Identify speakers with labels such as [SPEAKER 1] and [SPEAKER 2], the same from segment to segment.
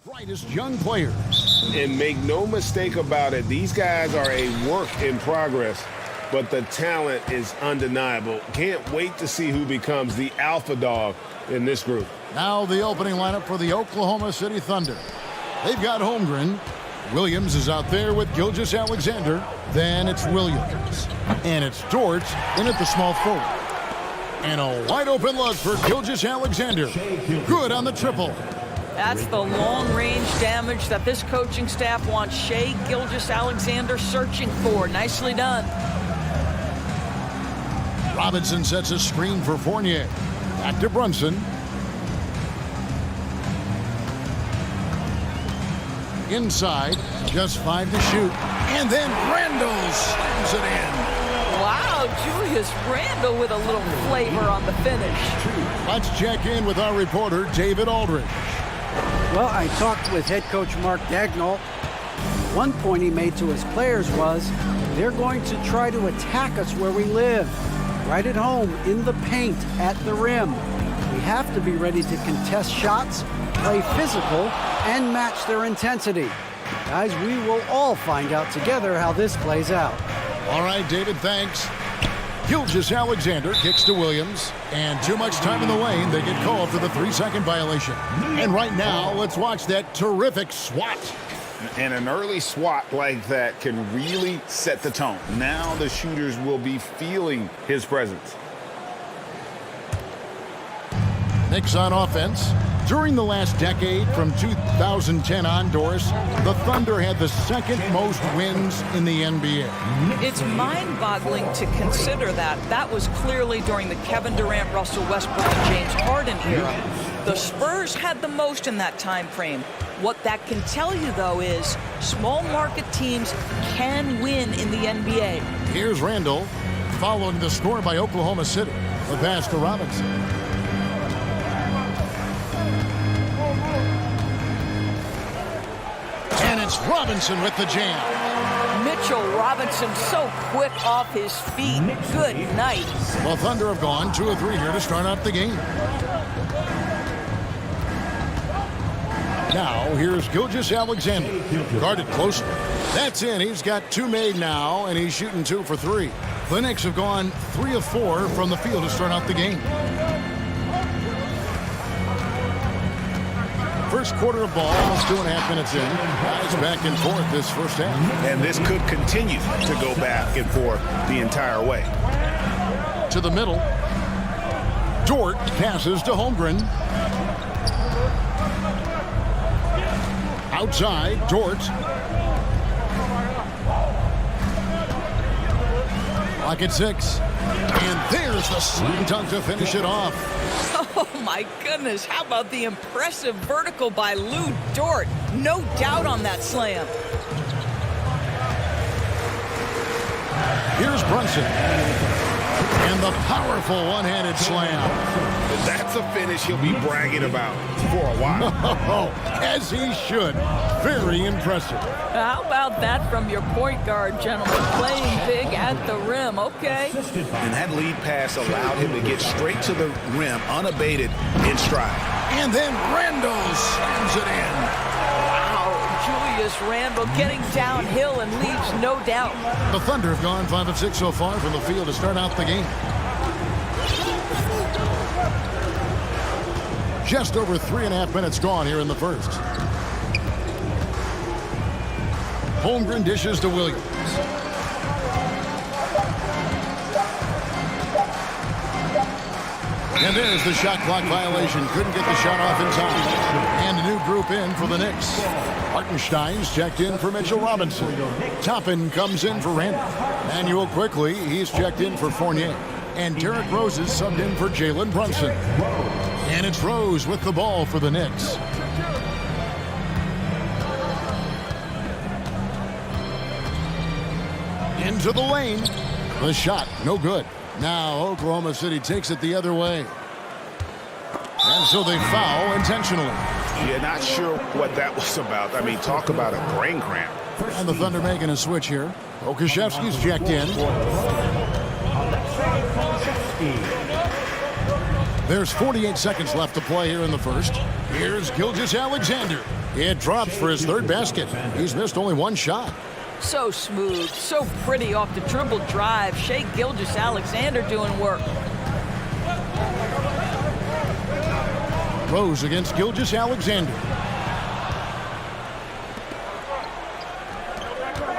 [SPEAKER 1] Brightest young players.
[SPEAKER 2] And make no mistake about it, these guys are a work in progress, but the talent is undeniable. Can't wait to see who becomes the alpha dog in this group.
[SPEAKER 1] Now the opening lineup for the Oklahoma City Thunder. They've got Holmgren. Williams is out there with Gilgeous-Alexander. Then it's Williams. And it's Dort in at the small forward. And a wide open look for Gilgeous-Alexander. Good on the triple.
[SPEAKER 3] That's the long-range damage that this coaching staff wants Shai Gilgeous-Alexander searching for. Nicely done.
[SPEAKER 1] Robinson sets a screen for Fournier. Back to Brunson. Inside, just 5 to shoot. And then Randall slams it in.
[SPEAKER 3] Wow, Julius Randle with a little flavor on the finish.
[SPEAKER 1] Let's check in with our reporter, David Aldridge.
[SPEAKER 4] Well, I talked with head coach Mark Dagnall. One point he made to his players was, they're going to try to attack us where we live. Right at home, in the paint, at the rim. We have to be ready to contest shots, play physical, and match their intensity. Guys, we will all find out together how this plays out.
[SPEAKER 1] All right, David, thanks. Gilgeous-Alexander kicks to Williams, and too much time in the lane. They get called for the 3-second violation. And right now, let's watch that terrific swat.
[SPEAKER 5] And an early swat like that can really set the tone. Now the shooters will be feeling his presence.
[SPEAKER 1] Knicks on offense. During the last decade, from 2010 on, Doris, the Thunder had the second most wins in the NBA.
[SPEAKER 3] It's mind-boggling to consider that. That was clearly during the Kevin Durant, Russell Westbrook, and James Harden era. The Spurs had the most in that time frame. What that can tell you, though, is small market teams can win in the NBA.
[SPEAKER 1] Here's Randall, following the score by Oklahoma City. The pass to Robinson. And it's Robinson with the jam.
[SPEAKER 3] Mitchell Robinson so quick off his feet. Good night.
[SPEAKER 1] Well, Thunder have gone 2 of 3 here to start out the game. Now, here's Gilgeous-Alexander. Guarded closely. That's in. He's got 2 made now, and he's shooting 2 for 3. The Knicks have gone 3 of 4 from the field to start out the game. First quarter of ball, almost 2.5 minutes in. Guys back and forth this first half.
[SPEAKER 5] And this could continue to go back and forth the entire way.
[SPEAKER 1] To the middle. Dort passes to Holmgren. Outside, Dort. Lock at 6. And there's the slam dunk to finish it off.
[SPEAKER 3] Oh, my goodness. How about the impressive vertical by Lou Dort? No doubt on that slam.
[SPEAKER 1] Here's Brunson. And the powerful one-handed slam.
[SPEAKER 5] That's a finish he'll be bragging about for a while.
[SPEAKER 1] As he should. Very impressive.
[SPEAKER 3] How about that from your point guard, gentlemen? Playing big at the rim, okay?
[SPEAKER 5] And that lead pass allowed him to get straight to the rim, unabated in stride.
[SPEAKER 1] And then Randall slams it in.
[SPEAKER 3] Wow, Julius Randle getting downhill and leaves no doubt.
[SPEAKER 1] The Thunder have gone 5 of 6 so far from the field to start out the game. Just over 3.5 minutes gone here in the first. Holmgren dishes to Williams. And there's the shot clock violation. Couldn't get the shot off in time. And a new group in for the Knicks. Hartenstein's checked in for Mitchell Robinson. Toppin comes in for Randall. Manuel quickly, he's checked in for Fournier. And Derrick Rose is subbed in for Jalen Brunson. And it's Rose with the ball for the Knicks. Into the lane. The shot, no good. Now Oklahoma City takes it the other way. And so they foul intentionally.
[SPEAKER 5] Yeah, not sure what that was about. I mean, talk about a brain cramp.
[SPEAKER 1] And the Thunder making a switch here. Okashevsky's checked in. There's 48 seconds left to play here in the first. Here's Gilgeous-Alexander. It drops for his third basket. He's missed only one shot.
[SPEAKER 3] So smooth, so pretty off the dribble drive. Shai Gilgeous-Alexander doing work.
[SPEAKER 1] Rose against Gilgeous-Alexander.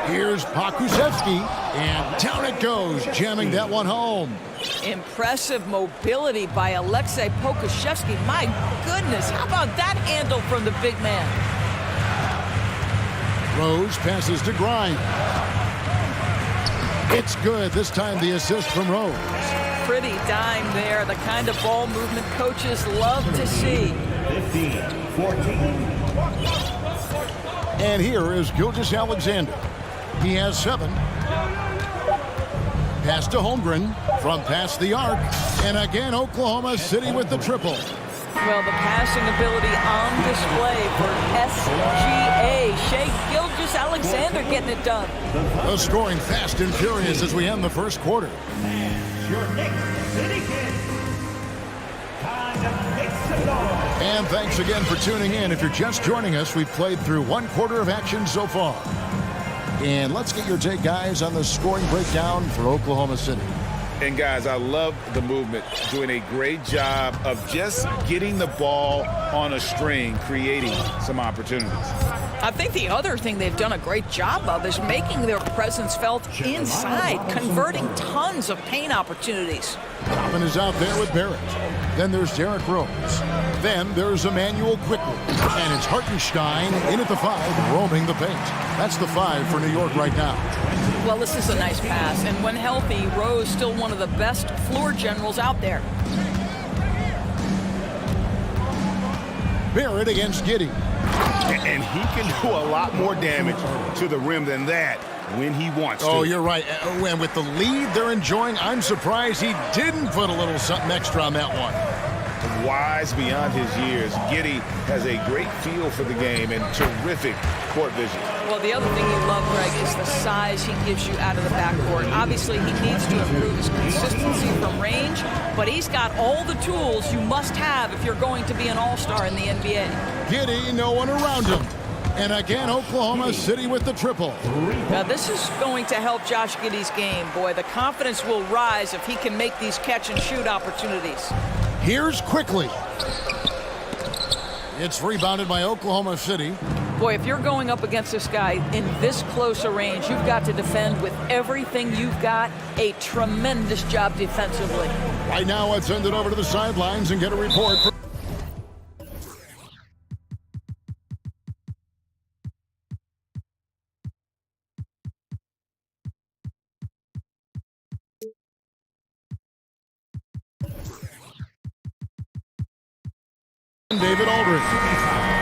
[SPEAKER 1] Here's Pokusevski, and down it goes, jamming that one home.
[SPEAKER 3] Impressive mobility by Alexei Pokusevski. My goodness, how about that handle from the big man?
[SPEAKER 1] Rose passes to Grimes. It's good. This time the assist from Rose.
[SPEAKER 3] Pretty dime there, the kind of ball movement coaches love to see.
[SPEAKER 6] 15-14.
[SPEAKER 1] And here is Gilgeous-Alexander. He has 7. Pass to Holmgren from past the arc. And again, Oklahoma City with the triple.
[SPEAKER 3] Well, the passing ability on display for SGA. Shai Gilgeous-Alexander getting it done.
[SPEAKER 1] The scoring fast and furious as we end the first quarter.
[SPEAKER 6] Your next City Kid. Time to mix it up.
[SPEAKER 1] And thanks again for tuning in. If you're just joining us, we've played through one quarter of action so far. And let's get your take, guys, on the scoring breakdown for Oklahoma City.
[SPEAKER 5] And guys, I love the movement, doing a great job of just getting the ball on a string, creating some opportunities.
[SPEAKER 3] I think the other thing they've done a great job of is making their presence felt inside, converting tons of paint opportunities.
[SPEAKER 1] Toppin is out there with Barrett. Then there's Derrick Rose. Then there's Emmanuel quickly. And it's Hartenstein in at the 5, roaming the paint. That's the 5 for New York right now.
[SPEAKER 3] Well, this is a nice pass, and when healthy, Rose still one of the best floor generals out there.
[SPEAKER 1] Barrett against Giddey.
[SPEAKER 2] And he can do a lot more damage to the rim than that when he wants to.
[SPEAKER 1] Oh, you're right. And with the lead they're enjoying, I'm surprised he didn't put a little something extra on that one.
[SPEAKER 2] Wise beyond his years, Giddey has a great feel for the game and terrific court vision.
[SPEAKER 3] Well, the other thing you love, Greg, is the size he gives you out of the backcourt. Obviously, he needs to improve his consistency from range, but he's got all the tools you must have if you're going to be an all-star in the NBA.
[SPEAKER 1] Giddey, no one around him. And again, Oklahoma City with the triple.
[SPEAKER 3] Now, this is going to help Josh Giddey's game. Boy, the confidence will rise if he can make these catch-and-shoot opportunities.
[SPEAKER 1] Here's quickly. It's rebounded by Oklahoma City.
[SPEAKER 3] Boy, if you're going up against this guy in this close a range, you've got to defend with everything you've got. A tremendous job defensively.
[SPEAKER 1] Right now, let's send it over to the sidelines and get a report. David Aldridge.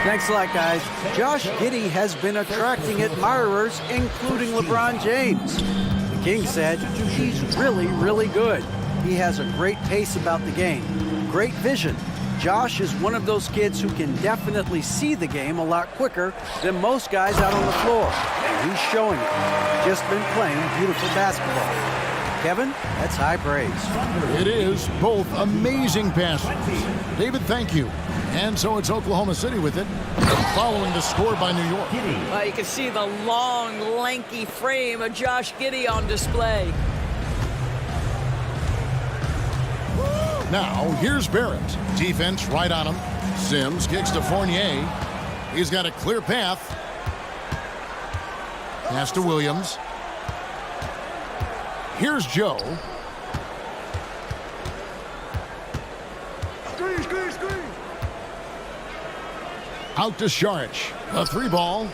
[SPEAKER 4] Thanks a lot, guys. Josh Giddey has been attracting admirers, including LeBron James. The King said he's really, really good. He has a great pace about the game, great vision. Josh is one of those kids who can definitely see the game a lot quicker than most guys out on the floor. And he's showing it. Just been playing beautiful basketball. Kevin, that's high praise.
[SPEAKER 1] It is both amazing passes. David, thank you. And so it's Oklahoma City with it, following the score by New York.
[SPEAKER 3] Well, you can see the long, lanky frame of Josh Giddey on display.
[SPEAKER 1] Now, here's Barrett. Defense right on him. Sims kicks to Fournier. He's got a clear path. Pass to Williams. Here's Joe. Out to Saric. A 3-ball.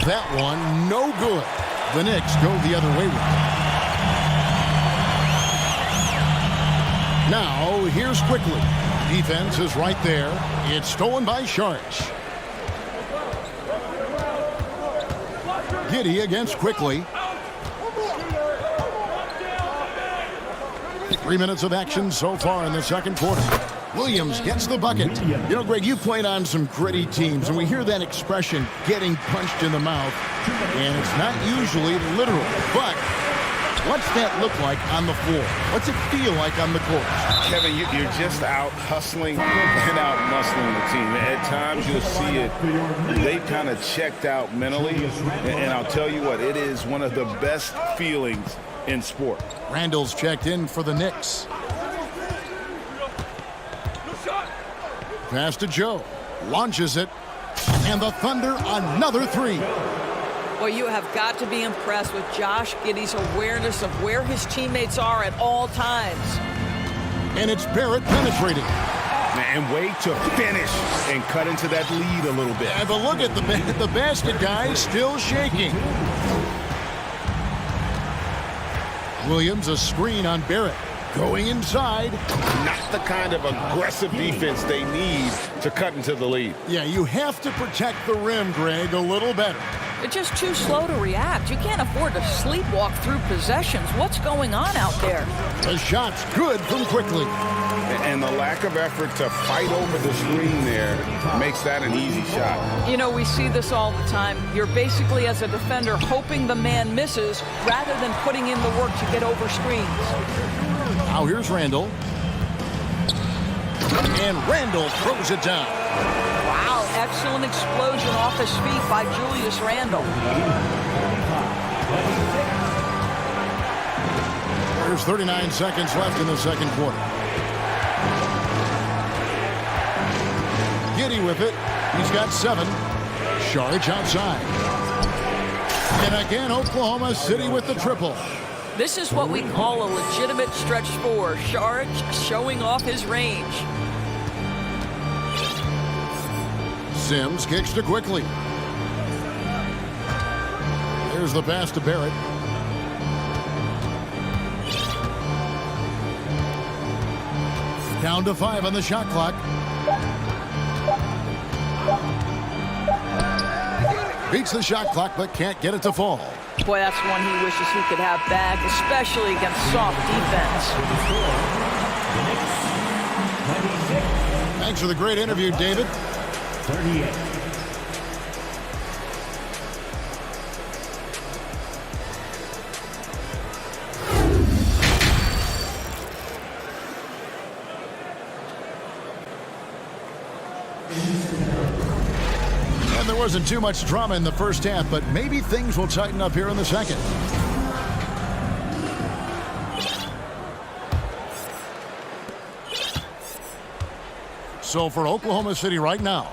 [SPEAKER 1] That one, no good. The Knicks go the other way with it. Now, here's quickly. Defense is right there. It's stolen by Saric. Giddey against quickly. 3 minutes of action so far in the second quarter. Williams gets the bucket. You know, Greg, you played on some gritty teams, and we hear that expression, getting punched in the mouth, and it's not usually literal, but What's that look like on the floor? What's it feel like on the court?
[SPEAKER 5] Kevin, you're just out hustling and out muscling the team. At times you'll see it. They've kind of checked out mentally. And I'll tell you what, it is one of the best feelings in sport.
[SPEAKER 1] Randall's checked in for the Knicks. Pass to Joe. Launches it. And the Thunder another three.
[SPEAKER 3] Well, you have got to be impressed with Josh Giddey's awareness of where his teammates are at all times.
[SPEAKER 1] And it's Barrett penetrating.
[SPEAKER 2] And way to finish and cut into that lead a little bit.
[SPEAKER 1] Have a look at the basket guy still shaking. Williams a screen on Barrett. Going inside.
[SPEAKER 2] Not the kind of aggressive defense they need to cut into the lead.
[SPEAKER 1] Yeah, you have to protect the rim, Greg, a little better.
[SPEAKER 3] They're just too slow to react. You can't afford to sleepwalk through possessions. What's going on out there?
[SPEAKER 1] The shot's good from Quickly.
[SPEAKER 2] And the lack of effort to fight over the screen there makes that an easy shot.
[SPEAKER 3] You know, we see this all the time. You're basically, as a defender, hoping the man misses rather than putting in the work to get over screens.
[SPEAKER 1] Now here's Randall. And Randall throws it down.
[SPEAKER 3] Wow, excellent explosion off his feet by Julius Randle.
[SPEAKER 1] There's 39 seconds left in the second quarter. Giddey with it. He's got 7. Sharge outside. And again, Oklahoma City with the triple.
[SPEAKER 3] This is what we call a legitimate stretch 4. Sharge showing off his range.
[SPEAKER 1] Sims kicks to Quickly. There's the pass to Barrett. Down to 5 on the shot clock. Beats the shot clock, but can't get it to fall.
[SPEAKER 3] Boy, that's one he wishes he could have back, especially against soft defense.
[SPEAKER 1] Thanks for the great interview, David.
[SPEAKER 6] 38.
[SPEAKER 1] And there wasn't too much drama in the first half, but maybe things will tighten up here in the second. So for Oklahoma City right now,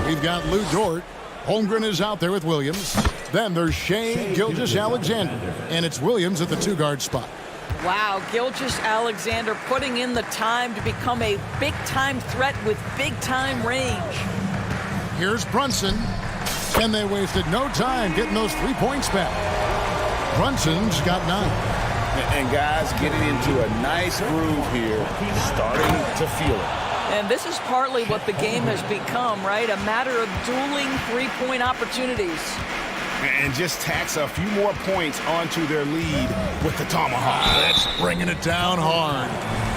[SPEAKER 1] we've got Lou Dort. Holmgren is out there with Williams. Then there's Shea Gilgeous-Alexander. And it's Williams at the 2-guard spot.
[SPEAKER 3] Wow, Gilgeous-Alexander putting in the time to become a big-time threat with big-time range.
[SPEAKER 1] Here's Brunson. And they wasted no time getting those 3 points back. Brunson's got 9.
[SPEAKER 5] And guys getting into a nice groove here, starting to feel it.
[SPEAKER 3] And this is partly what the game has become, right? A matter of dueling 3-point opportunities.
[SPEAKER 2] And just tacks a few more points onto their lead with the tomahawk.
[SPEAKER 1] That's bringing it down hard.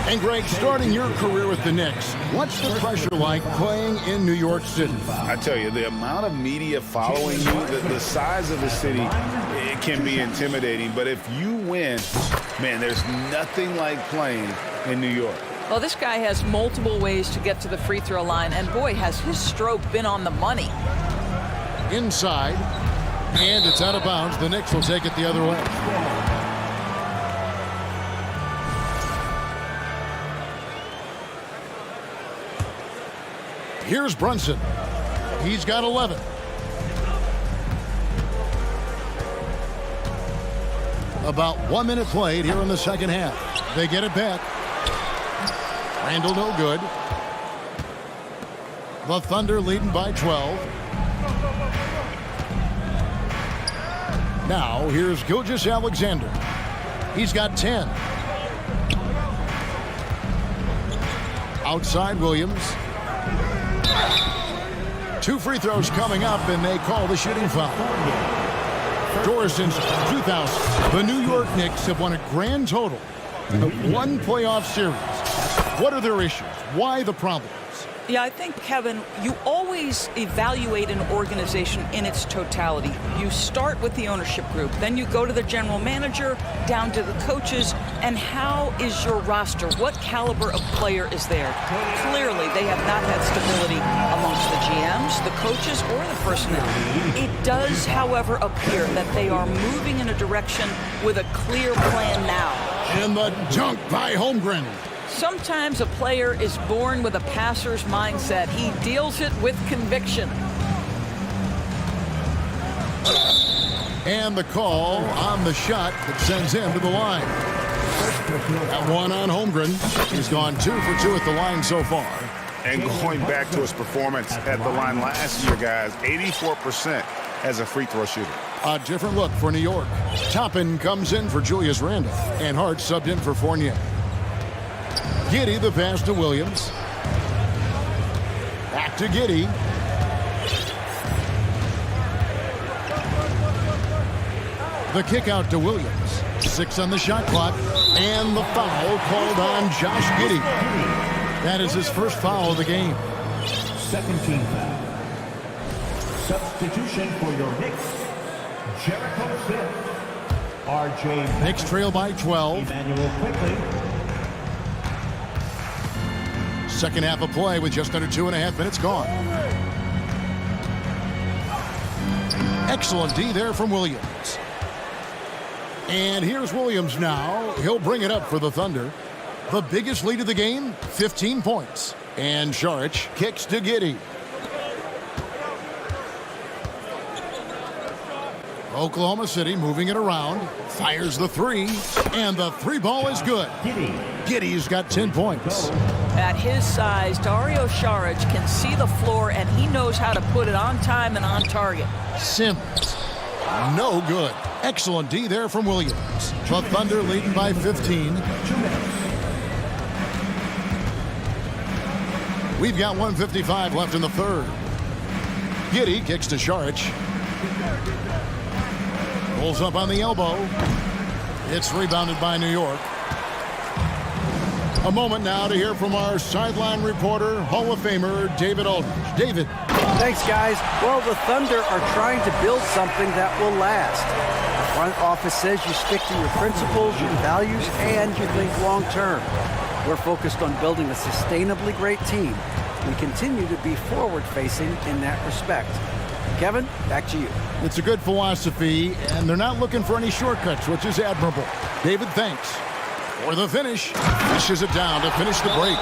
[SPEAKER 1] And Greg, starting your career with the Knicks, what's the pressure like playing in New York City?
[SPEAKER 5] I tell you, the amount of media following you, the size of the city, it can be intimidating. But if you win, man, there's nothing like playing in New York.
[SPEAKER 3] Well, this guy has multiple ways to get to the free throw line, and boy, has his stroke been on the money.
[SPEAKER 1] Inside, and it's out of bounds. The Knicks will take it the other way. Here's Brunson. He's got 11. About 1 minute played here in the second half. They get it back. Randall no good. The Thunder leading by 12. Now here's Gilgeous-Alexander. He's got 10. Outside Williams. 2 free throws coming up, and they call the shooting foul. Doors since 2000, the New York Knicks have won a grand total of 1 playoff series. What are their issues? Why the problems?
[SPEAKER 3] Yeah, I think, Kevin, you always evaluate an organization in its totality. You start with the ownership group, then you go to the general manager, down to the coaches, and how is your roster? What caliber of player is there? Clearly, they have not had stability amongst the GMs, the coaches, or the personnel. It does, however, appear that they are moving in a direction with a clear plan now.
[SPEAKER 1] And the dunk by Holmgren.
[SPEAKER 3] Sometimes a player is born with a passer's mindset. He deals it with conviction.
[SPEAKER 1] And the call on the shot that sends him to the line. That one on Holmgren. He's gone 2 for 2 at the line so far.
[SPEAKER 5] And going back to his performance at the line last year, guys, 84% as a free throw shooter.
[SPEAKER 1] A different look for New York. Toppin comes in for Julius Randle, and Hart subbed in for Fournier. Giddey the pass to Williams. Back to Giddey. The kick out to Williams. 6 on the shot clock. And the foul called on Josh Giddey. That is his first foul of the game.
[SPEAKER 6] Second team foul. Substitution for your Knicks. Jericho Smith. R.J.
[SPEAKER 1] Knicks trail by 12.
[SPEAKER 6] Emmanuel quickly.
[SPEAKER 1] Second half of play with just under 2.5 minutes gone. Excellent D there from Williams. And here's Williams now. He'll bring it up for the Thunder. The biggest lead of the game, 15 points. And Saric kicks to Giddey. Oklahoma City moving it around. Fires the three. And the three ball is good. Giddey's got 10 points.
[SPEAKER 3] At his size, Dario Saric can see the floor, and he knows how to put it on time and on target.
[SPEAKER 1] Sims. No good. Excellent D there from Williams. The Thunder leading by 15. We've got 1:55 left in the third. Giddey kicks to Saric. Pulls up on the elbow. It's rebounded by New York. A moment now to hear from our sideline reporter, Hall of Famer David Aldridge. David.
[SPEAKER 4] Thanks, guys. Well, the Thunder are trying to build something that will last. The front office says you stick to your principles, your values, and you think long term. We're focused on building a sustainably great team. We continue to be forward-facing in that respect. Kevin, back to you.
[SPEAKER 1] It's a good philosophy, and they're not looking for any shortcuts, which is admirable. David, thanks. For the finish, pushes it down to finish the break.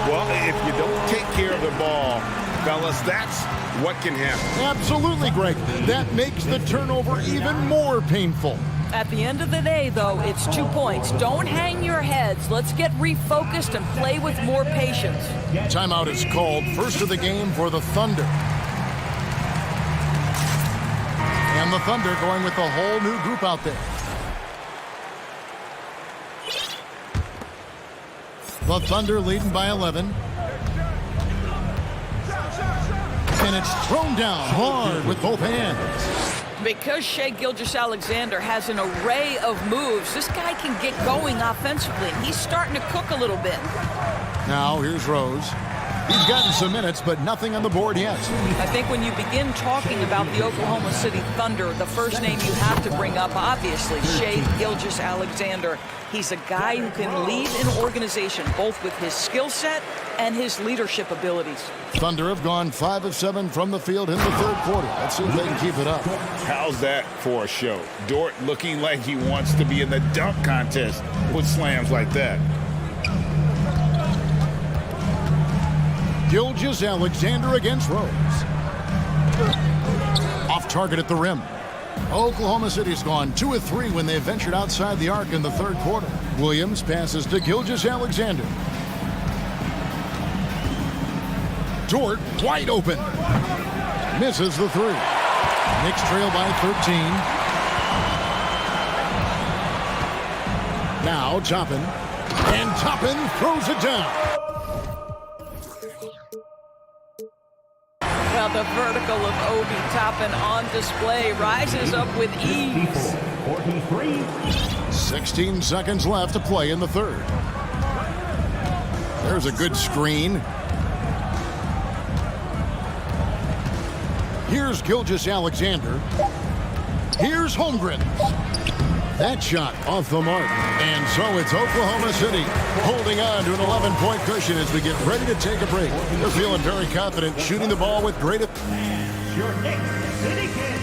[SPEAKER 5] Well, if you don't take care of the ball, fellas, that's what can happen.
[SPEAKER 1] Absolutely, Greg. That makes the turnover even more painful.
[SPEAKER 3] At the end of the day, though, it's 2 points. Don't hang your heads. Let's get refocused and play with more patience.
[SPEAKER 1] Timeout is called. First of the game for the Thunder. And the Thunder going with a whole new group out there. The Thunder leading by 11. And it's thrown down hard with both hands.
[SPEAKER 3] Because Shai Gilgeous-Alexander has an array of moves, this guy can get going offensively. He's starting to cook a little bit.
[SPEAKER 1] Now here's Rose. He's gotten some minutes, but nothing on the board yet.
[SPEAKER 3] I think when you begin talking about the Oklahoma City Thunder, the first name you have to bring up, obviously, Shai Gilgeous-Alexander. He's a guy who can lead an organization, both with his skill set and his leadership abilities.
[SPEAKER 1] Thunder have gone 5 of 7 from the field in the third quarter. Let's see if they can keep it up.
[SPEAKER 5] How's that for a show? Dort looking like he wants to be in the dunk contest with slams like that.
[SPEAKER 1] Gilgeous-Alexander against Rose. Off target at the rim. Oklahoma City's gone 2 of 3 when they ventured outside the arc in the third quarter. Williams passes to Gilgeous-Alexander. Dort wide open. Misses the three. Knicks trail by 13. Now Toppin. And Toppin throws it down.
[SPEAKER 3] Well, the vertical of Obi Toppin on display rises up with ease.
[SPEAKER 6] 43.
[SPEAKER 1] 16 seconds left to play in the third. There's a good screen. Here's Gilgeous-Alexander. Here's Holmgren. That shot off the mark. And so it's Oklahoma City holding on to an 11-point cushion as we get ready to take a break. They're feeling very confident, shooting the ball with great...
[SPEAKER 6] Your next City Kid.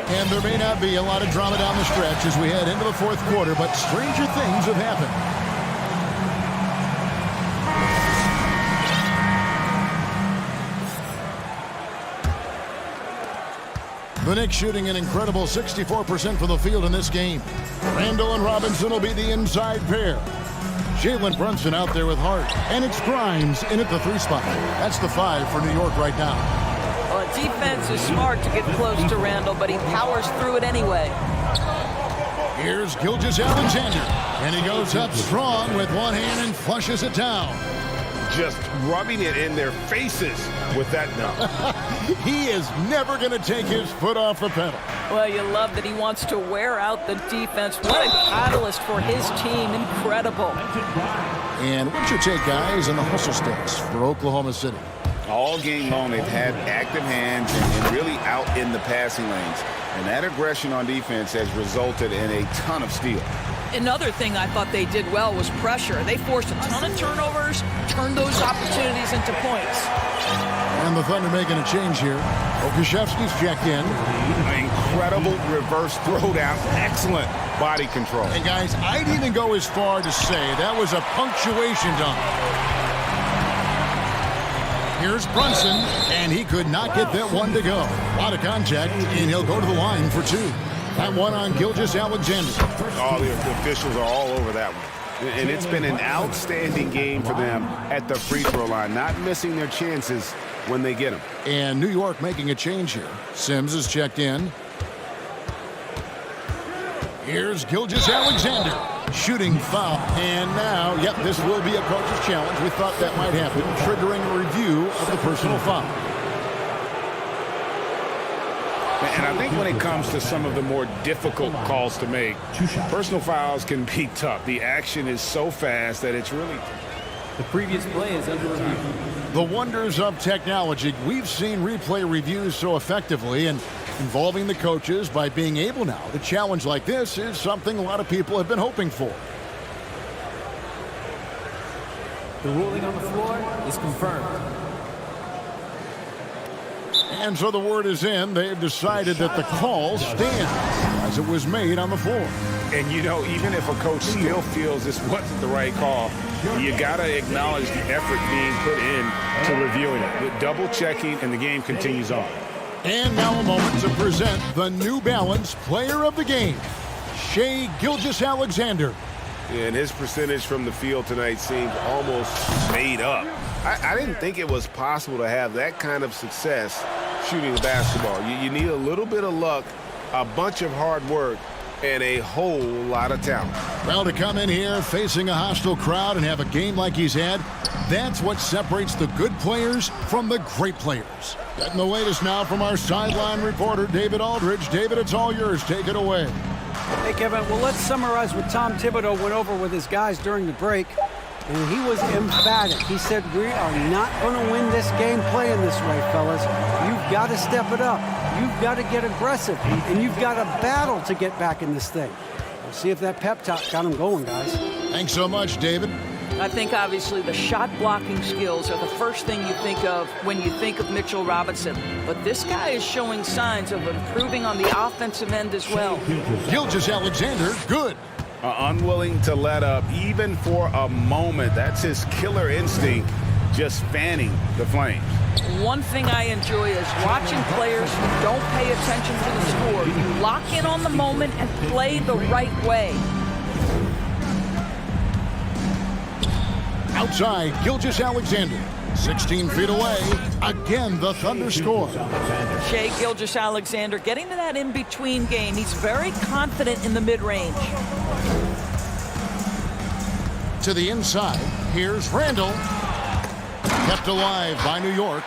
[SPEAKER 1] And there may not be a lot of drama down the stretch as we head into the fourth quarter, but stranger things have happened. The Knicks shooting an incredible 64% from the field in this game. Randall and Robinson will be the inside pair. Jalen Brunson out there with Hart. And it's Grimes in at the 3 spot. That's the 5 for New York right now.
[SPEAKER 3] Well, defense is smart to get close to Randall, but he powers through it anyway.
[SPEAKER 1] Here's Gilgeous-Alexander. And he goes up strong with one hand and flushes it down.
[SPEAKER 2] Just rubbing it in their faces with that dunk.
[SPEAKER 1] He is never going to take his foot off the pedal.
[SPEAKER 3] Well, you love that he wants to wear out the defense. What a catalyst for his team. Incredible.
[SPEAKER 1] And what's your take, guys, on the hustle stats for Oklahoma City?
[SPEAKER 5] All game long, they've had active hands and really out in the passing lanes. And that aggression on defense has resulted in a ton of steals.
[SPEAKER 3] Another thing I thought they did well was pressure. They forced a ton of turnovers, turned those opportunities into points.
[SPEAKER 1] And the Thunder making a change here. Okashevsky's checked in.
[SPEAKER 2] Incredible reverse throwdown. Excellent body control.
[SPEAKER 1] And guys, I'd even go as far to say that was a punctuation dunk. Here's Brunson, and he could not get that one to go. A lot of contact, and he'll go to the line for 2. That one on Gilgeous-Alexander.
[SPEAKER 2] All the officials are all over that one. And it's been an outstanding game for them at the free throw line, not missing their chances when they get them.
[SPEAKER 1] And New York making a change here. Sims is checked in. Here's Gilgeous-Alexander. Shooting foul. And now, yep, this will be a coach's challenge. We thought that might happen, triggering a review of the personal foul.
[SPEAKER 2] And I think when it comes to some of the more difficult calls to make, personal fouls can be tough. The action is so fast that it's really...
[SPEAKER 7] The previous play is under review.
[SPEAKER 1] The wonders of technology. We've seen replay reviews so effectively, and involving the coaches by being able now to challenge like this is something a lot of people have been hoping for.
[SPEAKER 7] The ruling on the floor is confirmed.
[SPEAKER 1] And so the word is in. They've decided that the call stands as it was made on the floor.
[SPEAKER 2] And, you know, even if a coach still feels this wasn't the right call, you got to acknowledge the effort being put in to reviewing it. The double checking, and the game continues on.
[SPEAKER 1] And now a moment to present the New Balance Player of the Game, Shai Gilgeous-Alexander.
[SPEAKER 2] And his percentage from the field tonight seemed almost made up. I didn't think it was possible to have that kind of success shooting the basketball. You need a little bit of luck, a bunch of hard work, and a whole lot of talent.
[SPEAKER 1] Well, to come in here facing a hostile crowd and have a game like he's had, that's what separates the good players from the great players. Getting the latest now from our sideline reporter, David Aldridge. David, it's all yours. Take it away.
[SPEAKER 4] Hey, Kevin, well, let's summarize what Tom Thibodeau went over with his guys during the break. And he was emphatic. He said, we are not going to win this game playing this way, fellas. You've got to step it up. You've got to get aggressive. And you've got to battle to get back in this thing. We'll see if that pep talk got him going, guys.
[SPEAKER 1] Thanks so much, David.
[SPEAKER 3] I think obviously the shot blocking skills are the first thing you think of when you think of Mitchell Robinson. But this guy is showing signs of improving on the offensive end as well.
[SPEAKER 1] Gilgeous-Alexander, good.
[SPEAKER 2] Unwilling to let up even for a moment. That's his killer instinct, just fanning the flames.
[SPEAKER 3] One thing I enjoy is watching players who don't pay attention to the score. You lock in on the moment and play the right way.
[SPEAKER 1] Outside, Gilgeous-Alexander, 16 feet away. Again, the Thunder score.
[SPEAKER 3] Shai Gilgeous-Alexander getting to that in-between game. He's very confident in the mid-range.
[SPEAKER 1] To the inside, here's Randall. Kept alive by New York.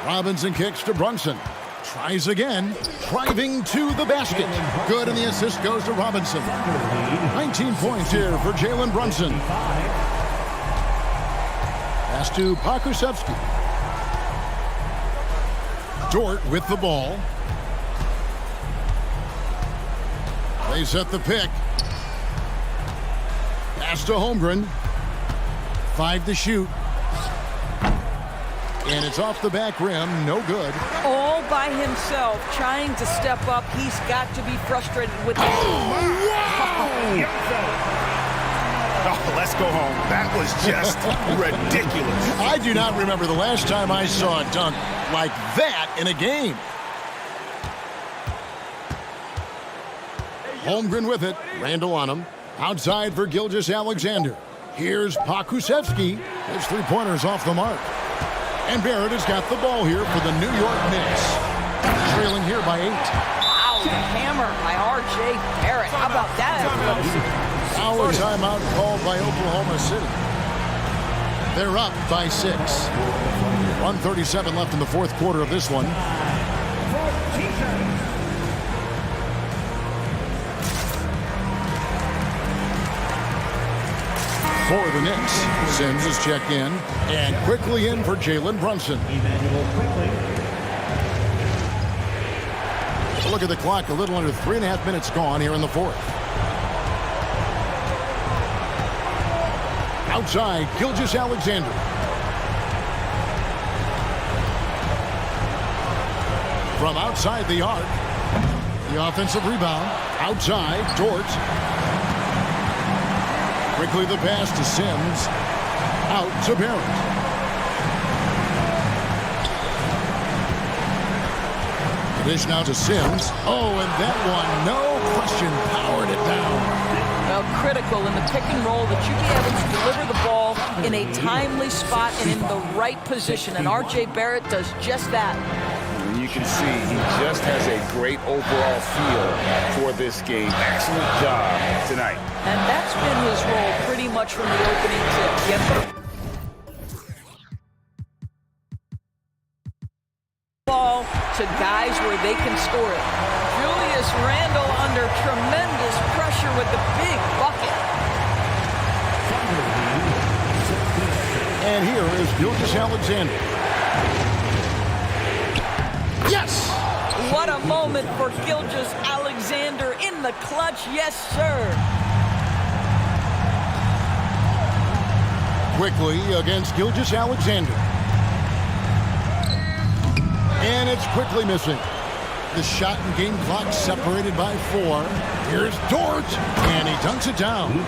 [SPEAKER 1] Robinson kicks to Brunson. Tries again, driving to the basket. Good, and the assist goes to Robinson. 19 points here for Jalen Brunson. Pass to Pokusevski. Dort with the ball. They set the pick. Pass to Holmgren. 5 to shoot. And it's off the back rim. No good.
[SPEAKER 3] All by himself, trying to step up. He's got to be frustrated with that.
[SPEAKER 5] Oh, let's go home. That was just ridiculous.
[SPEAKER 1] I do not remember the last time I saw a dunk like that in a game. Holmgren with it. Randall on him. Outside for Gilgeous-Alexander. Here's Pakusevsky. His three-pointer's off the mark. And Barrett has got the ball here for the New York Knicks. Trailing here by 8.
[SPEAKER 3] Wow, hammer by R.J. Barrett. How about that?
[SPEAKER 1] Our timeout called by Oklahoma City. They're up by 6. 1:37 left in the fourth quarter of this one. For the Knicks, Sims is checked in, and quickly in for Jalen Brunson. Look at the clock, a little under 3.5 minutes gone here in the fourth. Outside, Gilgeous-Alexander. From outside the arc, the offensive rebound. Outside, Dort. Quickly the pass to Sims. Out to Barrett. The dish now to Sims. Oh, and that one, no question, powered it down.
[SPEAKER 3] Well, critical in the pick and roll that you be able to deliver the ball in a timely spot and in the right position. And R.J. Barrett does just that.
[SPEAKER 5] And you can see he just has a great overall feel for this game. Excellent job tonight.
[SPEAKER 3] And that's been his role pretty much from the opening tip. Get the ball to guys where they can score it. Julius Randle under tremendous pressure with the big bucket.
[SPEAKER 1] And here is Gilgeous-Alexander. Yes!
[SPEAKER 3] What a moment for Gilgeous-Alexander in the clutch. Yes, sir.
[SPEAKER 1] Quickly against Gilgeous-Alexander. And it's quickly missing. The shot and game clock separated by 4. Here's Dort, and he dunks it down.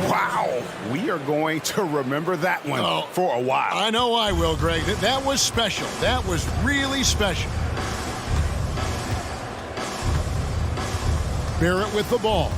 [SPEAKER 5] Wow, we are going to remember that one for a while.
[SPEAKER 1] I know I will, Greg. That was special. That was really special. Barrett with the ball.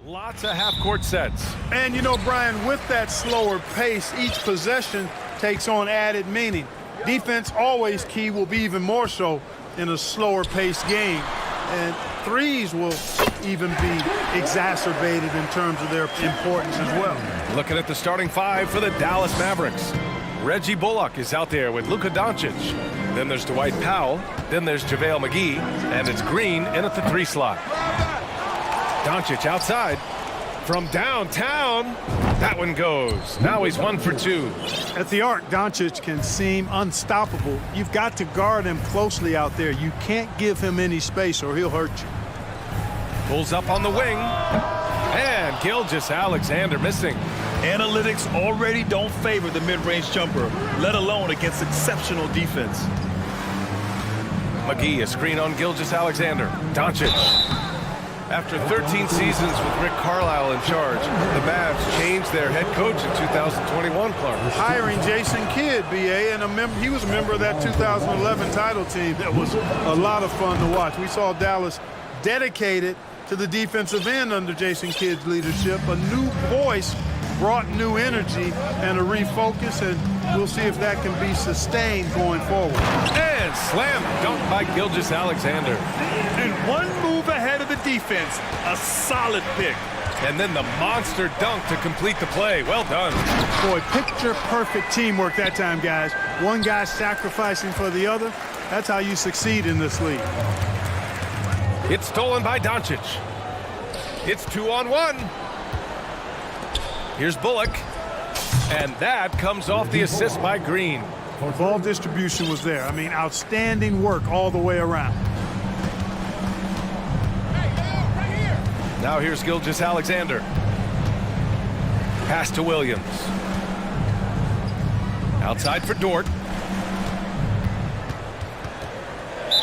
[SPEAKER 8] Lots of half-court sets.
[SPEAKER 9] And, you know, Brian, with that slower pace, each possession takes on added meaning. Defense, always key, will be even more so in a slower-paced game. And threes will even be exacerbated in terms of their importance as well.
[SPEAKER 8] Looking at the starting five for the Dallas Mavericks. Reggie Bullock is out there with Luka Doncic. Then there's Dwight Powell. Then there's JaVale McGee. And it's Green in at the 3 slot. Doncic outside from downtown. That one goes. Now he's 1 for 2.
[SPEAKER 9] At the arc, Doncic can seem unstoppable. You've got to guard him closely out there. You can't give him any space or he'll hurt you.
[SPEAKER 8] Pulls up on the wing. And Gilgeous-Alexander missing.
[SPEAKER 10] Analytics already don't favor the mid-range jumper, let alone against exceptional defense.
[SPEAKER 8] McGee, a screen on Gilgeous-Alexander. Doncic. After 13 seasons with Rick Carlisle in charge, the Mavs changed their head coach in 2021, Clark.
[SPEAKER 9] Hiring Jason Kidd, BA, and he was a member of that 2011 title team. That was a lot of fun to watch. We saw Dallas dedicated to the defensive end under Jason Kidd's leadership. A new voice brought new energy and a refocus, and we'll see if that can be sustained going forward.
[SPEAKER 8] And slam dunk by Gilgeous-Alexander.
[SPEAKER 10] And one move ahead of the defense, a solid pick.
[SPEAKER 8] And then the monster dunk to complete the play. Well done.
[SPEAKER 9] Boy, picture-perfect teamwork that time, guys. One guy sacrificing for the other. That's how you succeed in this league.
[SPEAKER 8] It's stolen by Doncic. It's 2-on-1. Here's Bullock. And that comes off the assist by Green.
[SPEAKER 9] The ball distribution was there. I mean, outstanding work all the way around.
[SPEAKER 8] Now here's Gilgeous-Alexander. Pass to Williams. Outside for Dort.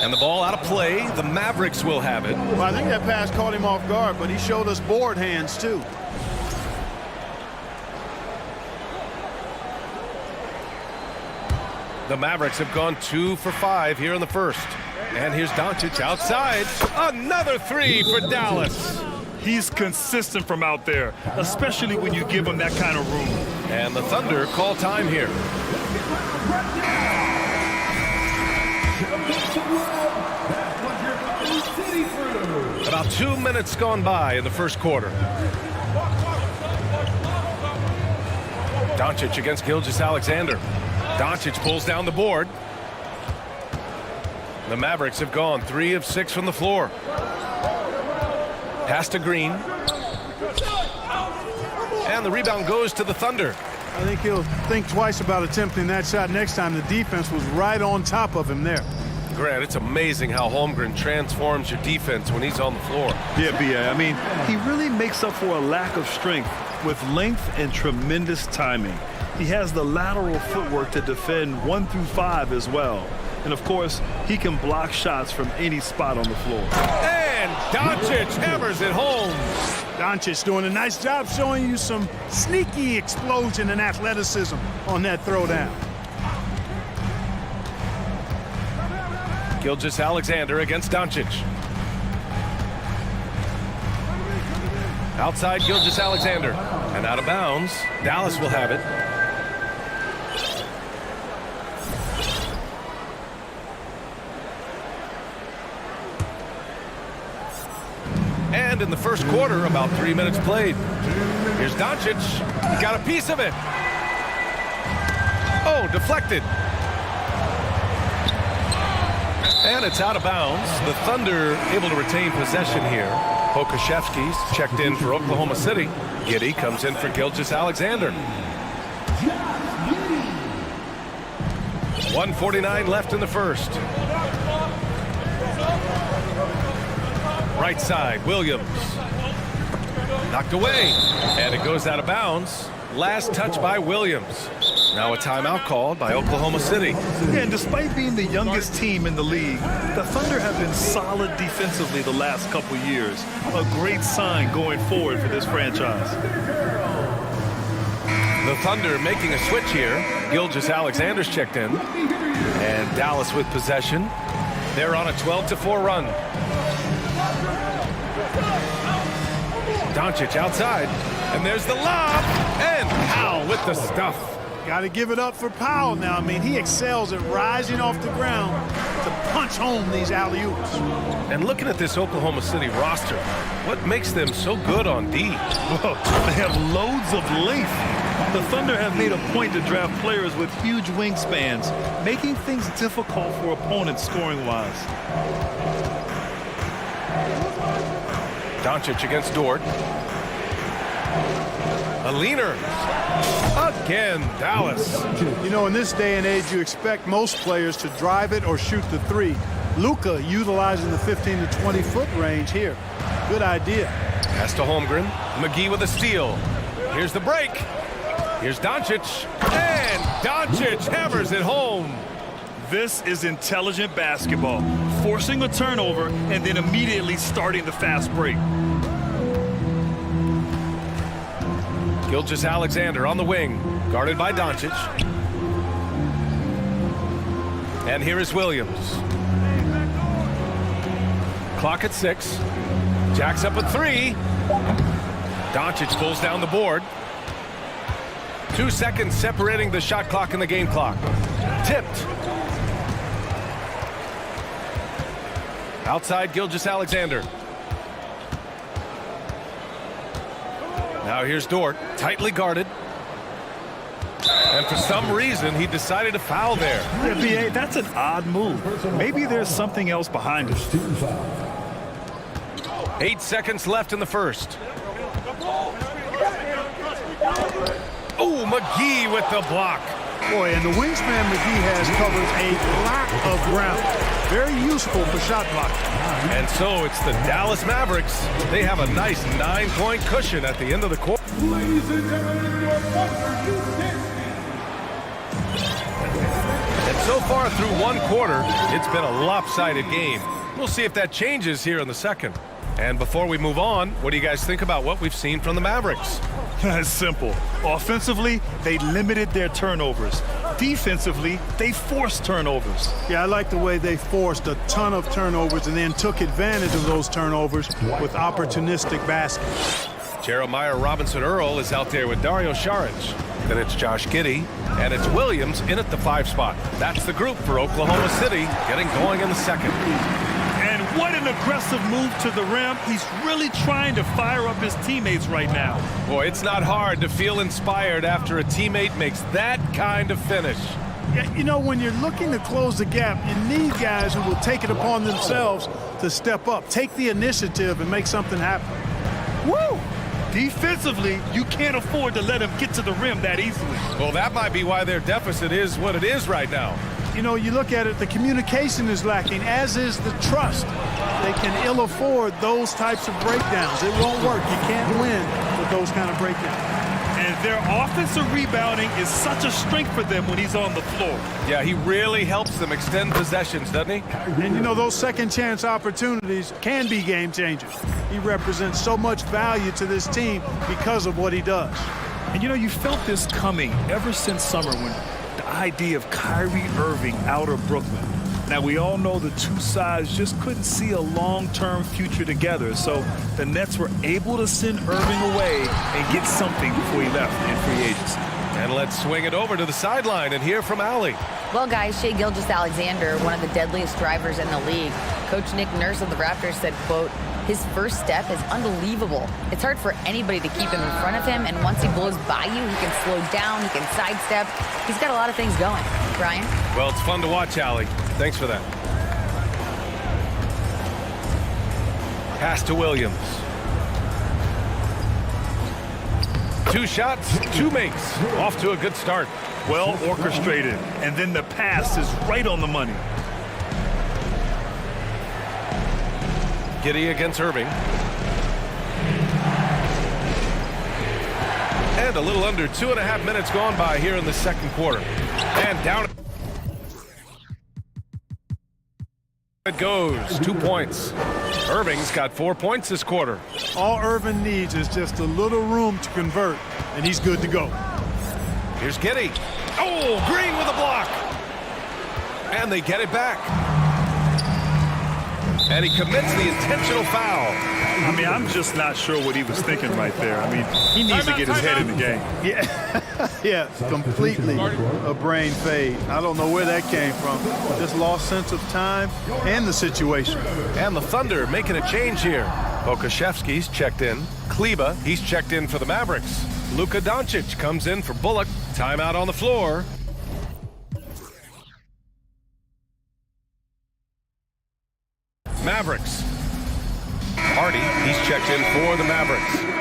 [SPEAKER 8] And the ball out of play. The Mavericks will have it.
[SPEAKER 9] Well, I think that pass caught him off guard, but he showed us board hands, too.
[SPEAKER 8] The Mavericks have gone 2 for 5 here in the first. And here's Doncic outside. Another 3 for Dallas.
[SPEAKER 10] He's consistent from out there, especially when you give him that kind of room.
[SPEAKER 8] And the Thunder call time here. About 2 minutes gone by in the first quarter. Doncic against Gilgeous-Alexander. Doncic pulls down the board. The Mavericks have gone 3 of 6 from the floor. Pass to Green. And the rebound goes to the Thunder.
[SPEAKER 9] I think he'll think twice about attempting that shot next time. The defense was right on top of him there.
[SPEAKER 8] Grant, it's amazing how Holmgren transforms your defense when he's on the floor.
[SPEAKER 10] Yeah, B.A. I mean, he really makes up for a lack of strength with length and tremendous timing. He has the lateral footwork to defend 1 through 5 as well. And, of course, he can block shots from any spot on the floor.
[SPEAKER 8] And Doncic hammers it home.
[SPEAKER 9] Doncic doing a nice job showing you some sneaky explosion and athleticism on that throwdown.
[SPEAKER 8] Gilgeous-Alexander against Doncic. Outside Gilgeous-Alexander. And out of bounds. Dallas will have it. And in the first quarter, about 3 minutes played. Here's Doncic. He got a piece of it. Oh, deflected. And it's out of bounds. The Thunder able to retain possession here. Pokashevsky's checked in for Oklahoma City. Giddey comes in for Gilgeous-Alexander. 1:49 left in the first. Right side, Williams. Knocked away. And it goes out of bounds. Last touch by Williams. Now a timeout called by Oklahoma City.
[SPEAKER 10] Yeah, and despite being the youngest team in the league, the Thunder have been solid defensively the last couple years. A great sign going forward for this franchise.
[SPEAKER 8] The Thunder making a switch here. Gilgeous-Alexander's checked in. And Dallas with possession. They're on a 12-4 run. Doncic outside, and there's the lob, and Powell with the stuff.
[SPEAKER 9] Got to give it up for Powell now. I mean, he excels at rising off the ground to punch home these alley-oops.
[SPEAKER 8] And looking at this Oklahoma City roster, what makes them so good on D?
[SPEAKER 10] Well, they have loads of length. The Thunder have made a point to draft players with huge wingspans, making things difficult for opponents scoring-wise.
[SPEAKER 8] Doncic against Dort. A leaner. Again, Dallas.
[SPEAKER 9] You know, in this day and age, you expect most players to drive it or shoot the three. Luka utilizing the 15 to 20-foot range here. Good idea.
[SPEAKER 8] Pass to Holmgren. McGee with a steal. Here's the break. Here's Doncic. And Doncic hammers it home.
[SPEAKER 10] This is intelligent basketball, forcing a turnover and then immediately starting the fast break.
[SPEAKER 8] Gilgeous-Alexander on the wing, guarded by Doncic. And here is Williams. Clock at 6. Jacks up at 3. Doncic pulls down the board. 2 seconds separating the shot clock and the game clock. Tipped. Outside Gilgeous-Alexander. Now here's Dort, tightly guarded. And for some reason, he decided to foul there.
[SPEAKER 10] Yeah, B.A., that's an odd move. Maybe there's something else behind it.
[SPEAKER 8] 8 seconds left in the first. Oh, McGee with the block.
[SPEAKER 9] Boy, and the wingspan McGee has covers a lot of ground. Very useful for shot blocking.
[SPEAKER 8] And so it's the Dallas Mavericks. They have a nice 9-point cushion at the end of the quarter.
[SPEAKER 6] Ladies and gentlemen, your
[SPEAKER 8] And so far through one quarter, it's been a lopsided game. We'll see if that changes here in the second. And before we move on, what do you guys think about what we've seen from the Mavericks?
[SPEAKER 10] It's simple. Offensively, they limited their turnovers. Defensively, they forced turnovers.
[SPEAKER 9] Yeah, I like the way they forced a ton of turnovers and then took advantage of those turnovers with opportunistic baskets.
[SPEAKER 8] Jeremiah Robinson-Earl is out there with Dario Saric. Then it's Josh Giddey, and it's Williams in at the 5 spot. That's the group for Oklahoma City, getting going in the second.
[SPEAKER 10] And what an aggressive move to the rim. He's really trying to fire up his teammates right now.
[SPEAKER 8] Boy, it's not hard to feel inspired after a teammate makes that kind of finish.
[SPEAKER 9] Yeah, you know, when you're looking to close the gap, you need guys who will take it upon themselves to step up, take the initiative, and make something happen.
[SPEAKER 10] Woo! Defensively, you can't afford to let him get to the rim that easily.
[SPEAKER 8] Well, that might be why their deficit is what it is right now.
[SPEAKER 9] You know, you look at it, the communication is lacking, as is the trust. They can ill afford those types of breakdowns. It won't work. You can't win with those kind of breakdowns.
[SPEAKER 10] And their offensive rebounding is such a strength for them when he's on the floor.
[SPEAKER 8] Yeah, he really helps them extend possessions, doesn't he?
[SPEAKER 9] And, you know, those second chance opportunities can be game changers. He represents so much value to this team because of what he does.
[SPEAKER 10] And, you know, you felt this coming ever since summer when the idea of Kyrie Irving out of Brooklyn. Now, we all know the two sides just couldn't see a long-term future together, so the Nets were able to send Irving away and get something before he left in free agency.
[SPEAKER 8] And let's swing it over to the sideline and hear from Allie.
[SPEAKER 11] Well, guys, Shai Gilgeous-Alexander, one of the deadliest drivers in the league. Coach Nick Nurse of the Raptors said, quote, his first step is unbelievable. It's hard for anybody to keep him in front of him, and once he blows by you, he can slow down, he can sidestep. He's got a lot of things going. Brian?
[SPEAKER 8] Well, it's fun to watch, Allie. Thanks for that. Pass to Williams. 2 shots, 2 makes. Off to a good start.
[SPEAKER 10] Well orchestrated, and then the pass is right on the money.
[SPEAKER 8] Giddey against Irving. And a little under 2.5 minutes gone by here in the second quarter. And down it goes. 2 points. Irving's got 4 points this quarter.
[SPEAKER 9] All Irving needs is just a little room to convert, and he's good to go.
[SPEAKER 8] Here's Giddey. Oh, Green with a block. And they get it back. And he commits the intentional foul.
[SPEAKER 10] I mean, I'm just not sure what he was thinking right there. I mean, he needs to get his head in the game.
[SPEAKER 9] Yeah, yeah, completely a brain fade. I don't know where that came from. Just lost sense of time and the situation.
[SPEAKER 8] And the Thunder making a change here. Pokuševski's checked in. Kleba, he's checked in for the Mavericks. Luka Doncic comes in for Bullock. Timeout on the floor. Mavericks. Hardy, he's checked in for the Mavericks.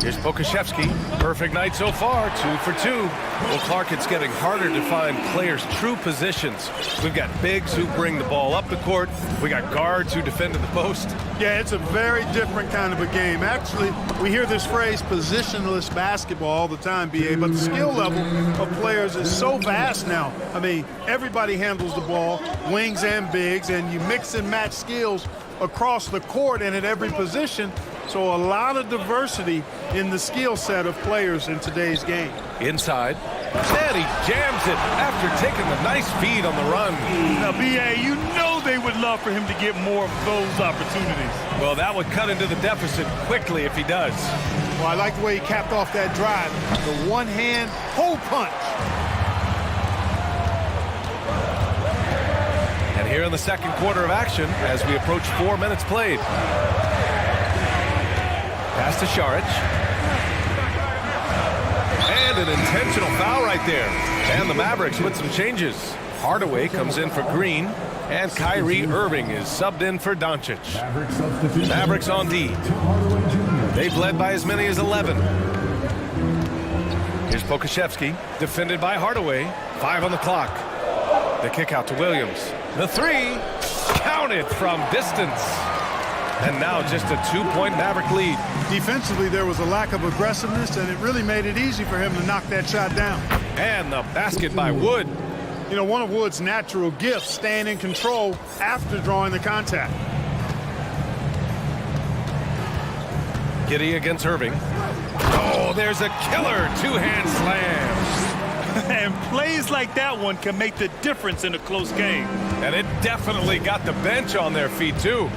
[SPEAKER 8] Here's Pokuševski. Perfect night so far, 2 for 2. Well, Clark, it's getting harder to find players' true positions. We've got bigs who bring the ball up the court. We got guards who defend in the post.
[SPEAKER 9] Yeah, it's a very different kind of a game. Actually, we hear this phrase positionless basketball all the time, BA, but the skill level of players is so vast now. I mean, everybody handles the ball, wings and bigs, and you mix and match skills across the court and at every position. So a lot of diversity in the skill set of players in today's game.
[SPEAKER 8] Inside. And he jams it after taking the nice feed on the run.
[SPEAKER 10] Now, B.A., you know they would love for him to get more of those opportunities.
[SPEAKER 8] Well, that would cut into the deficit quickly if he does.
[SPEAKER 9] Well, I like the way he capped off that drive. The one-hand hole punch.
[SPEAKER 8] And here in the second quarter of action, as we approach 4 minutes played. Pass to Šarić. And an intentional foul right there. And the Mavericks with some changes. Hardaway comes in for Green. And Kyrie Irving is subbed in for Doncic. Mavericks on D. They've led by as many as 11. Here's Pokuševski, defended by Hardaway. 5 on the clock. The kick out to Williams. The three, counted from distance. And now just a 2-point Maverick lead.
[SPEAKER 9] Defensively, there was a lack of aggressiveness, and it really made it easy for him to knock that shot down.
[SPEAKER 8] And the basket by Wood.
[SPEAKER 9] You know, one of Wood's natural gifts, staying in control after drawing the contact.
[SPEAKER 8] Giddey against Irving. Oh, there's a killer two-hand slam.
[SPEAKER 10] And plays like that one can make the difference in a close game.
[SPEAKER 8] And it definitely got the bench on their feet, too.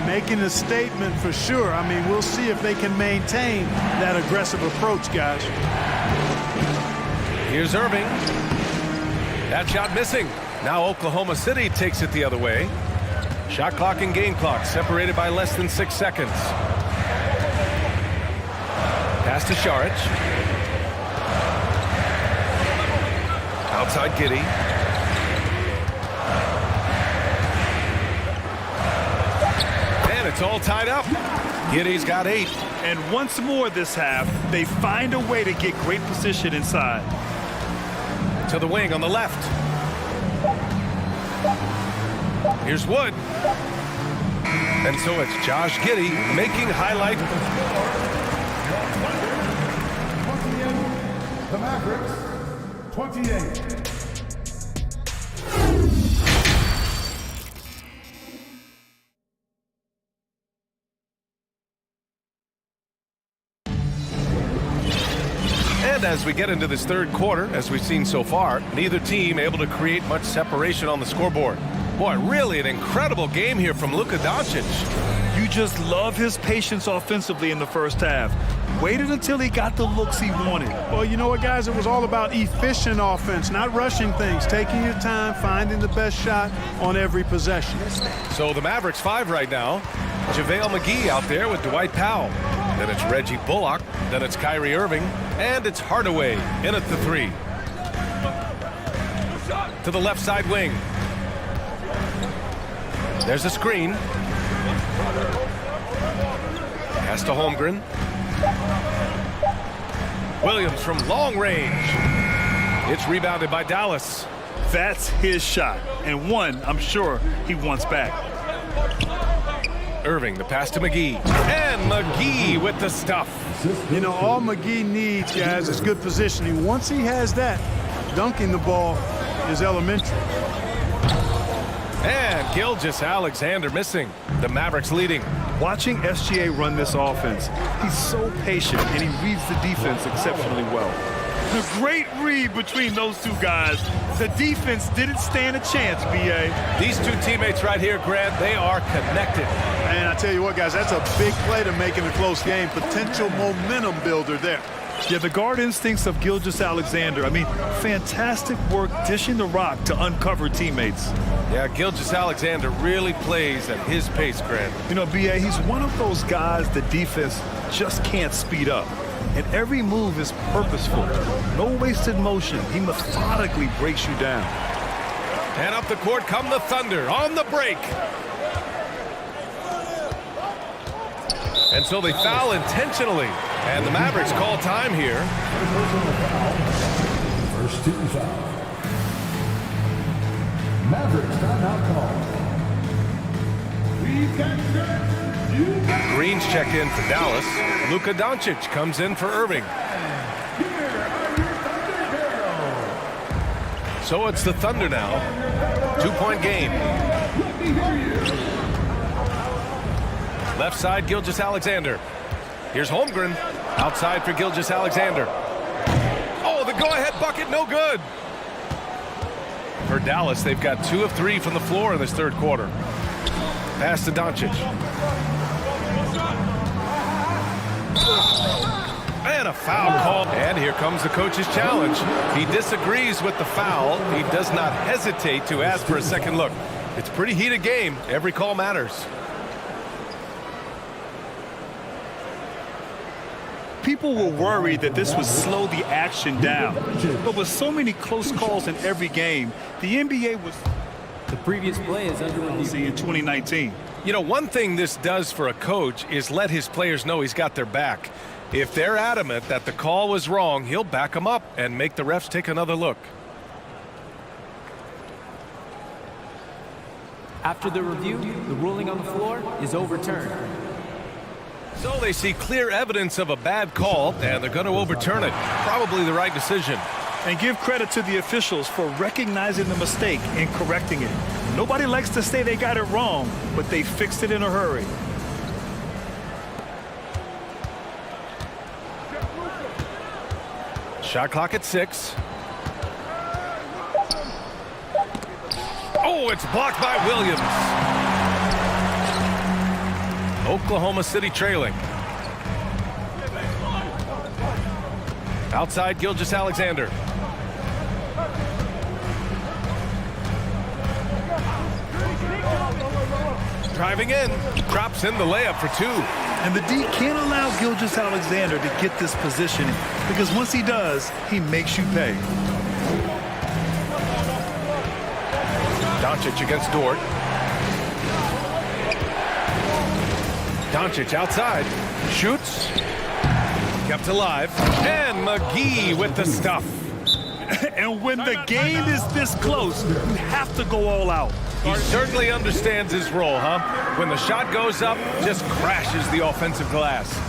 [SPEAKER 9] Making a statement for sure. I mean, we'll see if they can maintain that aggressive approach, guys.
[SPEAKER 8] Here's Irving. That shot missing. Now Oklahoma City takes it the other way. Shot clock and game clock separated by less than 6 seconds. Pass to Šarić. Outside Giddey. And it's all tied up. Giddey's got 8.
[SPEAKER 10] And once more this half, they find a way to get great position inside.
[SPEAKER 8] To the wing on the left. Here's Wood. And so it's Josh Giddey making highlight.
[SPEAKER 12] The Mavericks, 28.
[SPEAKER 8] And as we get into this third quarter, as we've seen so far, neither team able to create much separation on the scoreboard. Boy, really an incredible game here from Luka Doncic.
[SPEAKER 10] You just love his patience offensively in the first half. Waited until he got the looks he wanted.
[SPEAKER 9] Well, you know what, guys? It was all about efficient offense, not rushing things, taking your time, finding the best shot on every possession.
[SPEAKER 8] So the Mavericks 5 right now. JaVale McGee out there with Dwight Powell. Then it's Reggie Bullock. Then it's Kyrie Irving. And it's Hardaway in at the 3. To the left side wing. There's a screen. Pass to Holmgren. Williams from long range. It's rebounded by Dallas.
[SPEAKER 10] That's his shot, and one I'm sure he wants back.
[SPEAKER 8] Irving, the pass to McGee. And McGee with the stuff.
[SPEAKER 9] You know, all McGee needs, guys, is good positioning. Once he has that, dunking the ball is elementary.
[SPEAKER 8] And Gilgeous-Alexander missing. The Mavericks leading.
[SPEAKER 10] Watching SGA run this offense, he's so patient and he reads the defense exceptionally well. The great read between those two guys. The defense didn't stand a chance, B.A.
[SPEAKER 8] These two teammates right here, Grant, they are connected.
[SPEAKER 9] And I tell you what, guys, that's a big play to make in a close game. Potential momentum builder there.
[SPEAKER 10] Yeah, the guard instincts of Gilgeous-Alexander. I mean, fantastic work dishing the rock to uncover teammates.
[SPEAKER 8] Yeah, Gilgeous-Alexander really plays at his pace, Grant.
[SPEAKER 10] You know, B.A., he's one of those guys the defense just can't speed up. And every move is purposeful. No wasted motion. He methodically breaks you down.
[SPEAKER 8] And up the court come the Thunder on the break. And so they foul intentionally. And the Mavericks call time here.
[SPEAKER 12] First team foul. Mavericks timeout call.
[SPEAKER 8] Green's check in for Dallas. Luka Doncic comes in for Irving. So it's the Thunder now. 2-point game. Left side, Gilgeous-Alexander. Here's Holmgren. Outside for Gilgeous-Alexander. Oh, the go-ahead bucket, no good. For Dallas, they've got 2 of 3 from the floor in this third quarter. Pass to Doncic. And a foul call. And here comes the coach's challenge. He disagrees with the foul. He does not hesitate to ask for a second look. It's a pretty heated game. Every call matters.
[SPEAKER 10] People were worried that this would slow the action down. But with so many close calls in every game, the NBA was
[SPEAKER 7] The previous play is under review.
[SPEAKER 10] in 2019.
[SPEAKER 8] You know, one thing this does for a coach is let his players know he's got their back. If they're adamant that the call was wrong, he'll back them up and make the refs take another look.
[SPEAKER 7] After the review, the ruling on the floor is overturned.
[SPEAKER 8] So they see clear evidence of a bad call, and they're going to overturn it. Probably the right decision.
[SPEAKER 10] And give credit to the officials for recognizing the mistake and correcting it. Nobody likes to say they got it wrong, but they fixed it in a hurry.
[SPEAKER 8] Shot clock at 6. Oh, it's blocked by Williams. Oklahoma City trailing. Outside, Gilgeous-Alexander. Driving in, drops in the layup for 2.
[SPEAKER 10] And the D can't allow Gilgeous-Alexander to get this position because once he does, he makes you pay.
[SPEAKER 8] Doncic against Dort. Doncic outside, shoots, kept alive, and McGee with the stuff.
[SPEAKER 10] And when the game is this close, you have to go all out.
[SPEAKER 8] He certainly understands his role, huh? When the shot goes up, just crashes the offensive glass.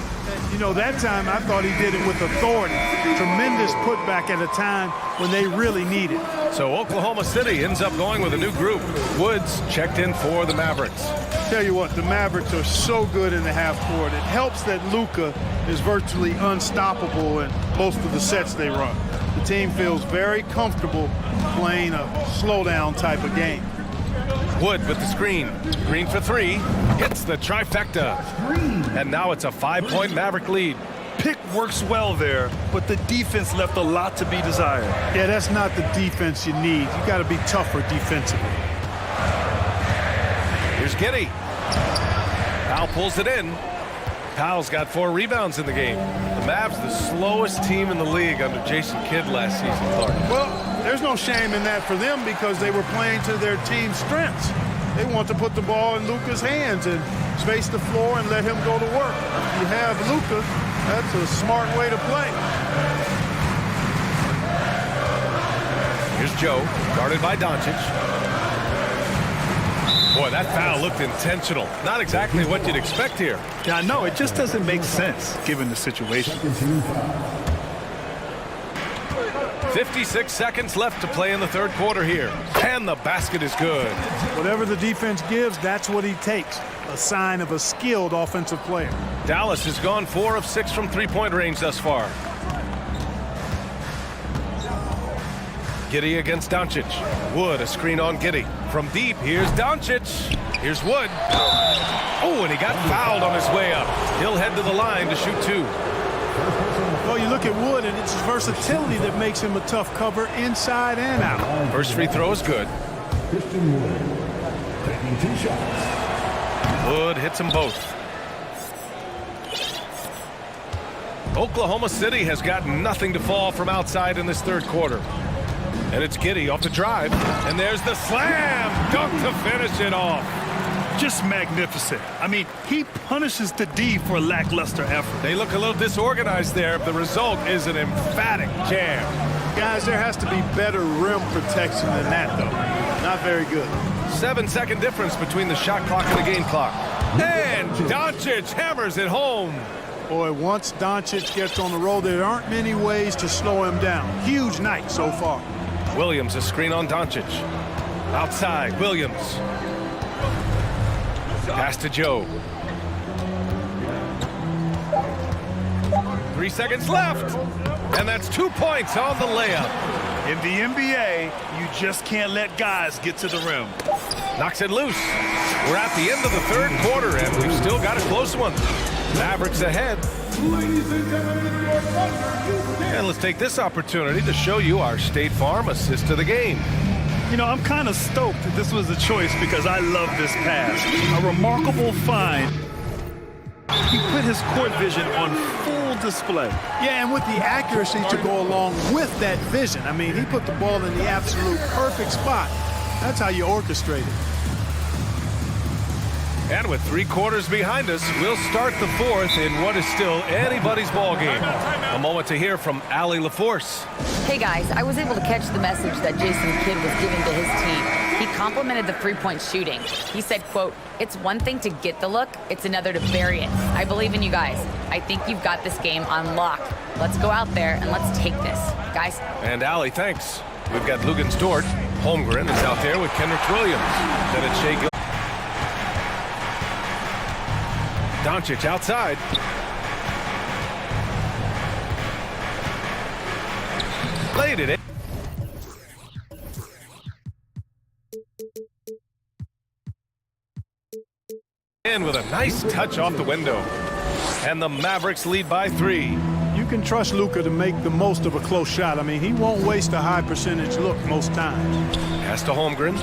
[SPEAKER 9] You know, that time I thought he did it with authority. Tremendous putback at a time when they really need it.
[SPEAKER 8] So Oklahoma City ends up going with a new group. Woods checked in for the Mavericks.
[SPEAKER 9] Tell you what, the Mavericks are so good in the half court. It helps that Luka is virtually unstoppable in most of the sets they run. The team feels very comfortable playing a slowdown type of game.
[SPEAKER 8] Wood with the screen. Green for 3. Hits the trifecta. And now it's a 5-point Maverick lead.
[SPEAKER 10] Pick works well there, but the defense left a lot to be desired.
[SPEAKER 9] Yeah, that's not the defense you need. You got to be tougher defensively.
[SPEAKER 8] Here's Giddey. Powell pulls it in. Powell's got 4 rebounds in the game. The Mavs, the slowest team in the league under Jason Kidd last season, Clark.
[SPEAKER 9] Well, there's no shame in that for them because they were playing to their team's strengths. They want to put the ball in Luka's hands and space the floor and let him go to work. If you have Luka, that's a smart way to play.
[SPEAKER 8] Here's Joe, guarded by Doncic. Boy, that foul looked intentional. Not exactly what you'd expect here.
[SPEAKER 10] Yeah, I know. It just doesn't make sense given the situation.
[SPEAKER 8] 56 seconds left to play in the third quarter here. And the basket is good.
[SPEAKER 9] Whatever the defense gives, that's what he takes. A sign of a skilled offensive player.
[SPEAKER 8] Dallas has gone 4 of 6 from three-point range thus far. Giddy against Doncic. Wood, a screen on Giddy. From deep, here's Doncic. Here's Wood. Oh, and he got fouled on his way up. He'll head to the line to shoot 2.
[SPEAKER 9] Well, you look at Wood, and it's his versatility that makes him a tough cover inside and out.
[SPEAKER 8] First free throw is good.
[SPEAKER 12] Wood taking 2 shots.
[SPEAKER 8] Wood hits them both. Oklahoma City has got nothing to fall from outside in this third quarter. And it's Giddy off the drive. And there's the slam dunk to finish it off.
[SPEAKER 10] Just magnificent. I mean, he punishes the D for lackluster effort.
[SPEAKER 8] They look a little disorganized there. The result is an emphatic jam.
[SPEAKER 9] Guys, there has to be better rim protection than that, though. Not very good.
[SPEAKER 8] 7-second difference between the shot clock and the game clock. And Doncic hammers it home.
[SPEAKER 9] Boy, once Doncic gets on the roll, there aren't many ways to slow him down. Huge night so far.
[SPEAKER 8] Williams, a screen on Doncic. Outside, Williams. Pass to Joe. 3 seconds left. And that's 2 points on the layup.
[SPEAKER 10] In the NBA, you just can't let guys get to the rim.
[SPEAKER 8] Knocks it loose. We're at the end of the third quarter, and we've still got a close one. Mavericks ahead. And let's take this opportunity to show you our State Farm assist of the game.
[SPEAKER 10] You know, I'm kind of stoked that this was a choice because I love this pass. A remarkable find. He put his court vision on full display.
[SPEAKER 9] Yeah, and with the accuracy to go along with that vision. I mean, he put the ball in the absolute perfect spot. That's how you orchestrate it.
[SPEAKER 8] And with 3 quarters behind us, we'll start the fourth in what is still anybody's ball game. A moment to hear from Allie LaForce.
[SPEAKER 11] Hey guys, I was able to catch the message that Jason Kidd was giving to his team. He complimented the 3-point shooting. He said, quote, "It's one thing to get the look, it's another to bury it. I believe in you guys. I think you've got this game on lock. Let's go out there and let's take this. Guys."
[SPEAKER 8] And Allie, thanks. We've got Lugens Dort. Holmgren is out there with Kendrick Williams. Then it's Shea Gil. Doncic outside. Laid it in. In with a nice touch off the window. And the Mavericks lead by 3.
[SPEAKER 9] You can trust Luka to make the most of a close shot. I mean, he won't waste a high percentage look most times.
[SPEAKER 8] Pass to Holmgren.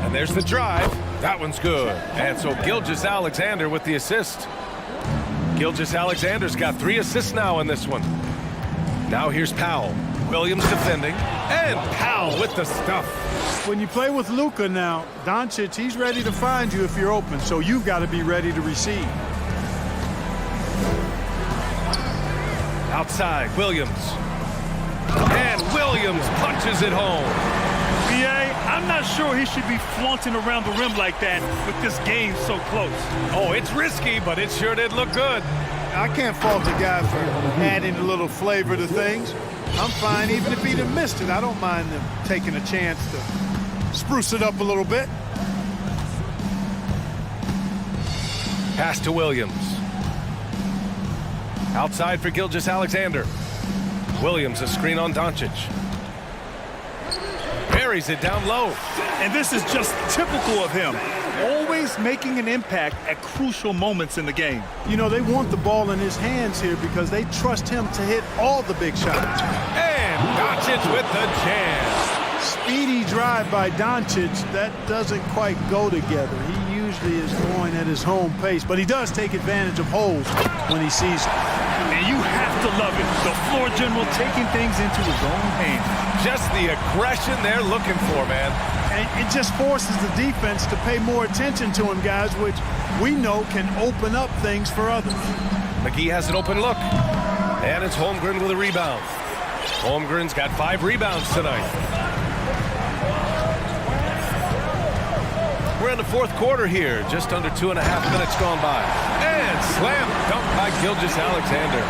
[SPEAKER 8] And there's the drive. That one's good. And so Gilgeous-Alexander with the assist. Gilgeous-Alexander's got 3 assists now in this one. Now here's Powell. Williams defending. And Powell with the stuff.
[SPEAKER 9] When you play with Luka now, Doncic, he's ready to find you if you're open, so you've got to be ready to receive.
[SPEAKER 8] Outside, Williams. And Williams punches it home.
[SPEAKER 10] B.A., I'm not sure he should be flaunting around the rim like that with this game so close.
[SPEAKER 8] Oh, it's risky, but it sure did look good.
[SPEAKER 9] I can't fault the guy for adding a little flavor to things. I'm fine even if he'd have missed it. I don't mind them taking a chance to spruce it up a little bit.
[SPEAKER 8] Pass to Williams. Outside for Gilgeous-Alexander. Williams, a screen on Doncic. Buries it down low.
[SPEAKER 10] And this is just typical of him. Always making an impact at crucial moments in the game.
[SPEAKER 9] You know, they want the ball in his hands here because they trust him to hit all the big shots.
[SPEAKER 8] And Doncic with the jam.
[SPEAKER 9] Speedy drive by Doncic. That doesn't quite go together. He usually is going at his home pace, but he does take advantage of holes when he sees it.
[SPEAKER 10] And you have to love it. The floor general taking things into his own hands.
[SPEAKER 8] Just the aggression they're looking for, man.
[SPEAKER 9] And it just forces the defense to pay more attention to him, guys, which we know can open up things for others.
[SPEAKER 8] McGee has an open look. And it's Holmgren with a rebound. Holmgren's got 5 rebounds tonight. We're in the fourth quarter here. Just under 2.5 minutes gone by. And slam dunk by Gilgeous-Alexander.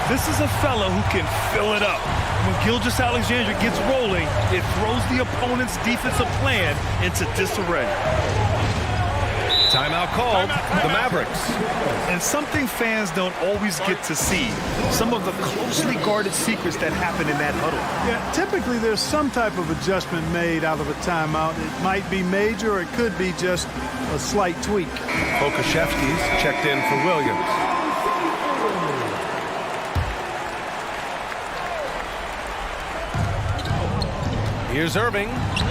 [SPEAKER 10] This is a fellow who can fill it up. When Gilgeous-Alexander gets rolling, it throws the opponent's defensive plan into disarray.
[SPEAKER 8] Timeout called. The Mavericks.
[SPEAKER 10] And something fans don't always get to see, some of the closely guarded secrets that happen in that huddle.
[SPEAKER 9] Yeah, typically there's some type of adjustment made out of a timeout. It might be major or it could be just a slight tweak.
[SPEAKER 8] Pokashevsky's checked in for Williams. Here's Irving,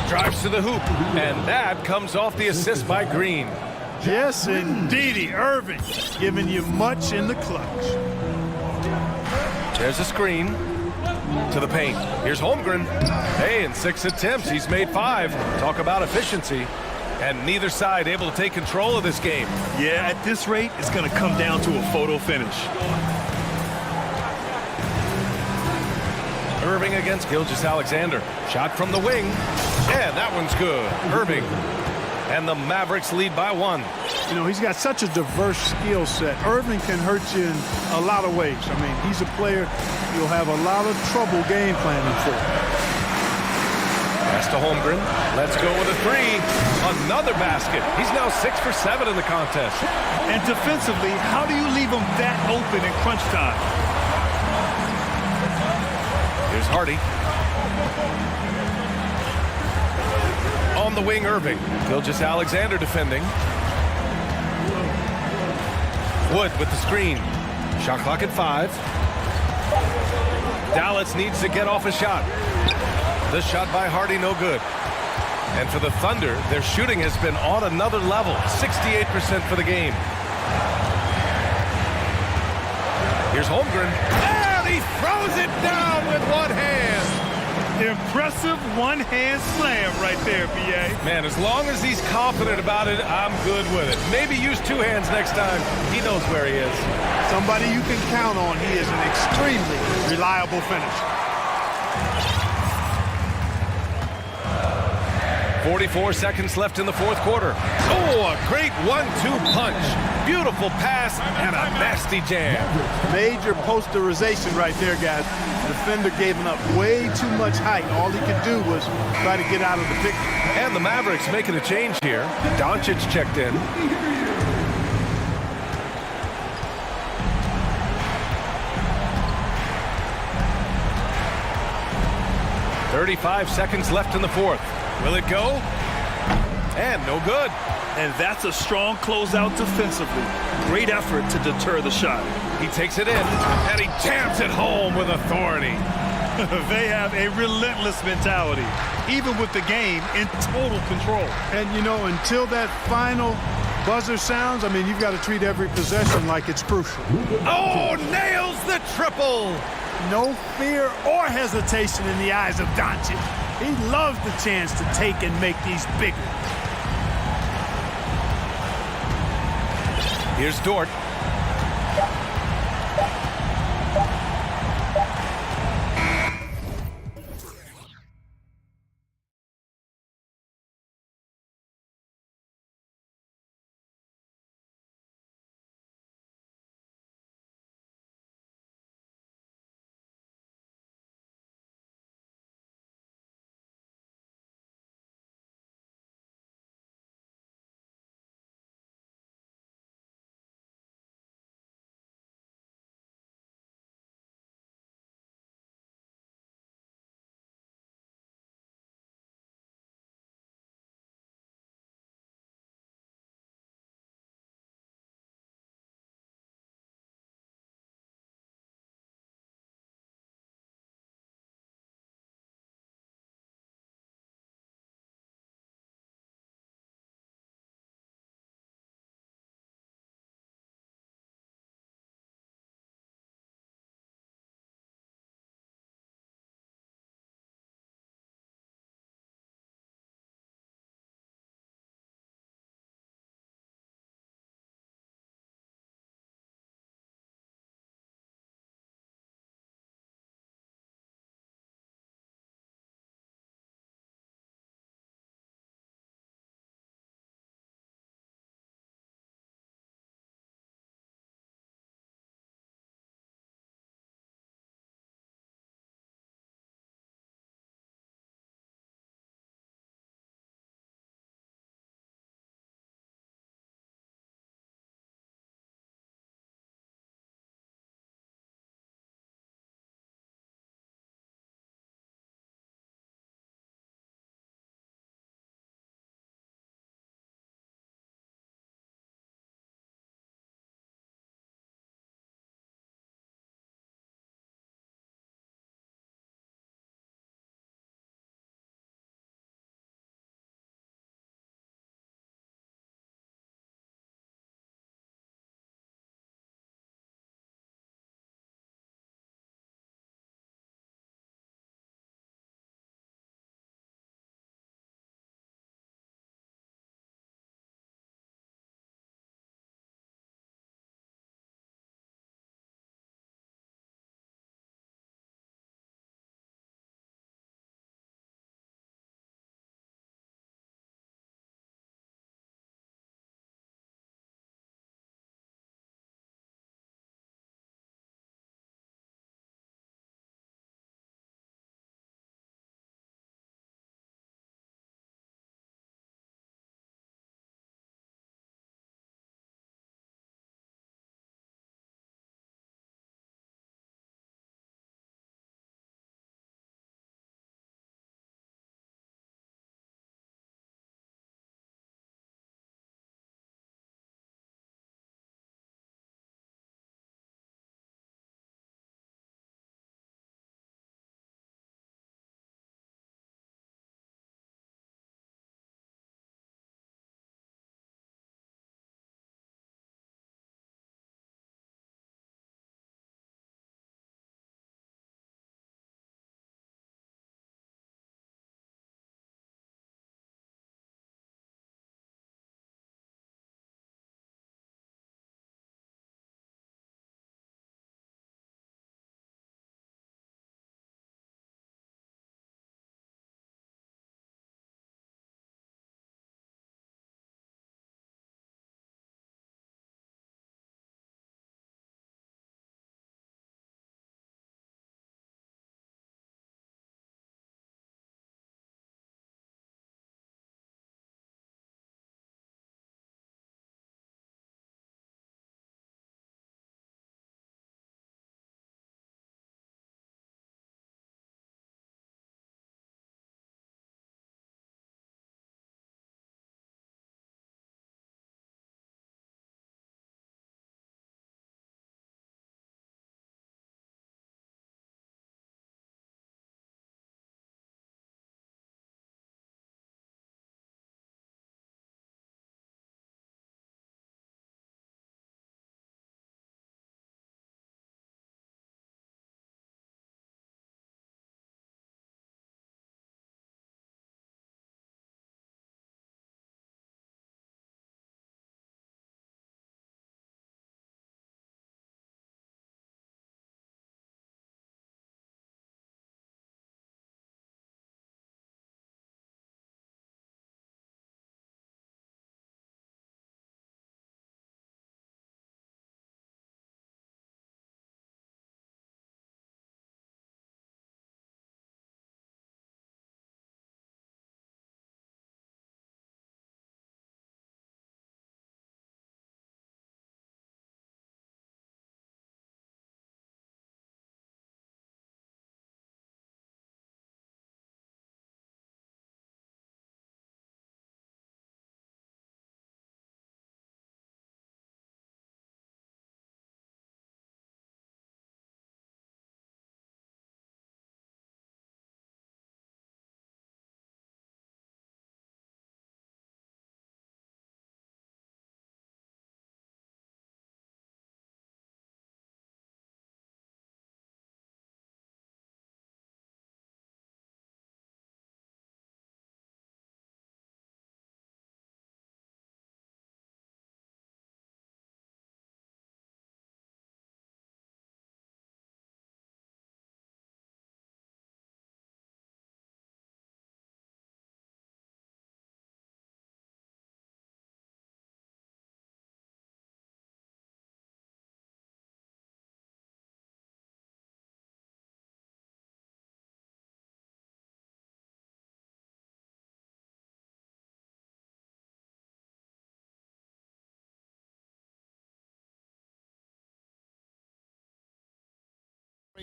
[SPEAKER 8] drives to the hoop, and that comes off the assist by Green.
[SPEAKER 9] Yes, indeedy, Irving, giving you much in the clutch.
[SPEAKER 8] There's a screen to the paint. Here's Holmgren. Hey, in 6 attempts, he's made 5. Talk about efficiency. And neither side able to take control of this game.
[SPEAKER 10] Yeah, at this rate, it's going to come down to a photo finish.
[SPEAKER 8] Irving against Gilgeous-Alexander. Shot from the wing. And that one's good. Irving. And the Mavericks lead by 1.
[SPEAKER 9] You know, he's got such a diverse skill set. Irving can hurt you in a lot of ways. I mean, he's a player you'll have a lot of trouble game planning for.
[SPEAKER 8] Pass to Holmgren. Let's go with a 3. Another basket. He's now 6 for 7 in the contest.
[SPEAKER 10] And defensively, how do you leave him that open in crunch time?
[SPEAKER 8] Here's Hardy. On the wing, Irving. Gilgeous-Alexander defending. Wood with the screen. Shot clock at 5. Dallas needs to get off a shot. The shot by Hardy, no good. And for the Thunder, their shooting has been on another level. 68% for the game. Here's Holmgren. And he throws it down with one hand.
[SPEAKER 10] Impressive one-hand slam right there, B.A.
[SPEAKER 8] Man, as long as he's confident about it, I'm good with it. Maybe use 2 hands next time. He knows where he is.
[SPEAKER 9] Somebody you can count on. He is an extremely reliable finisher.
[SPEAKER 8] 44 seconds left in the 4th quarter. Oh, a great 1-2 punch. Beautiful pass and a nasty jam.
[SPEAKER 9] Major posterization right there, guys. The defender gave up way too much height. All he could do was try to get out of the picture.
[SPEAKER 8] And the Mavericks making a change here. Doncic checked in. "35 seconds left in the 4th. Will it go? And no good.
[SPEAKER 10] And that's a strong closeout defensively. Great effort to deter the shot.
[SPEAKER 8] He takes it in, and he jams it home with authority.
[SPEAKER 10] They have a relentless mentality, even with the game in total control.
[SPEAKER 9] And, you know, until that final buzzer sounds, I mean, you've got to treat every possession like it's crucial.
[SPEAKER 8] Oh, nails the triple.
[SPEAKER 9] No fear or hesitation in the eyes of Doncic. He loves the chance to take and make these bigger.
[SPEAKER 8] Here's Dort.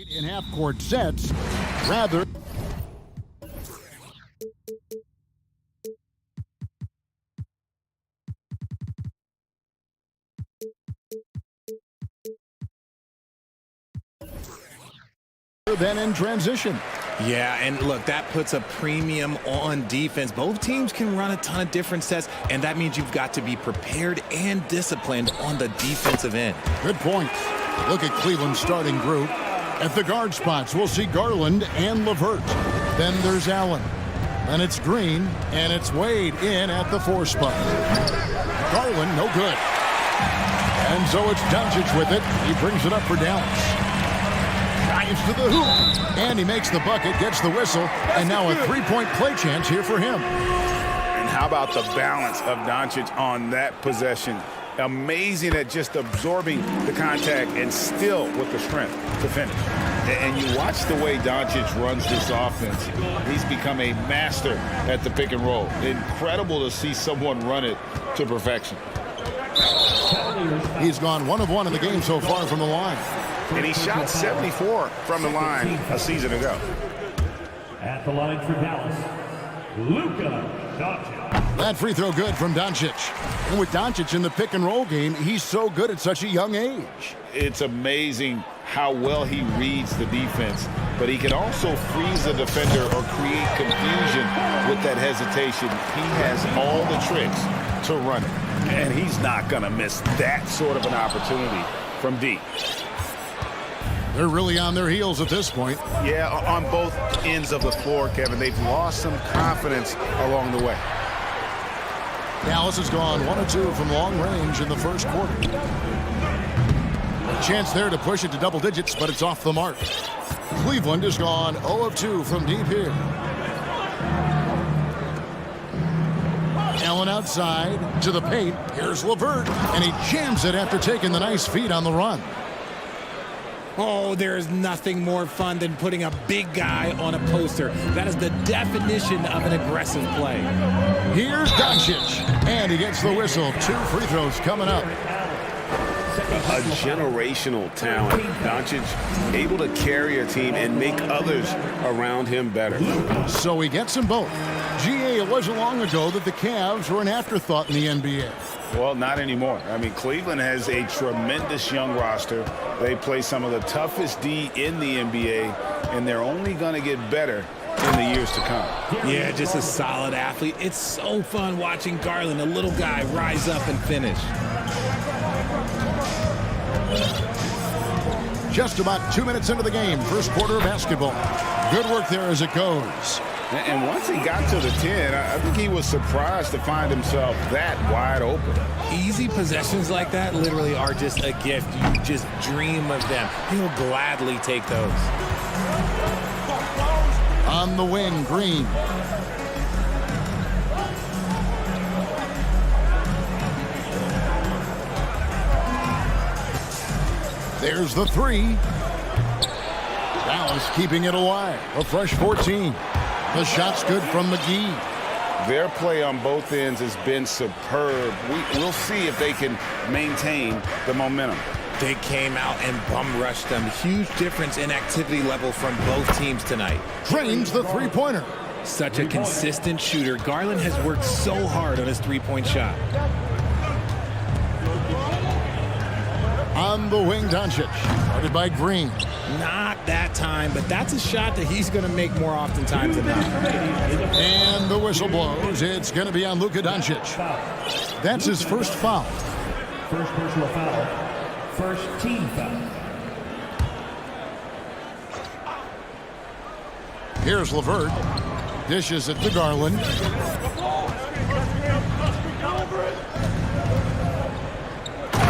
[SPEAKER 1] in half-court sets, rather than in transition.
[SPEAKER 13] Yeah, and look, that puts a premium on defense. Both teams can run a ton of different sets, and that means you've got to be prepared and disciplined on the defensive end.
[SPEAKER 1] Good point. Look at Cleveland's starting group. At the guard spots, we'll see Garland and LeVert. Then there's Allen. And it's Green, and it's Wade in at the 4 spot. Garland, no good. And so it's Doncic with it. He brings it up for Dallas. Drives to the hoop, and he makes the bucket, gets the whistle, and now a 3-point play chance here for him.
[SPEAKER 5] And how about the balance of Doncic on that possession? Amazing at just absorbing the contact and still with the strength to finish. And you watch the way Doncic runs this offense. He's become a master at the pick and roll. Incredible to see someone run it to perfection.
[SPEAKER 1] He's gone 1 of 1 in the game so far from the line.
[SPEAKER 5] And he shot 74 from the line a season ago.
[SPEAKER 6] At the line for Dallas, Luka Doncic.
[SPEAKER 1] That free throw good from Doncic. And with Doncic in the pick and roll game, he's so good at such a young age.
[SPEAKER 5] It's amazing how well he reads the defense, but he can also freeze a defender or create confusion with that hesitation. He has all the tricks to run it, and he's not going to miss that sort of an opportunity from deep.
[SPEAKER 1] They're really on their heels at this point.
[SPEAKER 5] Yeah, on both ends of the floor, Kevin. They've lost some confidence along the way.
[SPEAKER 1] Dallas has gone 1 of 2 from long range in the first quarter. A chance there to push it to double digits, but it's off the mark. Cleveland has gone 0 of 2 from deep here. Allen outside to the paint. Here's LeVert, and he jams it after taking the nice feed on the run.
[SPEAKER 13] Oh, there is nothing more fun than putting a big guy on a poster. That is the definition of an aggressive play.
[SPEAKER 1] Here's Doncic, and he gets the whistle. 2 free throws coming up.
[SPEAKER 5] A generational talent. Doncic able to carry a team and make others around him better.
[SPEAKER 1] So he gets them both. GA, it wasn't long ago that the Cavs were an afterthought in the NBA.
[SPEAKER 5] Well, not anymore. I mean, Cleveland has a tremendous young roster. They play some of the toughest D in the NBA, and they're only going to get better in the years to come.
[SPEAKER 13] Yeah, just a solid athlete. It's so fun watching Garland, a little guy, rise up and finish.
[SPEAKER 1] Just about 2 minutes into the game, first quarter of basketball. Good work there as it goes.
[SPEAKER 5] And once he got to the 10, I think he was surprised to find himself that wide open.
[SPEAKER 13] Easy possessions like that literally are just a gift. You just dream of them. He'll gladly take those.
[SPEAKER 1] On the wing, Green. There's the 3. Dallas keeping it alive. A fresh 14. The shot's good from McGee.
[SPEAKER 5] Their play on both ends has been superb. We'll see if they can maintain the momentum.
[SPEAKER 13] They came out and bum rushed them. Huge difference in activity level from both teams tonight.
[SPEAKER 1] Drains the 3-pointer.
[SPEAKER 13] Such a consistent shooter. Garland has worked so hard on his 3-point shot.
[SPEAKER 1] On the wing, Doncic. Guarded by Green.
[SPEAKER 13] Not that time, but that's a shot that he's going to make more oftentimes than not.
[SPEAKER 1] And the whistle blows. It's going to be on Luka Doncic. That's his first foul.
[SPEAKER 6] First personal foul. First team foul.
[SPEAKER 1] Here's LeVert. Dishes it to Garland.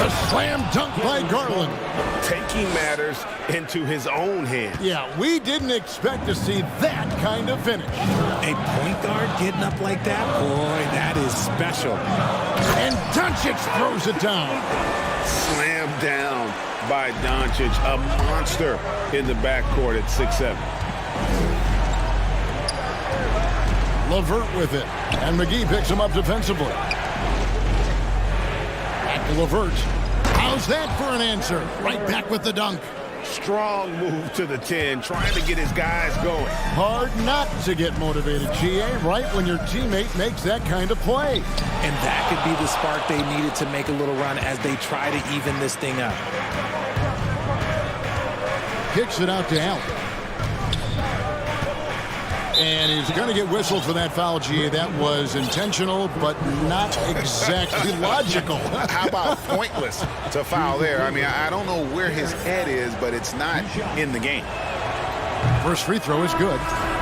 [SPEAKER 1] A slam dunk by Garland.
[SPEAKER 5] Taking matters into his own hands.
[SPEAKER 1] Yeah, we didn't expect to see that kind of finish.
[SPEAKER 13] A point guard getting up like that? Boy, that is special.
[SPEAKER 1] And Doncic throws it down.
[SPEAKER 5] Slammed down by Doncic, a monster in the backcourt at 6'7".
[SPEAKER 1] LeVert with it. And McGee picks him up defensively. Back to LeVert. How's that for an answer? Right back with the dunk.
[SPEAKER 2] Strong move to the 10, trying to get his guys going.
[SPEAKER 1] Hard not to get motivated, GA, right when your teammate makes that kind of play.
[SPEAKER 13] And that could be the spark they needed to make a little run as they try to even this thing up.
[SPEAKER 1] Kicks it out to Allen. And he's going to get whistled for that foul, GA. That was intentional, but not exactly logical.
[SPEAKER 5] How about pointless to foul there? I mean, I don't know where his head is, but it's not in the game.
[SPEAKER 1] First free throw is good.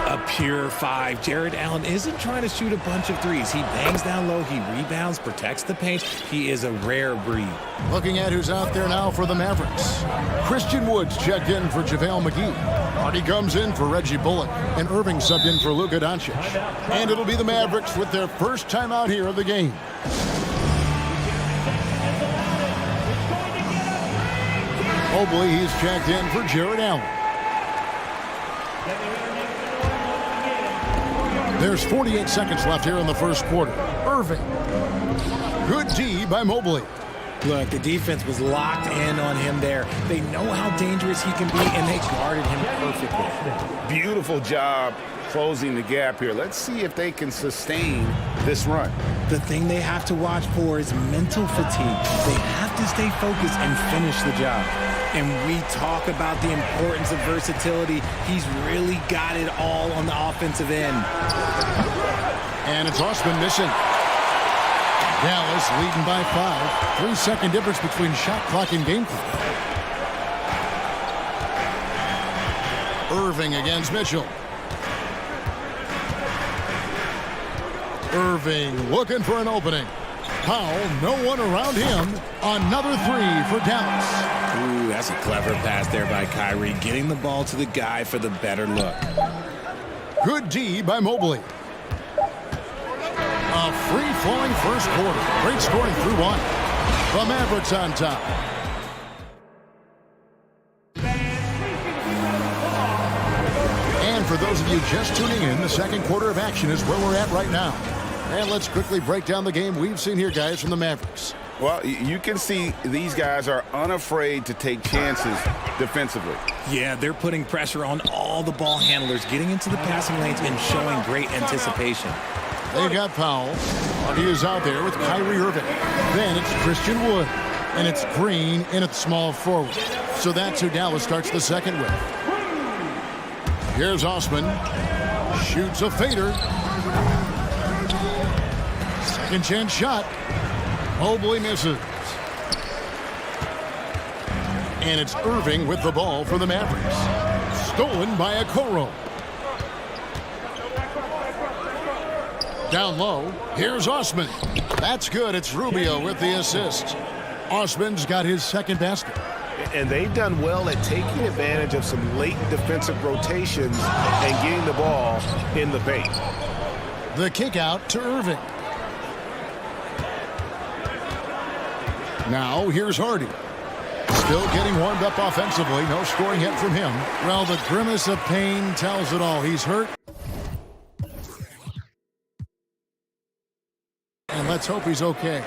[SPEAKER 13] A pure 5. Jared Allen isn't trying to shoot a bunch of threes. He bangs down low, he rebounds, protects the paint. He is a rare breed.
[SPEAKER 1] Looking at who's out there now for the Mavericks. Christian Woods checked in for JaVale McGee. Hardy comes in for Reggie Bullock. And Irving subbed in for Luka Doncic. And it'll be the Mavericks with their first time out here of the game. Mobley, he's checked in for Jared Allen. There's 48 seconds left here in the first quarter. Irving. Good D by Mobley.
[SPEAKER 13] Look, the defense was locked in on him there. They know how dangerous he can be, and they guarded him perfectly.
[SPEAKER 5] Beautiful job closing the gap here. Let's see if they can sustain this run.
[SPEAKER 13] The thing they have to watch for is mental fatigue. They have to stay focused and finish the job. And we talk about the importance of versatility. He's really got it all on the offensive end.
[SPEAKER 1] And it's Osman missing. Dallas leading by 5. 3-second difference between shot clock and game clock. Irving against Mitchell. Irving looking for an opening. Powell, no one around him. Another 3 for Dallas.
[SPEAKER 13] Ooh, that's a clever pass there by Kyrie, getting the ball to the guy for the better look.
[SPEAKER 1] Good D by Mobley. A free-flowing first quarter. Great scoring through 1. The Mavericks on top. And for those of you just tuning in, the second quarter of action is where we're at right now. And let's quickly break down the game we've seen here, guys, from the Mavericks.
[SPEAKER 5] Well, you can see these guys are unafraid to take chances defensively.
[SPEAKER 13] Yeah, they're putting pressure on all the ball handlers, getting into the passing lanes and showing great anticipation.
[SPEAKER 1] They've got Powell. He is out there with Kyrie Irving. Then it's Christian Wood. And it's Green in at small forward. So that's who Dallas starts the second with. Here's Osman. Shoots a fader. Second chance shot. Mobley misses. And it's Irving with the ball for the Mavericks. Stolen by Okoro. Down low, here's Osman. That's good. It's Rubio with the assist. Osman's got his second basket.
[SPEAKER 2] And they've done well at taking advantage of some late defensive rotations and getting the ball in the paint.
[SPEAKER 1] The kick out to Irving. Now here's Hardy. Still getting warmed up offensively. No scoring hit from him. Well, the grimace of pain tells it all. He's hurt. And let's hope he's okay.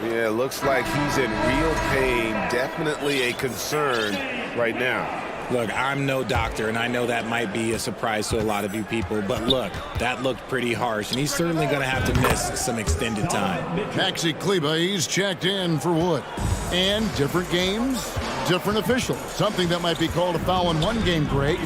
[SPEAKER 2] Yeah, looks like he's in real pain. Definitely a concern right now.
[SPEAKER 13] Look, I'm no doctor, and I know that might be a surprise to a lot of you people, but look, that looked pretty harsh, and he's certainly going to have to miss some extended time.
[SPEAKER 1] Maxi Kleba, he's checked in for Wood. And different games, different officials. Something that might be called a foul in one game, Greg,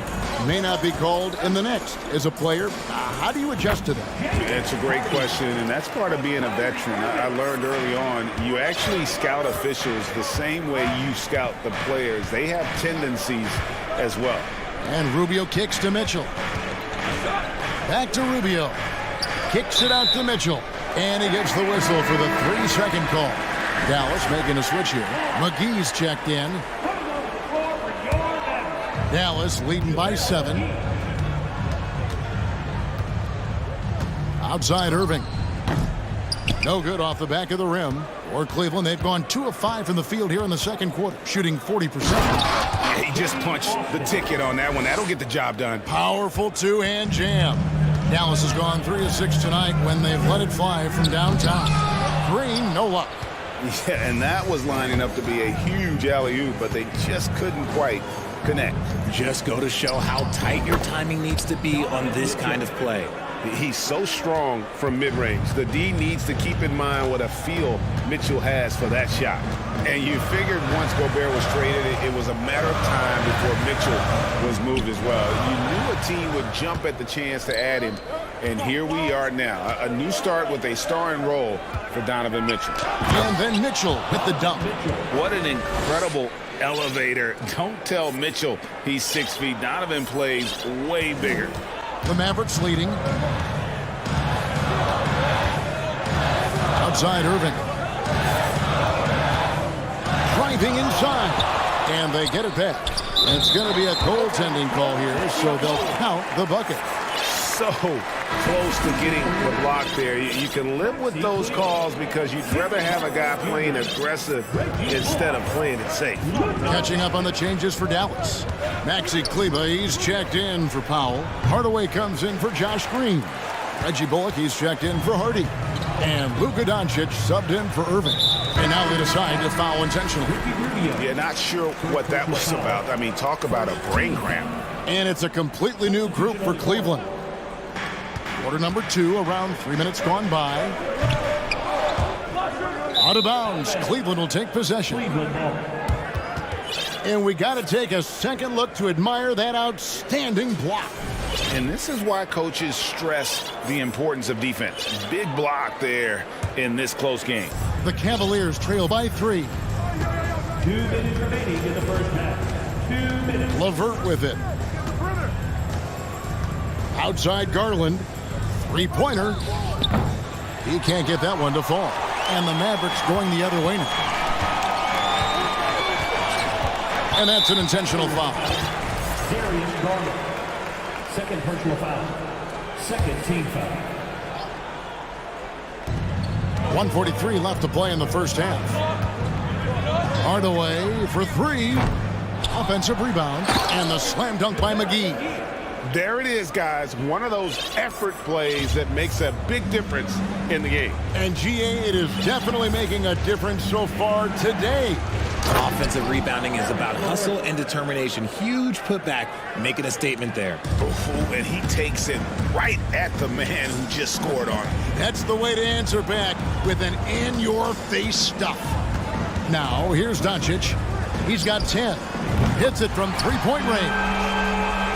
[SPEAKER 1] may not be called in the next. As a player, how do you adjust to that?
[SPEAKER 5] That's a great question, and that's part of being a veteran. I learned early on, you actually scout officials the same way you scout the players. They have tendencies as well.
[SPEAKER 1] And Rubio kicks to Mitchell. Back to Rubio. Kicks it out to Mitchell. And he gets the whistle for the 3-second call. Dallas making a switch here. McGee's checked in. Dallas leading by 7. Outside Irving. No good off the back of the rim. For Cleveland, they've gone 2 of 5 from the field here in the second quarter, shooting 40%.
[SPEAKER 5] He just punched the ticket on that one. That'll get the job done.
[SPEAKER 1] Powerful two-hand jam. Dallas has gone 3 of 6 tonight when they've let it fly from downtown. Green, no luck.
[SPEAKER 5] Yeah, and that was lining up to be a huge alley-oop, but they just couldn't quite connect.
[SPEAKER 13] Just go to show how tight your timing needs to be on this kind of play.
[SPEAKER 2] He's so strong from mid-range. The D needs to keep in mind what a feel Mitchell has for that shot. And you figured once Gobert was traded, it was a matter of time before Mitchell was moved as well. You knew a team would jump at the chance to add him, and here we are now. A new start with a starring role for Donovan Mitchell.
[SPEAKER 1] And then Mitchell with the dunk.
[SPEAKER 5] What an incredible elevator. Don't tell Mitchell he's 6 feet. Donovan plays way bigger.
[SPEAKER 1] The Mavericks leading. Outside Irving. Driving inside. And they get it back. And it's going to be a goaltending call here, so they'll count the bucket.
[SPEAKER 2] So close to getting the block there. You can live with those calls because you'd rather have a guy playing aggressive instead of playing it safe.
[SPEAKER 1] Catching up on the changes for Dallas. Maxi Kleba, he's checked in for Powell. Hardaway comes in for Josh Green. Reggie Bullock, he's checked in for Hardy. And Luka Doncic subbed in for Irving. And now they decide to foul intentionally.
[SPEAKER 2] Yeah, not sure what that was about. I mean, talk about a brain cramp.
[SPEAKER 1] And it's a completely new group for Cleveland. Quarter number 2, around 3 minutes gone by. Out of bounds, Cleveland will take possession. And we got to take a second look to admire that outstanding block.
[SPEAKER 5] And this is why coaches stress the importance of defense. Big block there in this close game.
[SPEAKER 1] The Cavaliers trail by 3.
[SPEAKER 6] 2 minutes remaining in the first half. 2 minutes.
[SPEAKER 1] LeVert with it. Outside Garland. Three-pointer. He can't get that one to fall. And the Mavericks going the other way now. And that's an intentional foul.
[SPEAKER 6] Darius Garland. Second personal foul. Second team foul.
[SPEAKER 1] 1:43 left to play in the first half. Hardaway for 3. Offensive rebound. And the slam dunk by McGee.
[SPEAKER 2] There it is, guys. One of those effort plays that makes a big difference in the game.
[SPEAKER 1] And GA, it is definitely making a difference so far today.
[SPEAKER 13] Offensive rebounding is about hustle and determination. Huge putback, making a statement there.
[SPEAKER 2] Oh, and he takes it right at the man who just scored on him.
[SPEAKER 1] That's the way to answer back with an in-your-face stuff. Now, here's Doncic. He's got 10. Hits it from three-point range.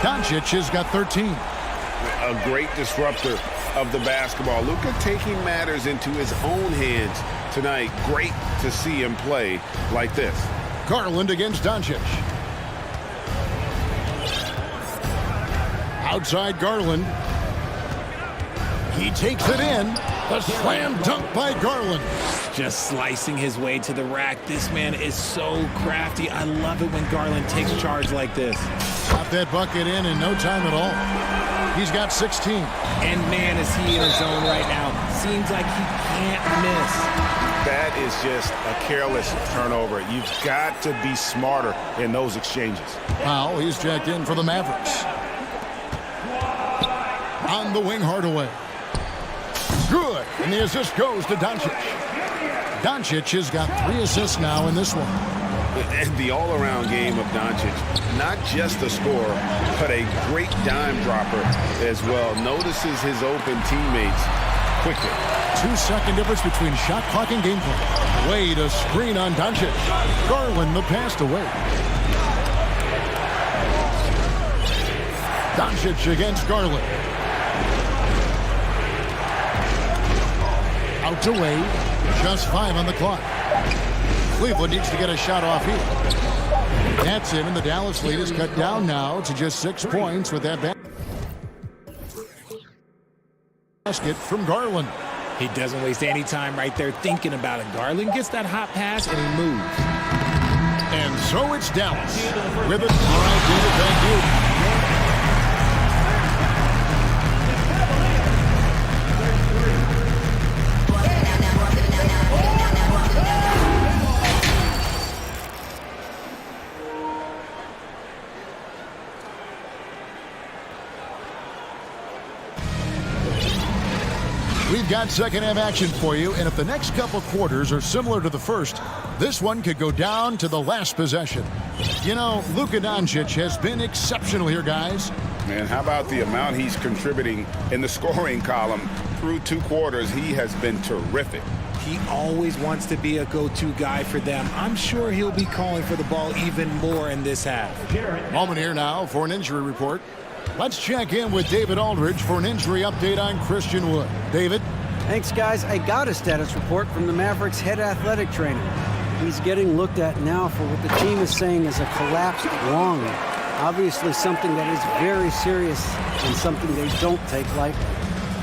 [SPEAKER 1] Doncic has got 13.
[SPEAKER 2] A great disruptor of the basketball. Luka taking matters into his own hands tonight. Great to see him play like this.
[SPEAKER 1] Garland against Doncic. Outside Garland. He takes it in. The slam dunk by Garland.
[SPEAKER 13] Just slicing his way to the rack. This man is so crafty. I love it when Garland takes charge like this.
[SPEAKER 1] Got that bucket in no time at all. He's got 16.
[SPEAKER 13] And man, is he in his zone right now. Seems like he can't miss.
[SPEAKER 2] That is just a careless turnover. You've got to be smarter in those exchanges.
[SPEAKER 1] Powell, he's checked in for the Mavericks. On the wing, Hardaway. Good. And the assist goes to Doncic. Doncic has got 3 assists now in this one.
[SPEAKER 2] And the all-around game of Doncic, not just a scorer, but a great dime dropper as well. Notices his open teammates quickly.
[SPEAKER 1] 2-second difference between shot clock and gameplay. Way to screen on Doncic. Garland the pass away. Doncic against Garland. Out to Wade. Just 5 on the clock. Cleveland needs to get a shot off here. That's in, and the Dallas lead is cut down now to just 6 points with that basket from Garland.
[SPEAKER 13] He doesn't waste any time right there thinking about it. Garland gets that hot pass, and he moves.
[SPEAKER 1] And so it's Dallas with it. All right, David, thank you. We've got second half action for you, and if the next couple quarters are similar to the first, this one could go down to the last possession. You know, Luka Doncic has been exceptional here, guys.
[SPEAKER 5] Man, how about the amount he's contributing in the scoring column? Through 2 quarters, he has been terrific.
[SPEAKER 13] He always wants to be a go-to guy for them. I'm sure he'll be calling for the ball even more in this half.
[SPEAKER 1] Moment here now for an injury report. Let's check in with David Aldridge for an injury update on Christian Wood. David?
[SPEAKER 4] Thanks, guys. I got a status report from the Mavericks head athletic trainer. He's getting looked at now for what the team is saying is a collapsed lung. Obviously something that is very serious and something they don't take lightly.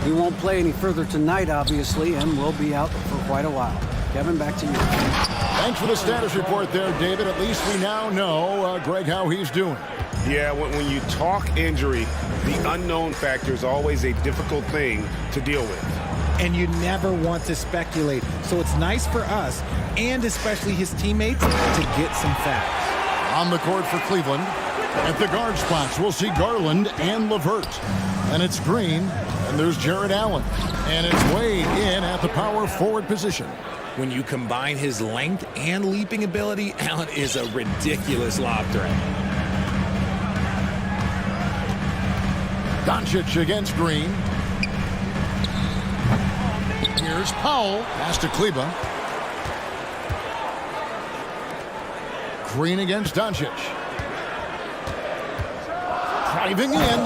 [SPEAKER 4] He won't play any further tonight, obviously, and will be out for quite a while. Kevin, back to you.
[SPEAKER 1] Thanks for the status report there, David. At least we now know, Greg, how he's doing.
[SPEAKER 2] Yeah, when you talk injury, the unknown factor is always a difficult thing to deal with.
[SPEAKER 13] And you never want to speculate. So it's nice for us, and especially his teammates, to get some facts.
[SPEAKER 1] On the court for Cleveland, at the guard spots, we'll see Garland and LeVert. And it's Green, and there's Jared Allen. And it's Wade in at the power forward position.
[SPEAKER 13] When you combine his length and leaping ability, Allen is a ridiculous lob threat.
[SPEAKER 1] Doncic against Green. Here's Powell. Pass to Kleba. Green against Doncic. Driving in,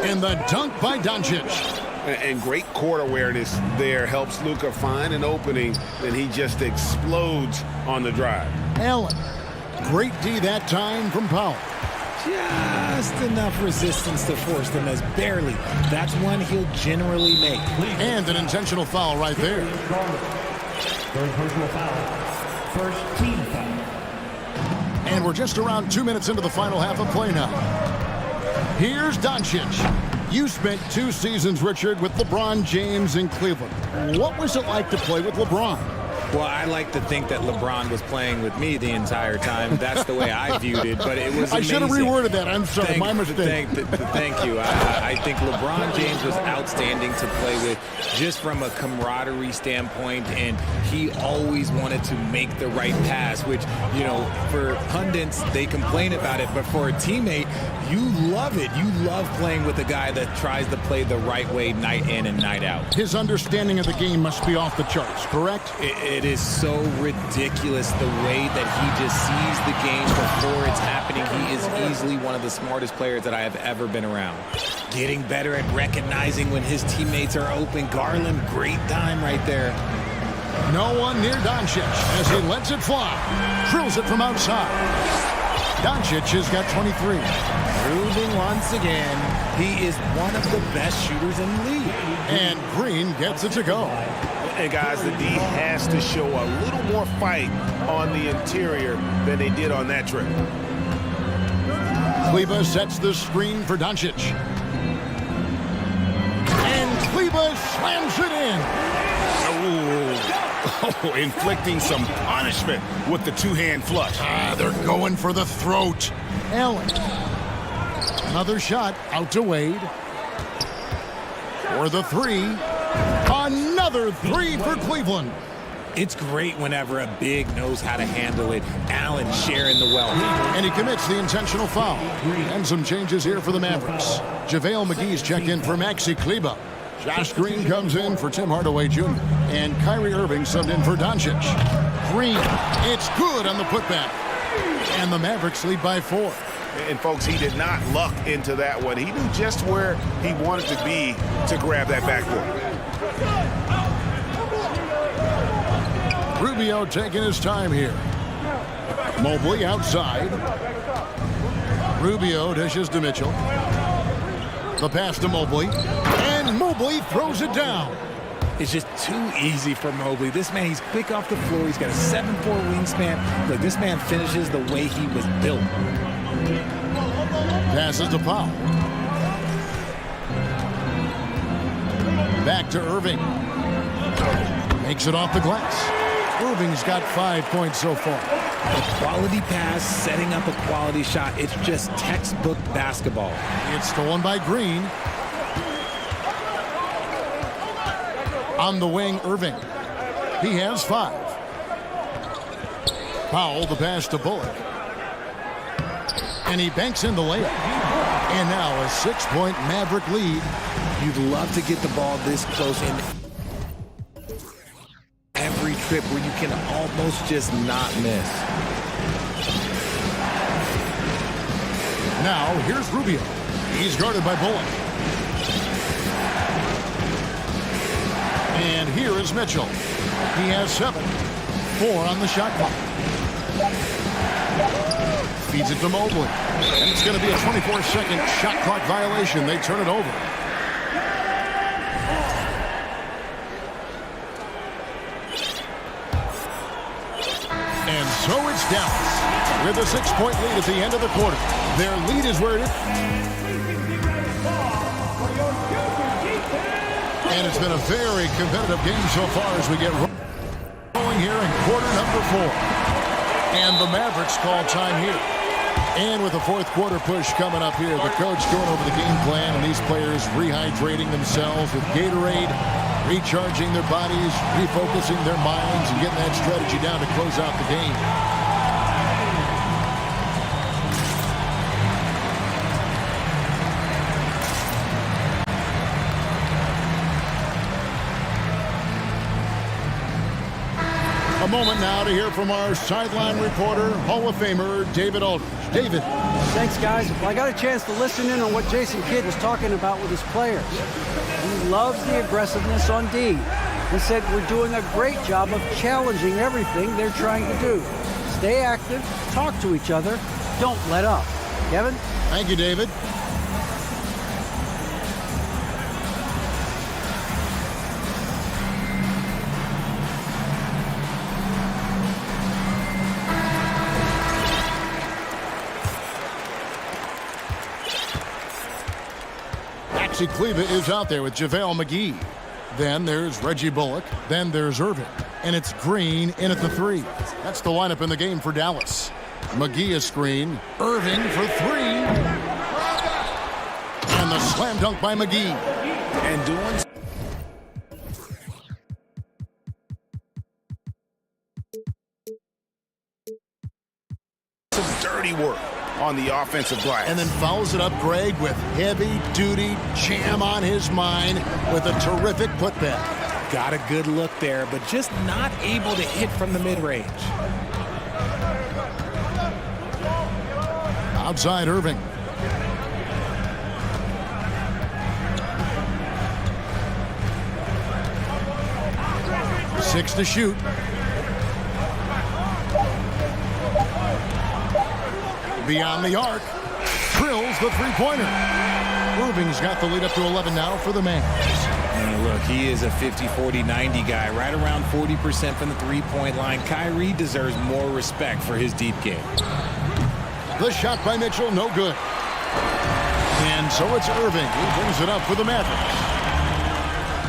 [SPEAKER 1] and the dunk by Doncic.
[SPEAKER 2] And great court awareness there helps Luka find an opening, and he just explodes on the drive.
[SPEAKER 1] Allen. Great D that time from Powell.
[SPEAKER 13] Just enough resistance to force them as barely. That's one he'll generally make.
[SPEAKER 1] And an intentional foul right there.
[SPEAKER 6] Third personal foul. First team foul.
[SPEAKER 1] And we're just around 2 minutes into the final half of play now. Here's Doncic. You spent 2 seasons, Richard, with LeBron James in Cleveland. What was it like to play with LeBron?
[SPEAKER 13] Well, I like to think that LeBron was playing with me the entire time. That's the way I viewed it, but it was amazing.
[SPEAKER 1] I should have reworded that. I'm sorry, my mistake.
[SPEAKER 13] Thank you. I think LeBron James was outstanding to play with just from a camaraderie standpoint, and he always wanted to make the right pass, which, you know, for pundits, they complain about it, but for a teammate, you love it. You love playing with a guy that tries to play the right way night in and night out.
[SPEAKER 1] His understanding of the game must be off the charts, correct?
[SPEAKER 13] It is so ridiculous the way that he just sees the game before it's happening. He is easily one of the smartest players that I have ever been around. Getting better at recognizing when his teammates are open. Garland, great time right there.
[SPEAKER 1] No one near Doncic as he lets it fly. Drills it from outside. Doncic has got 23.
[SPEAKER 13] Proving once again, he is one of the best shooters in the league.
[SPEAKER 1] And Green gets it to go.
[SPEAKER 2] And guys, the D has to show a little more fight on the interior than they did on that trip.
[SPEAKER 1] Kleba sets the screen for Doncic. And Kleba slams it in.
[SPEAKER 5] Oh, inflicting some punishment with the 2-hand flush.
[SPEAKER 1] They're going for the throat. Allen. Another shot out to Wade. For the 3. Another 3 for Cleveland.
[SPEAKER 13] It's great whenever a big knows how to handle it. Allen sharing the wealth.
[SPEAKER 1] And he commits the intentional foul. And some changes here for the Mavericks. JaVale McGee's checked in for Maxi Kleba. Josh Green comes in for Tim Hardaway Jr. And Kyrie Irving subbed in for Doncic. Green, it's good on the putback. And the Mavericks lead by 4.
[SPEAKER 2] And folks, he did not luck into that one. He knew just where he wanted to be to grab that backboard.
[SPEAKER 1] Rubio taking his time here. Mobley outside. Rubio dishes to Mitchell. The pass to Mobley. And Mobley throws it down.
[SPEAKER 13] It's just too easy for Mobley. This man, he's quick off the floor. He's got a 7'4" wingspan. Look, this man finishes the way he was built.
[SPEAKER 1] Passes to Powell. Back to Irving. Makes it off the glass. Irving's got 5 points so far.
[SPEAKER 13] A quality pass, setting up a quality shot. It's just textbook basketball.
[SPEAKER 1] It's stolen by Green. On the wing, Irving. He has 5. Powell, the pass to Bullock. And he banks in the layup. And now a 6-point Maverick lead.
[SPEAKER 13] You'd love to get the ball this close in every trip where you can almost just not miss.
[SPEAKER 1] Now, here's Rubio. He's guarded by Bullock. And here is Mitchell. He has 7. 4 on the shot clock. Feeds it to Mobley. And it's going to be a 24-second shot clock violation. They turn it over. And so it's Dallas with a 6-point lead at the end of the quarter. Their lead is where it is. And it's been a very competitive game so far as we get rolling here in quarter number 4. And the Mavericks call time here. And with the fourth quarter push coming up here, the coach going over the game plan and these players rehydrating themselves with Gatorade, recharging their bodies, refocusing their minds, and getting that strategy down to close out the game. A moment now to hear from our sideline reporter, Hall of Famer David Aldridge. David.
[SPEAKER 4] Thanks, guys. Well, I got a chance to listen in on what Jason Kidd was talking about with his players. He loves the aggressiveness on D. He said we're doing a great job of challenging everything they're trying to do. Stay active, talk to each other, don't let up. Kevin?
[SPEAKER 1] Thank you, David. Kleba is out there with JaVale McGee. Then there's Reggie Bullock. Then there's Irving. And it's Green in at the 3. That's the lineup in the game for Dallas. McGee is screen. Irving for 3. And the slam dunk by McGee.
[SPEAKER 5] And doing some dirty work on the offensive glass.
[SPEAKER 1] And then fouls it up Greg with heavy-duty jam on his mind with a terrific putback.
[SPEAKER 13] Got a good look there, but just not able to hit from the mid-range.
[SPEAKER 1] Outside Irving. Six to shoot. Beyond the arc, drills the three-pointer. Irving's got the lead up to 11 now for the Mavs.
[SPEAKER 13] And look, he is a 50-40-90 guy, right around 40% from the three-point line. Kyrie deserves more respect for his deep game.
[SPEAKER 1] The shot by Mitchell, no good. And so it's Irving who brings it up for the Mavericks.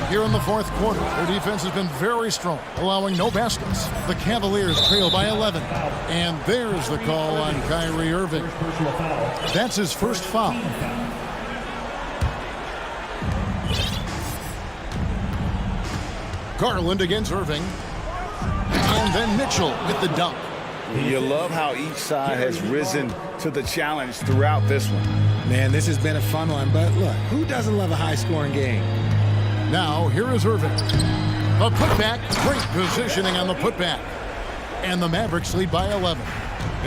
[SPEAKER 1] Here in the fourth quarter, their defense has been very strong, allowing no baskets. The Cavaliers trail by 11. And there's the call on Kyrie Irving. That's his first foul. Garland against Irving. And then Mitchell with the dunk.
[SPEAKER 5] You love how each side has risen to the challenge throughout this one.
[SPEAKER 13] Man, this has been a fun one, but look, who doesn't love a high-scoring game?
[SPEAKER 1] Now, here is Irving. A putback, great positioning on the putback. And the Mavericks lead by 11.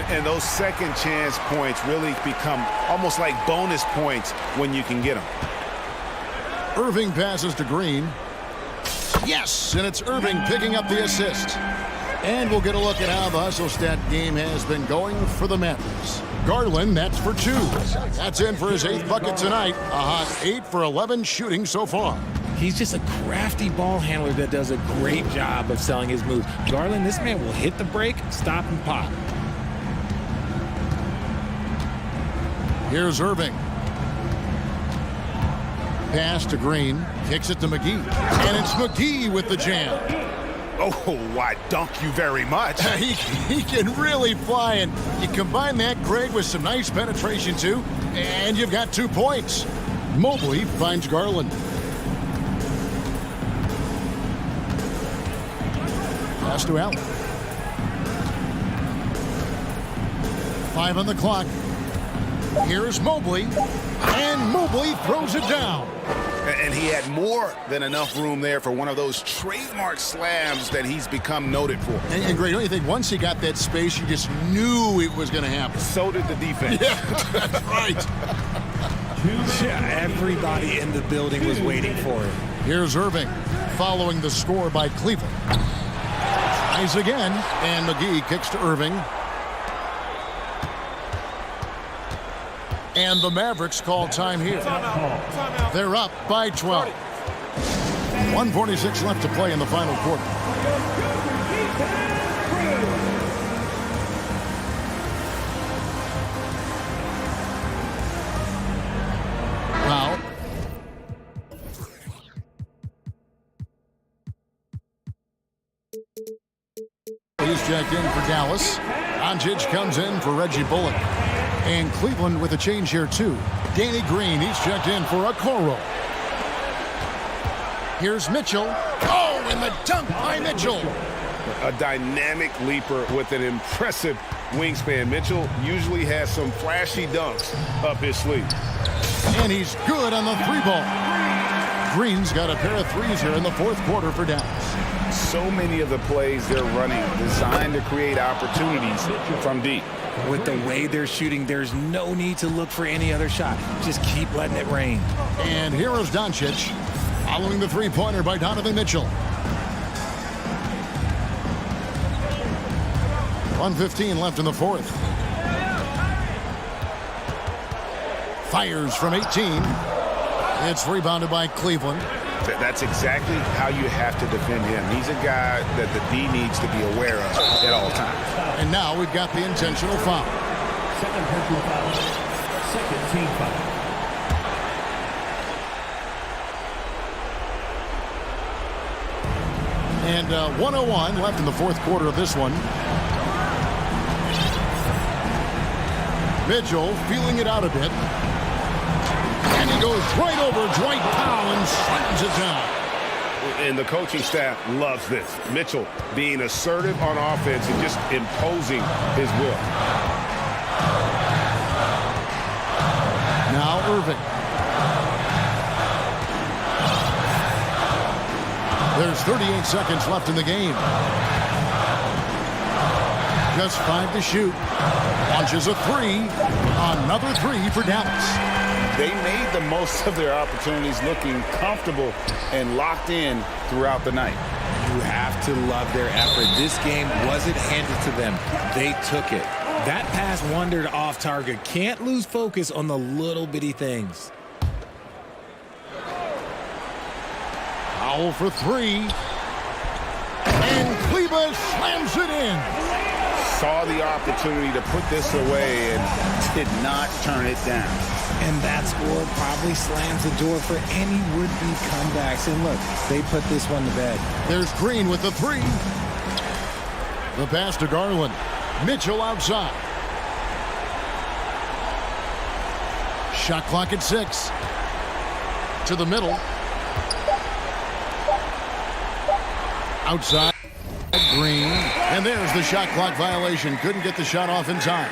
[SPEAKER 5] And those second chance points really become almost like bonus points when you can get them.
[SPEAKER 1] Irving passes to Green. Yes, and it's Irving picking up the assist. And we'll get a look at how the hustle stat game has been going for the Mavericks. Garland, that's for 2. That's in for his 8th bucket tonight. A hot 8 for 11 shooting so far.
[SPEAKER 13] He's just a crafty ball handler that does a great job of selling his move. Garland, this man will hit the break, stop, and pop.
[SPEAKER 1] Here's Irving. Pass to Green. Kicks it to McGee. And it's McGee with the jam.
[SPEAKER 5] Oh, why, dunk you very much.
[SPEAKER 1] He can really fly, and you combine that, Greg, with some nice penetration, too, and you've got 2 points. Mobley finds Garland. Pass to Allen. 5 on the clock. Here's Mobley, and Mobley throws it down.
[SPEAKER 5] And he had more than enough room there for one of those trademark slams that he's become noted for.
[SPEAKER 1] And Greg, don't you think once he got that space, you just knew it was going to happen?
[SPEAKER 5] So did the defense.
[SPEAKER 1] Yeah, that's right.
[SPEAKER 13] Yeah, everybody in the building was waiting for it.
[SPEAKER 1] Here's Irving, following the score by Cleveland. Tries again, and McGee kicks to Irving. And the Mavericks call time here. They're up by 12. 1:46 left to play in the final quarter. Foul. He's checked in for Dallas. Doncic comes in for Reggie Bullock. And Cleveland with a change here, too. Danny Green, he's checked in for Okoro. Here's Mitchell. Oh, and the dunk by Mitchell.
[SPEAKER 2] A dynamic leaper with an impressive wingspan. Mitchell usually has some flashy dunks up his sleeve.
[SPEAKER 1] And he's good on the three ball. Green's got a pair of threes here in the fourth quarter for Dallas.
[SPEAKER 5] So many of the plays they're running designed to create opportunities from deep.
[SPEAKER 13] With the way they're shooting, there's no need to look for any other shot. Just keep letting it rain.
[SPEAKER 1] And here is Doncic, following the three-pointer by Donovan Mitchell. 1:15 left in the fourth. Fires from 18. It's rebounded by Cleveland.
[SPEAKER 2] That's exactly how you have to defend him. He's a guy that the D needs to be aware of at all times.
[SPEAKER 1] And now we've got the intentional foul.
[SPEAKER 12] Second personal foul. Second team foul.
[SPEAKER 1] And 1:01 left in the fourth quarter of this one. Mitchell feeling it out a bit. And he goes right over Dwight Powell and slams it down.
[SPEAKER 2] And the coaching staff loves this. Mitchell being assertive on offense and just imposing his will.
[SPEAKER 1] Now Irving. There's 38 seconds left in the game. Just 5 to shoot. Launches a three. Another three for Dallas.
[SPEAKER 5] They made the most of their opportunities, looking comfortable and locked in throughout the night.
[SPEAKER 13] You have to love their effort. This game wasn't handed to them. They took it. That pass wandered off target. Can't lose focus on the little bitty things.
[SPEAKER 1] Powell for three. And Kleba slams it in.
[SPEAKER 5] Saw the opportunity to put this away and did not turn it down.
[SPEAKER 13] And that score probably slams the door for any would-be comebacks. And look, they put this one to bed.
[SPEAKER 1] There's Green with the three. The pass to Garland. Mitchell outside. Shot clock at 6. To the middle. Outside. Green. And there's the shot clock violation. Couldn't get the shot off in time.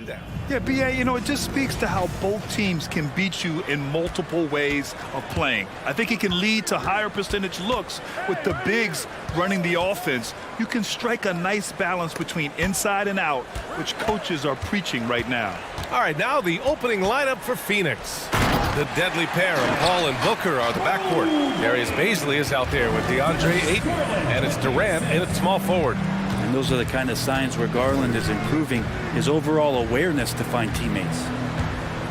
[SPEAKER 8] that.
[SPEAKER 10] Yeah, BA, you know, it just speaks to how both teams can beat you in multiple ways of playing. I think it can lead to higher percentage looks with the bigs running the offense. You can strike a nice balance between inside and out, which coaches are preaching right now.
[SPEAKER 8] All right, now the opening lineup for Phoenix. The deadly pair of Paul and Booker are the backcourt. Darius Bazley is out there with DeAndre Ayton, and it's Durant in at small forward.
[SPEAKER 14] And those are the kind of signs where Garland is improving his overall awareness to find teammates.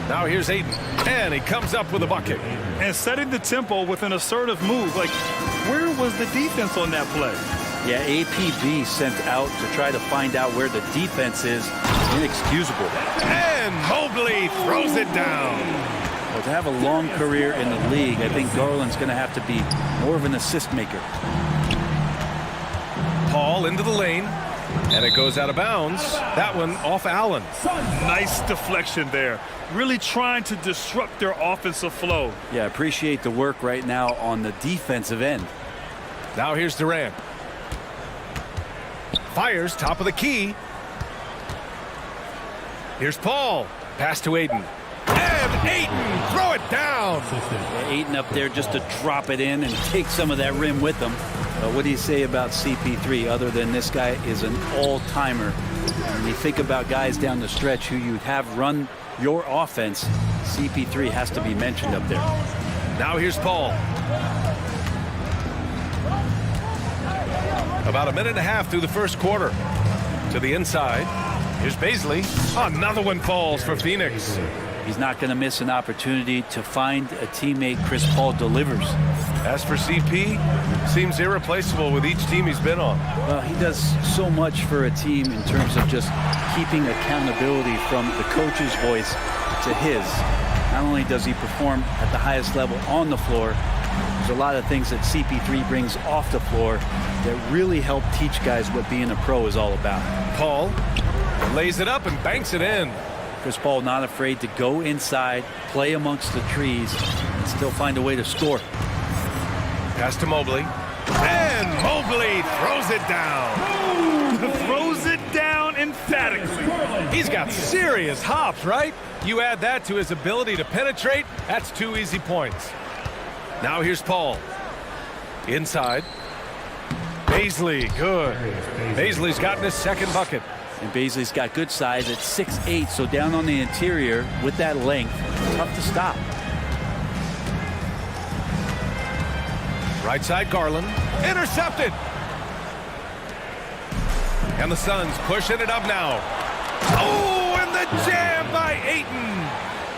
[SPEAKER 8] Now here's Ayton, and he comes up with a bucket.
[SPEAKER 10] And setting the tempo with an assertive move. Like, where was the defense on that play?
[SPEAKER 14] Yeah, APB sent out to try to find out where the defense is. Inexcusable.
[SPEAKER 8] And Mobley throws it down.
[SPEAKER 14] Well, to have a long career in the league, I think Garland's going to have to be more of an assist maker.
[SPEAKER 8] Paul into the lane, and it goes out of bounds. That one off Allen.
[SPEAKER 10] Nice deflection there. Really trying to disrupt their offensive flow.
[SPEAKER 14] Yeah, appreciate the work right now on the defensive end.
[SPEAKER 8] Now here's Durant. Fires top of the key. Here's Paul. Pass to Ayton. And Ayton, throw it down.
[SPEAKER 14] Yeah, Ayton up there just to drop it in and take some of that rim with him. What do you say about CP3 other than this guy is an all-timer? When you think about guys down the stretch who you have run your offense, CP3 has to be mentioned up there.
[SPEAKER 8] Now here's Paul. About a minute and a half through the first quarter. To the inside. Here's Bazley. Another one falls for Phoenix.
[SPEAKER 14] He's not going to miss an opportunity to find a teammate Chris Paul delivers.
[SPEAKER 8] As for CP, seems irreplaceable with each team he's been on.
[SPEAKER 14] Well, he does so much for a team in terms of just keeping accountability from the coach's voice to his. Not only does he perform at the highest level on the floor, there's a lot of things that CP3 brings off the floor that really help teach guys what being a pro is all about.
[SPEAKER 8] Paul lays it up and banks it in.
[SPEAKER 14] Chris Paul not afraid to go inside, play amongst the trees, and still find a way to score.
[SPEAKER 8] Pass to Mobley. And Mobley throws it down.
[SPEAKER 10] Throws it down emphatically.
[SPEAKER 8] He's got serious hops, right? You add that to his ability to penetrate, that's 2 easy points. Now here's Paul. Inside. Bazley, good. Bazley's gotten his second bucket.
[SPEAKER 14] And Bazley's got good size at 6'8", so down on the interior with that length, tough to stop.
[SPEAKER 8] Right side, Garland. Intercepted. And the Suns pushing it up now. Oh, and the jam by Ayton.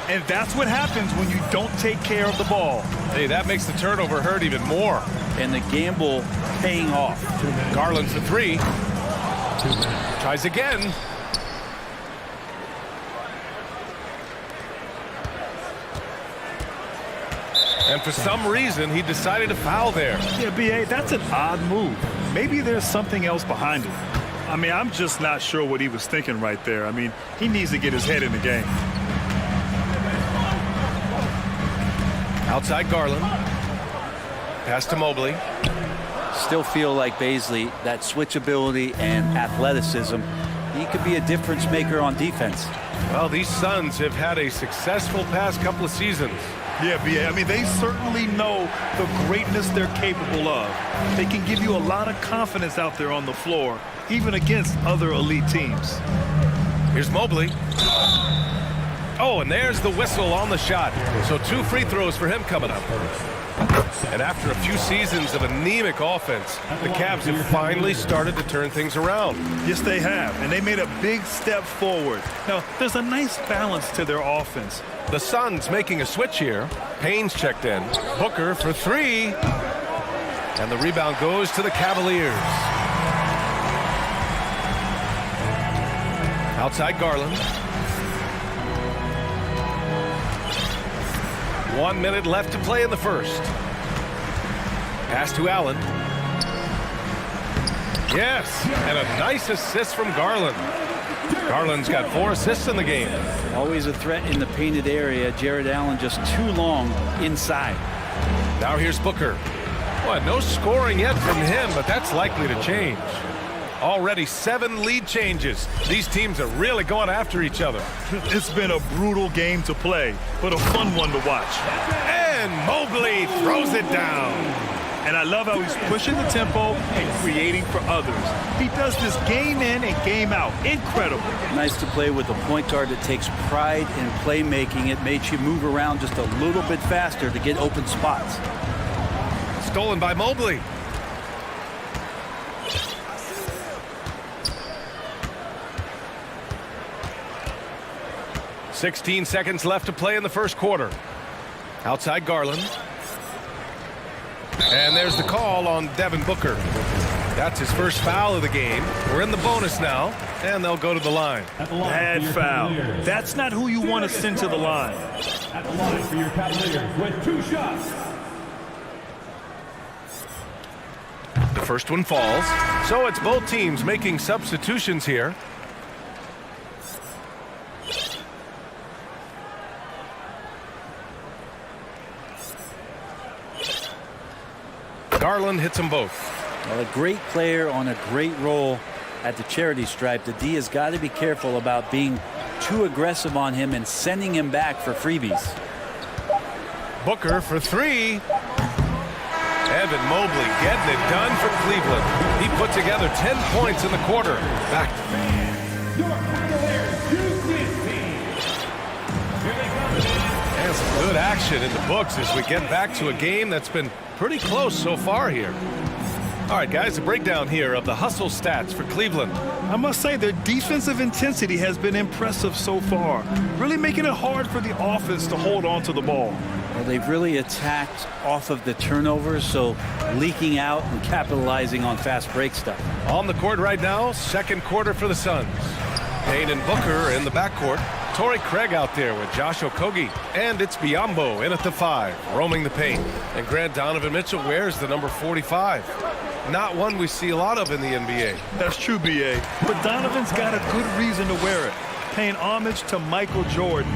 [SPEAKER 10] And that's what happens when you don't take care of the ball.
[SPEAKER 8] Hey, that makes the turnover hurt even more.
[SPEAKER 14] And the gamble paying off.
[SPEAKER 8] Garland for three. Tries again. And for some reason, he decided to foul there.
[SPEAKER 10] Yeah, BA, that's an odd move. Maybe there's something else behind it. I mean, I'm just not sure what he was thinking right there. I mean, he needs to get his head in the game.
[SPEAKER 8] Outside Garland. Pass to Mobley.
[SPEAKER 14] Still feel like Bazley, that switchability and athleticism, he could be a difference maker on defense.
[SPEAKER 8] Well, these Suns have had a successful past couple of seasons.
[SPEAKER 10] Yeah, BA, I mean, they certainly know the greatness they're capable of. They can give you a lot of confidence out there on the floor, even against other elite teams.
[SPEAKER 8] Here's Mobley. Oh, and there's the whistle on the shot. So 2 free throws for him coming up. And after a few seasons of anemic offense, the Cavs have finally started to turn things around.
[SPEAKER 10] Yes, they have, and they made a big step forward. Now, there's a nice balance to their offense.
[SPEAKER 8] The Suns making a switch here. Payne's checked in. Booker for three. And the rebound goes to the Cavaliers. Outside Garland. 1 minute left to play in the first. Pass to Allen. Yes, and a nice assist from Garland. Garland's got 4 assists in the game.
[SPEAKER 14] Always a threat in the painted area. Jared Allen just too long inside.
[SPEAKER 8] Now here's Booker. Well, no scoring yet from him, but that's likely to change. Already 7 lead changes. These teams are really going after each other.
[SPEAKER 10] It's been a brutal game to play, but a fun one to watch.
[SPEAKER 8] And Mobley throws it down.
[SPEAKER 10] And I love how he's pushing the tempo and creating for others. He does this game in and game out. Incredible.
[SPEAKER 14] Nice to play with a point guard that takes pride in playmaking. It makes you move around just a little bit faster to get open spots.
[SPEAKER 8] Stolen by Mobley. "16 seconds left to play in the first quarter. Outside Garland. And there's the call on Devin Booker. That's his first foul of the game. We're in the bonus now, and they'll go to the line.
[SPEAKER 10] Bad foul. That's not who you want to send to the line.
[SPEAKER 12] At the line for your Cavaliers with 2 shots.
[SPEAKER 8] The first one falls. So it's both teams making substitutions here. Garland hits them both.
[SPEAKER 14] Well, a great player on a great role at the charity stripe. The D has got to be careful about being too aggressive on him and sending him back for freebies.
[SPEAKER 8] Booker for 3. Evan Mobley getting it done for Cleveland. He put together 10 points in the quarter. Back to and some good action in the books as we get back to a game that's been pretty close so far here. All right, guys, a breakdown here of the hustle stats for Cleveland.
[SPEAKER 10] I must say their defensive intensity has been impressive so far, really making it hard for the offense to hold on to the ball.
[SPEAKER 14] Well, they've really attacked off of the turnovers, so leaking out and capitalizing on fast break stuff.
[SPEAKER 8] On the court right now, second quarter for the Suns. Payne and Booker in the backcourt. Torrey Craig out there with Josh Okogie. And it's Biyombo in at the 5, roaming the paint. And Grant Donovan Mitchell wears the number 45. Not one we see a lot of in the NBA.
[SPEAKER 10] That's true, B.A. But Donovan's got a good reason to wear it, paying homage to Michael Jordan.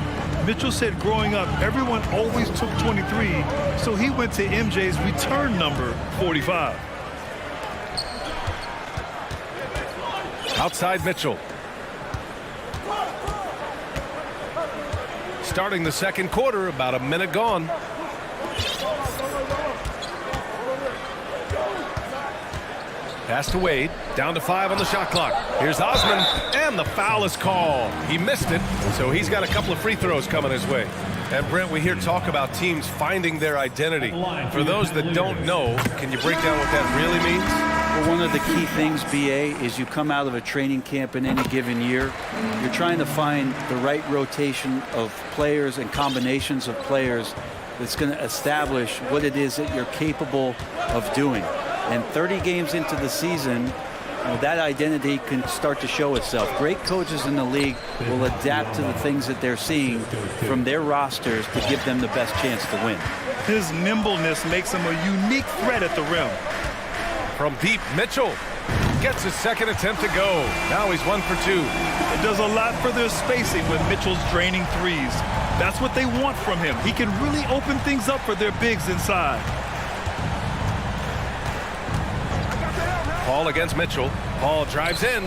[SPEAKER 10] Mitchell said growing up, everyone always took 23, so he went to MJ's return number 45.
[SPEAKER 8] Outside Mitchell. Starting the second quarter, about a minute gone. Pass to Wade, down to 5 on the shot clock. Here's Osman, and the foul is called. He missed it, so he's got a couple of free throws coming his way. And Brent, we hear talk about teams finding their identity. For those that don't know, can you break down what that really means?
[SPEAKER 14] Well, one of the key things, BA, is you come out of a training camp in any given year. You're trying to find the right rotation of players and combinations of players that's going to establish what it is that you're capable of doing. And 30 games into the season, that identity can start to show itself. Great coaches in the league will adapt to the things that they're seeing from their rosters to give them the best chance to win.
[SPEAKER 10] His nimbleness makes him a unique threat at the rim.
[SPEAKER 8] From deep, Mitchell gets his second attempt to go. Now he's 1 for 2.
[SPEAKER 10] It does a lot for their spacing with Mitchell's draining threes. That's what they want from him. He can really open things up for their bigs inside.
[SPEAKER 8] Paul against Mitchell. Paul drives in.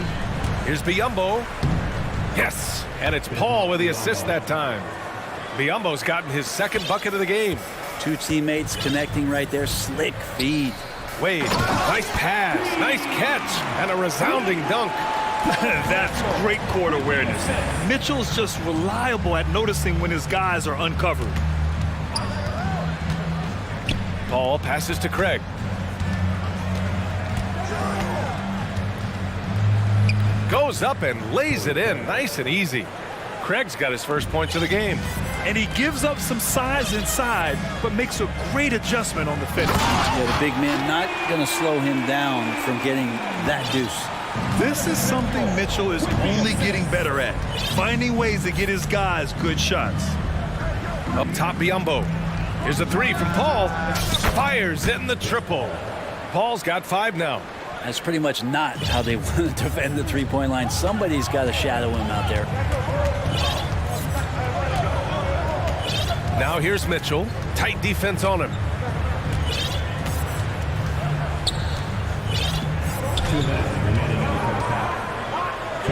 [SPEAKER 8] Here's Biyombo. Yes, and it's Paul with the assist that time. Biyombo's gotten his second bucket of the game.
[SPEAKER 14] 2 teammates connecting right there. Slick feed.
[SPEAKER 8] Wade, nice pass, nice catch, and a resounding dunk.
[SPEAKER 10] That's great court awareness. Mitchell's just reliable at noticing when his guys are uncovered.
[SPEAKER 8] Paul passes to Craig. Goes up and lays it in, nice and easy. Craig's got his first points of the game.
[SPEAKER 10] And he gives up some size inside, but makes a great adjustment on the finish.
[SPEAKER 14] Yeah, the big man not going to slow him down from getting that deuce.
[SPEAKER 10] This is something Mitchell is only getting better at, finding ways to get his guys good shots.
[SPEAKER 8] Up top, Biyombo. Here's a 3 from Paul. Fires in the triple. Paul's got 5 now.
[SPEAKER 14] That's pretty much not how they want to defend the three-point line. Somebody's got to shadow him out there.
[SPEAKER 8] Now here's Mitchell. Tight defense on him.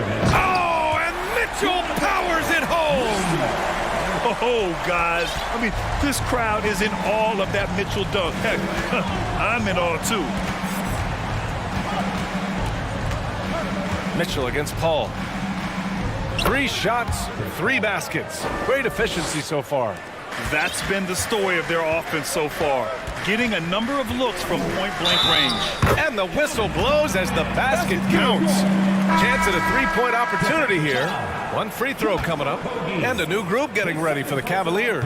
[SPEAKER 8] Oh, and Mitchell powers it home.
[SPEAKER 10] Oh, guys. I mean, this crowd is in awe of that Mitchell dunk. Heck, I'm in awe, too.
[SPEAKER 8] Mitchell against Paul. 3 shots, 3 baskets. Great efficiency so far.
[SPEAKER 10] That's been the story of their offense so far. Getting a number of looks from point-blank range.
[SPEAKER 8] And the whistle blows as the basket counts. Chance at a 3-point opportunity here. 1 free throw coming up. And a new group getting ready for the Cavaliers.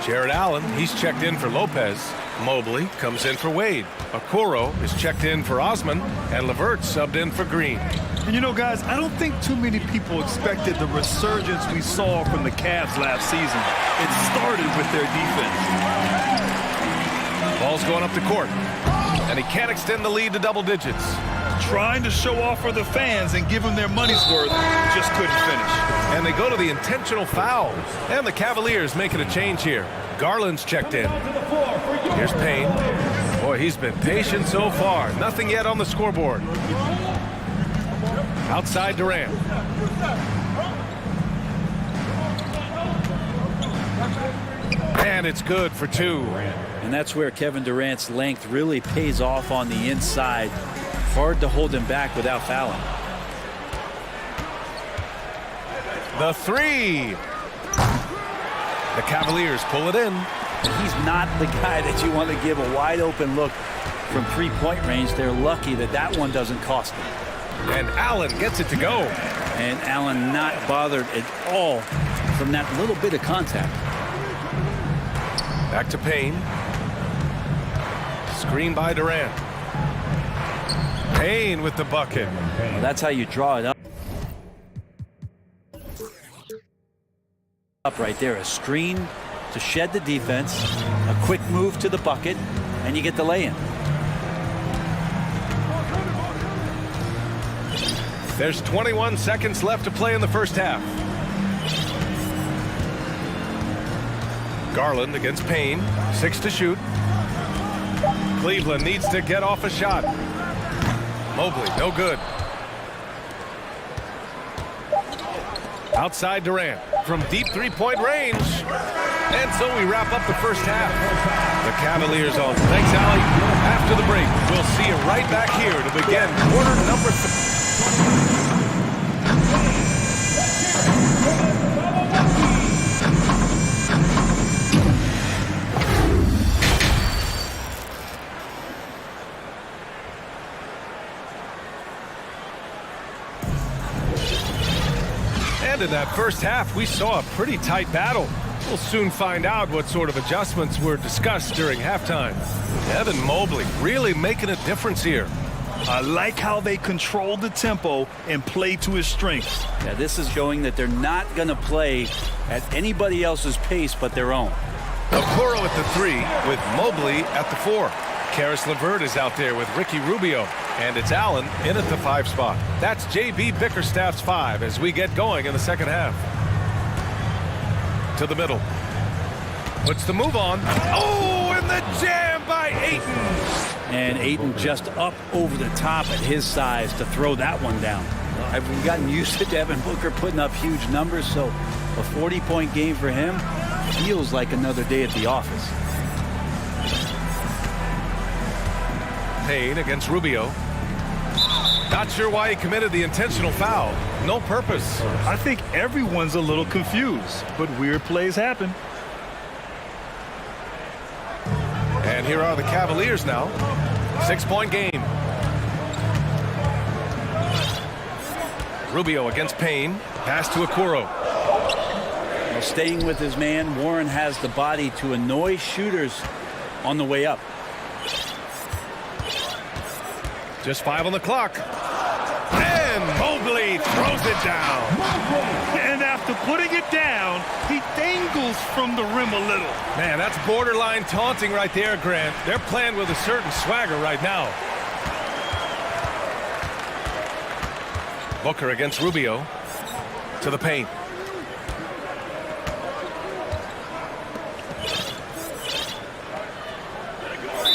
[SPEAKER 8] Jared Allen, he's checked in for Lopez. Mobley comes in for Wade. Okoro is checked in for Osman. And LeVert subbed in for Green.
[SPEAKER 10] And you know, guys, I don't think too many people expected the resurgence we saw from the Cavs last season. It started with their defense.
[SPEAKER 8] Ball's going up the court. And he can't extend the lead to double digits.
[SPEAKER 10] Trying to show off for the fans and give them their money's worth, just couldn't finish.
[SPEAKER 8] And they go to the intentional foul. And the Cavaliers making a change here. Garland's checked in. Here's Payne. Boy, he's been patient so far. Nothing yet on the scoreboard. Outside Durant. And it's good for 2.
[SPEAKER 14] And that's where Kevin Durant's length really pays off on the inside. Hard to hold him back without fouling.
[SPEAKER 8] The 3. The Cavaliers pull it in.
[SPEAKER 14] He's not the guy that you want to give a wide open look from 3-point range. They're lucky that that one doesn't cost them.
[SPEAKER 8] And Allen gets it to go.
[SPEAKER 14] And Allen not bothered at all from that little bit of contact.
[SPEAKER 8] Back to Payne. Screen by Durant. Payne with the bucket.
[SPEAKER 14] Well, that's how you draw it up. Up right there, a screen to shed the defense, a quick move to the bucket, and you get the lay-in.
[SPEAKER 8] There's 21 seconds left to play in the first half. Garland against Payne. 6 to shoot. Cleveland needs to get off a shot. Mobley, no good. Outside Durant from deep 3-point range. And so we wrap up the first half. The Cavaliers on. Thanks, Allie. After the break, we'll see you right back here to begin quarter number 3. And in that first half, we saw a pretty tight battle. We'll soon find out what sort of adjustments were discussed during halftime. Evan Mobley really making a difference here.
[SPEAKER 10] I like how they control the tempo and play to his strengths.
[SPEAKER 14] Yeah, this is showing that they're not going to play at anybody else's pace but their own.
[SPEAKER 8] Okoro at the 3 with Mobley at the 4. Karis LeVert is out there with Ricky Rubio. And it's Allen in at the 5 spot. That's J.B. Bickerstaff's 5 as we get going in the second half. To the middle. Puts the move on. Oh, and the jam by Ayton.
[SPEAKER 14] And Ayton just up over the top at his size to throw that one down. I've gotten used to Devin Booker putting up huge numbers, so a 40-point game for him feels like another day at the office.
[SPEAKER 8] Payne against Rubio. Not sure why he committed the intentional foul. No purpose.
[SPEAKER 10] I think everyone's a little confused, but weird plays happen.
[SPEAKER 8] And here are the Cavaliers now. 6-point game. Rubio against Payne. Pass to Okoro.
[SPEAKER 14] Well, staying with his man, Warren has the body to annoy shooters on the way up.
[SPEAKER 8] Just 5 on the clock. And Mobley throws it down.
[SPEAKER 10] And after putting it down, he dangles from the rim a little.
[SPEAKER 8] Man, that's borderline taunting right there, Grant. They're playing with a certain swagger right now. Booker against Rubio. To the paint.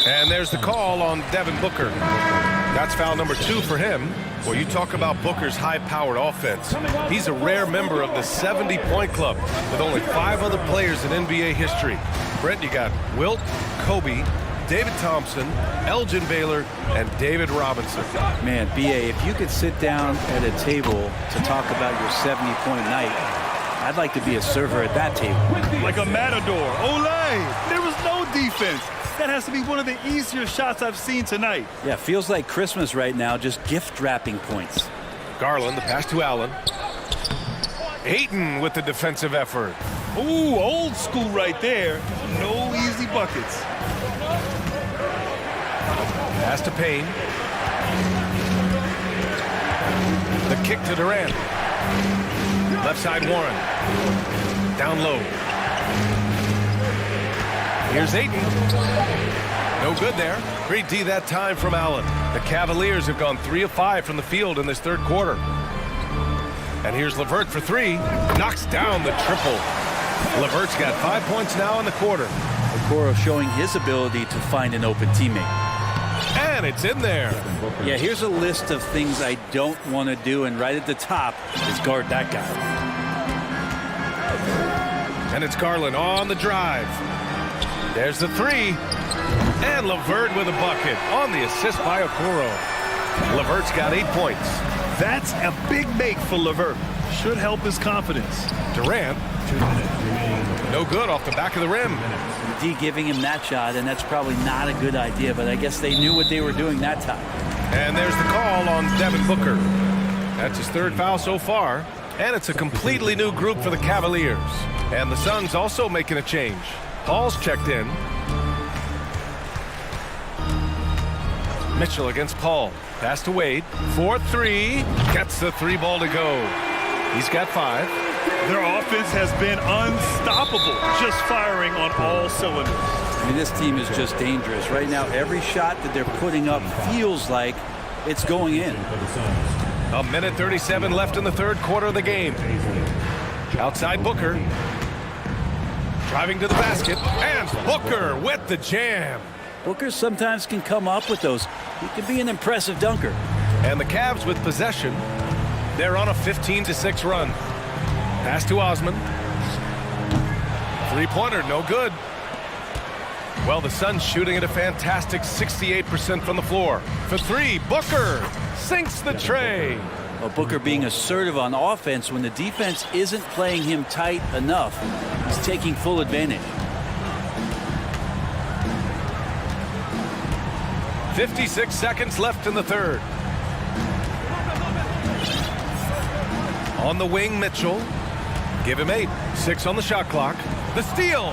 [SPEAKER 8] And there's the call on Devin Booker. That's foul number 2 for him. Well, you talk about Booker's high-powered offense. He's a rare member of the 70-point club with only 5 other players in NBA history. Brent, you got Wilt, Kobe, David Thompson, Elgin Baylor, and David Robinson.
[SPEAKER 14] Man, B.A., if you could sit down at a table to talk about your 70-point night, I'd like to be a server at that table.
[SPEAKER 10] Like a matador. Olay! There was no defense. That has to be one of the easier shots I've seen tonight.
[SPEAKER 14] Yeah, feels like Christmas right now, just gift wrapping points.
[SPEAKER 8] Garland, the pass to Allen. Ayton with the defensive effort.
[SPEAKER 10] Ooh, old school right there. No easy buckets.
[SPEAKER 8] Pass to Payne. The kick to Durant. Left side Warren. Down low. Here's Ayton. No good there. Great D that time from Allen. The Cavaliers have gone 3 of 5 from the field in this third quarter. And here's LeVert for 3. Knocks down the triple. LeVert's got 5 points now in the quarter.
[SPEAKER 14] Okoro showing his ability to find an open teammate.
[SPEAKER 8] And it's in there.
[SPEAKER 14] Yeah, here's a list of things I don't want to do, and right at the top is guard that guy.
[SPEAKER 8] And it's Garland on the drive. There's the 3. And LeVert with a bucket on the assist by Okoro. LeVert's got 8 points.
[SPEAKER 10] That's a big make for LeVert. Should help his confidence.
[SPEAKER 8] Durant. No good off the back of the rim.
[SPEAKER 14] D giving him that shot, and that's probably not a good idea, but I guess they knew what they were doing that time.
[SPEAKER 8] And there's the call on Devin Booker. That's his 3rd foul so far. And it's a completely new group for the Cavaliers. And the Suns also making a change. Paul's checked in. Mitchell against Paul. Pass to Wade. 4-3. Gets the 3 ball to go. He's got 5.
[SPEAKER 10] Their offense has been unstoppable, just firing on all cylinders.
[SPEAKER 14] I mean, this team is just dangerous. Right now, every shot that they're putting up feels like it's going in.
[SPEAKER 8] A minute 37 left in the third quarter of the game. Outside Booker. Driving to the basket. And Booker with the jam.
[SPEAKER 14] Booker sometimes can come up with those. He can be an impressive dunker.
[SPEAKER 8] And the Cavs with possession. They're on a 15-6 run. Pass to Osman. 3-pointer, no good. Well, the Suns shooting at a fantastic 68% from the floor. For 3, Booker sinks the tray.
[SPEAKER 14] Well, Booker being assertive on offense when the defense isn't playing him tight enough. He's taking full advantage.
[SPEAKER 8] 56 seconds left in the third. On the wing, Mitchell. Give him 8. 6 on the shot clock. The steal.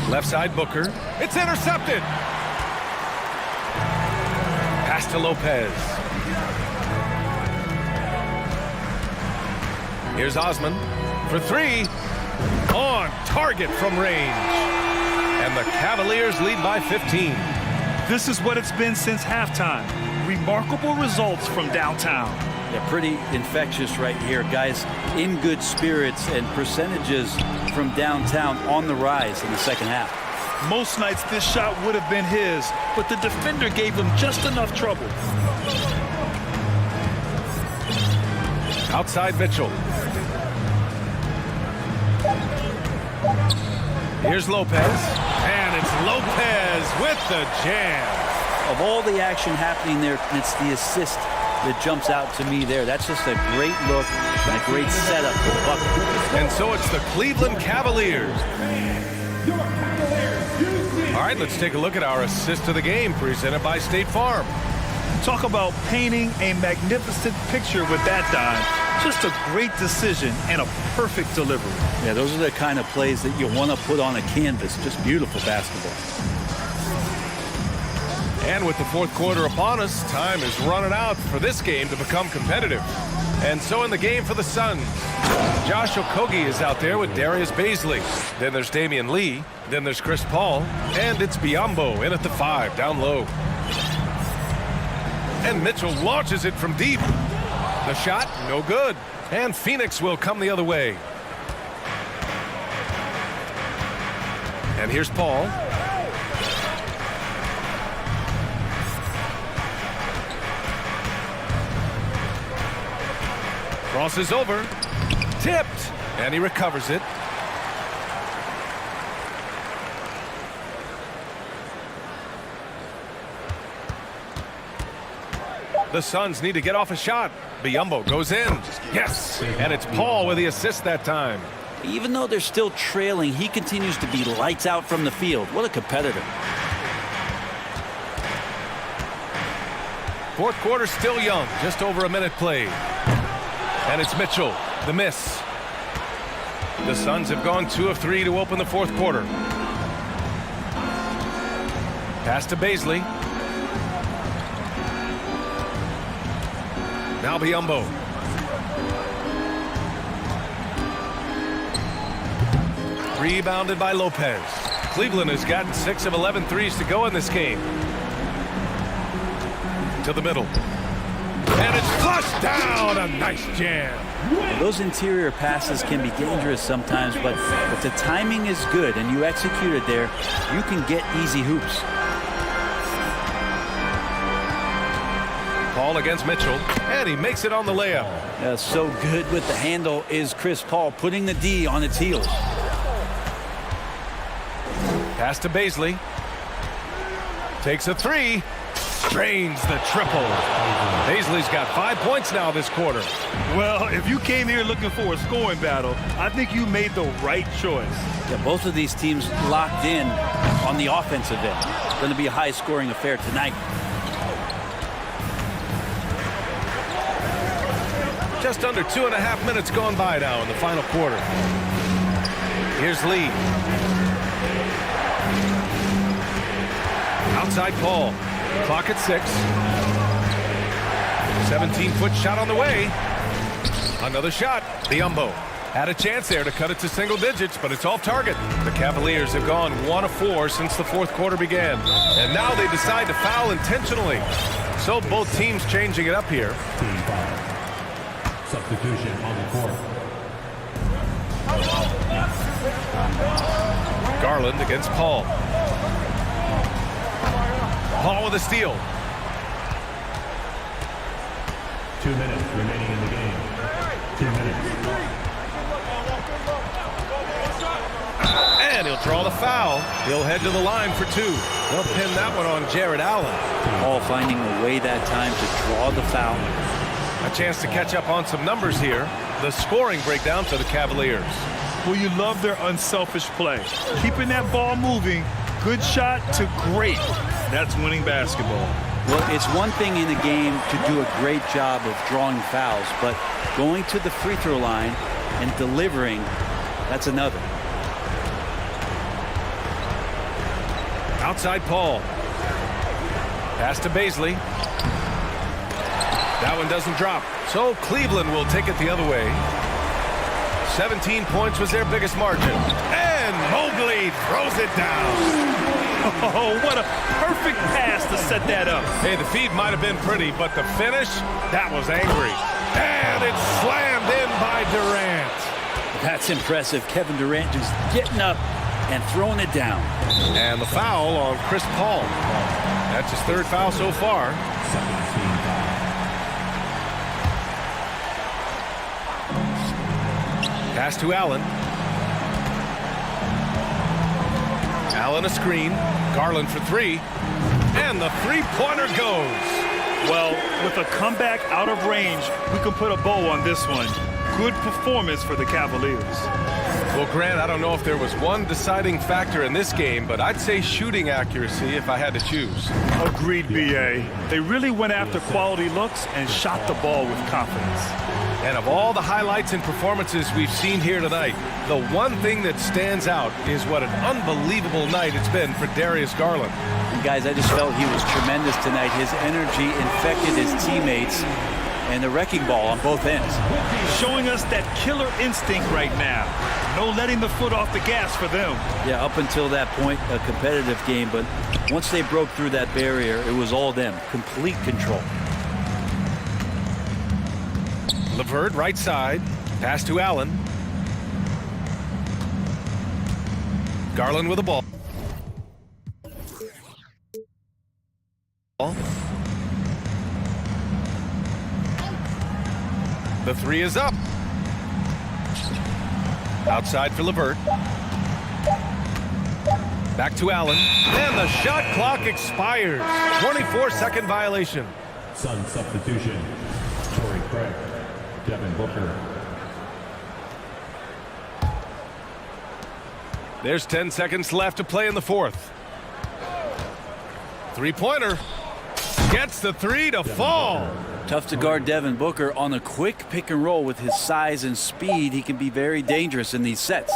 [SPEAKER 8] Left side Booker. It's intercepted. Pass to Lopez. Here's Osman for 3. On target from range. And the Cavaliers lead by 15.
[SPEAKER 10] This is what it's been since halftime. Remarkable results from downtown.
[SPEAKER 14] Yeah, pretty infectious right here. Guys in good spirits, and percentages from downtown on the rise in the second half.
[SPEAKER 10] Most nights this shot would have been his, but the defender gave him just enough trouble.
[SPEAKER 8] Outside Mitchell. Here's Lopez. And it's Lopez with the jam.
[SPEAKER 14] Of all the action happening there, it's the assist that jumps out to me there. That's just a great look and a great setup for the bucket.
[SPEAKER 8] And so it's the Cleveland Cavaliers. All right, let's take a look at our assist of the game presented by State Farm.
[SPEAKER 10] Talk about painting a magnificent picture with that dime. Just a great decision and a perfect delivery.
[SPEAKER 14] Yeah, those are the kind of plays that you want to put on a canvas. Just beautiful basketball.
[SPEAKER 8] And with the fourth quarter upon us, time is running out for this game to become competitive. And so in the game for the Suns, Josh Okogie is out there with Darius Baisley. Then there's Damian Lee. Then there's Chris Paul. And it's Biyombo in at the 5, down low. And Mitchell launches it from deep. The shot, no good. And Phoenix will come the other way. And here's Paul. Crosses over. Tipped. And he recovers it. The Suns need to get off a shot. Biyombo goes in. Yes. And it's Paul with the assist that time.
[SPEAKER 14] Even though they're still trailing, he continues to be lights out from the field. What a competitor.
[SPEAKER 8] Fourth quarter still young. Just over a minute played. And it's Mitchell. The miss. The Suns have gone 2 of 3 to open the fourth quarter. Pass to Baisley. Now Biyombo. Rebounded by Lopez. Cleveland has gotten 6 of 11 threes to go in this game. To the middle. And it's flushed down. A nice jam.
[SPEAKER 14] Those interior passes can be dangerous sometimes, but if the timing is good and you execute it there, you can get easy hoops.
[SPEAKER 8] Paul against Mitchell, and he makes it on the layup.
[SPEAKER 14] So good with the handle is Chris Paul, putting the D on its heels.
[SPEAKER 8] Pass to Baisley. Takes a 3. Drains the triple. Baisley's got 5 points now this quarter.
[SPEAKER 10] Well, if you came here looking for a scoring battle, I think you made the right choice.
[SPEAKER 14] Yeah, both of these teams locked in on the offensive end. It's going to be a high-scoring affair tonight.
[SPEAKER 8] Just under 2.5 minutes gone by now in the final quarter. Here's Lee. Outside Paul. Clock at 6. 17-foot shot on the way. Another shot. Biyombo had a chance there to cut it to single digits, but it's off target. The Cavaliers have gone 1 of 4 since the fourth quarter began. And now they decide to foul intentionally. So both teams changing it up here.
[SPEAKER 12] Team foul. Substitution on the court.
[SPEAKER 8] Garland against Paul. Paul with a steal.
[SPEAKER 12] 2 minutes remaining in the game. 2 minutes.
[SPEAKER 8] And he'll draw the foul. He'll head to the line for 2. They'll pin that one on Jared Allen.
[SPEAKER 14] Paul finding a way that time to draw the foul.
[SPEAKER 8] A chance to catch up on some numbers here. The scoring breakdown for the Cavaliers.
[SPEAKER 10] Well, you love their unselfish play. Keeping that ball moving, good shot to great. That's winning basketball.
[SPEAKER 14] Well, it's one thing in a game to do a great job of drawing fouls, but going to the free throw line and delivering, that's another.
[SPEAKER 8] Outside Paul. Pass to Baisley. That one doesn't drop. So Cleveland will take it the other way. 17 points was their biggest margin. And Mobley throws it down.
[SPEAKER 10] Oh, what a perfect pass to set that up.
[SPEAKER 8] Hey, the feed might have been pretty, but the finish, that was angry. And it's slammed in by Durant.
[SPEAKER 14] That's impressive. Kevin Durant just getting up and throwing it down.
[SPEAKER 8] And the foul on Chris Paul. That's his 3rd foul so far. Pass to Allen. Allen a screen. Garland for 3. And the three-pointer goes.
[SPEAKER 10] Well, with a comeback out of range, we can put a bow on this one. Good performance for the Cavaliers.
[SPEAKER 8] Well, Grant, I don't know if there was one deciding factor in this game, but I'd say shooting accuracy if I had to choose.
[SPEAKER 10] Agreed, B.A. They really went after quality looks and shot the ball with confidence.
[SPEAKER 8] And of all the highlights and performances we've seen here tonight, the one thing that stands out is what an unbelievable night it's been for Darius Garland.
[SPEAKER 14] And guys, I just felt he was tremendous tonight. His energy infected his teammates, and the wrecking ball on both ends.
[SPEAKER 10] Showing us that killer instinct right now. No letting the foot off the gas for them.
[SPEAKER 14] Yeah, up until that point, a competitive game, but once they broke through that barrier, it was all them. Complete control.
[SPEAKER 8] LeVert right side. Pass to Allen. Garland with the ball. The three is up. Outside for Levert. Back to Allen. And the shot clock expires. 24-second violation.
[SPEAKER 12] Sun substitution. Torrey Craig. Devin Booker.
[SPEAKER 8] There's 10 seconds left to play in the fourth. Three-pointer. Gets the three to fall.
[SPEAKER 14] Tough to guard Devin Booker on a quick pick and roll with his size and speed. He can be very dangerous in these sets.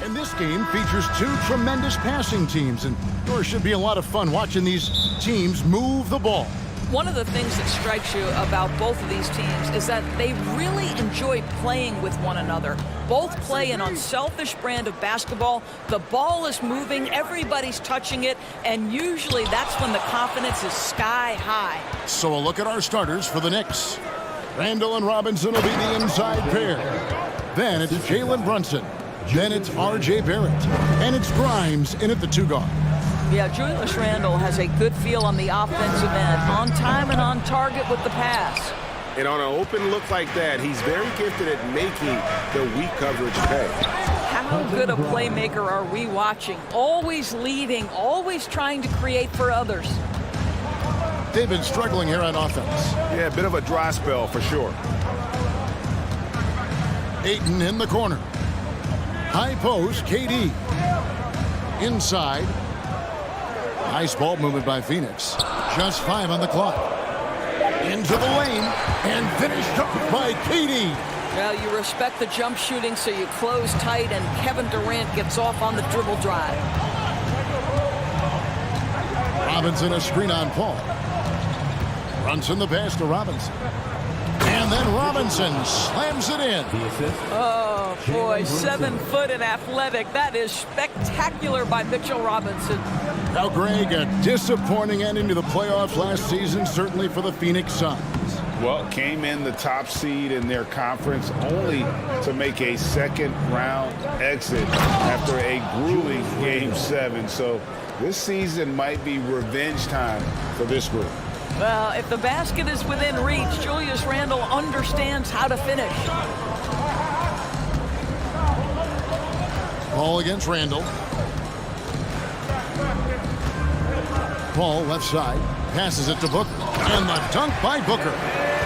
[SPEAKER 1] And this game features two tremendous passing teams, and there should be a lot of fun watching these teams move the ball.
[SPEAKER 3] One of the things that strikes you about both of these teams is that they really enjoy playing with one another. Both play an unselfish brand of basketball. The ball is moving, everybody's touching it, and usually that's when the confidence is sky high.
[SPEAKER 1] So a look at our starters for the Knicks. Randall and Robinson will be the inside pair. Then it's Jalen Brunson. Then it's R.J. Barrett. And it's Grimes in at the two guard.
[SPEAKER 3] Yeah, Julius Randle has a good feel on the offensive end, on time and on target with the pass.
[SPEAKER 2] And on an open look like that, he's very gifted at making the weak coverage pay.
[SPEAKER 3] How good a playmaker are we watching? Always leading, always trying to create for others.
[SPEAKER 1] They've been struggling here on offense.
[SPEAKER 2] Yeah, a bit of a dry spell for sure.
[SPEAKER 1] Ayton in the corner. High post, KD. Inside. Nice ball movement by Phoenix. Just 5 on the clock. Into the lane and finished up by KD.
[SPEAKER 3] Well, you respect the jump shooting, so you close tight, and Kevin Durant gets off on the dribble drive.
[SPEAKER 1] Robinson a screen on Paul. Brunson the pass to Robinson. And then Robinson slams it in.
[SPEAKER 3] Oh, boy, 7 foot and athletic. That is spectacular by Mitchell Robinson.
[SPEAKER 1] Now, Greg, a disappointing ending to the playoffs last season, certainly for the Phoenix Suns.
[SPEAKER 5] Well, came in the top seed in their conference only to make a second-round exit after a grueling Game 7. So this season might be revenge time for this group.
[SPEAKER 3] Well, if the basket is within reach, Julius Randle understands how to finish.
[SPEAKER 1] Ball against Randle. Paul left side, passes it to Booker, and the dunk by Booker.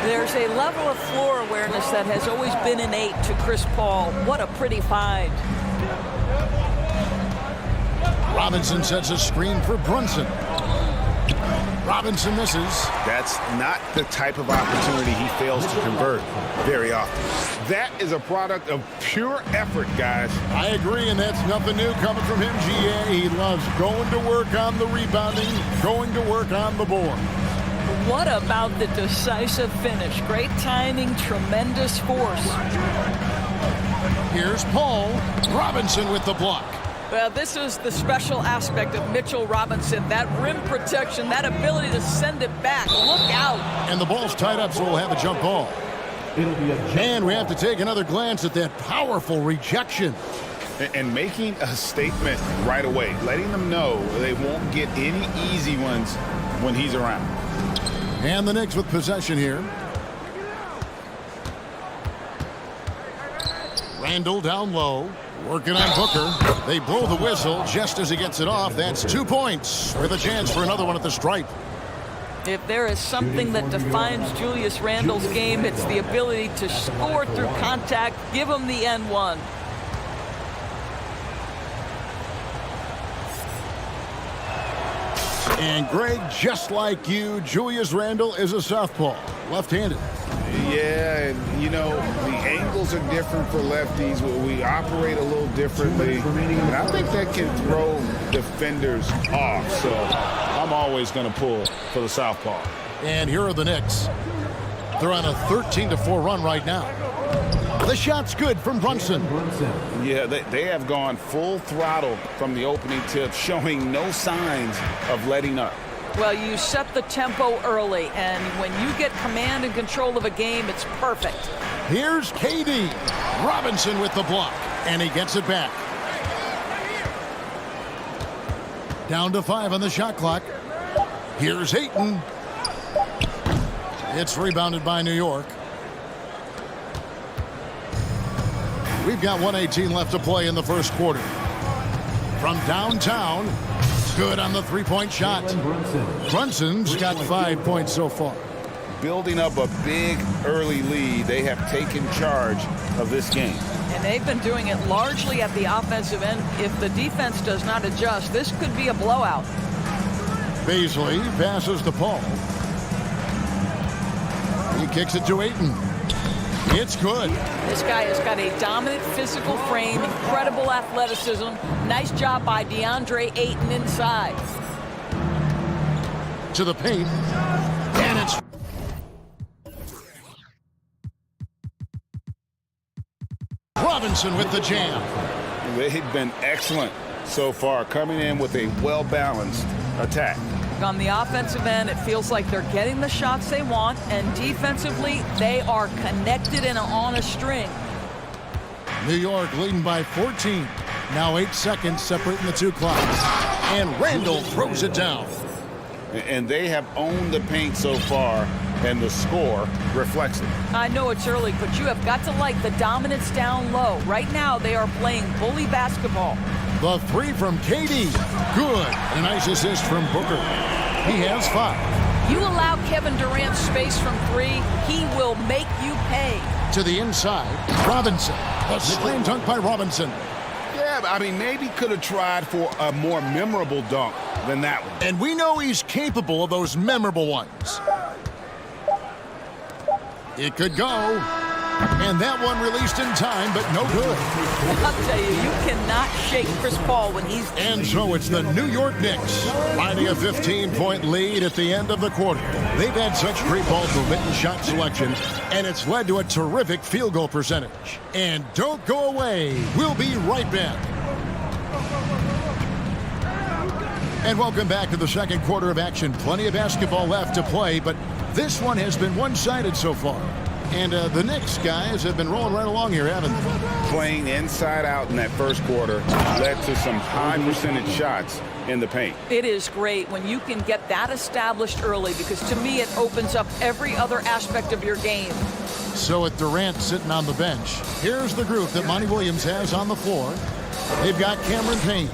[SPEAKER 3] There's a level of floor awareness that has always been innate to Chris Paul. What a pretty find.
[SPEAKER 1] Robinson sets a screen for Brunson. Robinson misses.
[SPEAKER 2] That's not the type of opportunity he fails to convert very often. That is a product of pure effort, guys.
[SPEAKER 1] I agree, and that's nothing new coming from him, GA. He loves going to work on the rebounding, going to work on the board.
[SPEAKER 3] What about the decisive finish? Great timing, tremendous force.
[SPEAKER 1] Here's Paul. Robinson with the block.
[SPEAKER 3] Well, this is the special aspect of Mitchell Robinson. That rim protection, that ability to send it back. Look out.
[SPEAKER 1] And the ball's tied up, so we'll have a jump ball. And we have to take another glance at that powerful rejection.
[SPEAKER 5] And making a statement right away, letting them know they won't get any easy ones when he's around.
[SPEAKER 1] And the Knicks with possession here. Randle down low. Working on Booker. They blow the whistle just as he gets it off. That's 2 points with a chance for another one at the stripe.
[SPEAKER 3] If there is something that defines Julius Randle's game, it's the ability to score through contact. Give him the N1.
[SPEAKER 1] And Greg, just like you, Julius Randle is a southpaw, left-handed.
[SPEAKER 5] Yeah, and, you know, the angles are different for lefties. We operate a little differently. And I think that can throw defenders off. So I'm always going to pull for the southpaw.
[SPEAKER 1] And here are the Knicks. They're on a 13-4 run right now. The shot's good from Brunson.
[SPEAKER 5] Yeah, they have gone full throttle from the opening tip, showing no signs of letting up.
[SPEAKER 3] Well, you set the tempo early, and when you get command and control of a game, it's perfect.
[SPEAKER 1] Here's KD. Robinson with the block, and he gets it back. Down to 5 on the shot clock. Here's Ayton. It's rebounded by New York. We've got 1:18 left to play in the first quarter. From downtown, good on the three-point shot. Brunson's got 5 points so far.
[SPEAKER 5] Building up a big early lead, they have taken charge of this game.
[SPEAKER 3] And they've been doing it largely at the offensive end. If the defense does not adjust, this could be a blowout.
[SPEAKER 1] Beasley passes to Paul. He kicks it to Ayton. It's good.
[SPEAKER 3] This guy has got a dominant physical frame, incredible athleticism. Nice job by DeAndre Ayton inside.
[SPEAKER 1] To the paint. And it's... Robinson with the jam.
[SPEAKER 5] They've been excellent so far, coming in with a well-balanced attack.
[SPEAKER 3] On the offensive end, it feels like they're getting the shots they want, and defensively, they are connected and on a string.
[SPEAKER 1] New York leading by 14. Now 8 seconds separating the two clocks. And Randall throws it down.
[SPEAKER 5] And they have owned the paint so far, and the score reflects it.
[SPEAKER 3] I know it's early, but you have got to like the dominance down low. Right now, they are playing bully basketball.
[SPEAKER 1] The three from KD. Good. And a nice assist from Booker. He has 5.
[SPEAKER 3] You allow Kevin Durant space from 3, he will make you pay.
[SPEAKER 1] To the inside, Robinson. A slam dunk by Robinson.
[SPEAKER 5] Yeah, I mean, maybe could have tried for a more memorable dunk than that one.
[SPEAKER 1] And we know he's capable of those memorable ones. It could go. And that one released in time, but no good.
[SPEAKER 3] I'll tell you, you cannot shake Chris Paul when he's...
[SPEAKER 1] And so it's the New York Knicks finding a 15-point lead at the end of the quarter. They've had such great ball movement and shot selection, and it's led to a terrific field goal percentage. And don't go away. We'll be right back. And welcome back to the second quarter of action. Plenty of basketball left to play, but this one has been one-sided so far. And the Knicks guys have been rolling right along here, haven't they?
[SPEAKER 5] Playing inside out in that first quarter led to some high percentage shots in the paint.
[SPEAKER 3] It is great when you can get that established early, because to me it opens up every other aspect of your game.
[SPEAKER 1] So with Durant sitting on the bench, here's the group that Monty Williams has on the floor. They've got Cameron Payne.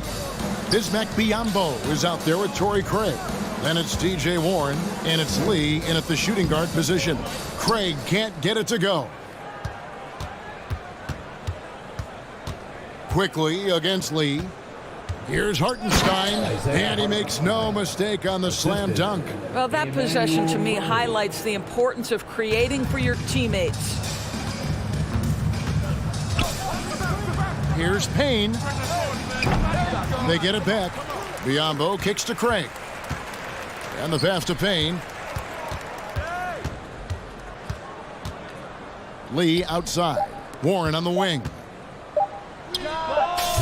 [SPEAKER 1] Bismack Biyombo is out there with Torrey Craig. Then it's DJ Warren, and it's Lee in at the shooting guard position. Craig can't get it to go. Quickly against Lee. Here's Hartenstein, and he makes no mistake on the slam dunk.
[SPEAKER 3] Well, that possession to me highlights the importance of creating for your teammates.
[SPEAKER 1] Here's Payne. They get it back. Biyombo kicks to Craig. And the pass to Payne. Lee outside. Warren on the wing.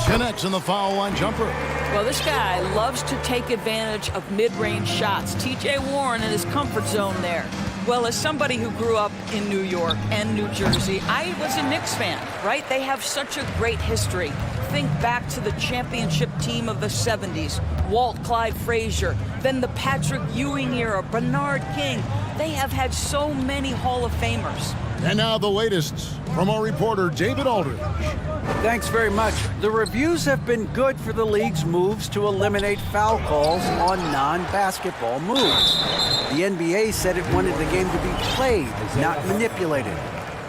[SPEAKER 1] Connects in the foul line jumper.
[SPEAKER 3] Well, this guy loves to take advantage of mid-range shots. TJ Warren in his comfort zone there. Well, as somebody who grew up in New York and New Jersey, I was a Knicks fan, right? They have such a great history. Think back to the championship team of the 70s. Walt Clyde Frazier, then the Patrick Ewing era, Bernard King. They have had so many Hall of Famers.
[SPEAKER 1] And now the latest from our reporter, David Aldridge.
[SPEAKER 4] Thanks very much. The reviews have been good for the league's moves to eliminate foul calls on non-basketball moves. The NBA said it wanted the game to be played, not manipulated.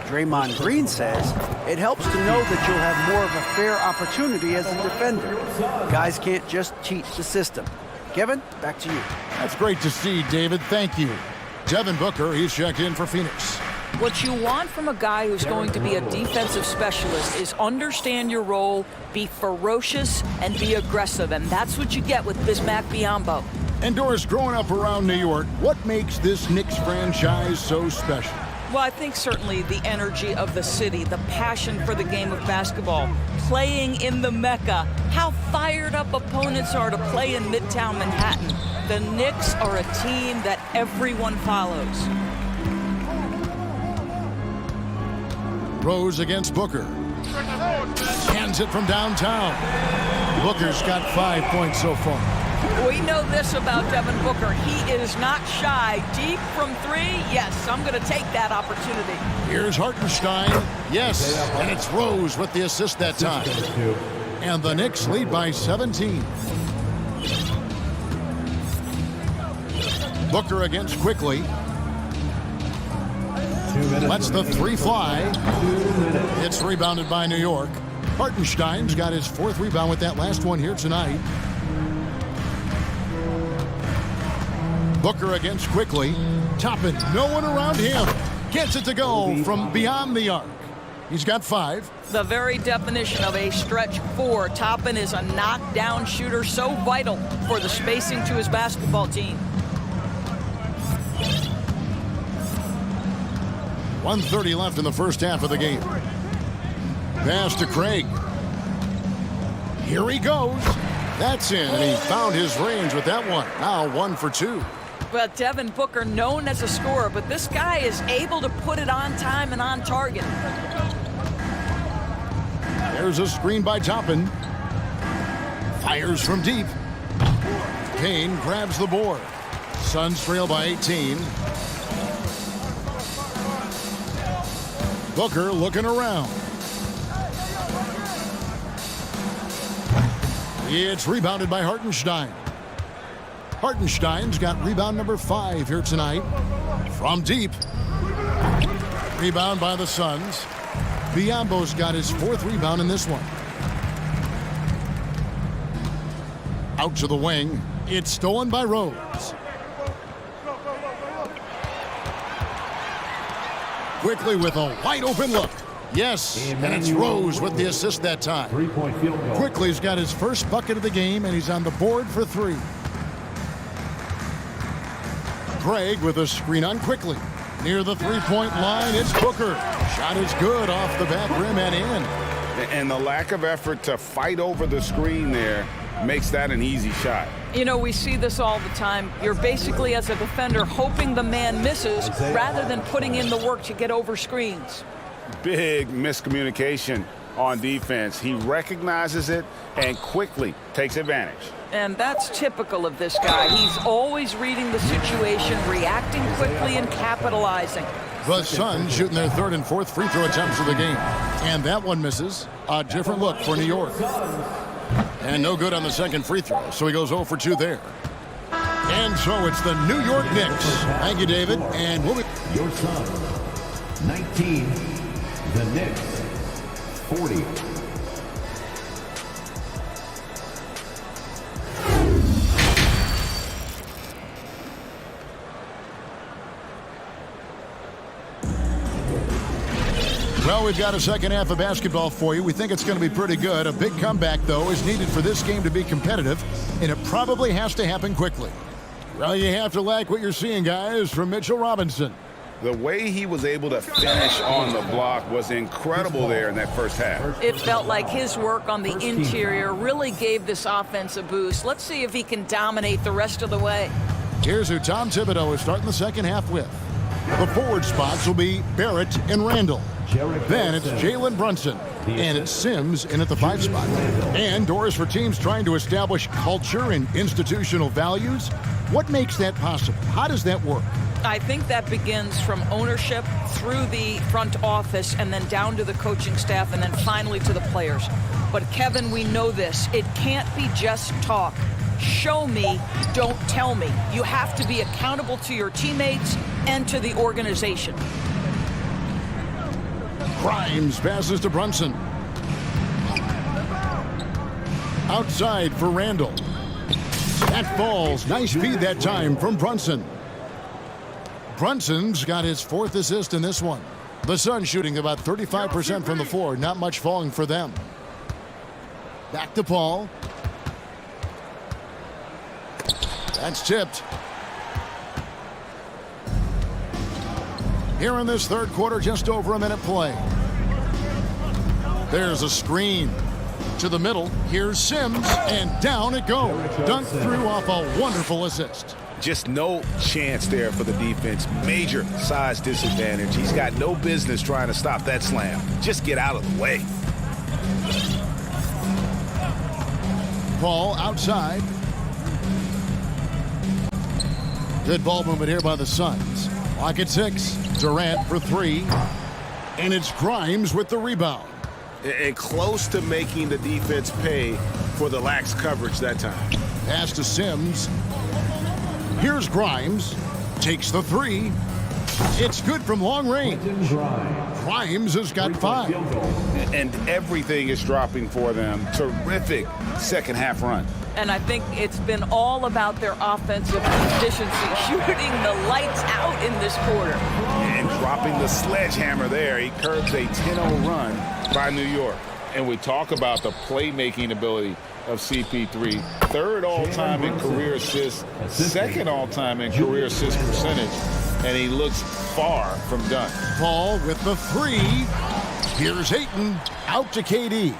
[SPEAKER 4] Draymond Green says it helps to know that you'll have more of a fair opportunity as a defender. Guys can't just cheat the system. Kevin, back to you.
[SPEAKER 1] That's great to see, David. Thank you. Devin Booker, he's checked in for Phoenix.
[SPEAKER 3] What you want from a guy who's going to be a defensive specialist is understand your role, be ferocious, and be aggressive. And that's what you get with Bismack Biyombo.
[SPEAKER 1] And Doris, growing up around New York, what makes this Knicks franchise so special?
[SPEAKER 3] Well, I think certainly the energy of the city, the passion for the game of basketball, playing in the Mecca, how fired up opponents are to play in Midtown Manhattan. The Knicks are a team that everyone follows.
[SPEAKER 1] Rose against Booker. Hands it from downtown. Booker's got 5 points so far.
[SPEAKER 3] We know this about Devin Booker. He is not shy. Deep from 3, yes, I'm going to take that opportunity.
[SPEAKER 1] Here's Hartenstein. Yes, and it's Rose with the assist that time. And the Knicks lead by 17. Booker against Quickly. Lets the 3 fly. It's rebounded by New York. Hartenstein's got his 4th rebound with that last one here tonight. Booker against Quickly. Toppin, no one around him. Gets it to go from beyond the arc. He's got 5.
[SPEAKER 3] The very definition of a stretch 4. Toppin is a knockdown shooter, so vital for the spacing to his basketball team.
[SPEAKER 1] 1:30 left in the first half of the game. Pass to Craig. Here he goes. That's in, and he found his range with that one. Now 1 for 2.
[SPEAKER 3] Well, Devin Booker, known as a scorer, but this guy is able to put it on time and on target.
[SPEAKER 1] There's a screen by Toppin. Fires from deep. Payne grabs the board. Suns trail by 18. Booker looking around. It's rebounded by Hartenstein. Hartenstein's got rebound number 5 here tonight. From deep. Rebound by the Suns. Biombo's got his 4th rebound in this one. Out to the wing. It's stolen by Rose. Quickly with a wide open look. Yes, and it's Rose with the assist that time. Quickly's got his first bucket of the game, and he's on the board for 3. Craig with a screen on Quickly. Near the three-point line, it's Booker. Shot is good off the back rim and in.
[SPEAKER 5] And the lack of effort to fight over the screen there makes that an easy shot.
[SPEAKER 3] You know, we see this all the time. You're basically, as a defender, hoping the man misses rather than putting in the work to get over screens.
[SPEAKER 5] Big miscommunication on defense. He recognizes it and quickly takes advantage.
[SPEAKER 3] And that's typical of this guy. He's always reading the situation, reacting quickly, and capitalizing.
[SPEAKER 1] The Suns shooting their 3rd and 4th free throw attempts of the game. And that one misses. A different look for New York. And no good on the second free throw, so he goes 0 for 2 there. And so it's the New York Knicks. Thank you, David. And we'll be...
[SPEAKER 12] Your Suns, 19. The Knicks, 40.
[SPEAKER 1] Well, we've got a second half of basketball for you. We think it's going to be pretty good. A big comeback, though, is needed for this game to be competitive, and it probably has to happen quickly. Well, you have to like what you're seeing, guys, from Mitchell Robinson.
[SPEAKER 5] The way he was able to finish on the block was incredible there in that first half.
[SPEAKER 3] It felt like his work on the interior really gave this offense a boost. Let's see if he can dominate the rest of the way.
[SPEAKER 1] Here's who Tom Thibodeau is starting the second half with. The forward spots will be Barrett and Randall. Then it's Jalen Brunson, and it's Sims in at the 5 spot. And doors for teams trying to establish culture and institutional values. What makes that possible? How does that work?
[SPEAKER 3] I think that begins from ownership through the front office and then down to the coaching staff and then finally to the players. But Kevin, we know this. It can't be just talk. Show me, don't tell me. You have to be accountable to your teammates and to the organization.
[SPEAKER 1] Grimes passes to Brunson. Outside for Randall. That falls. Nice feed that time from Brunson. Brunson's got his 4th assist in this one. The Suns shooting about 35% from the floor. Not much falling for them. Back to Paul. That's tipped. Here in this third quarter, just over a minute play. There's a screen. To the middle, here's Sims, and down it goes. Dunked through off a wonderful assist.
[SPEAKER 5] Just no chance there for the defense. Major size disadvantage. He's got no business trying to stop that slam. Just get out of the way.
[SPEAKER 1] Paul outside. Good ball movement here by the Suns. Clock at 6. Durant for 3. And it's Grimes with the rebound.
[SPEAKER 5] And close to making the defense pay for the lax coverage that time.
[SPEAKER 1] Pass to Sims. Here's Grimes. Takes the 3. It's good from long range. Grimes has got 5.
[SPEAKER 5] And everything is dropping for them. Terrific second half run.
[SPEAKER 3] And I think it's been all about their offensive efficiency, shooting the lights out in this quarter.
[SPEAKER 5] And dropping the sledgehammer there. He curbs a 10-0 run by New York. And we talk about the playmaking ability of CP3. Third all-time in career assists, second all-time in career assist percentage. And he looks far from done.
[SPEAKER 1] Paul with the three. Here's Ayton, out to KD.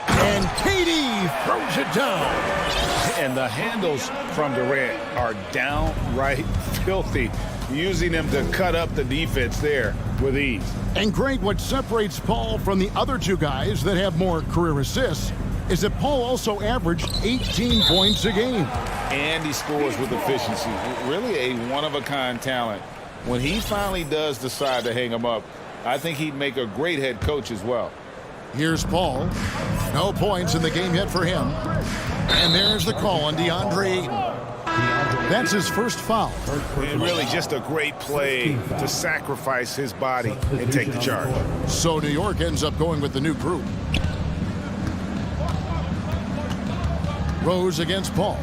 [SPEAKER 1] And KD throws it down.
[SPEAKER 5] And the handles from Durant are downright filthy, using them to cut up the defense there with ease.
[SPEAKER 1] And Greg, what separates Paul from the other two guys that have more career assists is that Paul also averaged 18 points a game.
[SPEAKER 5] And he scores with efficiency. Really a one-of-a-kind talent. When he finally does decide to hang him up, I think he'd make a great head coach as well.
[SPEAKER 1] Here's Paul. No points in the game yet for him. And there's the call on DeAndre Ayton. That's his first foul.
[SPEAKER 5] And really just a great play to sacrifice his body and take the charge.
[SPEAKER 1] So New York ends up going with the new group. Rose against Paul.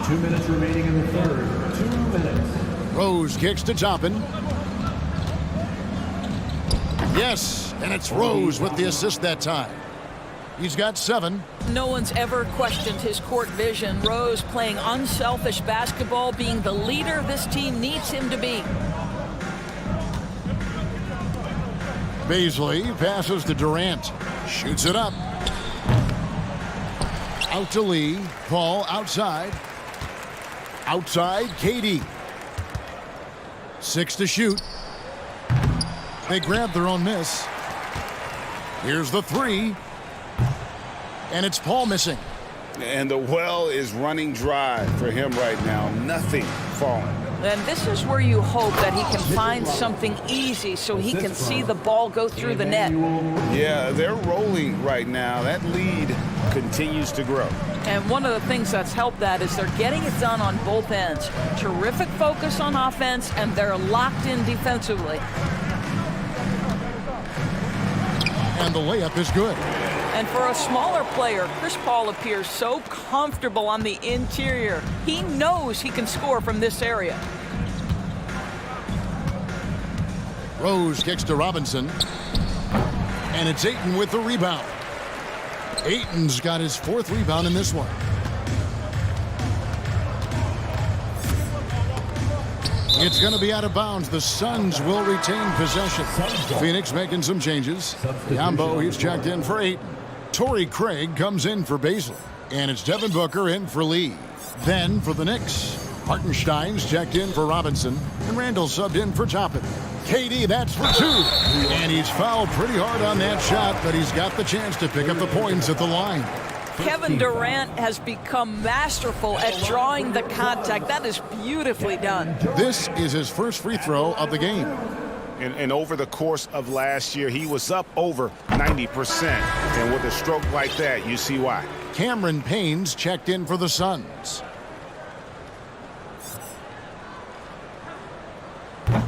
[SPEAKER 12] 2 minutes remaining in the third. 2 minutes.
[SPEAKER 1] Rose kicks to Toppin. Yes, and it's Rose with the assist that time. He's got 7.
[SPEAKER 3] No one's ever questioned his court vision. Rose playing unselfish basketball, being the leader this team needs him to be.
[SPEAKER 1] Beasley passes to Durant. Shoots it up. Out to Lee. Paul outside. Outside, KD. 6 to shoot. They grab their own miss. Here's the 3. And it's Paul missing.
[SPEAKER 5] And the well is running dry for him right now. Nothing falling.
[SPEAKER 3] And this is where you hope that he can find something easy so he can see the ball go through the net.
[SPEAKER 5] Yeah, they're rolling right now. That lead continues to grow.
[SPEAKER 3] And one of the things that's helped that is they're getting it done on both ends. Terrific focus on offense, and they're locked in defensively.
[SPEAKER 1] And the layup is good.
[SPEAKER 3] And for a smaller player, Chris Paul appears so comfortable on the interior. He knows he can score from this area.
[SPEAKER 1] Rose kicks to Robinson. And it's Ayton with the rebound. Ayton's got his 4th rebound in this one. It's going to be out of bounds. The Suns will retain possession. Phoenix making some changes. Yambo, he's checked in for Ayton. Torrey Craig comes in for Beasley. And it's Devin Booker in for Lee. Then for the Knicks, Hartenstein's checked in for Robinson. And Randall subbed in for Toppin. KD, that's for 2. And he's fouled pretty hard on that shot, but he's got the chance to pick up the points at the line.
[SPEAKER 3] Kevin Durant has become masterful at drawing the contact. That is beautifully done.
[SPEAKER 1] This is his first free throw of the game.
[SPEAKER 2] And over the course of last year, he was up over 90%. And with a stroke like that, you see why.
[SPEAKER 1] Cameron Payne's checked in for the Suns.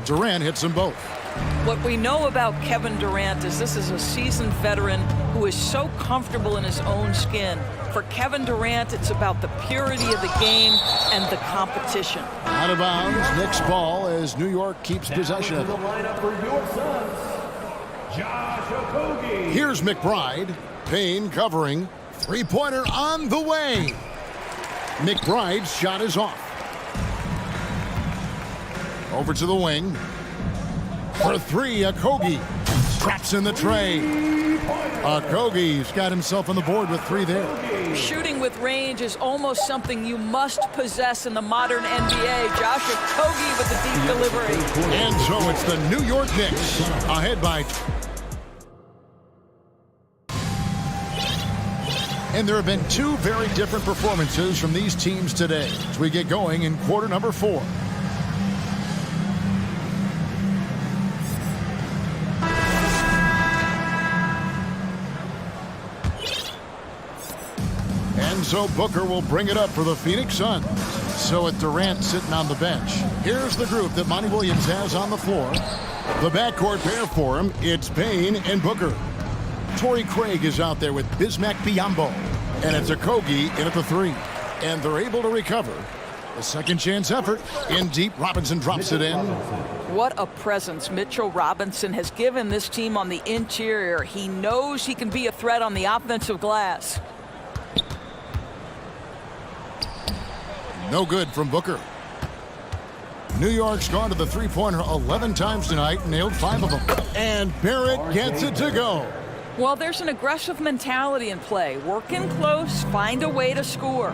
[SPEAKER 1] Durant hits them both.
[SPEAKER 3] What we know about Kevin Durant is this is a seasoned veteran who is so comfortable in his own skin. For Kevin Durant, it's about the purity of the game and the competition.
[SPEAKER 1] Out of bounds, Knicks ball as New York keeps possession of it. Here's McBride. Payne covering. Three-pointer on the way. McBride's shot is off. Over to the wing. For 3, Okogie straps in the tray. Okogie's got himself on the board with 3 there.
[SPEAKER 3] Shooting with range is almost something you must possess in the modern NBA. Josh Okogie with the deep delivery.
[SPEAKER 1] And so it's the New York Knicks ahead by... And there have been 2 very different performances from these teams today as we get going in quarter number 4. And so Booker will bring it up for the Phoenix Suns. So with Durant sitting on the bench, here's the group that Monty Williams has on the floor. The backcourt pair for him, it's Payne and Booker. Torrey Craig is out there with Bismack Biyombo. And it's a Kogi in at the 3. And they're able to recover. A second chance effort. In deep, Robinson drops it in.
[SPEAKER 3] What a presence Mitchell Robinson has given this team on the interior. He knows he can be a threat on the offensive glass.
[SPEAKER 1] No good from Booker. New York's gone to the three-pointer 11 times tonight, nailed 5 of them. And Barrett gets it to go.
[SPEAKER 3] Well, there's an aggressive mentality in play. Work in close, find a way to score.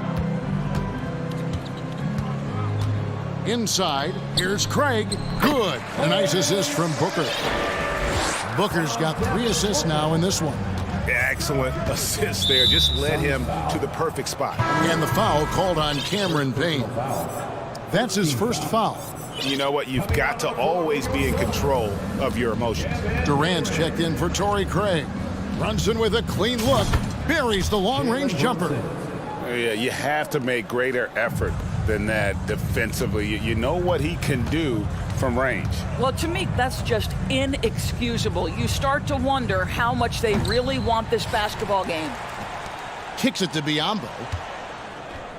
[SPEAKER 1] Inside, here's Craig. Good. A nice assist from Booker. Booker's got 3 assists now in this one.
[SPEAKER 2] Excellent assist there. Just led him to the perfect spot.
[SPEAKER 1] And the foul called on Cameron Payne. That's his first foul.
[SPEAKER 2] You know what? You've got to always be in control of your emotions.
[SPEAKER 1] Durant's checked in for Torrey Craig. Brunson with a clean look. Buries the long-range jumper.
[SPEAKER 2] Yeah, you have to make greater effort than that defensively. You know what he can do from range.
[SPEAKER 3] Well, to me, that's just inexcusable. You start to wonder how much they really want this basketball game.
[SPEAKER 1] Kicks it to Biyombo.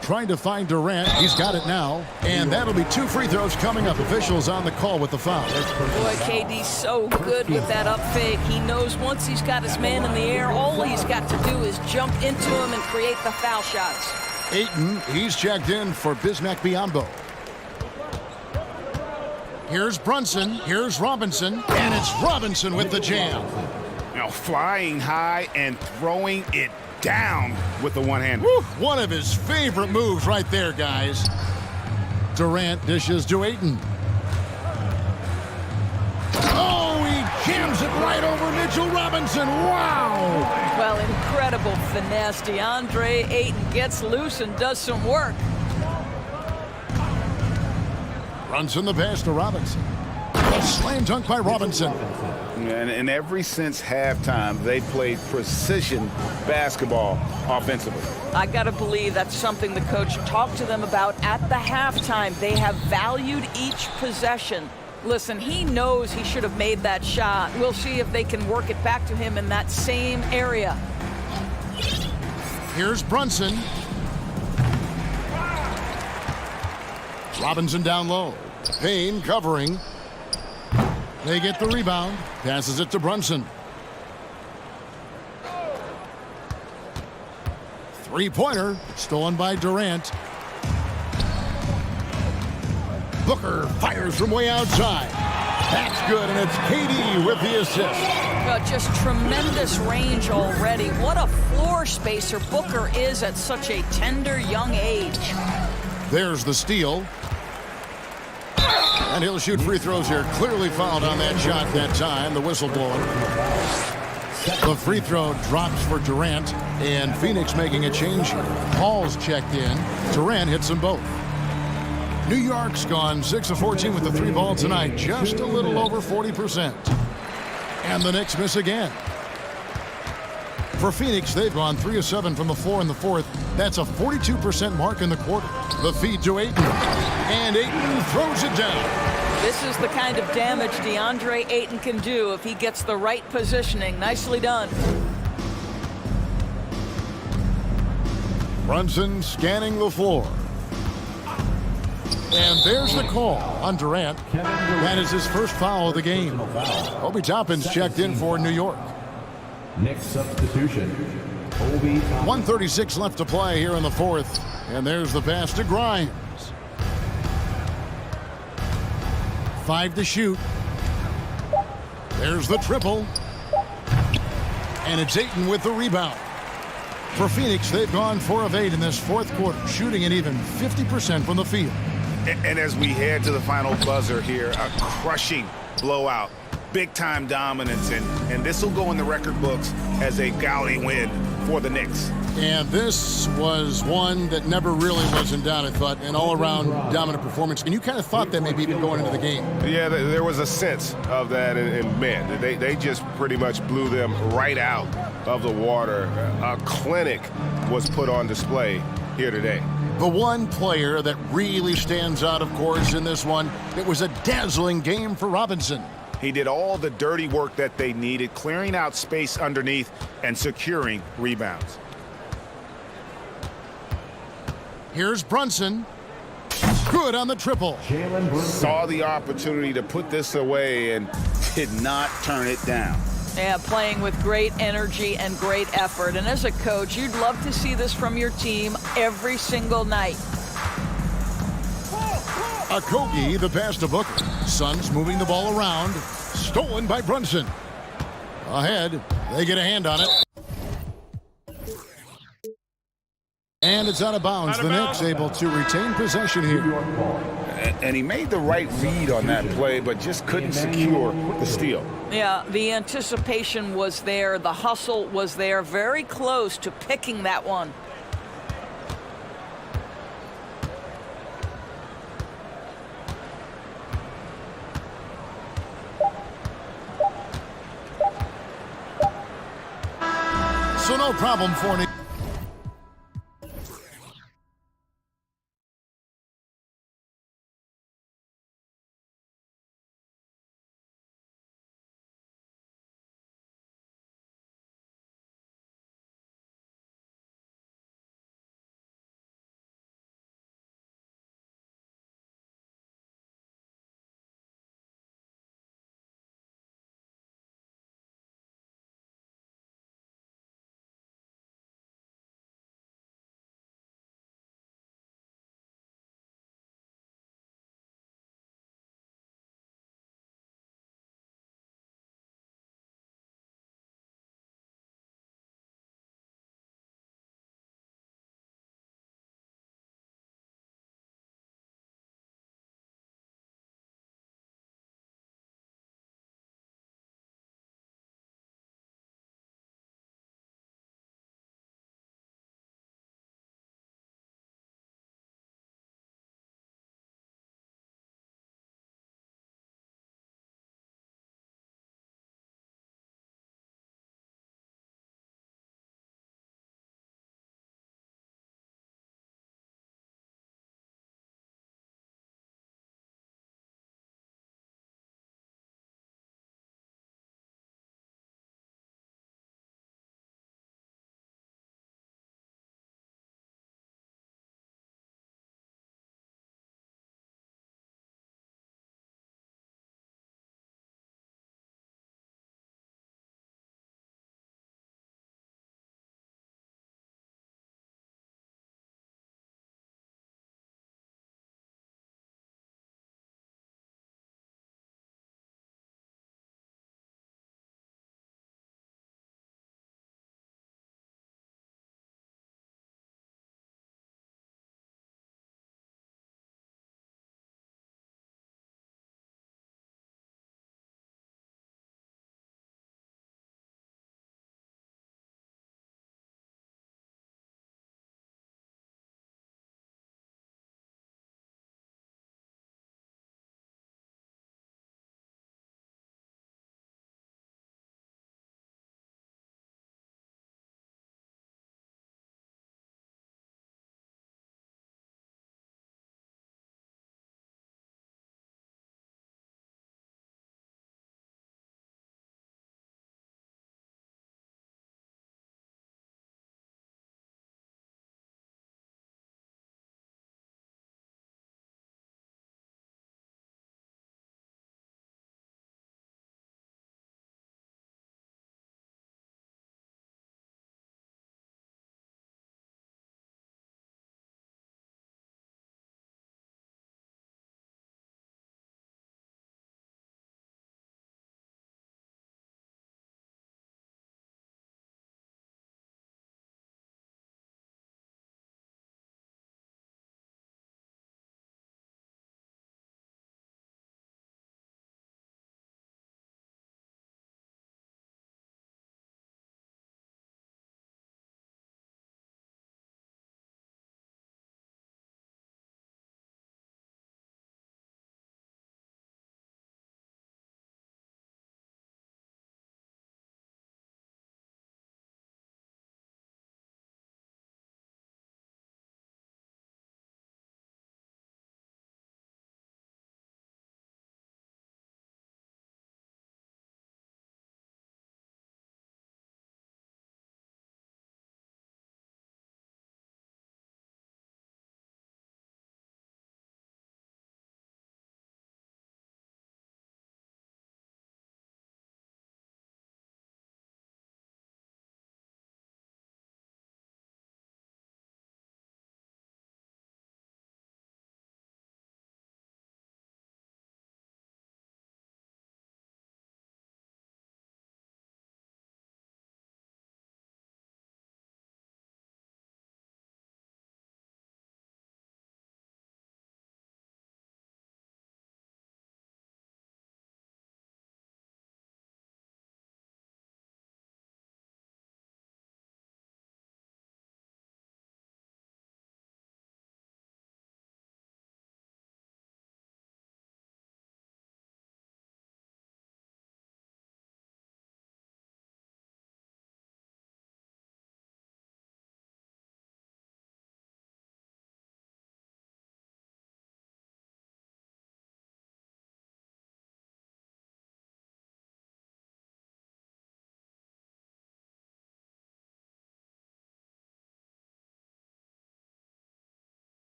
[SPEAKER 1] Trying to find Durant. He's got it now. And that'll be 2 free throws coming up. Officials on the call with the foul.
[SPEAKER 3] Boy, KD's so good with that up fake. He knows once he's got his man in the air, all he's got to do is jump into him and create the foul shots.
[SPEAKER 1] Ayton, he's checked in for Bismack Biyombo. Here's Brunson, here's Robinson, and it's Robinson with the jam.
[SPEAKER 2] Now flying high and throwing it down with the one-hander.
[SPEAKER 1] One of his favorite moves right there, guys. Durant dishes to Ayton. Oh, he jams it right over Mitchell Robinson. Wow!
[SPEAKER 3] Well, incredible finesse. DeAndre Ayton gets loose and does some work.
[SPEAKER 1] Brunson the pass to Robinson. A slam dunk by Robinson.
[SPEAKER 2] And ever since halftime, they played precision basketball offensively.
[SPEAKER 3] I got to believe that's something the coach talked to them about at the halftime. They have valued each possession. Listen, he knows he should have made that shot. We'll see if they can work it back to him in that same area.
[SPEAKER 1] Here's Brunson. Robinson down low. Payne covering. They get the rebound. Passes it to Brunson. Three-pointer stolen by Durant. Booker fires from way outside. That's good, and it's KD with the assist.
[SPEAKER 3] Just tremendous range already. What a floor spacer Booker is at such a tender young age.
[SPEAKER 1] There's the steal. And he'll shoot free throws here. Clearly fouled on that shot that time. The whistle blowing. The free throw drops for Durant. And Phoenix making a change here. Paul's checked in. Durant hits them both. New York's gone 6 of 14 with the 3 ball tonight. Just a little over 40%. And the Knicks miss again. For Phoenix, they've gone 3 of 7 from the floor in the 4th. That's a 42% mark in the quarter. The feed to Ayton. And Ayton throws it down.
[SPEAKER 3] This is the kind of damage DeAndre Ayton can do if he gets the right positioning. Nicely done.
[SPEAKER 1] Brunson scanning the floor. And there's the call on Durant. That is his first foul of the game. Obi Toppin's checked in for New York.
[SPEAKER 12] Next substitution, Obi Toppin.
[SPEAKER 1] 1:36 left to play here in the 4th. And there's the pass to Grimes. 5 to shoot. There's the triple. And it's Ayton with the rebound. For Phoenix, they've gone 4 of 8 in this 4th quarter, shooting at even 50% from the field.
[SPEAKER 2] And as we head to the final buzzer here, a crushing blowout. Big-time dominance, and this will go in the record books as a gaudy win for the Knicks.
[SPEAKER 1] And this was one that never really was in doubt, I thought, an all-around dominant performance. And you kind of thought that maybe even going into the game.
[SPEAKER 2] Yeah, there was a sense of that, and man, they just pretty much blew them right out of the water. A clinic was put on display here today.
[SPEAKER 1] The one player that really stands out, of course, in this one, it was a dazzling game for Robinson.
[SPEAKER 2] He did all the dirty work that they needed, clearing out space underneath and securing rebounds.
[SPEAKER 1] Here's Brunson. Good on the triple.
[SPEAKER 5] Saw the opportunity to put this away and did not turn it down.
[SPEAKER 3] Yeah, playing with great energy and great effort. And as a coach, you'd love to see this from your team every single night.
[SPEAKER 1] Okogie, the pass to Booker. Suns moving the ball around. Stolen by Brunson. Ahead, they get a hand on it. And it's out of bounds. The Knicks able to retain possession here.
[SPEAKER 5] And he made the right read on that play, but just couldn't secure the steal.
[SPEAKER 3] Yeah, the anticipation was there. The hustle was there. Very close to picking that one.
[SPEAKER 1] So no problem for Nick.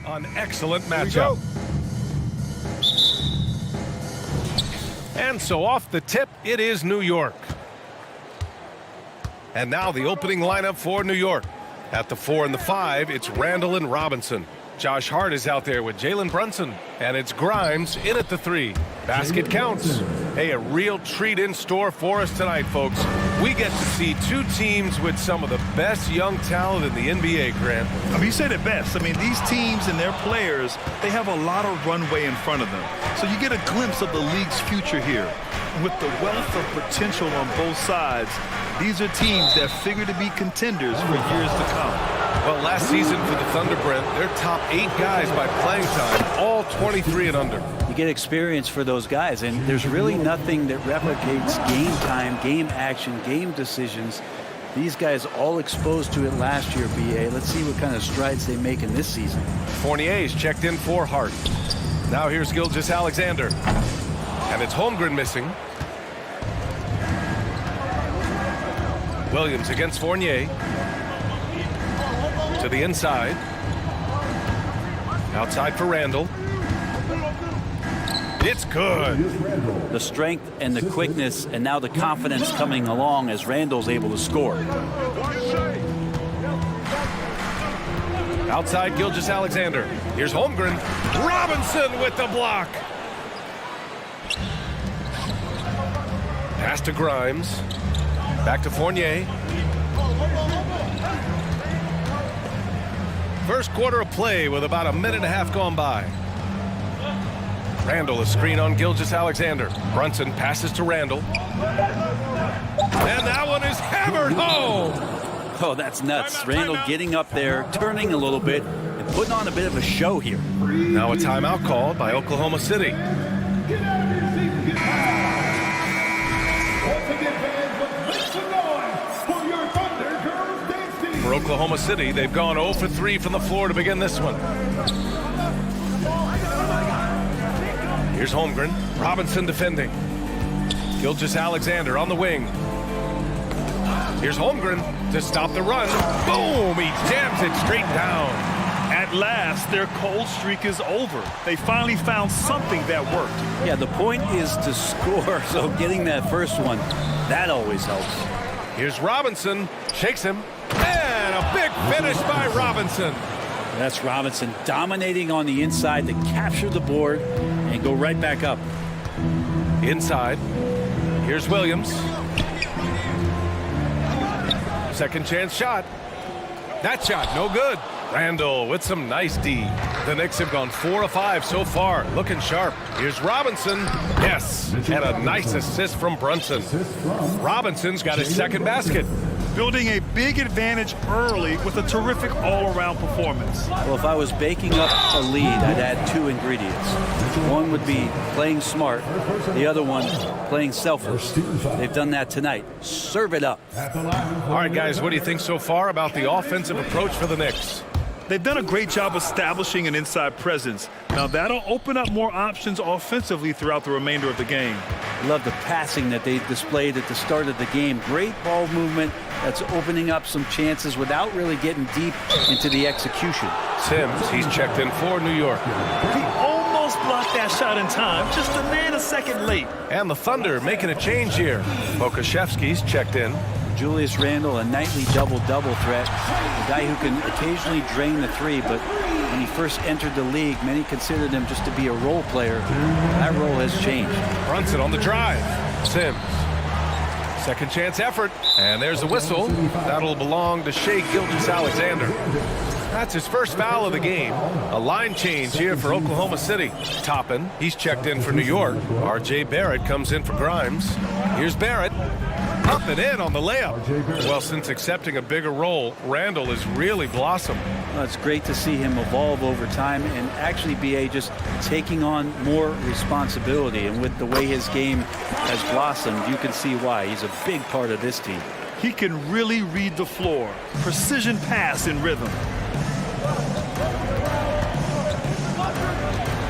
[SPEAKER 8] An excellent matchup. And so off the tip, it is New York. And now the opening lineup for New York. At the 4 and the 5, it's Randall and Robinson. Josh Hart is out there with Jalen Brunson. And it's Grimes in at the 3. Basket counts. Hey, a real treat in store for us tonight, folks. We get to see two teams with some of the best young talent in the NBA, Grant.
[SPEAKER 10] I mean, you said it best. I mean, these teams and their players, they have a lot of runway in front of them. So you get a glimpse of the league's future here. With the wealth of potential on both sides, these are teams that figure to be contenders for years to come.
[SPEAKER 8] Well, last season for the Thunder, Brent, their top 8 guys by playing time, all 23 and under.
[SPEAKER 14] You get experience for those guys, and there's really nothing that replicates game time, game action, game decisions. These guys all exposed to it last year, BA. Let's see what kind of strides they make in this season.
[SPEAKER 8] Fournier's checked in for Hart. Now here's Gilgeous-Alexander. And it's Holmgren missing. Williams against Fournier. To the inside. Outside for Randall. It's good.
[SPEAKER 14] The strength and the quickness and now the confidence coming along as Randall's able to score.
[SPEAKER 8] Outside Gilgeous-Alexander. Here's Holmgren. Robinson with the block. Pass to Grimes. Back to Fournier. First quarter of play with about a minute and a half gone by. Randall, a screen on Gilgeous-Alexander. Brunson passes to Randall. And that one is hammered home.
[SPEAKER 14] Oh, that's nuts. Randall getting up there, turning a little bit, and putting on a bit of a show here.
[SPEAKER 8] Now a timeout called by Oklahoma City. For Oklahoma City, they've gone 0 for 3 from the floor to begin this one. Here's Holmgren. Robinson defending. Gilgeous-Alexander on the wing. Here's Holmgren to stop the run. Boom! He jams it straight down.
[SPEAKER 10] At last, their cold streak is over. They finally found something that worked.
[SPEAKER 14] Yeah, the point is to score, so getting that first one, that always helps.
[SPEAKER 8] Here's Robinson. Shakes him. And a big finish by Robinson.
[SPEAKER 14] That's Robinson dominating on the inside to capture the board and go right back up.
[SPEAKER 8] Inside. Here's Williams. Second chance shot. That shot, no good. Randall with some nice D. The Knicks have gone 4 of 5 so far. Looking sharp. Here's Robinson. Yes. And a nice assist from Brunson. Robinson's got his second basket.
[SPEAKER 10] Building a big advantage early with a terrific all-around performance.
[SPEAKER 14] Well, if I was baking up a lead, I'd add 2 ingredients. One would be playing smart. The other one, playing selfless. They've done that tonight. Serve it up.
[SPEAKER 8] All right, guys, what do you think so far about the offensive approach for the Knicks?
[SPEAKER 10] They've done a great job establishing an inside presence. Now that'll open up more options offensively throughout the remainder of the game.
[SPEAKER 14] I love the passing that they displayed at the start of the game. Great ball movement that's opening up some chances without really getting deep into the execution.
[SPEAKER 8] Sims, he's checked in for New York.
[SPEAKER 10] He almost blocked that shot in time, just a nanosecond late.
[SPEAKER 8] And the Thunder making a change here. Pokashevsky's checked in.
[SPEAKER 14] Julius Randle, a nightly double-double threat. A guy who can occasionally drain the 3, but when he first entered the league, many considered him just to be a role player. That role has changed.
[SPEAKER 8] Brunson on the drive. Sims. Second chance effort. And there's a whistle. That'll belong to Shai Gilgeous-Alexander. That's his first foul of the game. A line change here for Oklahoma City. Toppin, he's checked in for New York. R.J. Barrett comes in for Grimes. Here's Barrett. Up and in on the layup. Well, since accepting a bigger role, Randall has really blossomed.
[SPEAKER 14] Well, it's great to see him evolve over time and actually BA just taking on more responsibility. And with the way his game has blossomed, you can see why. He's a big part of this team.
[SPEAKER 10] He can really read the floor. Precision pass in rhythm.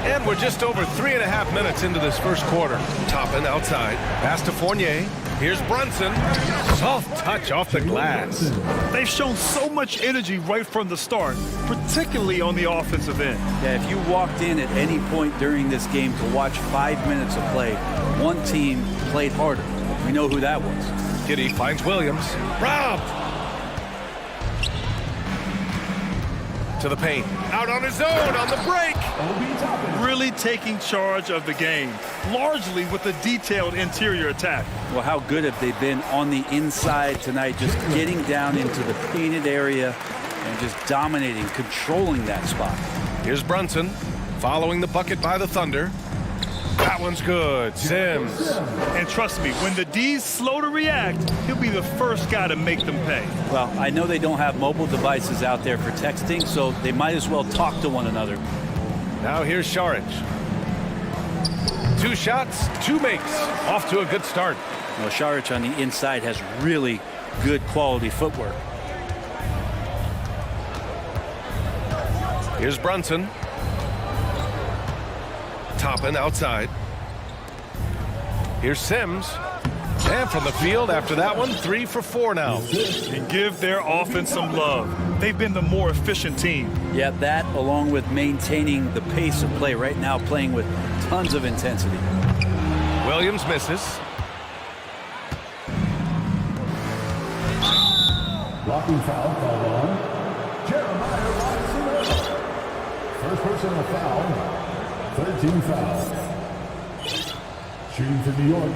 [SPEAKER 8] And we're just over 3.5 minutes into this first quarter. Toppin outside. Pass to Fournier. Here's Brunson. Soft touch off the glass.
[SPEAKER 10] They've shown so much energy right from the start, particularly on the offensive end.
[SPEAKER 14] Yeah, if you walked in at any point during this game to watch 5 minutes of play, one team played harder. We know who that was.
[SPEAKER 8] Giddy finds Williams. Robbed. To the paint. Out on his own on the break.
[SPEAKER 10] Really taking charge of the game, largely with a detailed interior attack.
[SPEAKER 14] Well, how good have they been on the inside tonight, just getting down into the painted area and just dominating, controlling that spot.
[SPEAKER 8] Here's Brunson following the bucket by the Thunder. That one's good. Sims.
[SPEAKER 10] And trust me, when the D's slow to react, he'll be the first guy to make them pay.
[SPEAKER 14] Well, I know they don't have mobile devices out there for texting, so they might as well talk to one another.
[SPEAKER 8] Now here's Šarić. 2 shots, 2 makes. Off to a good start.
[SPEAKER 14] Well, Šarić on the inside has really good quality footwork.
[SPEAKER 8] Here's Brunson. Toppin outside. Here's Sims. And from the field after that one, 3 for 4 now.
[SPEAKER 10] And give their offense some love. They've been the more efficient team.
[SPEAKER 14] Yeah, that along with maintaining the pace of play right now, playing with tons of intensity.
[SPEAKER 8] Williams misses.
[SPEAKER 12] Blocking foul called on Jeremiah Robinson. First personal foul. 13 fouls. Shooting for New York,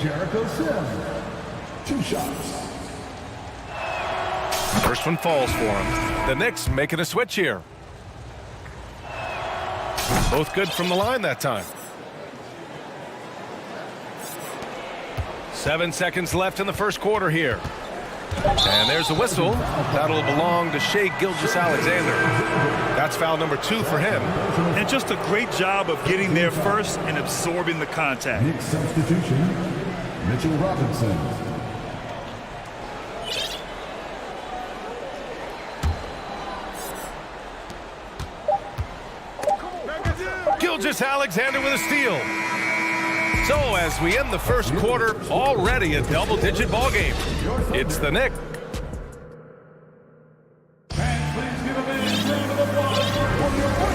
[SPEAKER 12] Jericho Sims. 2 shots.
[SPEAKER 8] First one falls for him. The Knicks making a switch here. Both good from the line that time. 7 seconds left in the first quarter here. And there's a whistle. That'll belong to Shai Gilgeous-Alexander. That's foul number 2 for him.
[SPEAKER 10] And just a great job of getting there first and absorbing the contact.
[SPEAKER 12] Next substitution, Mitchell Robinson.
[SPEAKER 8] Gilgeous-Alexander with a steal. So as we end the first quarter, already a double-digit ball game. It's the Knicks.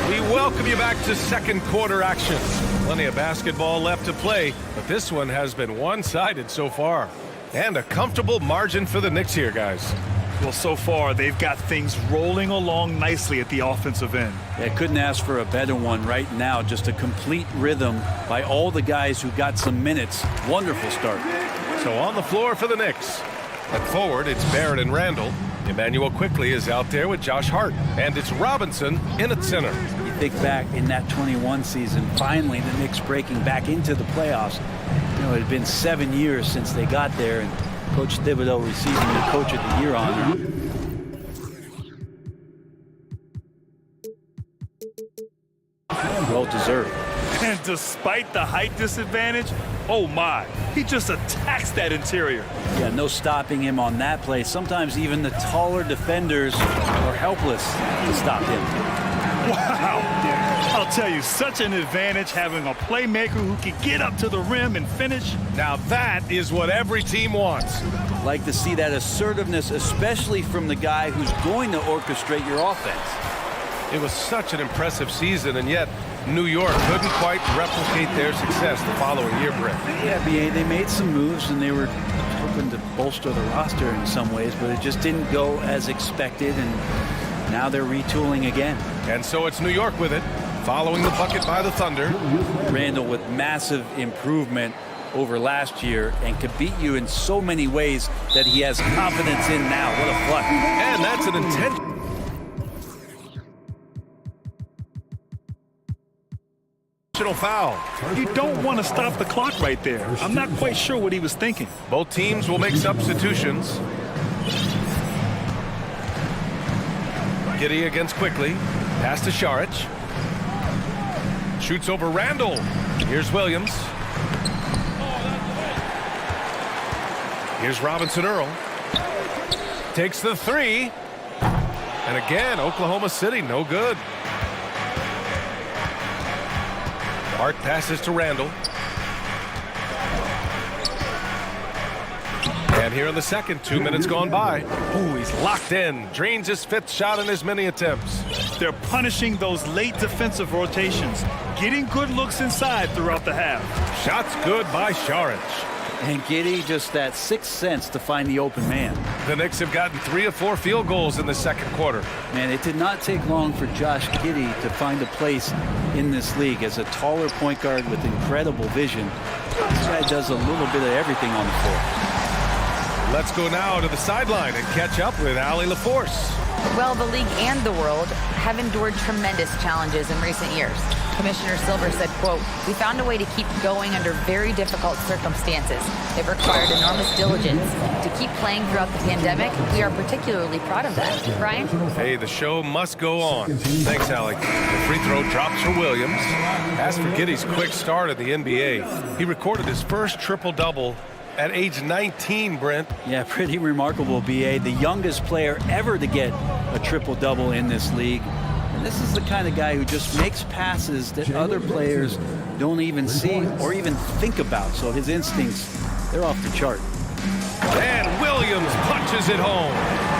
[SPEAKER 8] We welcome you back to second quarter action. Plenty of basketball left to play, but this one has been one-sided so far. And a comfortable margin for the Knicks here, guys.
[SPEAKER 10] Well, so far, they've got things rolling along nicely at the offensive end.
[SPEAKER 14] Yeah, couldn't ask for a better one right now. Just a complete rhythm by all the guys who got some minutes. Wonderful start.
[SPEAKER 8] So on the floor for the Knicks. At forward, it's Barrett and Randall. Emmanuel Quickley is out there with Josh Hart. And it's Robinson in at center.
[SPEAKER 14] You think back in that 21 season, finally the Knicks breaking back into the playoffs. You know, it had been 7 years since they got there, and Coach Thibodeau receiving the Coach of the Year honor. Well deserved.
[SPEAKER 10] And despite the height disadvantage, oh my, he just attacks that interior.
[SPEAKER 14] Yeah, no stopping him on that play. Sometimes even the taller defenders are helpless to stop him.
[SPEAKER 10] Wow. I'll tell you, such an advantage having a playmaker who can get up to the rim and finish.
[SPEAKER 8] Now that is what every team wants.
[SPEAKER 14] Like to see that assertiveness, especially from the guy who's going to orchestrate your offense.
[SPEAKER 8] It was such an impressive season, and yet New York couldn't quite replicate their success the following year, Brett.
[SPEAKER 14] Yeah, BA, they made some moves, and they were hoping to bolster the roster in some ways, but it just didn't go as expected, and now they're retooling again.
[SPEAKER 8] And so it's New York with it, following the bucket by the Thunder.
[SPEAKER 14] Randall with massive improvement over last year and could beat you in so many ways that he has confidence in now. What a flush.
[SPEAKER 8] And that's an intentional foul.
[SPEAKER 10] You don't want to stop the clock right there. I'm not quite sure what he was thinking.
[SPEAKER 8] Both teams will make substitutions. Giddy against Quickley. Pass to Šarić. Shoots over Randall. Here's Williams. Here's Robinson Earl. Takes the 3. And again, Oklahoma City, no good. Hart passes to Randall. And here in the second, 2 minutes gone by. Ooh, he's locked in. Drains his fifth shot in as many attempts.
[SPEAKER 10] They're punishing those late defensive rotations, getting good looks inside throughout the half.
[SPEAKER 8] Shots good by Saric.
[SPEAKER 14] And Giddey, just that sixth sense to find the open man.
[SPEAKER 8] The Knicks have gotten 3 of 4 field goals in the second quarter.
[SPEAKER 14] Man, it did not take long for Josh Giddey to find a place in this league as a taller point guard with incredible vision. This guy does a little bit of everything on the floor.
[SPEAKER 8] Let's go now to the sideline and catch up with Allie LaForce.
[SPEAKER 11] Well, the league and the world have endured tremendous challenges in recent years. Commissioner Silver said, quote, "We found a way to keep going under very difficult circumstances. It required enormous diligence. To keep playing throughout the pandemic, we are particularly proud of that." Brian?
[SPEAKER 8] Hey, the show must go on. Thanks, Alec. The free throw drops for Williams. As for Giddey's quick start in the NBA, he recorded his first triple-double at age 19, Brent.
[SPEAKER 14] Yeah, pretty remarkable, B.A. The youngest player ever to get a triple-double in this league. And this is the kind of guy who just makes passes that other players don't even see or even think about. So his instincts, they're off the chart.
[SPEAKER 8] And Williams punches it home.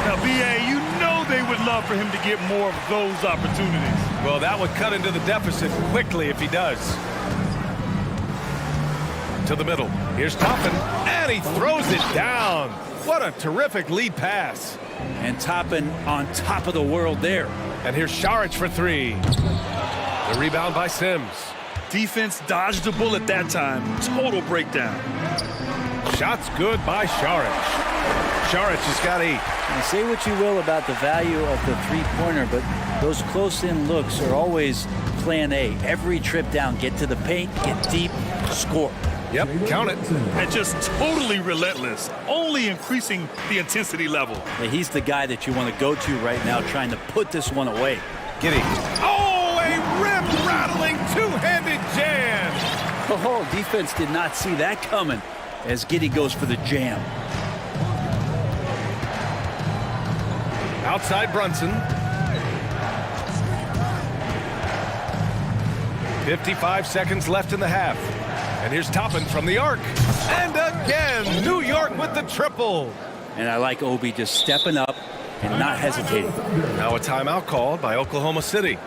[SPEAKER 10] Now, B.A., you know they would love for him to get more of those opportunities.
[SPEAKER 8] Well, that would cut into the deficit quickly if he does. To the middle. Here's Toppin, and he throws it down. What a terrific lead pass.
[SPEAKER 14] And Toppin on top of the world there.
[SPEAKER 8] And here's Saric for 3. The rebound by Sims.
[SPEAKER 10] Defense dodged a bullet that time. Total breakdown.
[SPEAKER 8] Shots good by Saric. Saric has got 8.
[SPEAKER 14] And say what you will about the value of the three-pointer, but those close-in looks are always plan A. Every trip down, get to the paint, get deep, score.
[SPEAKER 8] Yep, count it.
[SPEAKER 10] And just totally relentless, only increasing the intensity level.
[SPEAKER 14] Yeah, he's the guy that you want to go to right now, trying to put this one away.
[SPEAKER 8] Giddey. Oh, a rim-rattling two-handed jam.
[SPEAKER 14] Oh, defense did not see that coming as Giddey goes for the jam.
[SPEAKER 8] Outside Brunson. 55 seconds left in the half. And here's Toppin from the arc. And again, New York with the triple.
[SPEAKER 14] And I like Obi just stepping up and not hesitating.
[SPEAKER 8] Now a timeout called by Oklahoma City.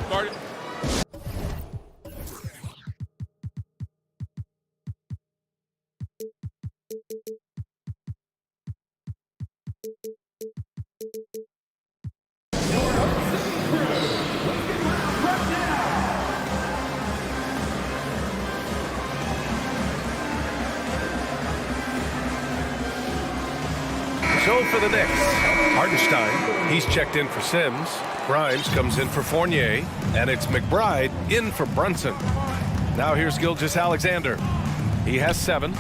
[SPEAKER 8] So for the Knicks, Hartenstein, he's checked in for Sims. Grimes comes in for Fournier, and it's McBride in for Brunson. Now here's Gilgeous-Alexander. He has 7.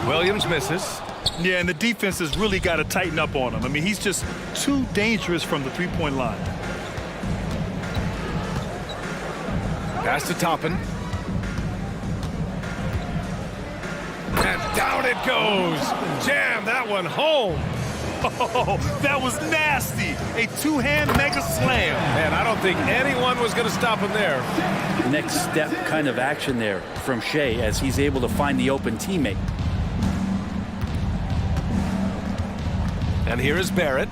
[SPEAKER 8] Williams misses.
[SPEAKER 10] Yeah, and the defense has really got to tighten up on him. I mean, he's just too dangerous from the three-point line.
[SPEAKER 8] Pass to Toppin. And down it goes. Jam that one home.
[SPEAKER 10] Oh, that was nasty. A two-hand mega slam.
[SPEAKER 8] Man, I don't think anyone was going to stop him there.
[SPEAKER 14] Next step kind of action there from Shea as he's able to find the open teammate.
[SPEAKER 8] And here is Barrett.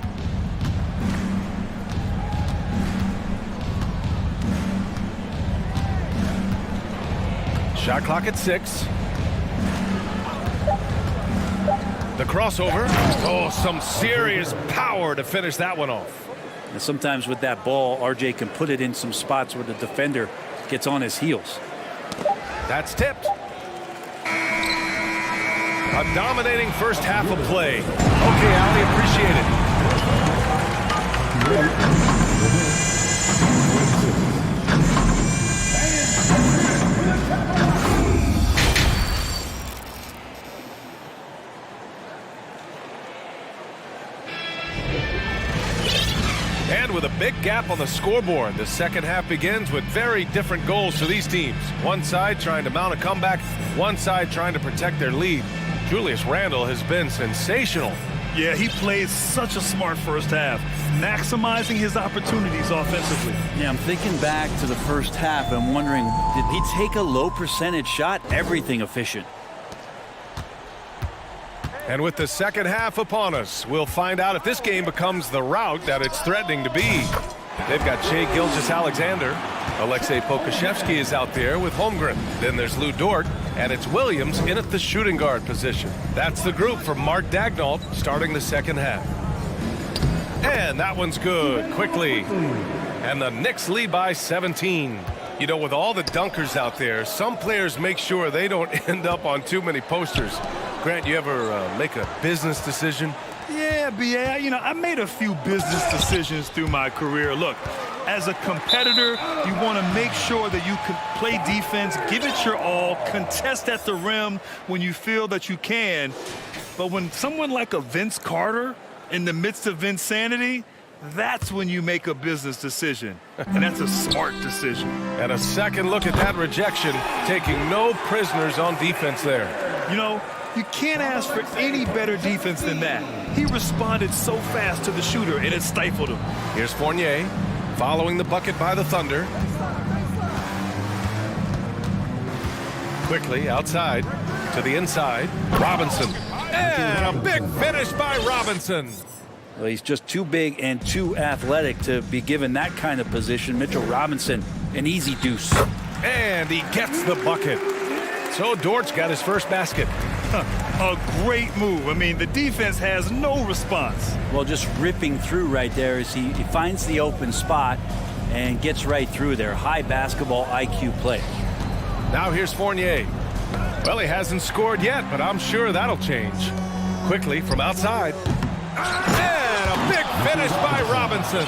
[SPEAKER 8] Shot clock at 6. The crossover. Oh, some serious power to finish that one off.
[SPEAKER 14] And sometimes with that ball, RJ can put it in some spots where the defender gets on his heels.
[SPEAKER 8] That's tipped. A dominating first half of play. Okay, Allie, appreciate it. And with a big gap on the scoreboard, the second half begins with very different goals for these teams. One side trying to mount a comeback, one side trying to protect their lead. Julius Randle has been sensational.
[SPEAKER 10] Yeah, he played such a smart first half, maximizing his opportunities offensively.
[SPEAKER 14] Yeah, I'm thinking back to the first half and wondering, did he take a low percentage shot? Everything efficient.
[SPEAKER 8] And with the second half upon us, we'll find out if this game becomes the rout that it's threatening to be. They've got Shai Gilgeous-Alexander. Alexei Pokashevsky is out there with Holmgren. Then there's Lou Dort, and it's Williams in at the shooting guard position. That's the group from Mark Daignault starting the second half. And that one's good, quickly. And the Knicks lead by 17. You know, with all the dunkers out there, some players make sure they don't end up on too many posters. Grant, you ever make a business decision?
[SPEAKER 10] Yeah, B.A., you know, I made a few business decisions through my career. Look, as a competitor, you want to make sure that you can play defense, give it your all, contest at the rim when you feel that you can. But when someone like a Vince Carter, in the midst of insanity, that's when you make a business decision. And that's a smart decision.
[SPEAKER 8] And a second look at that rejection, taking no prisoners on defense there.
[SPEAKER 10] You know, you can't ask for any better defense than that. He responded so fast to the shooter, and it stifled him.
[SPEAKER 8] Here's Fournier, following the bucket by the Thunder. Quickly, outside, to the inside, Robinson. And a big finish by Robinson.
[SPEAKER 14] Well, he's just too big and too athletic to be given that kind of position. Mitchell Robinson, an easy deuce.
[SPEAKER 8] And he gets the bucket. So Dort's got his first basket.
[SPEAKER 10] A great move. I mean, the defense has no response.
[SPEAKER 14] Well, just ripping through right there as he finds the open spot and gets right through there. High basketball IQ play.
[SPEAKER 8] Now here's Fournier. Well, he hasn't scored yet, but I'm sure that'll change. Quickly from outside. And a big finish by Robinson.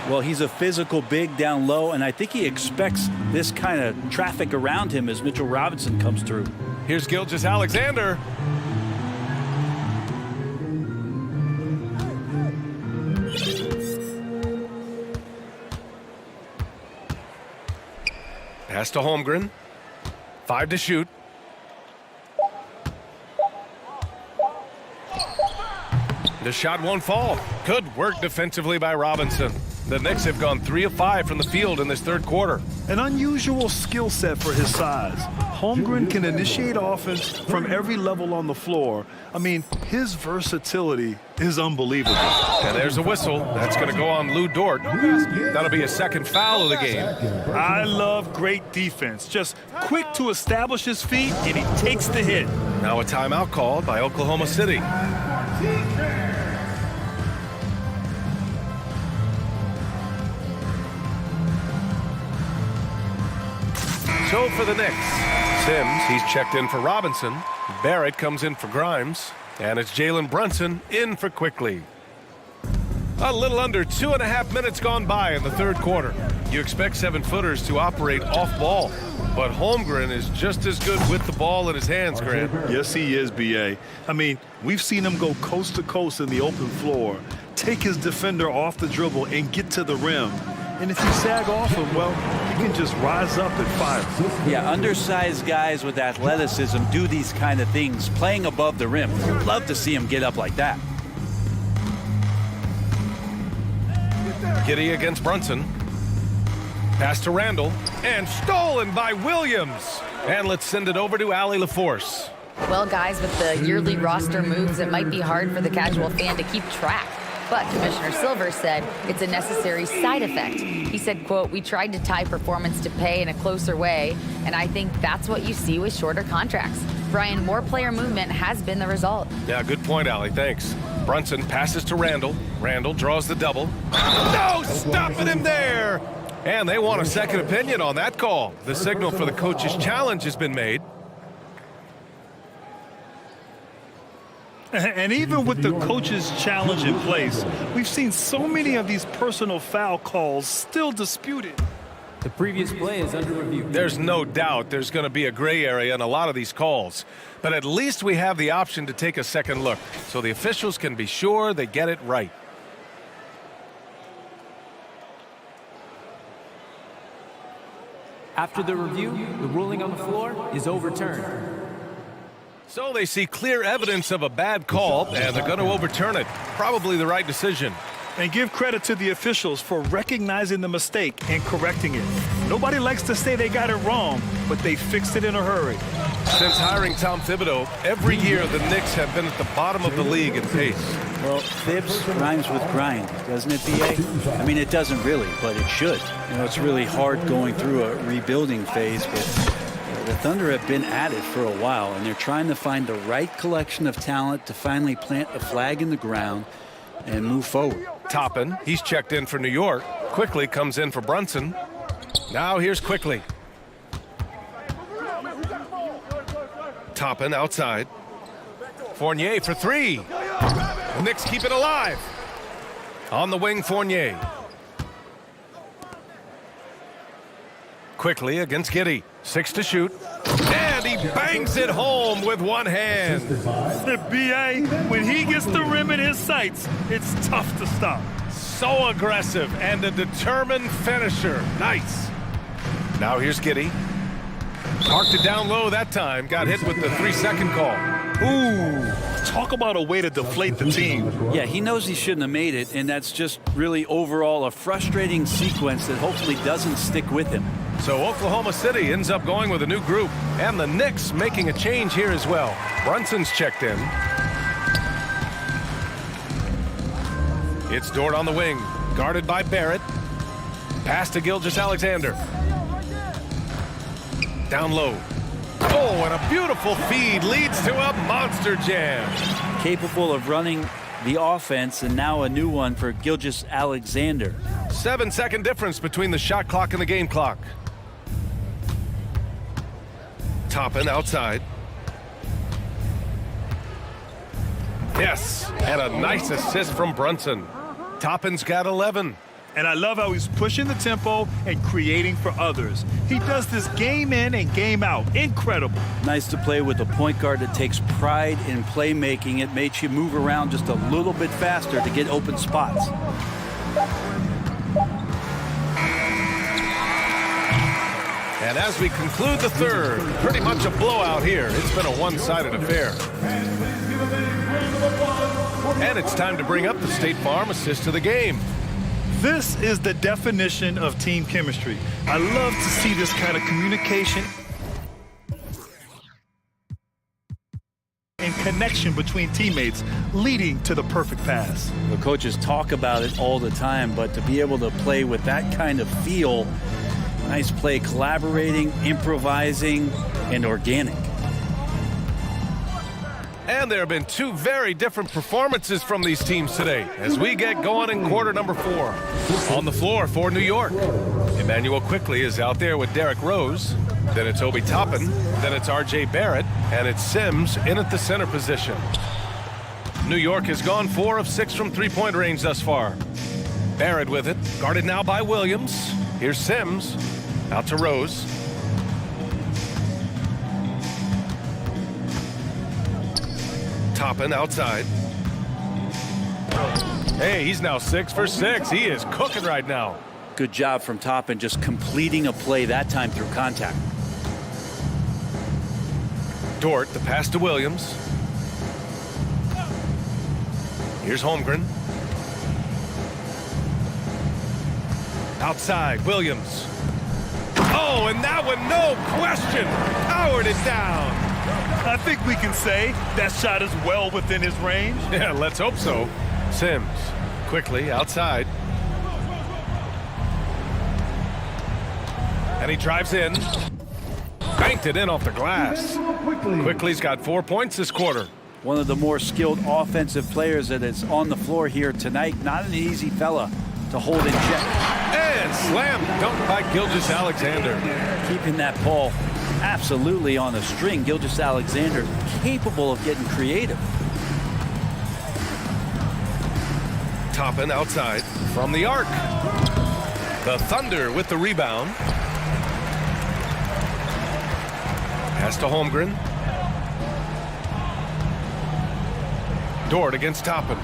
[SPEAKER 14] Well, he's a physical big down low, and I think he expects this kind of traffic around him as Mitchell Robinson comes through.
[SPEAKER 8] Here's Gilgeous-Alexander. Pass to Holmgren. 5 to shoot. The shot won't fall. Good work defensively by Robinson. The Knicks have gone 3 of 5 from the field in this third quarter.
[SPEAKER 10] An unusual skill set for his size. Holmgren can initiate offense from every level on the floor. I mean, his versatility is unbelievable.
[SPEAKER 8] And there's a whistle. That's going to go on Lou Dort. That'll be a second foul of the game.
[SPEAKER 10] I love great defense. Just quick to establish his feet, and he takes the hit.
[SPEAKER 8] Now a timeout called by Oklahoma City. So for the Knicks, Sims, he's checked in for Robinson. Barrett comes in for Grimes. And it's Jalen Brunson in for Quickly. A little under 2.5 minutes gone by in the third quarter. You expect 7-footers to operate off ball, but Holmgren is just as good with the ball in his hands, Grant.
[SPEAKER 10] Yes, he is, B.A. I mean, we've seen him go coast to coast in the open floor, take his defender off the dribble and get to the rim. And if you sag off him, well, he can just rise up and fire.
[SPEAKER 14] Yeah, undersized guys with athleticism do these kind of things, playing above the rim. Love to see him get up like that.
[SPEAKER 8] Giddey against Brunson. Pass to Randall. And stolen by Williams. And let's send it over to Allie LaForce.
[SPEAKER 11] Well, guys, with the yearly roster moves, it might be hard for the casual fan to keep track. But Commissioner Silver said it's a necessary side effect. He said, quote, "We tried to tie performance to pay in a closer way, and I think that's what you see with shorter contracts." Brian, more player movement has been the result.
[SPEAKER 8] Yeah, good point, Allie. Thanks. Brunson passes to Randall. Randall draws the double. No, stopping him there. And they want a second opinion on that call. The signal for the coach's challenge has been made.
[SPEAKER 10] And even with the coach's challenge in place, we've seen so many of these personal foul calls still disputed.
[SPEAKER 7] The previous play is under review.
[SPEAKER 8] There's no doubt there's going to be a gray area in a lot of these calls. But at least we have the option to take a second look, so the officials can be sure they get it right.
[SPEAKER 7] After the review, the ruling on the floor is overturned.
[SPEAKER 8] So they see clear evidence of a bad call, and they're going to overturn it. Probably the right decision.
[SPEAKER 10] And give credit to the officials for recognizing the mistake and correcting it. Nobody likes to say they got it wrong, but they fixed it in a hurry.
[SPEAKER 8] Since hiring Tom Thibodeau, every year the Knicks have been at the bottom of the league in pace.
[SPEAKER 14] Well, Thibs rhymes with grind, doesn't it, B.A.? I mean, it doesn't really, but it should. You know, it's really hard going through a rebuilding phase, but the Thunder have been at it for a while, and they're trying to find the right collection of talent to finally plant a flag in the ground and move forward.
[SPEAKER 8] Toppin, he's checked in for New York. Quickly comes in for Brunson. Now here's Quickly. Toppin outside. Fournier for three. The Knicks keep it alive. On the wing, Fournier. Quickly against Giddey. 6 to shoot. And he bangs it home with one hand.
[SPEAKER 10] B.A., when he gets the rim in his sights, it's tough to stop.
[SPEAKER 8] So aggressive and a determined finisher. Nice. Now here's Giddey. Parked it down low that time. Got hit with the 3-second call.
[SPEAKER 10] Ooh, talk about a way to deflate the team.
[SPEAKER 14] Yeah, he knows he shouldn't have made it, and that's just really overall a frustrating sequence that hopefully doesn't stick with him.
[SPEAKER 8] So Oklahoma City ends up going with a new group, and the Knicks making a change here as well. Brunson's checked in. It's Dort on the wing, guarded by Barrett. Pass to Gilgeous-Alexander. Down low. Oh, and a beautiful feed leads to a monster jam.
[SPEAKER 14] Capable of running the offense, and now a new one for Gilgeous-Alexander.
[SPEAKER 8] 7-second difference between the shot clock and the game clock. Toppin outside. Yes, and a nice assist from Brunson. Toppin's got 11.
[SPEAKER 10] And I love how he's pushing the tempo and creating for others. He does this game in and game out. Incredible.
[SPEAKER 14] Nice to play with a point guard that takes pride in playmaking. It makes you move around just a little bit faster to get open spots.
[SPEAKER 8] And as we conclude the third, pretty much a blowout here. It's been a one-sided affair. And it's time to bring up the State Farm assist of the game.
[SPEAKER 10] This is the definition of team chemistry. I love to see this kind of communication and connection between teammates leading to the perfect pass.
[SPEAKER 14] The coaches talk about it all the time, but to be able to play with that kind of feel, nice play, collaborating, improvising, and organic.
[SPEAKER 8] And there have been two very different performances from these teams today as we get going in quarter number 4. On the floor for New York, Emmanuel Quickly is out there with Derrick Rose. Then it's Obi Toppin. Then it's R.J. Barrett. And it's Sims in at the center position. New York has gone 4 of 6 from three-point range thus far. Barrett with it, guarded now by Williams. Here's Sims, out to Rose. Toppin outside. Hey, he's now 6 for 6. He is cooking right now.
[SPEAKER 14] Good job from Toppin, just completing a play that time through contact.
[SPEAKER 8] Dort, the pass to Williams. Here's Holmgren. Outside, Williams. Oh, and that one, no question, powered it down.
[SPEAKER 10] I think we can say that shot is well within his range.
[SPEAKER 8] Yeah, let's hope so. Sims, quickly outside. And he drives in. Banked it in off the glass. Quickly's got 4 points this quarter.
[SPEAKER 14] One of the more skilled offensive players that is on the floor here tonight. Not an easy fella to hold in check.
[SPEAKER 8] And slam dunk by Gilgeous-Alexander.
[SPEAKER 14] Keeping that ball absolutely on the string. Gilgeous-Alexander capable of getting creative.
[SPEAKER 8] Toppin outside from the arc. The Thunder with the rebound. Pass to Holmgren. Dort against Toppin.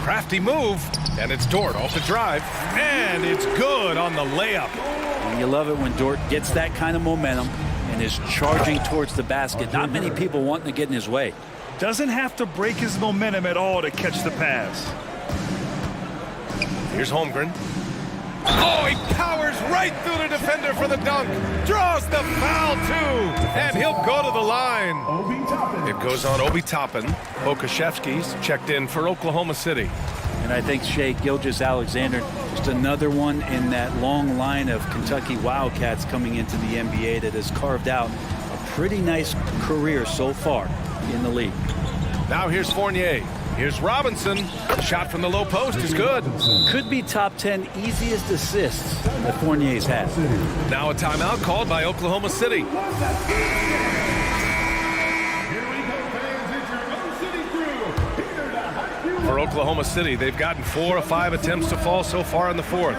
[SPEAKER 8] Crafty move, and it's Dort off the drive, and it's good on the layup.
[SPEAKER 14] And you love it when Dort gets that kind of momentum and is charging towards the basket. Not many people wanting to get in his way.
[SPEAKER 10] Doesn't have to break his momentum at all to catch the pass.
[SPEAKER 8] Here's Holmgren. Oh, he powers right through the defender for the dunk. Draws the foul, too. And he'll go to the line. It goes on Obi Toppin. Pokashevsky's checked in for Oklahoma City.
[SPEAKER 14] And I think Shea Gilgeous-Alexander, just another one in that long line of Kentucky Wildcats coming into the NBA that has carved out a pretty nice career so far in the league.
[SPEAKER 8] Now here's Fournier. Here's Robinson. The shot from the low post is good.
[SPEAKER 14] Could be top 10 easiest assists that Fournier's had.
[SPEAKER 8] Now a timeout called by Oklahoma City. For Oklahoma City, they've gotten 4 of 5 attempts to fall so far in the fourth.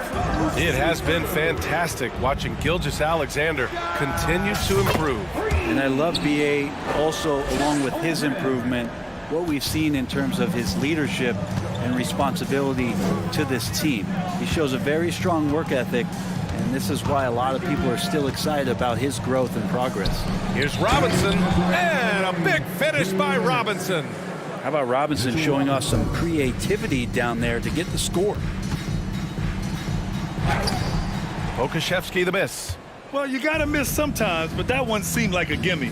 [SPEAKER 8] It has been fantastic watching Gilgeous-Alexander continue to improve.
[SPEAKER 14] And I love BA also, along with his improvement, what we've seen in terms of his leadership and responsibility to this team. He shows a very strong work ethic, and this is why a lot of people are still excited about his growth and progress.
[SPEAKER 8] Here's Robinson, and a big finish by Robinson.
[SPEAKER 14] How about Robinson showing us some creativity down there to get the score?
[SPEAKER 8] Pokashevsky the miss.
[SPEAKER 10] Well, you got to miss sometimes, but that one seemed like a gimme.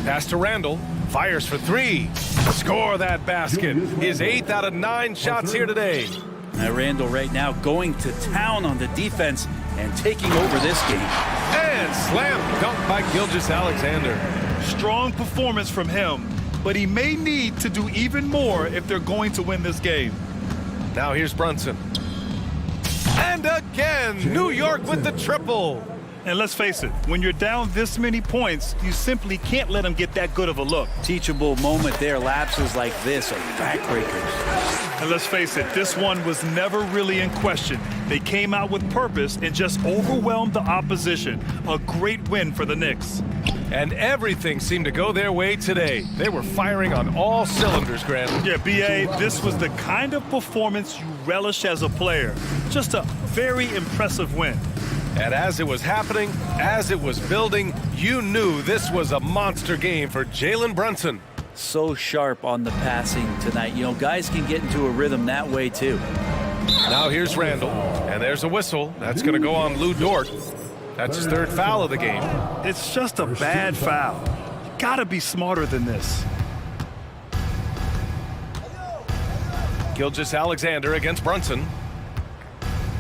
[SPEAKER 8] Pass to Randall. Fires for 3. Score that basket. His 8th out of 9 shots here today.
[SPEAKER 14] Now Randall right now going to town on the defense and taking over this game.
[SPEAKER 8] And slam dunk by Gilgeous-Alexander.
[SPEAKER 10] Strong performance from him, but he may need to do even more if they're going to win this game.
[SPEAKER 8] Now here's Brunson. And again, New York with the triple.
[SPEAKER 10] And let's face it, when you're down this many points, you simply can't let them get that good of a look.
[SPEAKER 14] Teachable moment there. Lapses like this are backbreakers.
[SPEAKER 10] And let's face it, this one was never really in question. They came out with purpose and just overwhelmed the opposition. A great win for the Knicks.
[SPEAKER 8] And everything seemed to go their way today. They were firing on all cylinders, Grant.
[SPEAKER 10] Yeah, B.A., this was the kind of performance you relish as a player. Just a very impressive win.
[SPEAKER 8] And as it was happening, as it was building, you knew this was a monster game for Jalen Brunson.
[SPEAKER 14] So sharp on the passing tonight. You know, guys can get into a rhythm that way, too.
[SPEAKER 8] Now here's Randall, and there's a whistle. That's going to go on Lou Dort. That's his 3rd foul of the game.
[SPEAKER 10] It's just a bad foul. Gotta be smarter than this.
[SPEAKER 8] Gilgeous-Alexander against Brunson.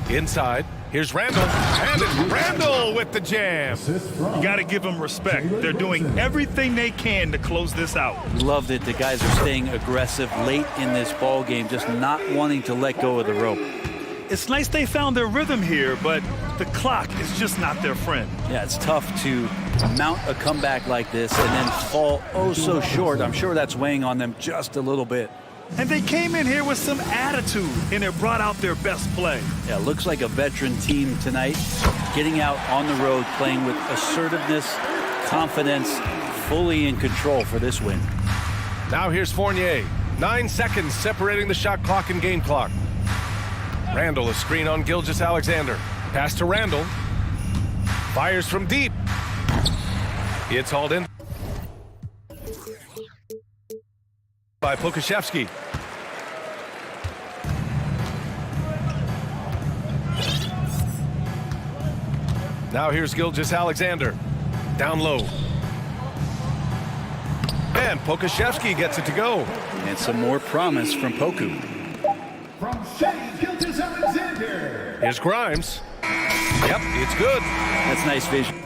[SPEAKER 8] Inside. Here's Randall, and it's Randall with the jam.
[SPEAKER 10] You got to give them respect. They're doing everything they can to close this out.
[SPEAKER 14] Love that the guys are staying aggressive late in this ball game, just not wanting to let go of the rope.
[SPEAKER 10] It's nice they found their rhythm here, but the clock is just not their friend.
[SPEAKER 14] Yeah, it's tough to mount a comeback like this and then fall oh so short. I'm sure that's weighing on them just a little bit.
[SPEAKER 10] And they came in here with some attitude, and it brought out their best play.
[SPEAKER 14] Yeah, looks like a veteran team tonight, getting out on the road, playing with assertiveness, confidence, fully in control for this win.
[SPEAKER 8] Now here's Fournier. 9 seconds separating the shot clock and game clock. Randall, a screen on Gilgeous-Alexander. Pass to Randall. Fires from deep. It's hauled in by Pokashevsky. Now here's Gilgeous-Alexander. Down low. And Pokashevsky gets it to go.
[SPEAKER 14] And some more promise from Poku.
[SPEAKER 12] From Shea Gilgeous-Alexander.
[SPEAKER 8] Here's Grimes. Yep, it's good.
[SPEAKER 14] That's nice vision.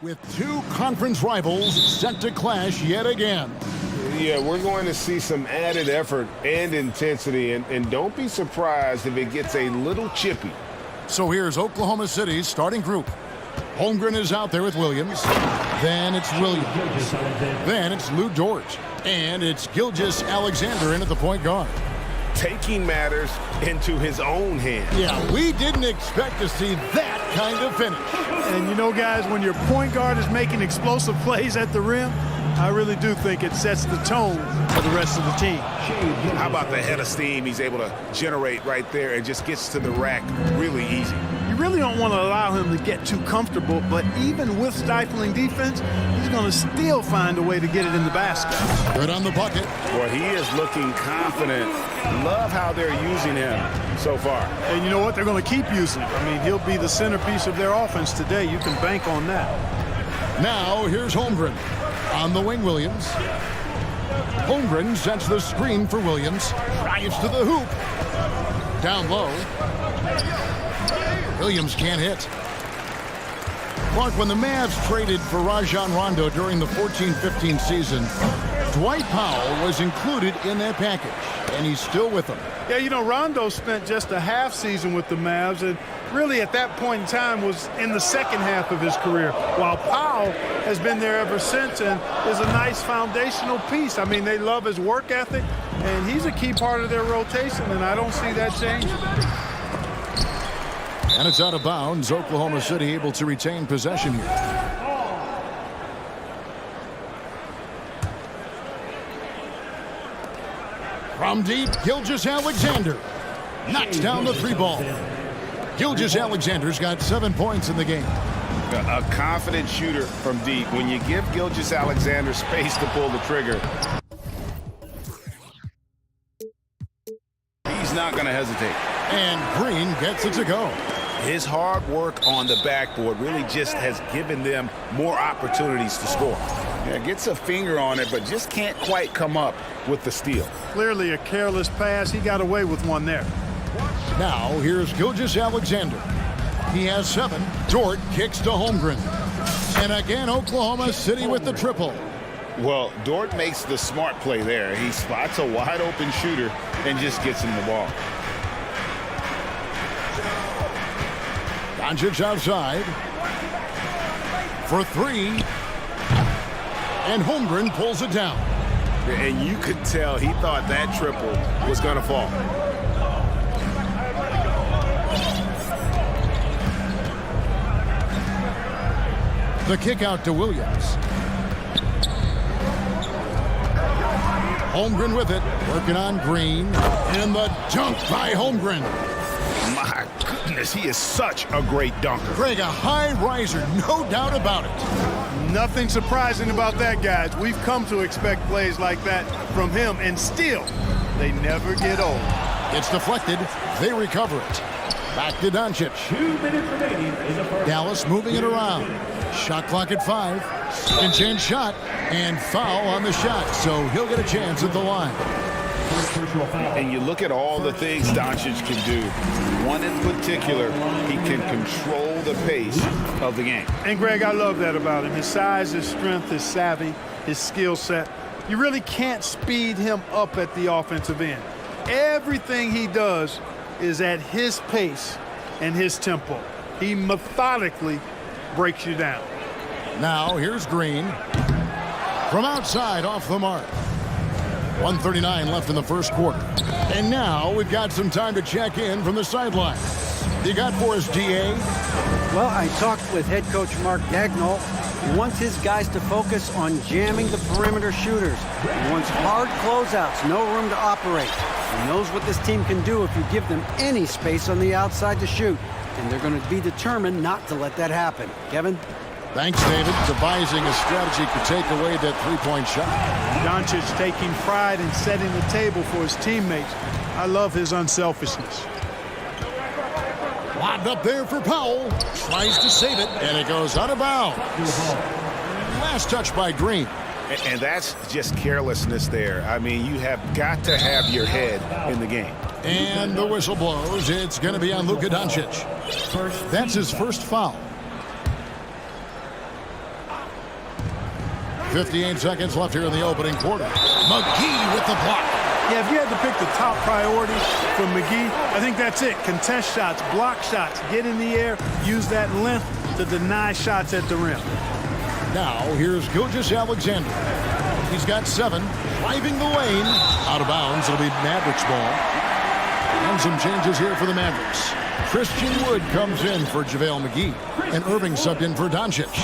[SPEAKER 1] With two conference rivals set to clash yet again.
[SPEAKER 2] Yeah, we're going to see some added effort and intensity, and don't be surprised if it gets a little chippy.
[SPEAKER 1] So here's Oklahoma City's starting group. Holmgren is out there with Williams. Then it's Williams. Then it's Lou Dort. And it's Gilgeous Alexander in at the point guard.
[SPEAKER 2] Taking matters into his own hands.
[SPEAKER 1] Yeah, we didn't expect to see that kind of finish.
[SPEAKER 9] And you know, guys, when your point guard is making explosive plays at the rim, I really do think it sets the tone for the rest of the team.
[SPEAKER 2] How about the head of steam he's able to generate right there and just gets to the rack really easy?
[SPEAKER 9] You really don't want to allow him to get too comfortable, but even with stifling defense, he's going to still find a way to get it in the basket.
[SPEAKER 1] Good on the bucket.
[SPEAKER 2] Well, he is looking confident. Love how they're using him so far.
[SPEAKER 9] And you know what? They're going to keep using him. I mean, he'll be the centerpiece of their offense today. You can bank on that.
[SPEAKER 1] Now, here's Holmgren. On the wing, Williams. Holmgren sets the screen for Williams. Drives to the hoop. Down low. Williams can't hit. Clark, when the Mavs traded for Rajon Rondo during the 14-15 season, Dwight Powell was included in that package, and he's still with them.
[SPEAKER 9] Yeah, you know, Rondo spent just a half season with the Mavs, and really at that point in time was in the second half of his career, while Powell has been there ever since and is a nice foundational piece. I mean, they love his work ethic, and he's a key part of their rotation, and I don't see that changing.
[SPEAKER 1] And it's out of bounds. Oklahoma City able to retain possession here. From deep, Gilgeous Alexander knocks down the three ball. Gilgeous Alexander's got 7 points in the game.
[SPEAKER 2] A confident shooter from deep. When you give Gilgeous Alexander space to pull the trigger, he's not going to hesitate.
[SPEAKER 1] And Green gets it to go.
[SPEAKER 2] His hard work on the backboard really just has given them more opportunities to score. Yeah, gets a finger on it, but just can't quite come up with the steal.
[SPEAKER 9] Clearly a careless pass. He got away with one there.
[SPEAKER 1] Now, here's Gilgeous Alexander. He has 7. Dort kicks to Holmgren. And again, Oklahoma City with the triple.
[SPEAKER 2] Well, Dort makes the smart play there. He spots a wide-open shooter and just gets him the ball.
[SPEAKER 1] Doncic outside for 3. And Holmgren pulls it down.
[SPEAKER 2] And you could tell he thought that triple was going to fall.
[SPEAKER 1] The kick out to Williams. Holmgren with it, working on Green. And the dunk by Holmgren.
[SPEAKER 2] My goodness, he is such a great dunker.
[SPEAKER 1] Greg, a high riser, no doubt about it.
[SPEAKER 9] Nothing surprising about that, guys. We've come to expect plays like that from him, and still, they never get old.
[SPEAKER 1] It's deflected. They recover it. Back to Doncic.
[SPEAKER 12] 2 minutes remaining in the first.
[SPEAKER 1] Dallas moving it around. Shot clock at 5. Second chance shot, and foul on the shot, so he'll get a chance at the line.
[SPEAKER 2] And you look at all the things Doncic can do. One in particular, he can control the pace of the game.
[SPEAKER 9] And Greg, I love that about him. His size, his strength, his savvy, his skill set. You really can't speed him up at the offensive end. Everything he does is at his pace and his tempo. He methodically breaks you down.
[SPEAKER 1] Now here's Green. From outside off the mark. 1:39 left in the first quarter. And now we've got some time to check in from the sideline. You got for us, DA?
[SPEAKER 4] Well, I talked with head coach Mark Dagnall. He wants his guys to focus on jamming the perimeter shooters. He wants hard closeouts, no room to operate. He knows what this team can do if you give them any space on the outside to shoot. And they're going to be determined not to let that happen. Kevin?
[SPEAKER 1] Thanks, David. Devising a strategy to take away that three-point shot.
[SPEAKER 9] Doncic taking pride in setting the table for his teammates. I love his unselfishness.
[SPEAKER 1] Lobbed up there for Powell. Tries to save it, and it goes out of bounds. Last touch by Green.
[SPEAKER 2] And that's just carelessness there. I mean, you have got to have your head in the game.
[SPEAKER 1] And the whistle blows. It's going to be on Luka Doncic. That's his first foul. 58 seconds left here in the opening quarter. McGee with the block.
[SPEAKER 9] Yeah, if you had to pick the top priority for McGee, I think that's it. Contest shots, block shots, get in the air, use that length to deny shots at the rim.
[SPEAKER 1] Now, here's Gilgeous-Alexander. He's got 7, driving the lane. Out of bounds, it'll be Mavericks ball. And some changes here for the Mavericks. Christian Wood comes in for JaVale McGee. And Irving subbed in for Doncic.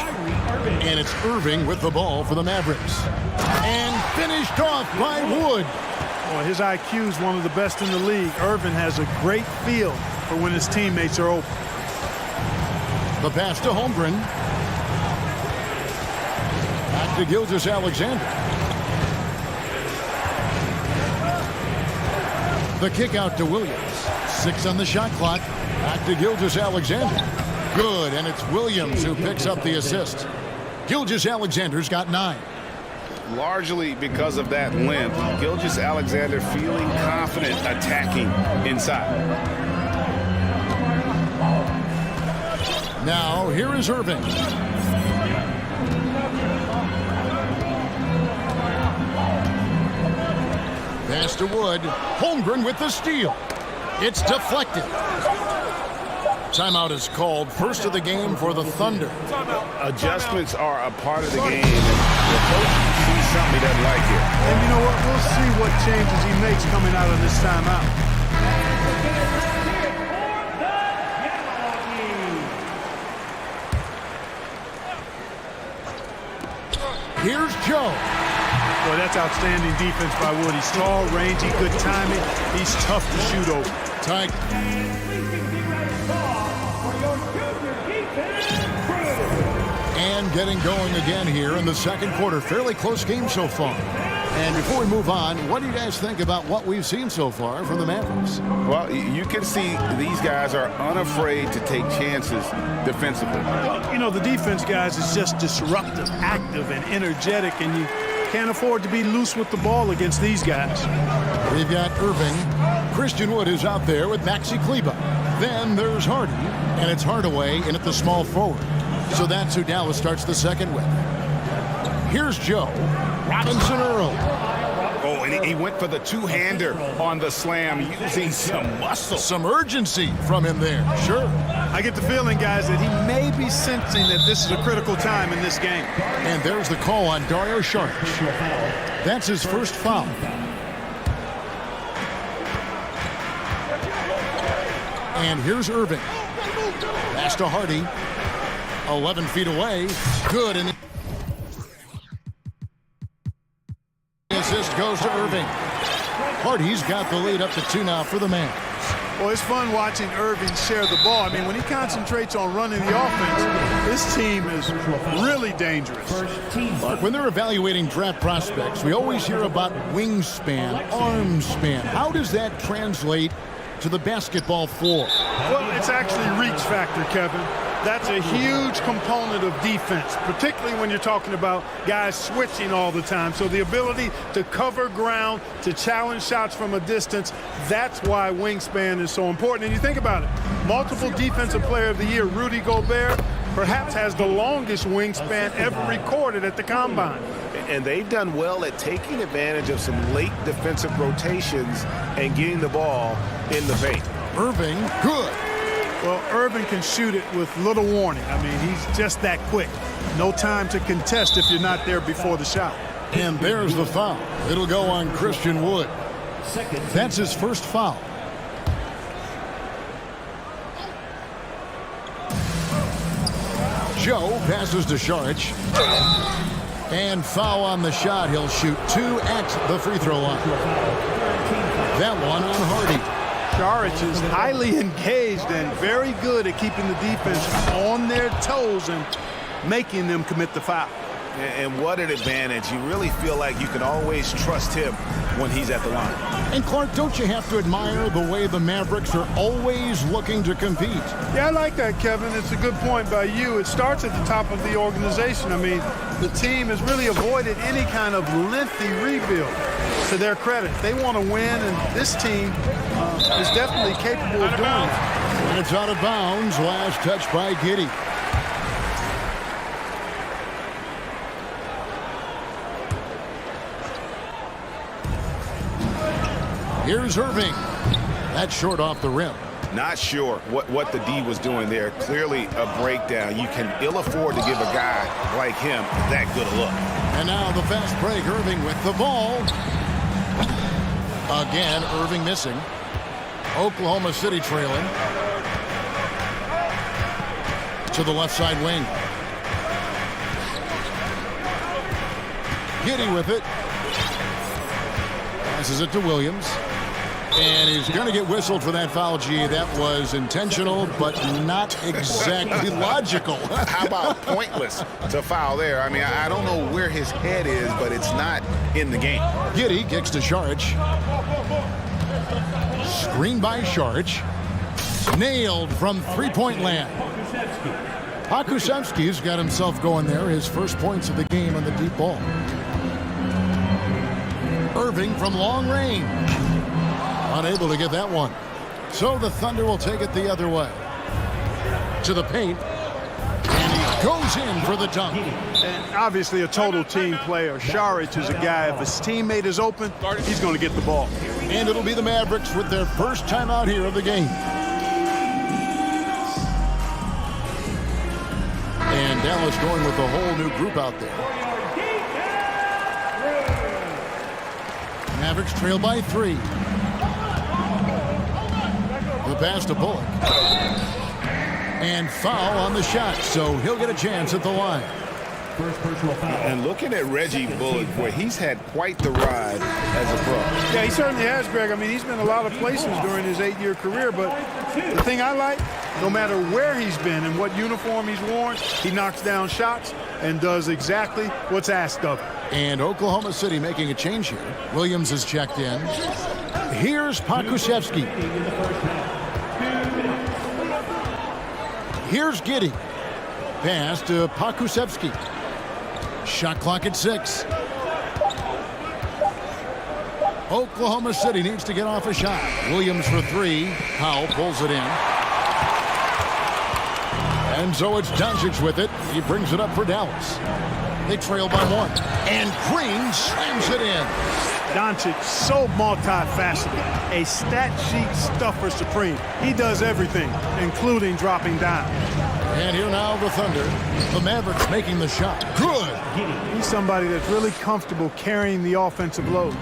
[SPEAKER 1] And it's Irving with the ball for the Mavericks. And finished off by Wood.
[SPEAKER 9] Well, his IQ is one of the best in the league. Irving has a great feel for when his teammates are open.
[SPEAKER 1] The pass to Holmgren. Back to Gilgeous-Alexander. The kick out to Williams. 6 on the shot clock. Back to Gilgeous-Alexander. Good, and it's Williams who picks up the assist. Gilgeous-Alexander's got 9.
[SPEAKER 5] Largely because of that length, Gilgeous-Alexander feeling confident attacking inside.
[SPEAKER 1] Now, here is Irving. Pass to Wood. Holmgren with the steal. It's deflected. Timeout is called. First of the game for the Thunder.
[SPEAKER 5] Adjustments are a part of the game. The coach sees something he doesn't like here.
[SPEAKER 9] And you know what? We'll see what changes he makes coming out of this timeout.
[SPEAKER 1] Here's Joe.
[SPEAKER 9] Boy, that's outstanding defense by Wood. He's tall, rangy, good timing. He's tough to shoot over.
[SPEAKER 1] Tight. And getting going again here in the second quarter. Fairly close game so far. And before we move on, what do you guys think about what we've seen so far from the Mavericks?
[SPEAKER 5] Well, you can see these guys are unafraid to take chances defensively.
[SPEAKER 9] You know, the defense, guys, is just disruptive, active, and energetic, and you can't afford to be loose with the ball against these guys.
[SPEAKER 1] We've got Irving. Christian Wood is out there with Maxi Kleba. Then there's Hardy, and it's Hardaway in at the small forward. So that's who Dallas starts the second with. Here's Joe. Robinson Earl.
[SPEAKER 5] Oh, and he went for the two-hander on the slam, using some muscle.
[SPEAKER 1] Some urgency from him there, sure.
[SPEAKER 9] I get the feeling, guys, that he may be sensing that this is a critical time in this game.
[SPEAKER 1] And there's the call on Dario Saric. That's his first foul. And here's Irving. Pass to Hardy. 11 feet away. Good. And the assist goes to Irving. Hardy's got the lead up to 2 now for the Mavs.
[SPEAKER 9] Well, it's fun watching Irving share the ball. I mean, when he concentrates on running the offense, this team is really dangerous.
[SPEAKER 1] Mark, when they're evaluating draft prospects, we always hear about wingspan, arm span. How does that translate to the basketball floor?
[SPEAKER 9] Well, it's actually reach factor, Kevin. That's a huge component of defense, particularly when you're talking about guys switching all the time. So the ability to cover ground, to challenge shots from a distance, that's why wingspan is so important. And you think about it, multiple defensive player of the year, Rudy Gobert, perhaps has the longest wingspan ever recorded at the Combine.
[SPEAKER 2] And they've done well at taking advantage of some late defensive rotations and getting the ball in the paint.
[SPEAKER 1] Irving, good.
[SPEAKER 9] Well, Irving can shoot it with little warning. I mean, he's just that quick. No time to contest if you're not there before the shot.
[SPEAKER 1] And there's the foul. It'll go on Christian Wood. That's his first foul. Joe passes to Saric. And foul on the shot. He'll shoot 2 at the free throw line. That one on Hardy.
[SPEAKER 9] Saric is highly engaged and very good at keeping the defense on their toes and making them commit the foul.
[SPEAKER 2] And what an advantage. You really feel like you can always trust him when he's at the line.
[SPEAKER 1] And Clark, don't you have to admire the way the Mavericks are always looking to compete?
[SPEAKER 9] Yeah, I like that, Kevin. It's a good point by you. It starts at the top of the organization. I mean, the team has really avoided any kind of lengthy rebuild. To their credit, they want to win, and this team is definitely capable of doing it.
[SPEAKER 1] And it's out of bounds. Last touch by Giddey. Here's Irving. That's short off the rim.
[SPEAKER 5] Not sure what the D was doing there. Clearly a breakdown. You can ill afford to give a guy like him that good a look.
[SPEAKER 1] And now the fast break. Irving with the ball. Again, Irving missing. Oklahoma City trailing. To the left side wing. Giddey with it. Passes it to Williams. And he's going to get whistled for that foul, G. That was intentional, but not exactly logical.
[SPEAKER 5] How about pointless to foul there? I mean, I don't know where his head is, but it's not in the game.
[SPEAKER 1] Giddey kicks to Saric. Screen by Saric. Nailed from three-point land. Pokusevski's got himself going there. His first points of the game on the deep ball. Irving from long range. Unable to get that one. So the Thunder will take it the other way. To the paint. And he goes in for the dunk.
[SPEAKER 9] And obviously a total team player. Saric is a guy, if his teammate is open, he's going to get the ball.
[SPEAKER 1] And it'll be the Mavericks with their first timeout here of the game. And Dallas going with a whole new group out there. Mavericks trail by 3. The pass to Bullock. And foul on the shot, so he'll get a chance at the line.
[SPEAKER 5] And looking at Reggie Bullock, where he's had quite the ride as a pro.
[SPEAKER 9] Yeah, he certainly has, Greg. I mean, he's been a lot of places during his 8-year career, but the thing I like, no matter where he's been and what uniform he's worn, he knocks down shots and does exactly what's asked of him.
[SPEAKER 1] And Oklahoma City making a change here. Williams is checked in. Here's Pokusevski. Here's Giddey. Pass to Pokusevski. Shot clock at 6. Oklahoma City needs to get off a shot. Williams for 3. Powell pulls it in. And so it's Doncic with it. He brings it up for Dallas. They trail by 1. And Green slams it in.
[SPEAKER 9] Doncic, so multifaceted. A stat sheet stuffer supreme. He does everything, including dropping down.
[SPEAKER 1] And here now the Thunder. The Mavericks making the shot. Good.
[SPEAKER 9] He's somebody that's really comfortable carrying the offensive load.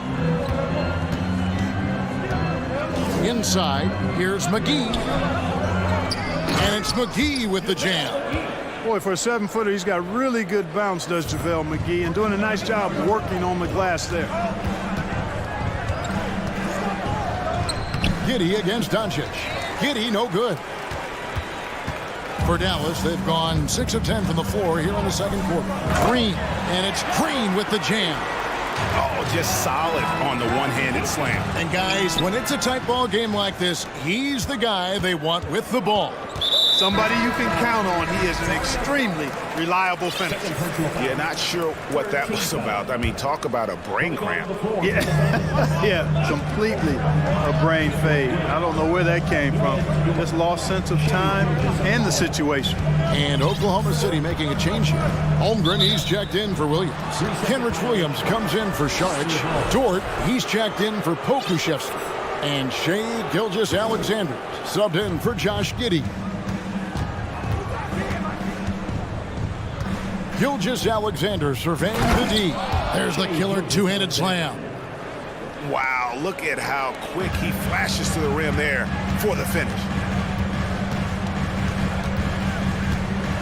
[SPEAKER 1] Inside, here's McGee. And it's McGee with the jam.
[SPEAKER 9] Boy, for a 7-footer, he's got really good bounce, does JaVale McGee, and doing a nice job working on the glass there.
[SPEAKER 1] Giddey against Doncic. Giddey no good. For Dallas, they've gone 6 of 10 from the floor here in the second quarter. Green, and it's Green with the jam.
[SPEAKER 5] Oh, just solid on the one-handed slam.
[SPEAKER 1] And guys, when it's a tight ball game like this, he's the guy they want with the ball.
[SPEAKER 9] Somebody you can count on. He is an extremely reliable finisher.
[SPEAKER 5] Yeah, not sure what that was about. I mean, talk about a brain cramp.
[SPEAKER 9] Yeah, yeah, completely a brain fade. I don't know where that came from. Just lost sense of time and the situation.
[SPEAKER 1] And Oklahoma City making a change here. Holmgren, he's checked in for Williams. Kenrich Williams comes in for Saric. Dort, he's checked in for Pokusevski. And Shea Gilgeous-Alexander subbed in for Josh Giddey. Gilgeous-Alexander surveying the D. There's the killer two-handed slam.
[SPEAKER 5] Wow, look at how quick he flashes to the rim there for the finish.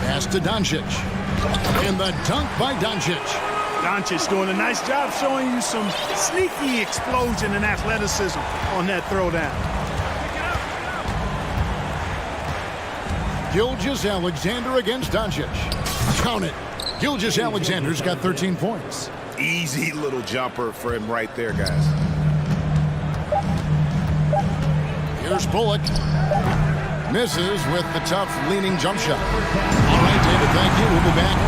[SPEAKER 1] Pass to Doncic. And the dunk by Doncic.
[SPEAKER 9] Doncic doing a nice job showing you some sneaky explosion and athleticism on that throwdown.
[SPEAKER 1] Gilgeous-Alexander against Doncic. Count it. Gilgeous-Alexander's got 13 points.
[SPEAKER 5] Easy little jumper for him right there, guys.
[SPEAKER 1] Here's Bullock. Misses with the tough leaning jump shot. All right, David, thank you. We'll be back.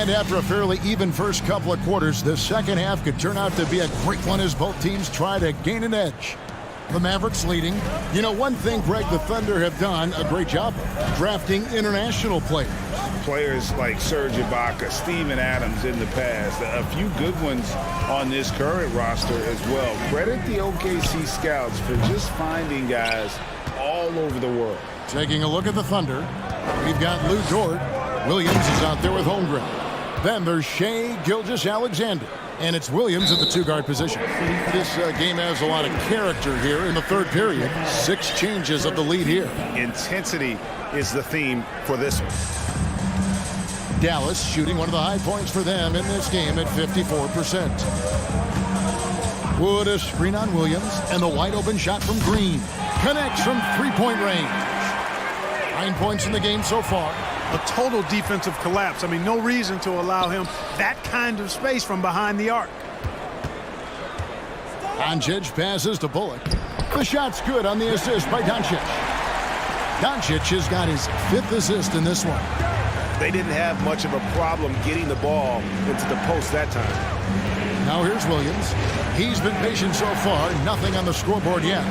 [SPEAKER 1] And after a fairly even first couple of quarters, the second half could turn out to be a great one as both teams try to gain an edge. The Mavericks leading. You know, one thing, Greg, the Thunder have done a great job of drafting international players.
[SPEAKER 5] Players like Serge Ibaka, Steven Adams in the past, a few good ones on this current roster as well. Credit the OKC scouts for just finding guys all over the world.
[SPEAKER 1] Taking a look at the Thunder, we've got Lou Dort. Williams is out there with Holmgren. Then there's Shai Gilgeous-Alexander. And it's Williams at the two-guard position. This game has a lot of character here in the third period. 6 changes of the lead here.
[SPEAKER 5] Intensity is the theme for this one.
[SPEAKER 1] Dallas shooting one of the high points for them in this game at 54%. Wood a screen on Williams, and the wide-open shot from Green. Connects from three-point range. 9 points in the game so far.
[SPEAKER 9] A total defensive collapse. I mean, no reason to allow him that kind of space from behind the arc.
[SPEAKER 1] Doncic passes to Bullock. The shot's good on the assist by Doncic. Doncic has got his 5th assist in this one.
[SPEAKER 2] They didn't have much of a problem getting the ball into the post that time.
[SPEAKER 1] Now here's Williams. He's been patient so far. Nothing on the scoreboard yet.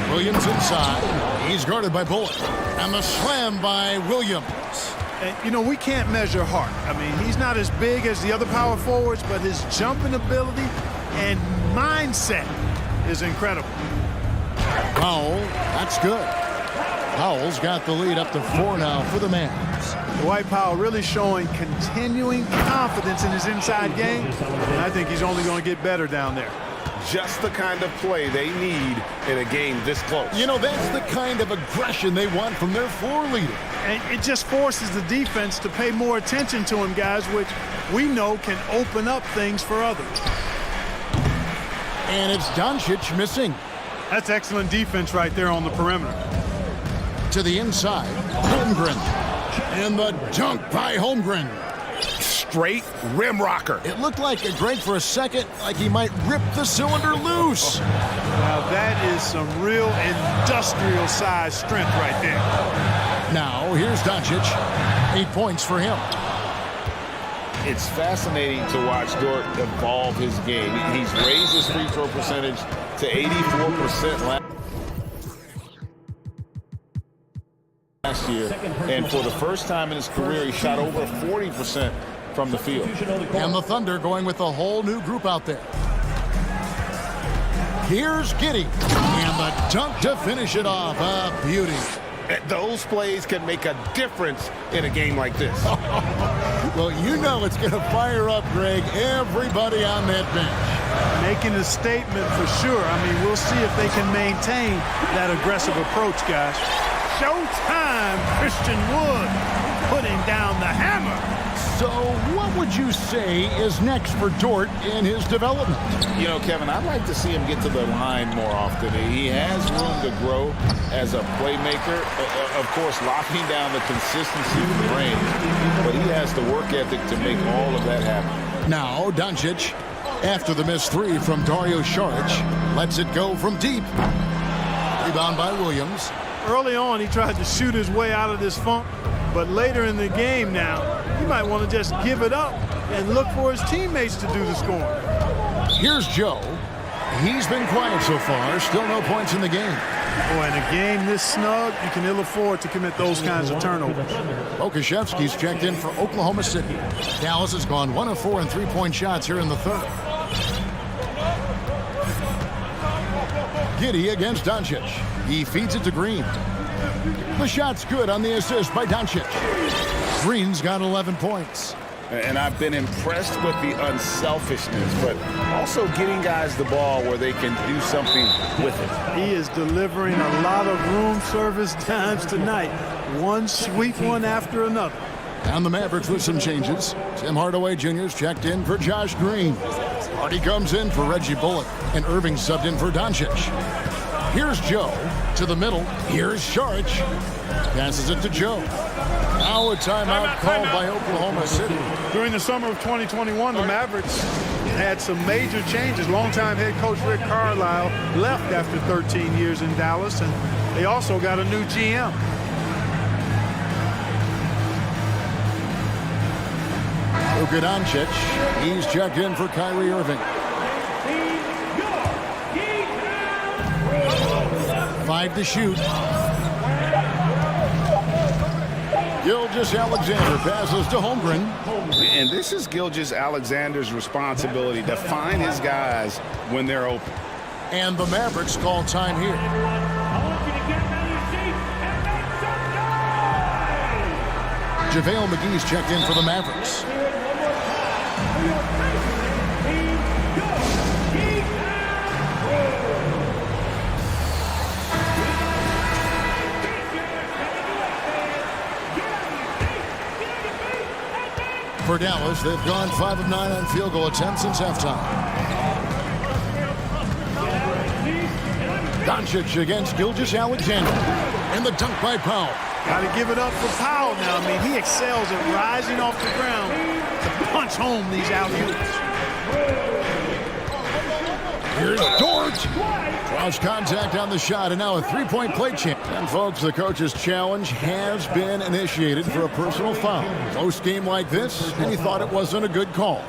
[SPEAKER 1] Williams inside. He's guarded by Bullock. And the slam by Williams.
[SPEAKER 9] And, you know, we can't measure heart. I mean, he's not as big as the other power forwards, but his jumping ability and mindset is incredible.
[SPEAKER 1] Powell, that's good. Powell's got the lead up to 4 now for the Mavs.
[SPEAKER 9] Dwight Powell really showing continuing confidence in his inside game. And I think he's only going to get better down there.
[SPEAKER 2] Just the kind of play they need in a game this close.
[SPEAKER 1] You know, that's the kind of aggression they want from their floor leader.
[SPEAKER 9] And it just forces the defense to pay more attention to him, guys, which we know can open up things for others.
[SPEAKER 1] And it's Doncic missing.
[SPEAKER 9] That's excellent defense right there on the perimeter.
[SPEAKER 1] To the inside, Holmgren. And the dunk by Holmgren.
[SPEAKER 2] Straight rim rocker.
[SPEAKER 1] It looked like a Greg for a second, like he might rip the cylinder loose.
[SPEAKER 9] Now that is some real industrial size strength right there.
[SPEAKER 1] Now here's Doncic. 8 points for him.
[SPEAKER 5] It's fascinating to watch Dort evolve his game. He's raised his free throw percentage to 84% last year. And for the first time in his career, he shot over 40% from the field.
[SPEAKER 1] And the Thunder going with a whole new group out there. Here's Giddey. And the dunk to finish it off. A beauty.
[SPEAKER 2] Those plays can make a difference in a game like this.
[SPEAKER 1] Well, you know it's going to fire up, Greg, everybody on that bench.
[SPEAKER 9] Making a statement for sure. I mean, we'll see if they can maintain that aggressive approach, guys. Showtime, Christian Wood putting down the hammer.
[SPEAKER 1] So what would you say is next for Dort in his development?
[SPEAKER 5] You know, Kevin, I'd like to see him get to the line more often. He has room to grow as a playmaker. Of course, locking down the consistency of the range. But he has the work ethic to make all of that happen.
[SPEAKER 1] Now, Doncic, after the missed 3 from Dario Saric, lets it go from deep. Rebound by Williams.
[SPEAKER 9] Early on, he tried to shoot his way out of this funk. But later in the game now, he might want to just give it up and look for his teammates to do the scoring.
[SPEAKER 1] Here's Joe. He's been quiet so far. Still no points in the game.
[SPEAKER 9] Oh, in a game this snug, you can ill afford to commit those kinds of turnovers.
[SPEAKER 1] Okashevsky's checked in for Oklahoma City. Dallas has gone 1 of 4 in three-point shots here in the third. Giddey against Doncic. He feeds it to Green. The shot's good on the assist by Doncic. Green's got 11 points.
[SPEAKER 5] And I've been impressed with the unselfishness, but also getting guys the ball where they can do something with it.
[SPEAKER 9] He is delivering a lot of room service times tonight. One sweet one after another.
[SPEAKER 1] And the Mavericks with some changes. Tim Hardaway Jr.'s checked in for Josh Green. Hardy comes in for Reggie Bullock. And Irving subbed in for Doncic. Here's Joe to the middle. Here's Saric. Passes it to Joe. Now a timeout called by Oklahoma City.
[SPEAKER 9] During the summer of 2021, the Mavericks had some major changes. Longtime head coach Rick Carlisle left after 13 years in Dallas, and they also got a new GM.
[SPEAKER 1] Luka Doncic, he's checked in for Kyrie Irving. 5 to shoot. Gilgeous-Alexander passes to Holmgren.
[SPEAKER 5] And this is Gilgeous-Alexander's responsibility to find his guys when they're open.
[SPEAKER 1] And the Mavericks call time here. JaVale McGee's checked in for the Mavericks. For Dallas, they've gone 5 of 9 on field goal attempts since halftime. Doncic against Gilgeous-Alexander. And the dunk by Powell.
[SPEAKER 9] Got to give it up for Powell now. I mean, he excels at rising off the ground to punch home these alley-oops.
[SPEAKER 1] Here's Dort. Draws contact on the shot, and now a three-point play chance. And folks, the coach's challenge has been initiated for a personal foul. Close game like this, and he thought it wasn't a good call.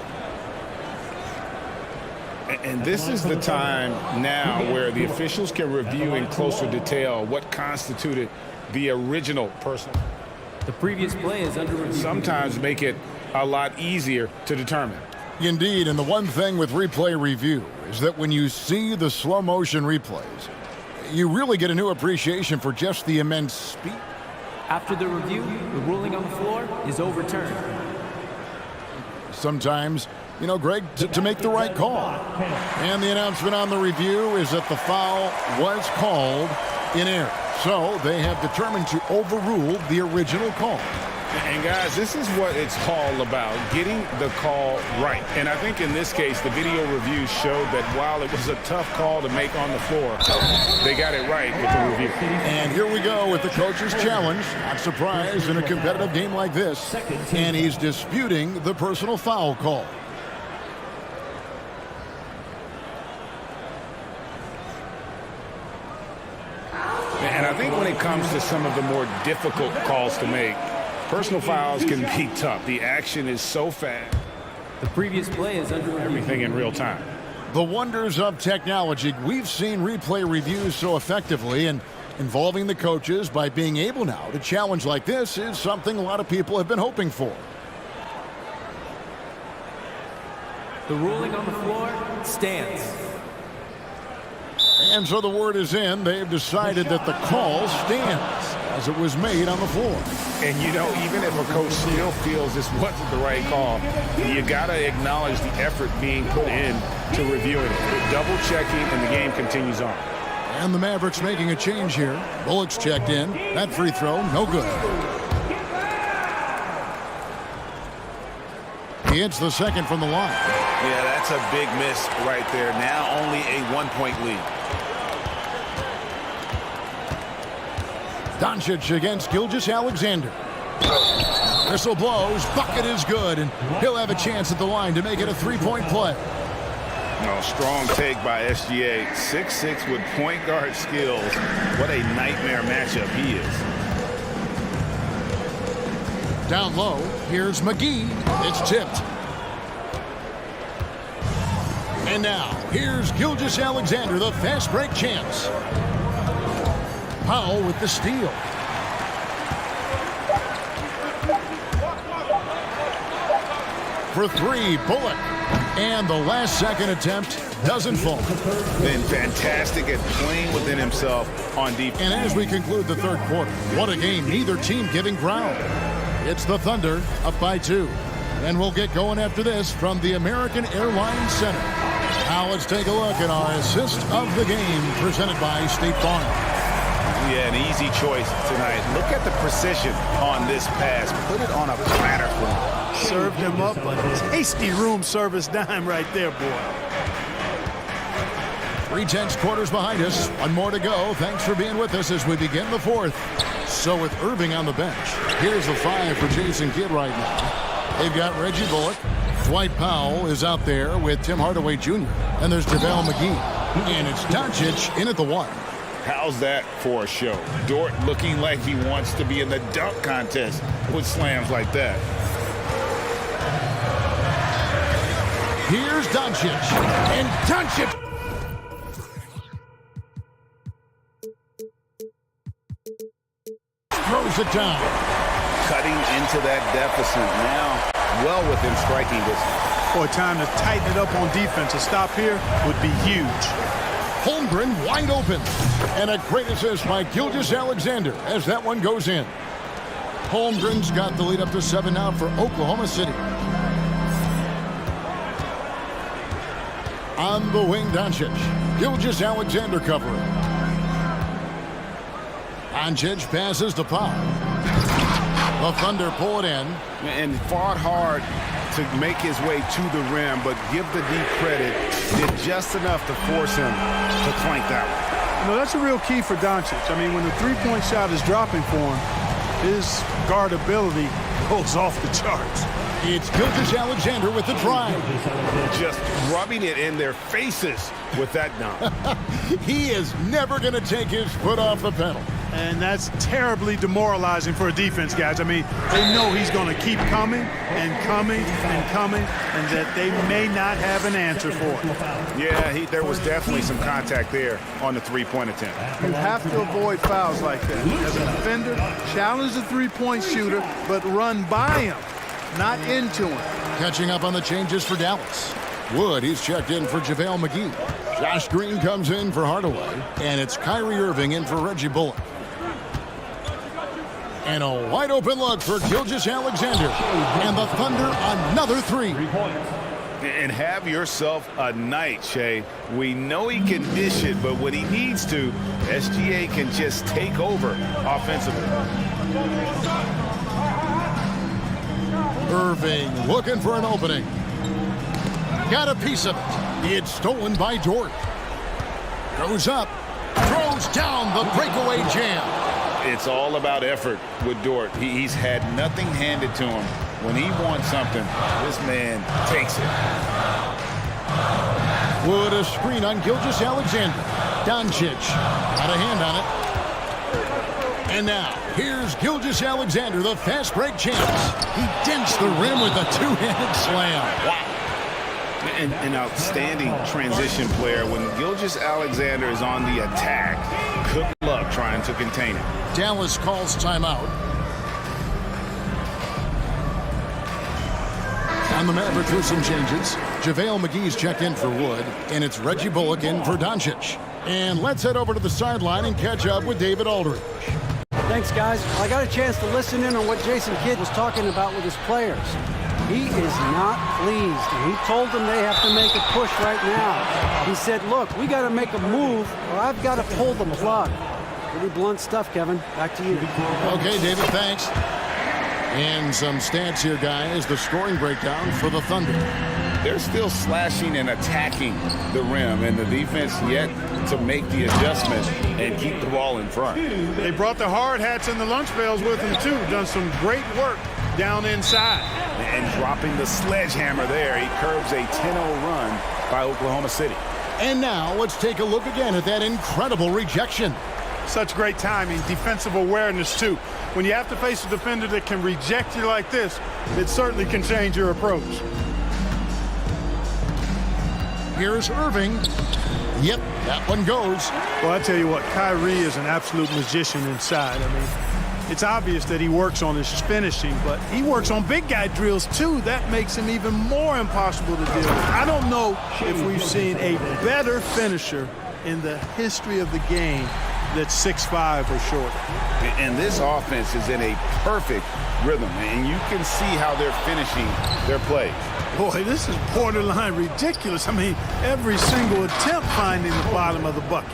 [SPEAKER 5] And this is the time now where the officials can review in closer detail what constituted the original personal.
[SPEAKER 7] The previous play is under review.
[SPEAKER 5] Sometimes make it a lot easier to determine.
[SPEAKER 1] Indeed, and the one thing with replay review is that when you see the slow motion replays, you really get a new appreciation for just the immense speed.
[SPEAKER 7] After the review, the ruling on the floor is overturned.
[SPEAKER 1] Sometimes, you know, Greg, to make the right call. And the announcement on the review is that the foul was called in error. So they have determined to overrule the original call.
[SPEAKER 5] And guys, this is what it's all about, getting the call right. And I think in this case, the video review showed that while it was a tough call to make on the floor, they got it right with the review.
[SPEAKER 1] And here we go with the coach's challenge. Not surprised in a competitive game like this. And he's disputing the personal foul call.
[SPEAKER 5] And I think when it comes to some of the more difficult calls to make, personal fouls can be tough. The action is so fast.
[SPEAKER 7] The previous play is under review.
[SPEAKER 5] Everything in real time.
[SPEAKER 1] The wonders of technology. We've seen replay reviews so effectively, and involving the coaches by being able now to challenge like this is something a lot of people have been hoping for.
[SPEAKER 7] The ruling on the floor stands.
[SPEAKER 1] And so the word is in. They've decided that the call stands as it was made on the floor.
[SPEAKER 5] And, you know, even if a coach still feels this wasn't the right call, you got to acknowledge the effort being put in to reviewing it. Double-checking, and the game continues on.
[SPEAKER 1] And the Mavericks making a change here. Bullock's checked in. That free throw, no good. He hits the second from the line.
[SPEAKER 2] Yeah, that's a big miss right there. Now only a 1-point lead.
[SPEAKER 1] Doncic against Gilgeous-Alexander. Whistle blows, bucket is good, and he'll have a chance at the line to make it a three-point play.
[SPEAKER 5] No, strong take by SGA. 6'6" with point guard skills. What a nightmare matchup he is.
[SPEAKER 1] Down low, here's McGee. It's tipped. And now, here's Gilgeous-Alexander, the fast break chance. Powell with the steal. For three, Bullock. And the last second attempt doesn't fall.
[SPEAKER 5] Been fantastic at playing within himself on defense.
[SPEAKER 1] And as we conclude the third quarter, what a game, neither team giving ground. It's the Thunder up by 2. And we'll get going after this from the American Airlines Center. Now let's take a look at our assist of the game presented by State Farm.
[SPEAKER 5] Yeah, an easy choice tonight. Look at the precision on this pass. Put it on a platter for him.
[SPEAKER 9] Served him up a tasty room service dime right there, boy.
[SPEAKER 1] 3/10 quarters behind us. One more to go. Thanks for being with us as we begin the fourth. So with Irving on the bench, here's the 5 for Jason Kidd right now. They've got Reggie Bullock. Dwight Powell is out there with Tim Hardaway Jr. And there's JaVale McGee. And it's Doncic in at the 1.
[SPEAKER 5] How's that for a show? Dort looking like he wants to be in the dunk contest with slams like that.
[SPEAKER 1] Here's Doncic. And Doncic. Throws it down.
[SPEAKER 5] Cutting into that deficit now, well within striking distance.
[SPEAKER 9] Boy, time to tighten it up on defense. A stop here would be huge.
[SPEAKER 1] Holmgren wide open. And a great assist by Gilgeous-Alexander as that one goes in. Holmgren's got the lead up to 7 now for Oklahoma City. On the wing, Doncic. Gilgeous-Alexander covering. Doncic passes to Pop. The Thunder pull it in.
[SPEAKER 5] And fought hard to make his way to the rim, but give the D credit, did just enough to force him to clank that one.
[SPEAKER 9] You know, that's a real key for Doncic. I mean, when the three-point shot is dropping for him, his guard ability goes off the charts.
[SPEAKER 1] It's Gilgeous-Alexander with the drive.
[SPEAKER 5] Just rubbing it in their faces with that dunk.
[SPEAKER 1] He is never going to take his foot off the pedal.
[SPEAKER 9] And that's terribly demoralizing for a defense, guys. I mean, they know he's going to keep coming and coming and coming, and that they may not have an answer for it.
[SPEAKER 5] Yeah, there was definitely some contact there on the three-point attempt.
[SPEAKER 9] You have to avoid fouls like that. As a defender, challenge the three-point shooter, but run by him, not into him.
[SPEAKER 1] Catching up on the changes for Dallas. Wood, he's checked in for JaVale McGee. Josh Green comes in for Hardaway, and it's Kyrie Irving in for Reggie Bullock. And a wide open look for Gilgeous-Alexander. And the Thunder another three.
[SPEAKER 5] And have yourself a night, Shea. We know he can dish it, but when he needs to, SGA can just take over offensively.
[SPEAKER 1] Irving looking for an opening. Got a piece of it. It's stolen by Dort. Goes up. Throws down the breakaway jam.
[SPEAKER 5] It's all about effort with Dort. He's had nothing handed to him. When he wants something, this man takes it.
[SPEAKER 1] Wood, a screen on Gilgeous-Alexander. Doncic got a hand on it. And now, here's Gilgeous-Alexander, the fast break champs. He dents the rim with a two-handed slam. Wow.
[SPEAKER 5] An outstanding transition player. When Gilgeous-Alexander is on the attack, good luck trying to contain it.
[SPEAKER 1] Dallas calls timeout. On the Mavericks with some changes. JaVale McGee's checked in for Wood, and it's Reggie Bullock in for Doncic. And let's head over to the sideline and catch up with David Aldridge.
[SPEAKER 4] Thanks, guys. I got a chance to listen in on what Jason Kidd was talking about with his players. He is not pleased, and he told them they have to make a push right now. He said, look, we got to make a move, or I've got to pull the plug. Pretty blunt stuff, Kevin. Back to you.
[SPEAKER 1] Okay, David, thanks. And some stats here, guys. The scoring breakdown for the Thunder.
[SPEAKER 5] They're still slashing and attacking the rim, and the defense yet to make the adjustment and keep the ball in front.
[SPEAKER 9] They brought the hard hats and the lunch pails with them, too. Done some great work down inside.
[SPEAKER 5] And dropping the sledgehammer there, he curbs a 10-0 run by Oklahoma City.
[SPEAKER 1] And now let's take a look again at that incredible rejection.
[SPEAKER 9] Such great timing, defensive awareness, too. When you have to face a defender that can reject you like this, it certainly can change your approach.
[SPEAKER 1] Here's Irving. Yep, that one goes.
[SPEAKER 9] Well, I tell you what, Kyrie is an absolute magician inside. I mean, it's obvious that he works on his finishing, but he works on big guy drills, too. That makes him even more impossible to deal with. I don't know if we've seen a better finisher in the history of the game that's 6'5" or shorter.
[SPEAKER 5] And this offense is in a perfect rhythm, and you can see how they're finishing their plays.
[SPEAKER 9] Boy, this is borderline ridiculous. I mean, every single attempt finding the bottom of the bucket.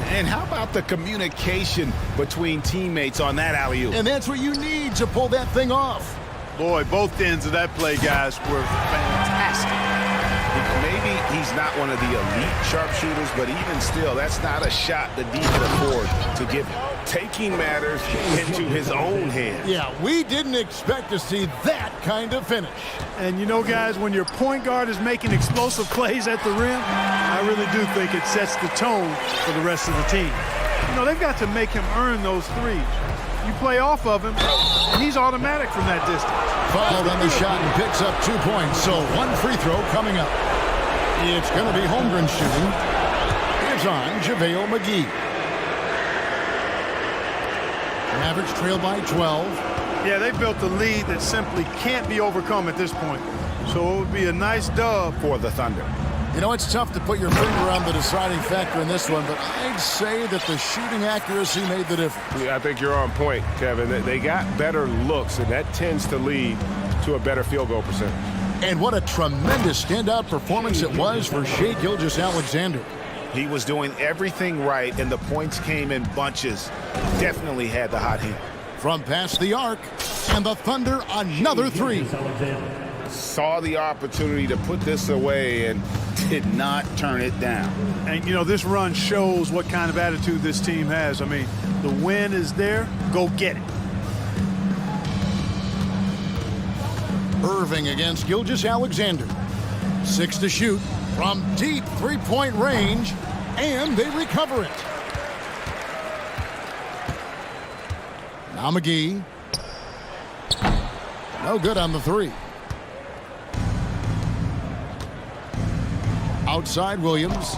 [SPEAKER 5] And how about the communication between teammates on that alley-oop?
[SPEAKER 1] And that's what you need to pull that thing off.
[SPEAKER 9] Boy, both ends of that play, guys, were fantastic.
[SPEAKER 5] Maybe he's not one of the elite sharpshooters, but even still, that's not a shot that D can afford to give him. Taking matters into his own hands.
[SPEAKER 1] Yeah, we didn't expect to see that kind of finish.
[SPEAKER 9] And you know, guys, when your point guard is making explosive plays at the rim, I really do think it sets the tone for the rest of the team. You know, they've got to make him earn those threes. You play off of him, he's automatic from that distance.
[SPEAKER 1] Fouled on the shot and picks up 2 points. So one free throw coming up. It's going to be Holmgren shooting. It's on JaVale McGee. Mavericks trail by 12.
[SPEAKER 9] Yeah, they built a lead that simply can't be overcome at this point. So it would be a nice dub
[SPEAKER 5] For the Thunder.
[SPEAKER 1] You know, it's tough to put your finger on the deciding factor in this one, but I'd say that the shooting accuracy made the difference.
[SPEAKER 2] Yeah, I think you're on point, Kevin. They got better looks, and that tends to lead to a better field goal percentage.
[SPEAKER 1] And what a tremendous standout performance it was for Shai Gilgeous-Alexander.
[SPEAKER 5] He was doing everything right, and the points came in bunches. Definitely had the hot hand.
[SPEAKER 1] From past the arc, and the Thunder another three.
[SPEAKER 5] Saw the opportunity to put this away and did not turn it down.
[SPEAKER 9] And, you know, this run shows what kind of attitude this team has. I mean, the win is there. Go get it.
[SPEAKER 1] Irving against Gilgeous-Alexander. 6 to shoot from deep three-point range, and they recover it. Now McGee. No good on the three. Outside Williams.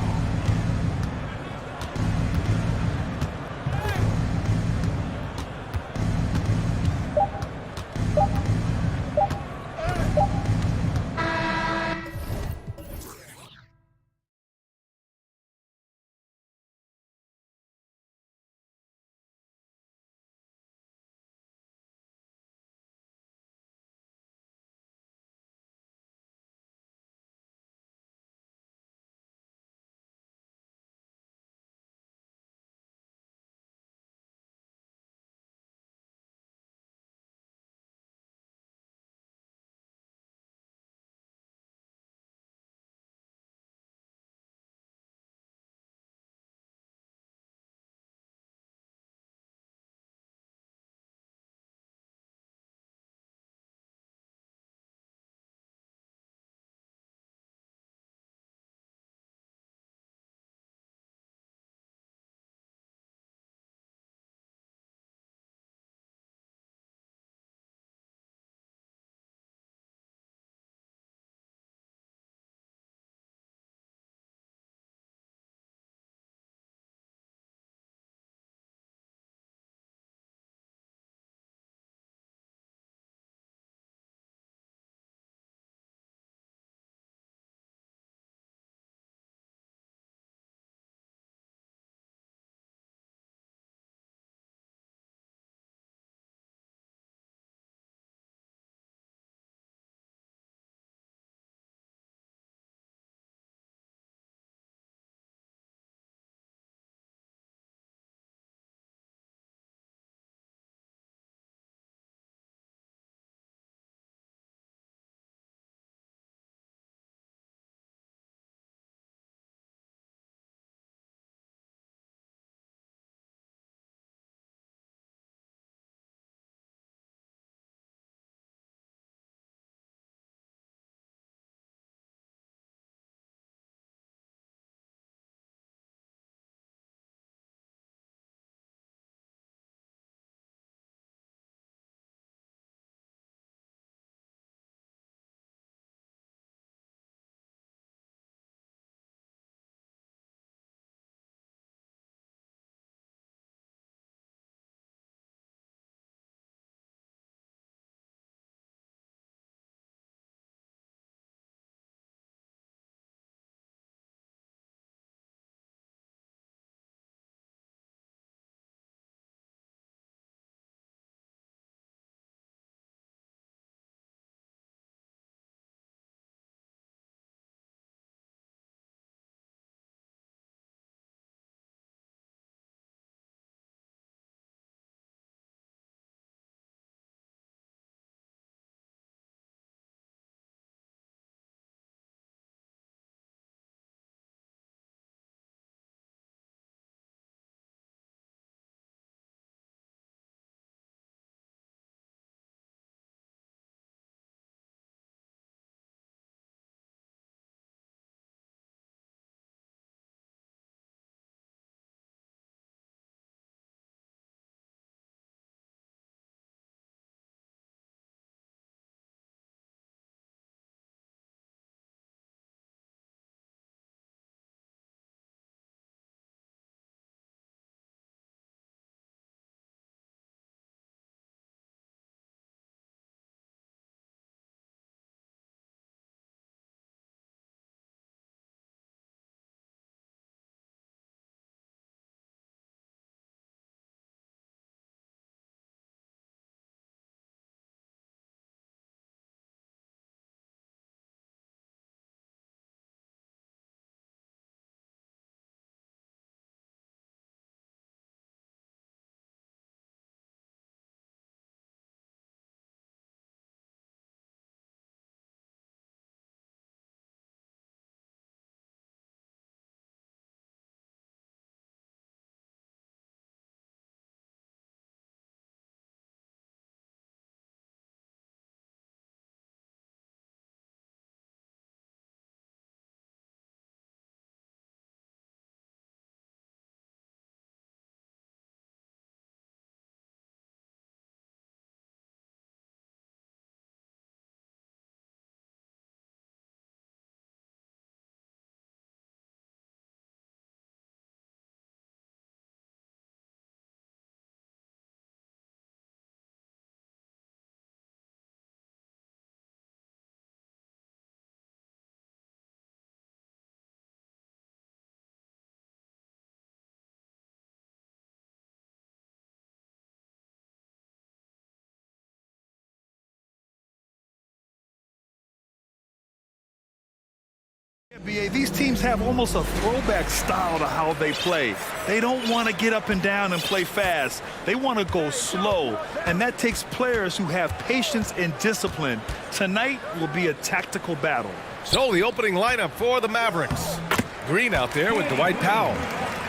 [SPEAKER 10] BA, these teams have almost a throwback style to how they play. They don't want to get up and down and play fast. They want to go slow, and that takes players who have patience and discipline. Tonight will be a tactical battle.
[SPEAKER 8] So the opening lineup for the Mavericks. Green out there with Dwight Powell.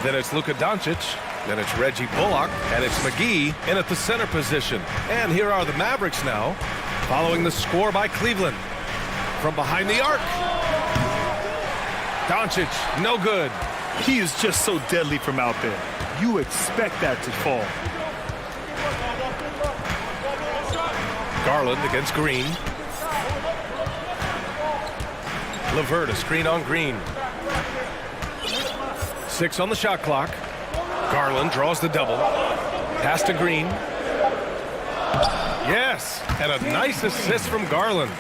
[SPEAKER 8] Then it's Luka Doncic. Then it's Reggie Bullock. And it's McGee in at the center position. And here are the Mavericks now, following the score by Cleveland. From behind the arc. Doncic, no good.
[SPEAKER 10] He is just so deadly from out there. You expect that to fall.
[SPEAKER 8] Garland against Green. LeVert, a screen on Green. 6 on the shot clock. Garland draws the double. Pass to Green. Yes, and a nice assist from Garland.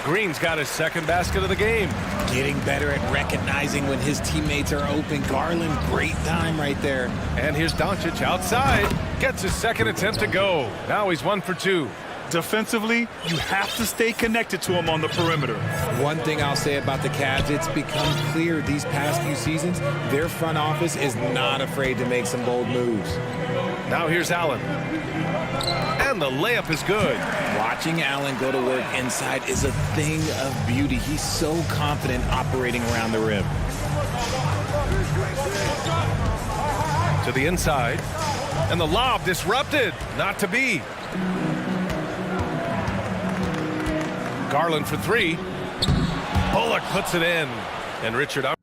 [SPEAKER 8] Green's got his second basket of the game.
[SPEAKER 13] Getting better at recognizing when his teammates are open. Garland, great time right there.
[SPEAKER 8] And here's Doncic outside. Gets his second attempt to go. Now he's 1 for 2.
[SPEAKER 10] Defensively, you have to stay connected to him on the perimeter.
[SPEAKER 13] One thing I'll say about the Cavs, it's become clear these past few seasons, their front office is not afraid to make some bold moves.
[SPEAKER 8] Now here's Allen. And the layup is good.
[SPEAKER 13] Watching Allen go to work inside is a thing of beauty. He's so confident operating around the rim.
[SPEAKER 8] To the inside. And the lob disrupted. Not to be. Garland for 3. Bullock puts it in. And Richard, I'm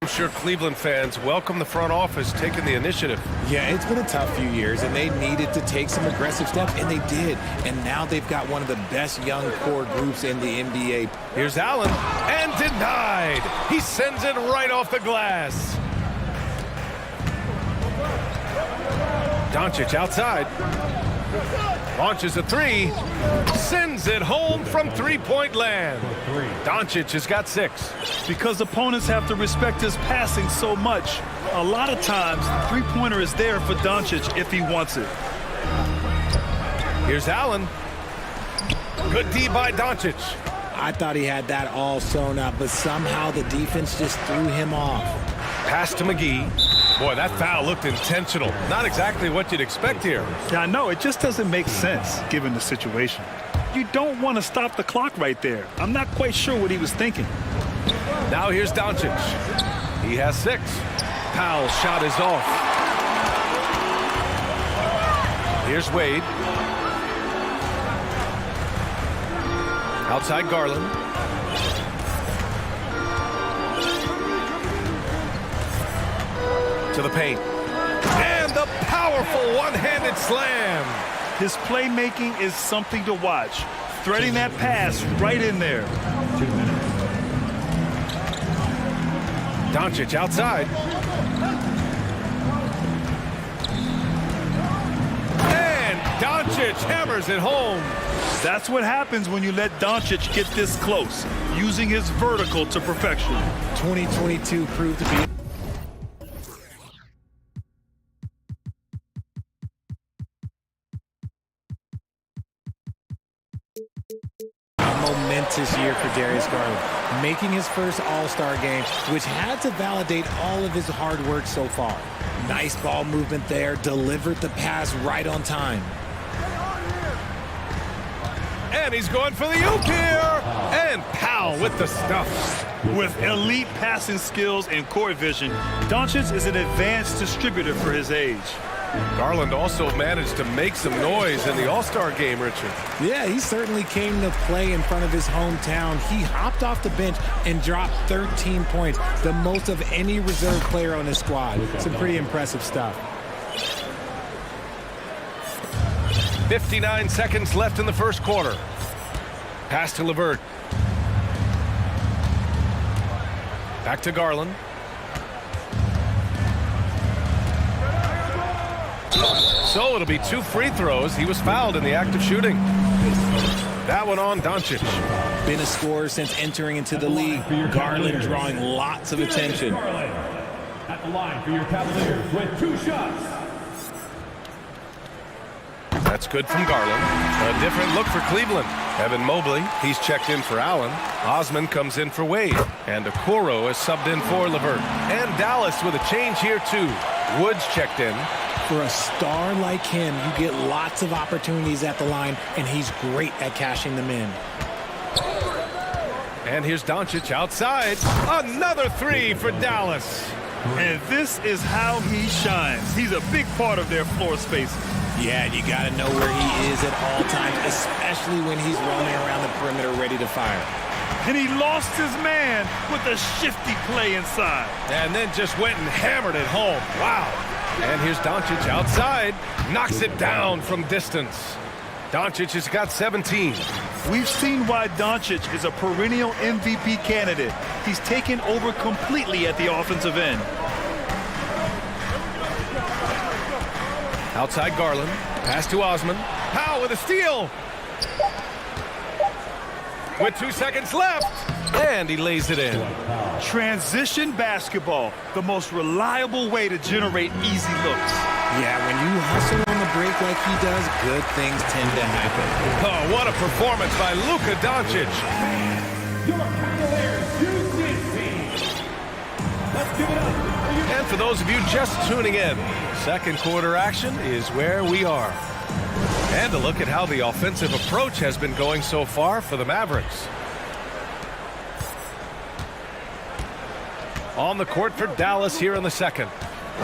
[SPEAKER 8] sure Cleveland fans welcome the front office taking the initiative.
[SPEAKER 13] Yeah, it's been a tough few years, and they needed to take some aggressive steps, and they did. And now they've got one of the best young core groups in the NBA.
[SPEAKER 8] Here's Allen, and denied. He sends it right off the glass. Doncic outside. Launches a 3. Sends it home from three-point land. Doncic has got 6.
[SPEAKER 10] Because opponents have to respect his passing so much, a lot of times the three-pointer is there for Doncic if he wants it.
[SPEAKER 8] Here's Allen. Good D by Doncic.
[SPEAKER 13] I thought he had that all sewn up, but somehow the defense just threw him off.
[SPEAKER 8] Pass to McGee. Boy, that foul looked intentional. Not exactly what you'd expect here.
[SPEAKER 10] Yeah, I know. It just doesn't make sense, given the situation. You don't want to stop the clock right there. I'm not quite sure what he was thinking.
[SPEAKER 8] Now here's Doncic. He has 6. Powell's shot is off. Here's Wade. Outside Garland. To the paint. And the powerful one-handed slam.
[SPEAKER 10] His playmaking is something to watch. Threading that pass right in there.
[SPEAKER 12] 2 minutes.
[SPEAKER 8] Doncic outside. And Doncic hammers it home.
[SPEAKER 10] That's what happens when you let Doncic get this close, using his vertical to perfection.
[SPEAKER 13] 2022 proved to be a momentous year for Darius Garland, making his first All-Star game, which had to validate all of his hard work so far. Nice ball movement there, delivered the pass right on time.
[SPEAKER 8] And he's going for the oop here. And Powell with the stuff.
[SPEAKER 10] With elite passing skills and court vision, Doncic is an advanced distributor for his age.
[SPEAKER 8] Garland also managed to make some noise in the All-Star game, Richard.
[SPEAKER 13] Yeah, he certainly came to play in front of his hometown. He hopped off the bench and dropped 13 points, the most of any reserve player on his squad. Some pretty impressive stuff.
[SPEAKER 8] 59 seconds left in the first quarter. Pass to LeVert. Back to Garland. So it'll be 2 free throws. He was fouled in the act of shooting. That one on Doncic.
[SPEAKER 13] Been a scorer since entering into the league. Garland drawing lots of attention.
[SPEAKER 12] At the line for your Cavaliers with 2 shots.
[SPEAKER 8] That's good from Garland. A different look for Cleveland. Evan Mobley, he's checked in for Allen. Osman comes in for Wade. And Okoro is subbed in for LeVert. And Dallas with a change here too. Woods checked in.
[SPEAKER 13] For a star like him, you get lots of opportunities at the line, and he's great at cashing them in.
[SPEAKER 8] And here's Doncic outside. Another three for Dallas.
[SPEAKER 10] And this is how he shines. He's a big part of their floor space.
[SPEAKER 13] Yeah, and you got to know where he is at all times, especially when he's roaming around the perimeter ready to fire.
[SPEAKER 10] And he lost his man with a shifty play inside.
[SPEAKER 8] And then just went and hammered it home. Wow. And here's Doncic outside. Knocks it down from distance. Doncic has got 17.
[SPEAKER 10] We've seen why Doncic is a perennial MVP candidate. He's taken over completely at the offensive end.
[SPEAKER 8] Outside Garland. Pass to Osman. Powell with a steal. With 2 seconds left. And he lays it in.
[SPEAKER 10] Transition basketball, the most reliable way to generate easy looks.
[SPEAKER 13] Yeah, when you hustle on the break like he does, good things tend to happen.
[SPEAKER 8] Oh, what a performance by Luka Doncic.
[SPEAKER 12] Your Cavaliers UCC. Let's give it up.
[SPEAKER 8] And for those of you just tuning in, second quarter action is where we are. And a look at how the offensive approach has been going so far for the Mavericks. On the court for Dallas here in the second.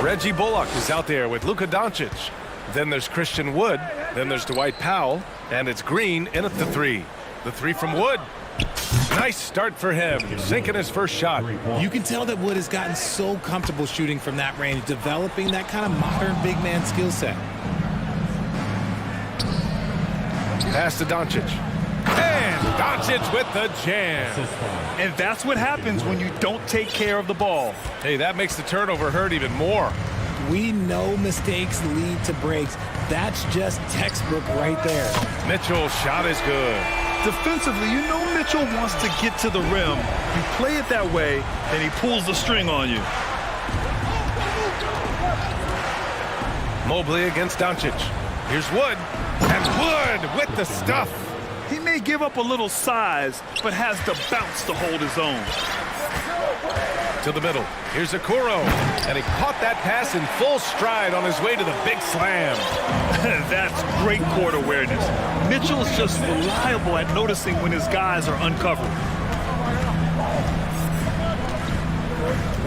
[SPEAKER 8] Reggie Bullock is out there with Luka Doncic. Then there's Christian Wood. Then there's Dwight Powell. And it's Green in at the three. The three from Wood. Nice start for him, sinking his first shot.
[SPEAKER 13] You can tell that Wood has gotten so comfortable shooting from that range, developing that kind of modern big man skill set.
[SPEAKER 8] Pass to Doncic. And Doncic with the jam.
[SPEAKER 10] And that's what happens when you don't take care of the ball.
[SPEAKER 8] Hey, that makes the turnover hurt even more.
[SPEAKER 13] We know mistakes lead to breaks. That's just textbook right there.
[SPEAKER 8] Mitchell's shot is good.
[SPEAKER 10] Defensively, you know Mitchell wants to get to the rim. You play it that way, and he pulls the string on you.
[SPEAKER 8] Mobley against Doncic. Here's Wood. And Wood with the stuff.
[SPEAKER 10] He may give up a little size, but has the bounce to hold his own.
[SPEAKER 8] To the middle. Here's Okoro. And he caught that pass in full stride on his way to the big slam.
[SPEAKER 10] That's great court awareness. Mitchell's just reliable at noticing when his guys are uncovered.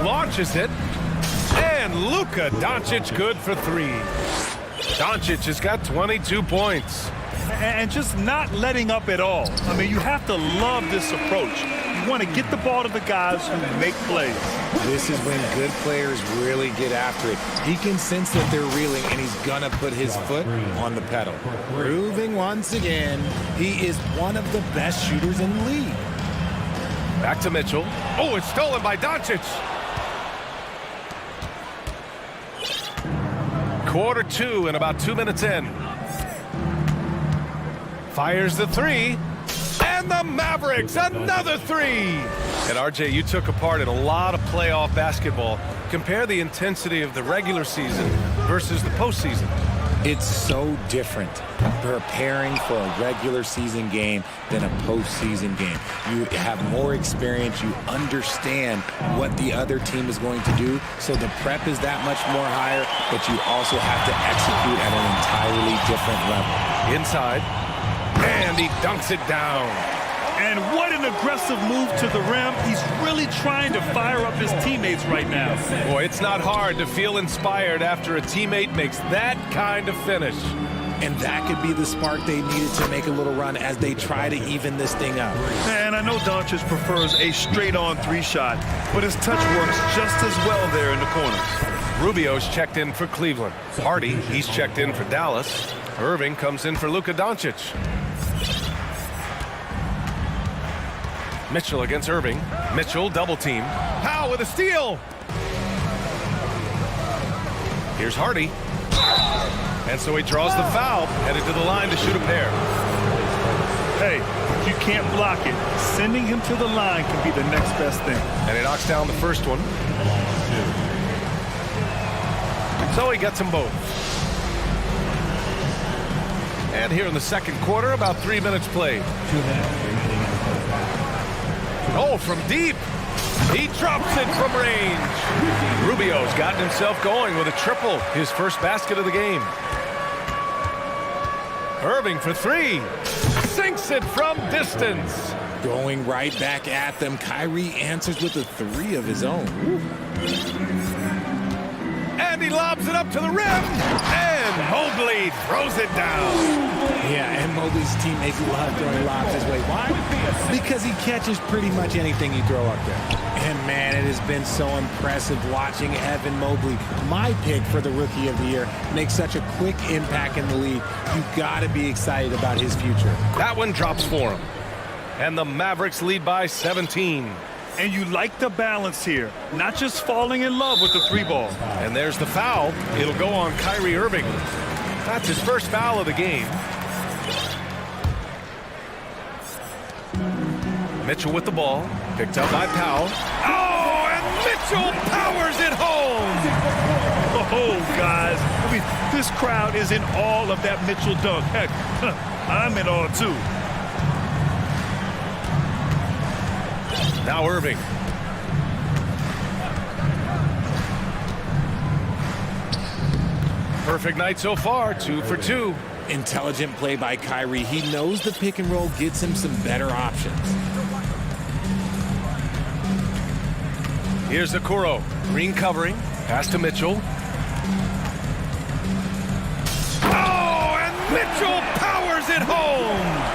[SPEAKER 8] Launches it. And Luka Doncic good for three. Doncic has got 22 points.
[SPEAKER 10] And just not letting up at all. I mean, you have to love this approach. You want to get the ball to the guys who make plays.
[SPEAKER 13] This is when good players really get after it. He can sense that they're reeling, and he's going to put his foot on the pedal. Proving once again, he is one of the best shooters in the league.
[SPEAKER 8] Back to Mitchell. Oh, it's stolen by Doncic. Quarter two and about 2 minutes in. Fires the three. And the Mavericks, another three. And RJ, you took a part in a lot of playoff basketball. Compare the intensity of the regular season versus the postseason.
[SPEAKER 13] It's so different preparing for a regular season game than a postseason game. You have more experience. You understand what the other team is going to do. So the prep is that much more higher, but you also have to execute at an entirely different level.
[SPEAKER 8] Inside. And he dunks it down.
[SPEAKER 10] And what an aggressive move to the rim. He's really trying to fire up his teammates right now.
[SPEAKER 8] Boy, it's not hard to feel inspired after a teammate makes that kind of finish.
[SPEAKER 13] And that could be the spark they needed to make a little run as they try to even this thing up.
[SPEAKER 10] And I know Doncic prefers a straight-on three shot, but his touch works just as well there in the corners.
[SPEAKER 8] Rubio's checked in for Cleveland. Hardy, he's checked in for Dallas. Irving comes in for Luka Doncic. Mitchell against Irving. Mitchell double team. Powell with a steal. Here's Hardy. And so he draws the foul, headed to the line to shoot a pair.
[SPEAKER 10] Hey, if you can't block it, sending him to the line can be the next best thing.
[SPEAKER 8] And he knocks down the first one. So he gets them both. And here in the second quarter, about 3 minutes played.
[SPEAKER 12] 2 minutes remaining in the first half.
[SPEAKER 8] Oh, from deep. He drops it from range. Rubio's gotten himself going with a triple, his first basket of the game. Irving for three. Sinks it from distance.
[SPEAKER 13] Going right back at them. Kyrie answers with a three of his own.
[SPEAKER 8] And he lobs it up to the rim. And Mobley throws it down.
[SPEAKER 13] Yeah, and Mobley's teammates love throwing lobs his way. Why? Because he catches pretty much anything you throw up there. And man, it has been so impressive watching Evan Mobley, my pick for the Rookie of the Year, make such a quick impact in the league. You gotta be excited about his future.
[SPEAKER 8] That one drops for him. And the Mavericks lead by 17.
[SPEAKER 10] And you like the balance here, not just falling in love with the three ball.
[SPEAKER 8] And there's the foul. It'll go on Kyrie Irving. That's his first foul of the game. Mitchell with the ball, picked up by Powell. Oh, and Mitchell powers it home!
[SPEAKER 10] Oh, guys, I mean, this crowd is in awe of that Mitchell dunk. Heck, I'm in awe, too.
[SPEAKER 8] Now Irving. Perfect night so far, 2 for 2.
[SPEAKER 13] Intelligent play by Kyrie. He knows the pick and roll gets him some better options.
[SPEAKER 8] Here's Okoro. Green covering. Pass to Mitchell. Oh, and Mitchell powers it home!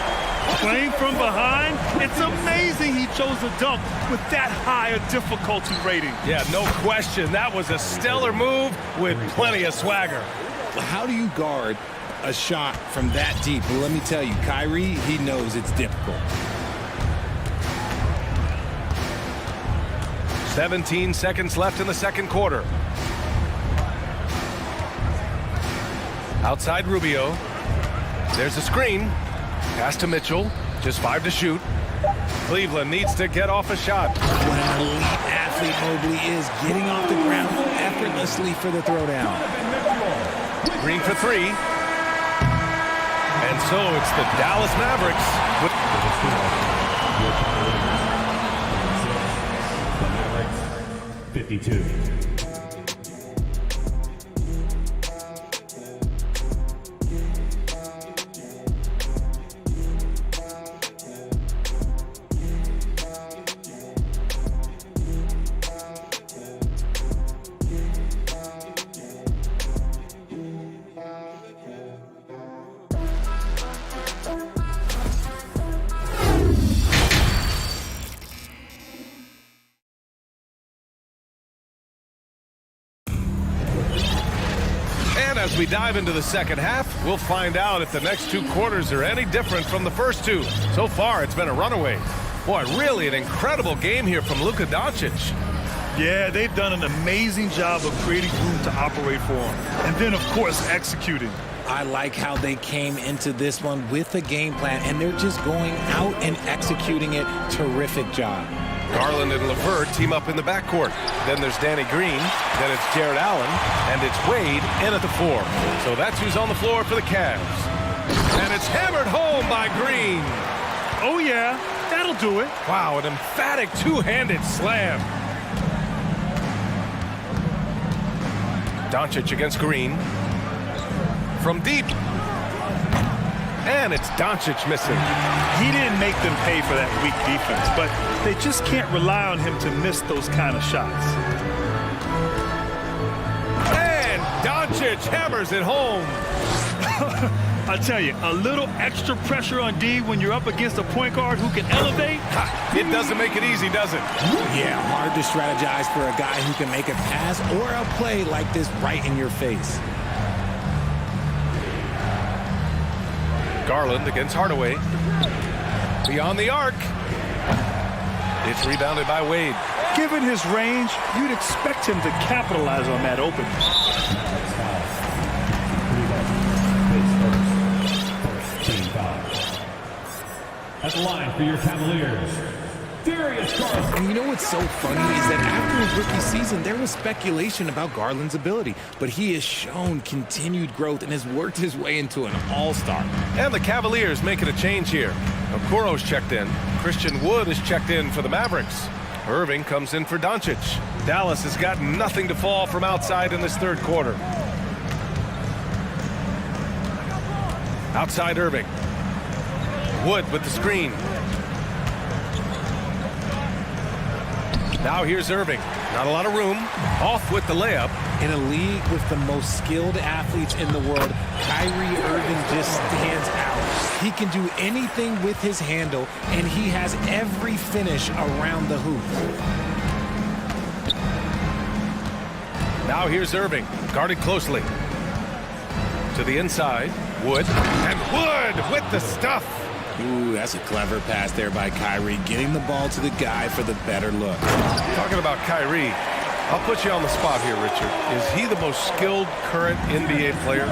[SPEAKER 10] Playing from behind, it's amazing he chose a dunk with that higher difficulty rating.
[SPEAKER 8] Yeah, no question. That was a stellar move with plenty of swagger.
[SPEAKER 13] How do you guard a shot from that deep? Well, let me tell you, Kyrie, he knows it's difficult.
[SPEAKER 8] 17 seconds left in the second quarter. Outside Rubio. There's a screen. Pass to Mitchell. Just 5 to shoot. Cleveland needs to get off a shot.
[SPEAKER 13] What an elite athlete Mobley is, getting off the ground effortlessly for the throwdown.
[SPEAKER 8] Green for 3. And so it's the Dallas Mavericks with...
[SPEAKER 12] The Mavericks, 52.
[SPEAKER 8] As we dive into the second half, we'll find out if the next 2 quarters are any different from the first 2. So far, it's been a runaway. Boy, really an incredible game here from Luka Doncic.
[SPEAKER 10] Yeah, they've done an amazing job of creating room to operate for him. And then, of course, executing.
[SPEAKER 13] I like how they came into this one with a game plan, and they're just going out and executing it. Terrific job.
[SPEAKER 8] Garland and LeVert team up in the backcourt. Then there's Danny Green. Then it's Jared Allen. And it's Wade in at the 4. So that's who's on the floor for the Cavs. And it's hammered home by Green.
[SPEAKER 10] Oh, yeah. That'll do it.
[SPEAKER 8] Wow, an emphatic two-handed slam. Doncic against Green. From deep. And it's Doncic missing.
[SPEAKER 10] He didn't make them pay for that weak defense, but they just can't rely on him to miss those kind of shots.
[SPEAKER 8] And Doncic hammers it home.
[SPEAKER 10] I tell you, a little extra pressure on D when you're up against a point guard who can elevate.
[SPEAKER 8] It doesn't make it easy, does it?
[SPEAKER 13] Yeah, hard to strategize for a guy who can make a pass or a play like this right in your face.
[SPEAKER 8] Garland against Hardaway. Beyond the arc. It's rebounded by Wade.
[SPEAKER 10] Given his range, you'd expect him to capitalize on that opening.
[SPEAKER 12] At the line for your Cavaliers,
[SPEAKER 13] And you know what's so funny is that after his rookie season, there was speculation about Garland's ability, but he has shown continued growth and has worked his way into an all-star.
[SPEAKER 8] And the Cavaliers making a change here. Okoro's checked in. Christian Wood is checked in for the Mavericks. Irving comes in for Doncic. Dallas has got nothing to fall from outside in this third quarter. Outside Irving. Wood with the screen. Now here's Irving. Not a lot of room. Off with the layup.
[SPEAKER 13] In a league with the most skilled athletes in the world, Kyrie Irving just stands out. He can do anything with his handle, and he has every finish around the hoop.
[SPEAKER 8] Now here's Irving, guarded closely. To the inside, Wood. And Wood with the stuff.
[SPEAKER 13] Ooh, that's a clever pass there by Kyrie, getting the ball to the guy for the better look.
[SPEAKER 8] Talking about Kyrie, I'll put you on the spot here, Richard. Is he the most skilled current NBA player?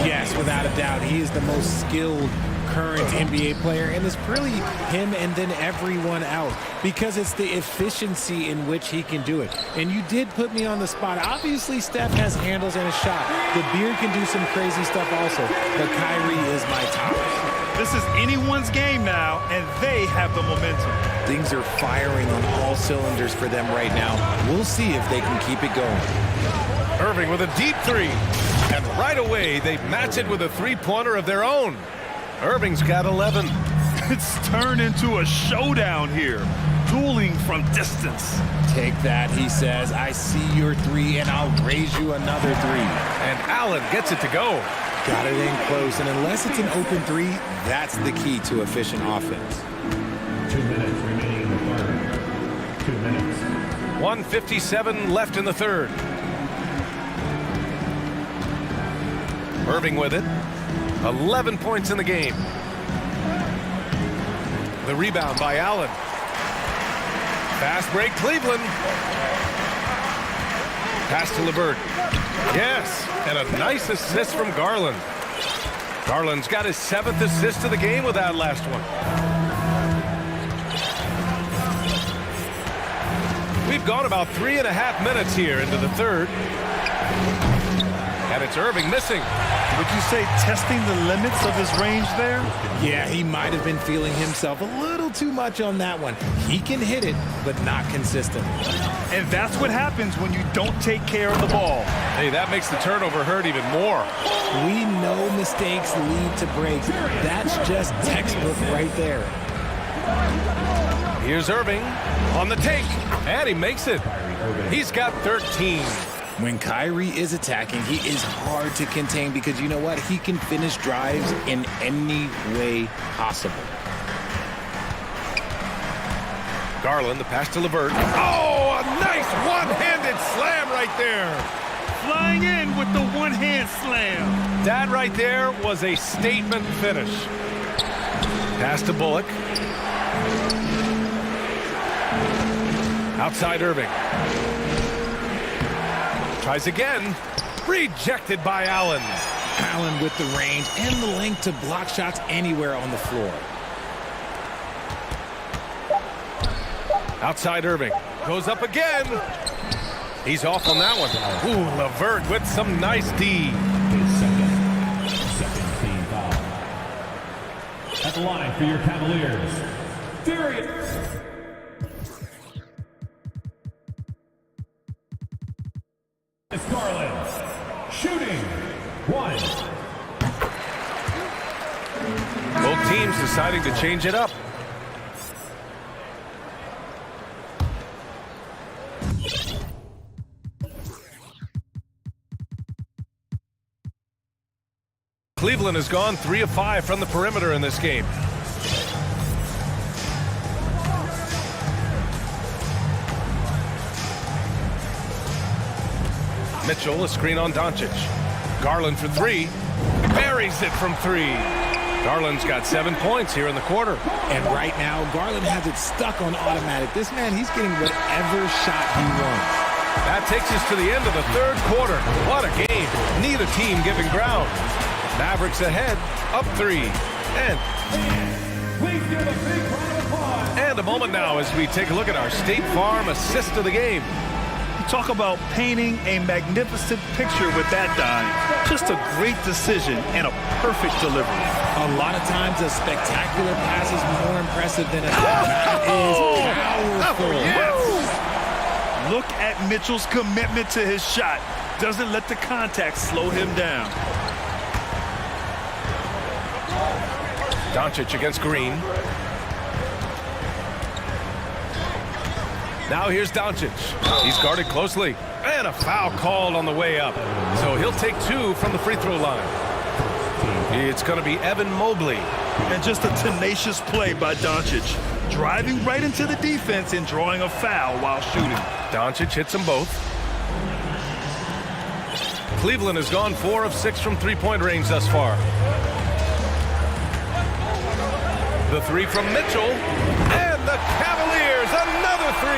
[SPEAKER 13] Yes, without a doubt. He is the most skilled current NBA player, and it's really him and then everyone else because it's the efficiency in which he can do it. And you did put me on the spot. Obviously, Steph has handles and a shot. The Beard can do some crazy stuff also, but Kyrie is my top.
[SPEAKER 10] This is anyone's game now, and they have the momentum.
[SPEAKER 13] Things are firing on all cylinders for them right now. We'll see if they can keep it going.
[SPEAKER 8] Irving with a deep three. And right away, they match it with a three-pointer of their own. Irving's got 11.
[SPEAKER 10] It's turned into a showdown here. Dueling from distance.
[SPEAKER 13] Take that, he says. I see your three, and I'll raise you another three.
[SPEAKER 8] And Allen gets it to go.
[SPEAKER 13] Got it in close, and unless it's an open three, that's the key to efficient offense.
[SPEAKER 12] 2 minutes remaining in the third. 2 minutes.
[SPEAKER 8] 1:57 left in the third. Irving with it. 11 points in the game. The rebound by Allen. Fast break, Cleveland. Pass to LeVert. Yes, and a nice assist from Garland. Garland's got his 7th assist of the game with that last one. We've gone about 3.5 minutes here into the third. And it's Irving missing.
[SPEAKER 10] Would you say testing the limits of his range there?
[SPEAKER 13] Yeah, he might have been feeling himself a little too much on that one. He can hit it, but not consistently.
[SPEAKER 10] And that's what happens when you don't take care of the ball.
[SPEAKER 8] Hey, that makes the turnover hurt even more.
[SPEAKER 13] We know mistakes lead to breaks. That's just textbook right there.
[SPEAKER 8] Here's Irving on the take, and he makes it. He's got 13.
[SPEAKER 13] When Kyrie is attacking, he is hard to contain because you know what? He can finish drives in any way possible.
[SPEAKER 8] Garland, the pass to LeVert. Oh, a nice one-handed slam right there.
[SPEAKER 10] Flying in with the one-hand slam.
[SPEAKER 8] That right there was a statement finish. Pass to Bullock. Outside Irving. Tries again. Rejected by Allen.
[SPEAKER 13] Allen with the range and the length to block shots anywhere on the floor.
[SPEAKER 8] Outside Irving. Goes up again. He's off on that one. Ooh, LeVert with some nice D.
[SPEAKER 12] Second team foul. At the line for your Cavaliers, Darius. Garland, shooting, 1.
[SPEAKER 8] Both teams deciding to change it up. Cleveland has gone 3 of 5 from the perimeter in this game. Mitchell, a screen on Doncic. Garland for 3. Buries it from 3. Garland's got 7 points here in the quarter.
[SPEAKER 13] And right now, Garland has it stuck on automatic. This man, he's getting whatever shot he wants.
[SPEAKER 8] That takes us to the end of the third quarter. What a game. Neither team giving ground. Mavericks ahead, up 3. And a a moment now as we take a look at our State Farm assist of the game.
[SPEAKER 10] Talk about painting a magnificent picture with that dime. Just a great decision and a perfect delivery.
[SPEAKER 13] A lot of times a spectacular pass is more impressive than a that is powerful.
[SPEAKER 10] Yes. Look at Mitchell's commitment to his shot. Doesn't let the contact slow him down.
[SPEAKER 8] Doncic against Green. Now here's Doncic. He's guarded closely. And a foul called on the way up. So he'll take 2 from the free throw line. It's going to be Evan Mobley.
[SPEAKER 10] And just a tenacious play by Doncic. Driving right into the defense and drawing a foul while shooting.
[SPEAKER 8] Doncic hits them both. Cleveland has gone 4 of 6 from three-point range thus far. The 3 from Mitchell. And the Cavaliers, another 3.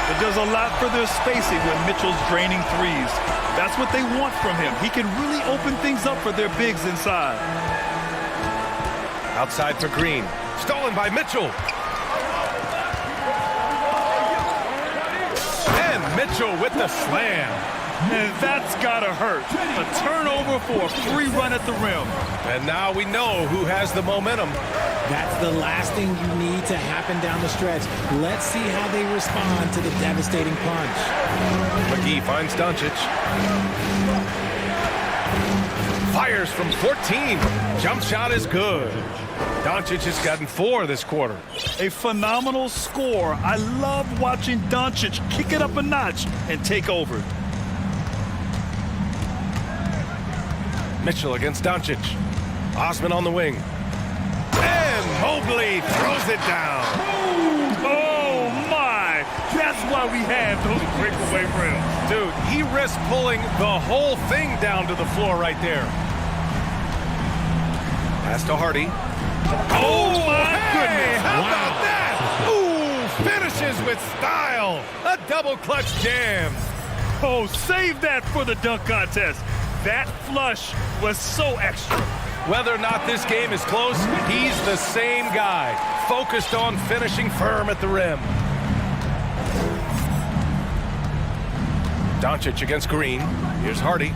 [SPEAKER 10] It does a lot for their spacing when Mitchell's draining threes. That's what they want from him. He can really open things up for their bigs inside.
[SPEAKER 8] Outside for Green. Stolen by Mitchell. And Mitchell with the slam.
[SPEAKER 10] And that's gotta hurt. A turnover for a free run at the rim.
[SPEAKER 8] And now we know who has the momentum.
[SPEAKER 13] That's the last thing you need to happen down the stretch. Let's see how they respond to the devastating punch.
[SPEAKER 8] McGee finds Doncic. Fires from 14. Jump shot is good. Doncic has gotten 4 this quarter.
[SPEAKER 10] A phenomenal score. I love watching Doncic kick it up a notch and take over.
[SPEAKER 8] Mitchell against Doncic. Osman on the wing. And Mobley throws it down.
[SPEAKER 10] Oh, my. That's why we have those breakaway rims.
[SPEAKER 8] Dude, he risked pulling the whole thing down to the floor right there. Pass to Hardy.
[SPEAKER 10] Oh, my goodness.
[SPEAKER 8] How about that? Ooh, finishes with style. A double clutch jam.
[SPEAKER 10] Oh, save that for the dunk contest. That flush was so extra.
[SPEAKER 8] Whether or not this game is close, he's the same guy, focused on finishing firm at the rim. Doncic against Green. Here's Hardy.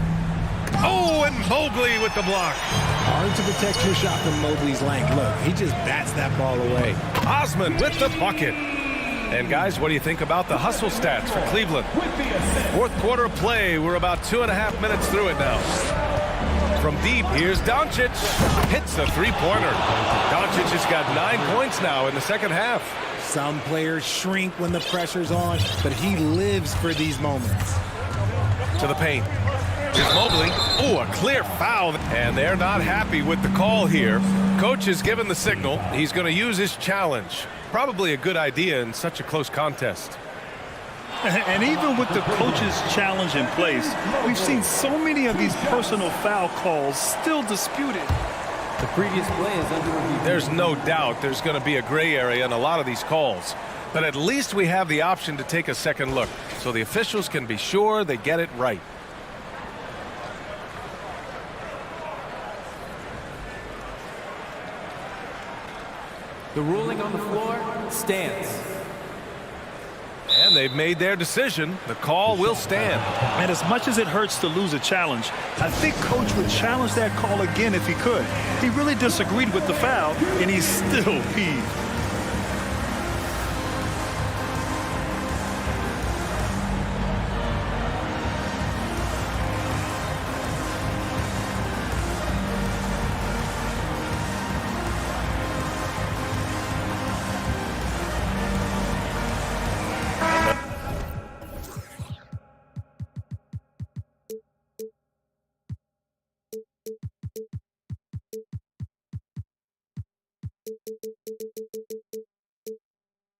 [SPEAKER 8] Oh, and Mobley with the block.
[SPEAKER 13] Hard to protect your shot from Mobley's length. Look, he just bats that ball away.
[SPEAKER 8] Osman with the bucket. And guys, what do you think about the hustle stats for Cleveland? 4th quarter of play. We're about 2.5 minutes through it now. From deep, here's Doncic. Hits the three-pointer. Doncic has got 9 points now in the second half.
[SPEAKER 13] Some players shrink when the pressure's on, but he lives for these moments.
[SPEAKER 8] To the paint. Here's Mobley. Ooh, a clear foul. And they're not happy with the call here. Coach has given the signal. He's going to use his challenge. Probably a good idea in such a close contest.
[SPEAKER 10] And even with the coach's challenge in place, we've seen so many of these personal foul calls still disputed.
[SPEAKER 7] The previous play is under review.
[SPEAKER 8] There's no doubt there's going to be a gray area in a lot of these calls. But at least we have the option to take a second look, so the officials can be sure they get it right.
[SPEAKER 7] The ruling on the floor stands.
[SPEAKER 8] And they've made their decision. The call will stand.
[SPEAKER 10] And as much as it hurts to lose a challenge, I think Coach would challenge that call again if he could. He really disagreed with the foul, and he's still peeved.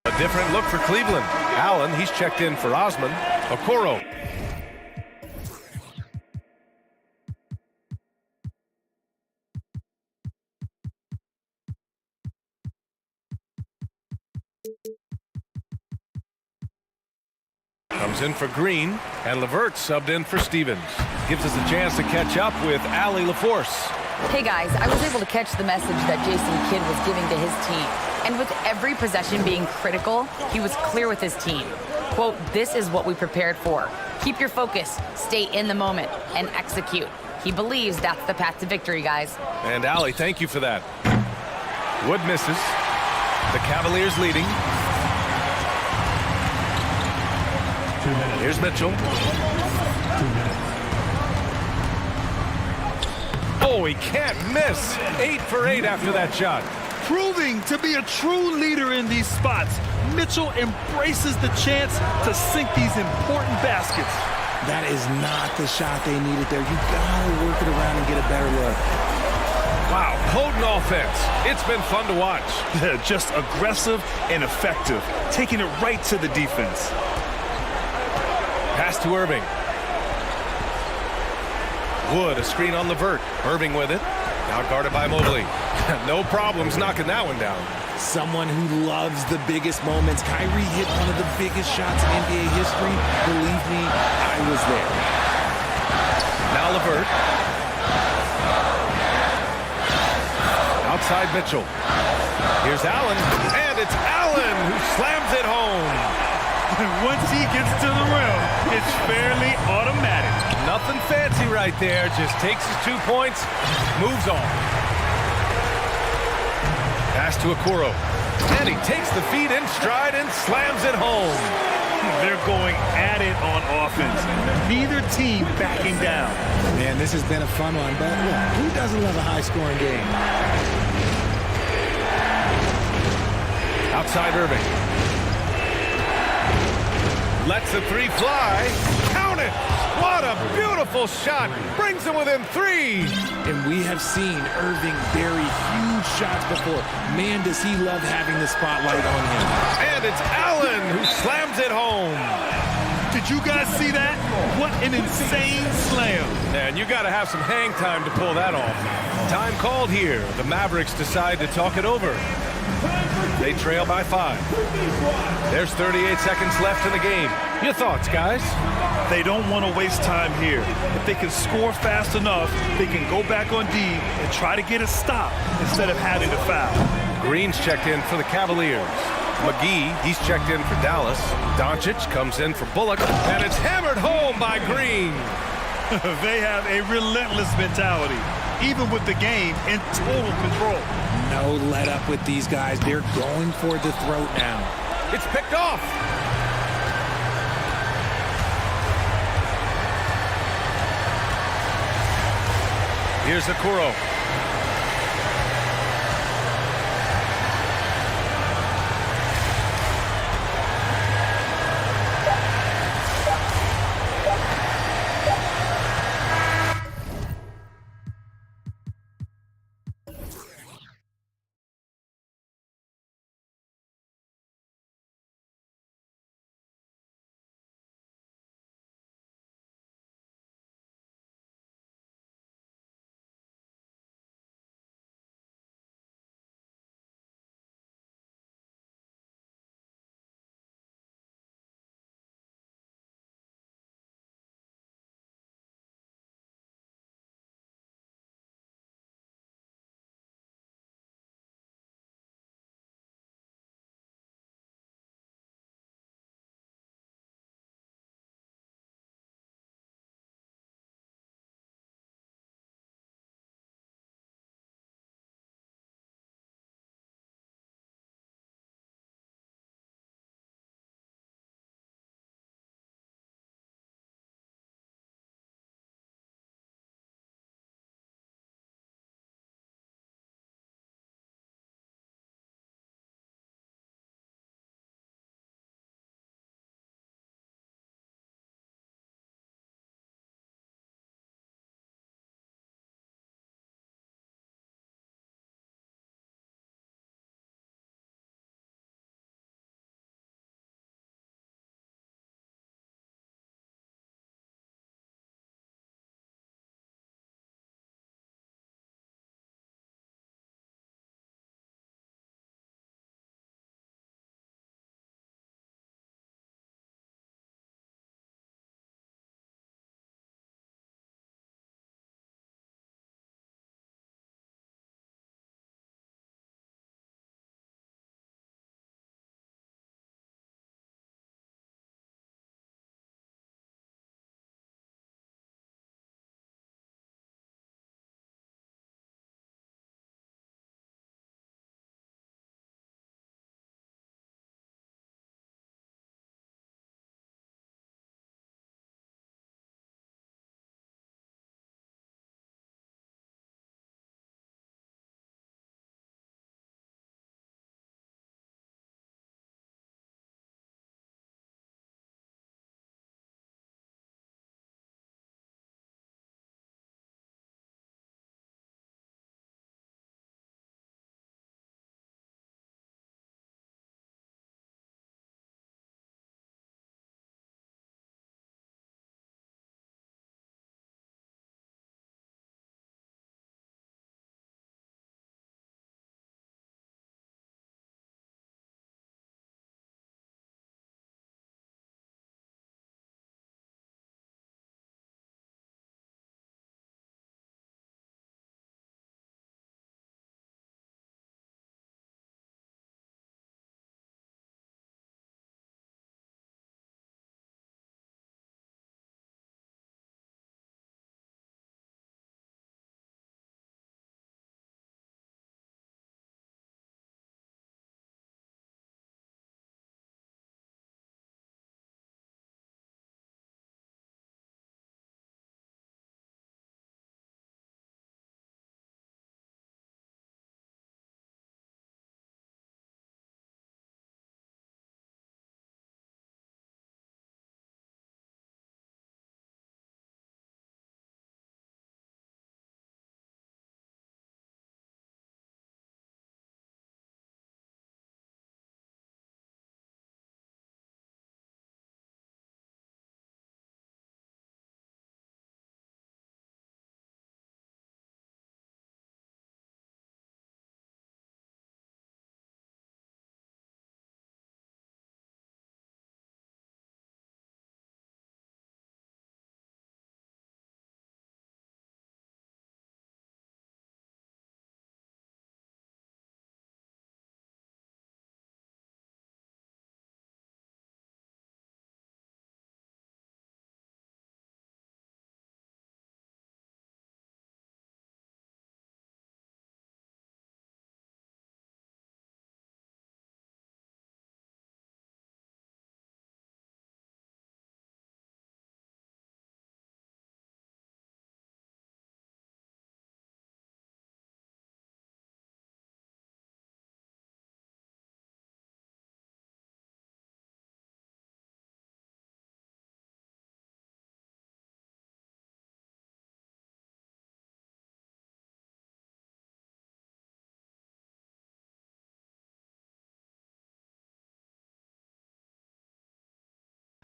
[SPEAKER 8] A different look for Cleveland. Allen, he's checked in for Osman. Okoro. Comes in for Green, and LeVert subbed in for Stevens. Gives us a chance to catch up with Allie LaForce.
[SPEAKER 11] Hey guys, I was able to catch the message that Jason Kidd was giving to his team. And with every possession being critical, he was clear with his team. Quote, "This is what we prepared for. Keep your focus, stay in the moment, and execute." He believes that's the path to victory, guys.
[SPEAKER 8] And Allie, thank you for that. Wood misses. The Cavaliers leading. Here's Mitchell.
[SPEAKER 12] 2 minutes.
[SPEAKER 8] Oh, he can't miss. 8 for 8 after that shot.
[SPEAKER 10] Proving to be a true leader in these spots, Mitchell embraces the chance to sink these important baskets.
[SPEAKER 13] That is not the shot they needed there. You gotta work it around and get a better look.
[SPEAKER 8] Wow, potent offense. It's been fun to watch.
[SPEAKER 10] Yeah, just aggressive and effective, taking it right to the defense.
[SPEAKER 8] Pass to Irving. Wood, a screen on Levert. Irving with it. Now guarded by Mobley. No problems knocking that one down.
[SPEAKER 13] Someone who loves the biggest moments. Kyrie hit one of the biggest shots in NBA history. Believe me, I was there.
[SPEAKER 8] Now Levert. Outside Mitchell. Here's Allen. And it's Allen who slams it home.
[SPEAKER 10] Once he gets to the rim, it's fairly automatic.
[SPEAKER 8] Nothing fancy right there. Just takes his 2 points, moves on. Pass to Okoro. And he takes the feed in stride and slams it home.
[SPEAKER 10] They're going at it on offense. Neither team backing down.
[SPEAKER 13] Man, this has been a fun one, but look, who doesn't love a high-scoring game?
[SPEAKER 8] Outside Irving. Lets the three fly. Count it! What a beautiful shot! Brings them within 3.
[SPEAKER 13] And we have seen Irving bury huge shots before. Man, does he love having the spotlight on him.
[SPEAKER 8] And it's Allen who slams it home.
[SPEAKER 10] Did you guys see that? What an insane slam.
[SPEAKER 8] And you got to have some hang time to pull that off. Time called here. The Mavericks decide to talk it over. They trail by 5. There's 38 seconds left in the game. Your thoughts, guys?
[SPEAKER 10] They don't want to waste time here. If they can score fast enough, they can go back on D and try to get a stop instead of having to foul.
[SPEAKER 8] Green's checked in for the Cavaliers. McGee, he's checked in for Dallas. Doncic comes in for Bullock, and it's hammered home by Green.
[SPEAKER 10] They have a relentless mentality, even with the game in total control.
[SPEAKER 13] No let up with these guys. They're going for the throat now.
[SPEAKER 8] It's picked off. Here's Okoro.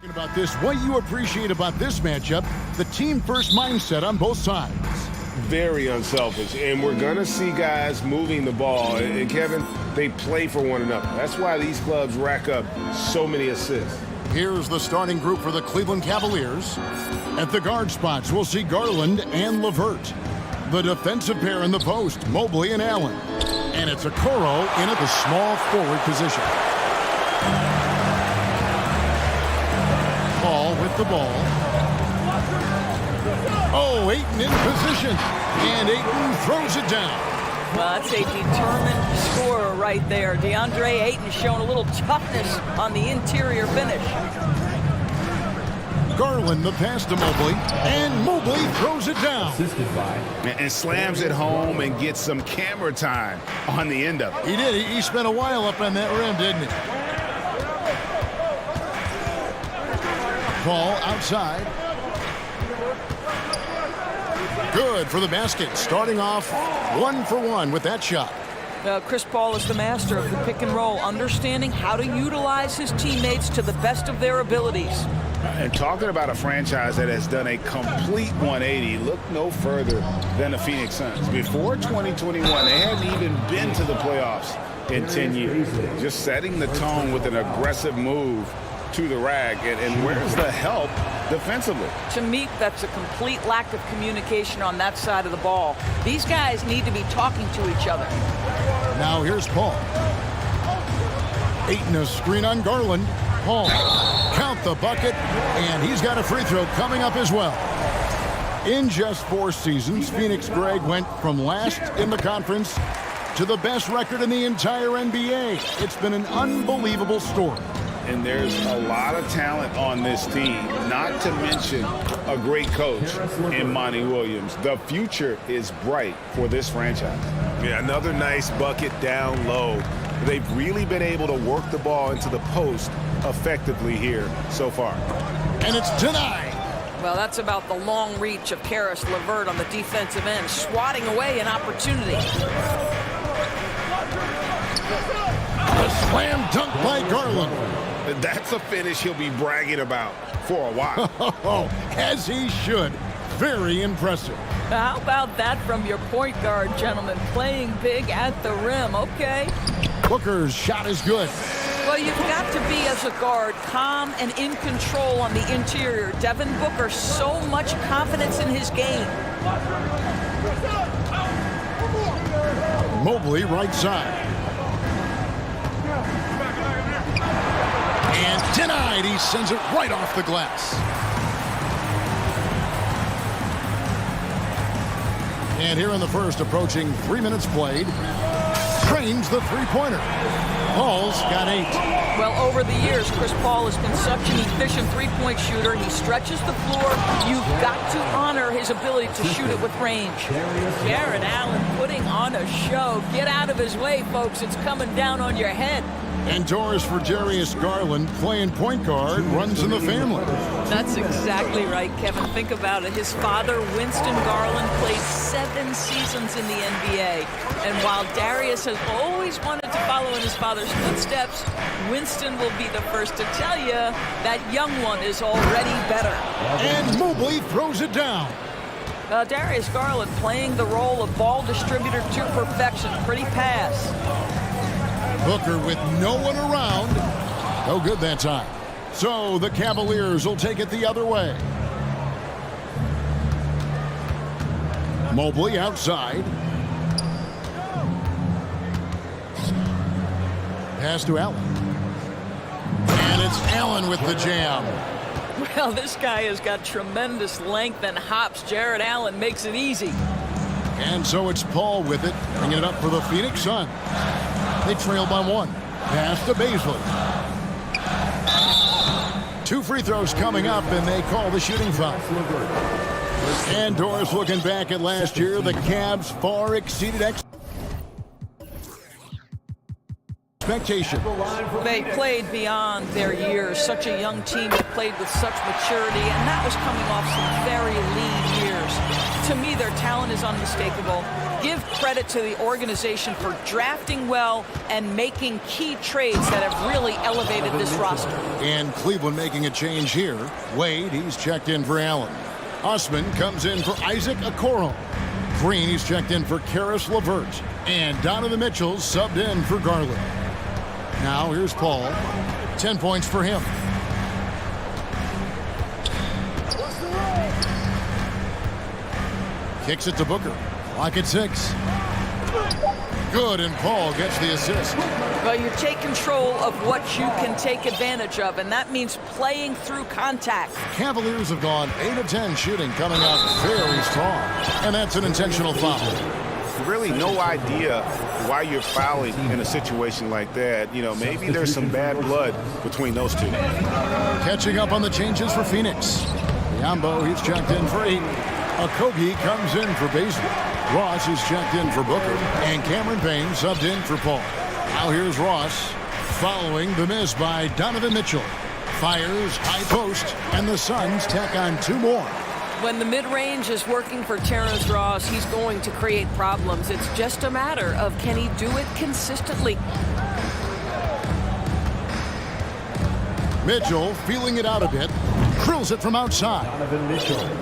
[SPEAKER 1] About this, what you appreciate about this matchup, the team-first mindset on both sides.
[SPEAKER 2] Very unselfish, and we're going to see guys moving the ball. And Kevin, they play for one another. That's why these clubs rack up so many assists.
[SPEAKER 1] Here's the starting group for the Cleveland Cavaliers. At the guard spots, we'll see Garland and LeVert. The defensive pair in the post, Mobley and Allen. And it's Okoro in at the small forward position. Paul with the ball. Oh, Ayton in position. And Ayton throws it down.
[SPEAKER 3] Well, that's a determined scorer right there. DeAndre Ayton showing a little toughness on the interior finish.
[SPEAKER 1] Garland the pass to Mobley, and Mobley throws it down.
[SPEAKER 5] And slams it home and gets some camera time on the end of it.
[SPEAKER 1] He did. He spent a while up on that rim, didn't he? Paul outside. Good for the basket. Starting off 1 for 1 with that shot.
[SPEAKER 3] Chris Paul is the master of the pick and roll, understanding how to utilize his teammates to the best of their abilities.
[SPEAKER 5] And talking about a franchise that has done a complete 180, look no further than the Phoenix Suns. Before 2021, they hadn't even been to the playoffs in 10 years. Just setting the tone with an aggressive move to the rag. And where's the help defensively?
[SPEAKER 3] To me, that's a complete lack of communication on that side of the ball. These guys need to be talking to each other.
[SPEAKER 1] Now here's Paul. Ayton a screen on Garland. Paul, count the bucket, and he's got a free throw coming up as well. In just 4 seasons, Phoenix Greg went from last in the conference to the best record in the entire NBA. It's been an unbelievable story.
[SPEAKER 5] And there's a lot of talent on this team, not to mention a great coach in Monty Williams. The future is bright for this franchise.
[SPEAKER 2] Yeah, another nice bucket down low. They've really been able to work the ball into the post effectively here so far.
[SPEAKER 1] And it's denied.
[SPEAKER 3] Well, that's about the long reach of Karis LeVert on the defensive end, swatting away an opportunity.
[SPEAKER 1] A slam dunk by Garland.
[SPEAKER 2] That's a finish he'll be bragging about for a while.
[SPEAKER 1] As he should. Very impressive.
[SPEAKER 3] How about that from your point guard, gentlemen? Playing big at the rim, okay?
[SPEAKER 1] Booker's shot is good.
[SPEAKER 3] Well, you've got to be, as a guard, calm and in control on the interior. Devin Booker, so much confidence in his game.
[SPEAKER 1] Mobley right side. And denied. He sends it right off the glass. And here in the first, approaching 3 minutes played, trains the three-pointer. Paul's got 8.
[SPEAKER 3] Well, over the years, Chris Paul has been such an efficient three-point shooter. He stretches the floor. You've got to honor his ability to shoot it with range. Jared Allen putting on a show. Get out of his way, folks. It's coming down on your head.
[SPEAKER 1] And doors for Darius Garland, playing point guard, runs in the family.
[SPEAKER 3] That's exactly right, Kevin. Think about it. His father, Winston Garland, played 7 seasons in the NBA. And while Darius has always wanted to follow in his father's footsteps, Winston will be the first to tell you that young one is already better.
[SPEAKER 1] And Mobley throws it down.
[SPEAKER 3] Darius Garland playing the role of ball distributor to perfection. Pretty pass.
[SPEAKER 1] Booker with no one around. No good that time. So the Cavaliers will take it the other way. Mobley outside. Pass to Allen. And it's Allen with the jam.
[SPEAKER 3] Well, this guy has got tremendous length and hops. Jared Allen makes it easy.
[SPEAKER 1] And so it's Paul with it, bringing it up for the Phoenix Suns. They trail by 1. Pass to Baisley. 2 free throws coming up, and they call the shooting foul. And Doris looking back at last year, the Cavs far exceeded expectation.
[SPEAKER 3] They played beyond their years. Such a young team that played with such maturity, and that was coming off some very lean years. To me, their talent is unmistakable. give credit to the organization for drafting well and making key trades that have really elevated this roster.
[SPEAKER 1] And Cleveland making a change here. Wade, he's checked in for Allen. Usman comes in for Isaac Okoro. Green, he's checked in for Karis LeVert. And Donovan Mitchell's subbed in for Garland. Now here's Paul. 10 points for him. Kicks it to Booker. Lock at 6. Good, and Paul gets the assist.
[SPEAKER 3] Well, you take control of what you can take advantage of, and that means playing through contact.
[SPEAKER 1] Cavaliers have gone 8 of 10 shooting, coming out very strong. And that's an intentional foul.
[SPEAKER 2] Really no idea why you're fouling in a situation like that. You know, maybe there's some bad blood between those two.
[SPEAKER 1] Catching up on the changes for Phoenix. Yambo, he's checked in for 8. Okogie comes in for Bazley. Ross is checked in for Booker. And Cameron Payne subbed in for Paul. Now here's Ross, following the miss by Donovan Mitchell. Fires, high post, and the Suns tack on 2 more.
[SPEAKER 3] When the mid-range is working for Terrence Ross, he's going to create problems. It's just a matter of can he do it consistently.
[SPEAKER 1] Mitchell feeling it out a bit. Drills it from outside.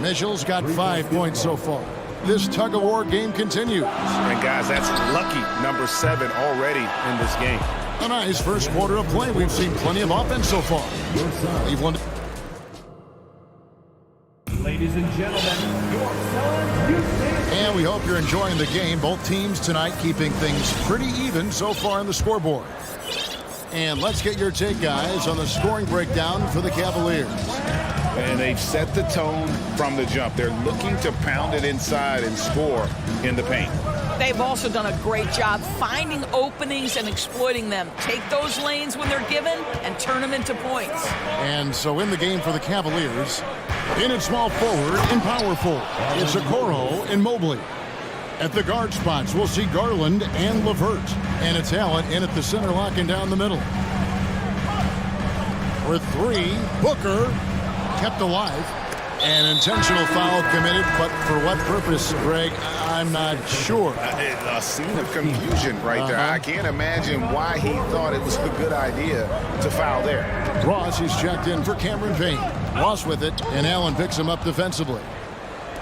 [SPEAKER 1] Mitchell's got 5 points so far. This tug-of-war game continues.
[SPEAKER 2] And guys, that's lucky number 7 already in this game.
[SPEAKER 1] A nice first quarter of play. We've seen plenty of offense so far. Cleveland.
[SPEAKER 12] Ladies and gentlemen, your Suns Houston.
[SPEAKER 1] And we hope you're enjoying the game. Both teams tonight keeping things pretty even so far on the scoreboard. And let's get your take, guys, on the scoring breakdown for the Cavaliers.
[SPEAKER 5] And they've set the tone from the jump. They're looking to pound it inside and score in the paint.
[SPEAKER 3] They've also done a great job finding openings and exploiting them. Take those lanes when they're given and turn them into points.
[SPEAKER 1] And so in the game for the Cavaliers, in at small forward and power forward, it's Okoro and Mobley. At the guard spots, we'll see Garland and LeVert. And it's Allen in at the center, locking down the middle. For 3, Booker kept alive. An intentional foul committed, but for what purpose, Greg? I'm not sure.
[SPEAKER 5] A scene of confusion right there. I can't imagine why he thought it was a good idea to foul there.
[SPEAKER 1] Ross is checked in for Cameron Payne. Ross with it, and Allen picks him up defensively.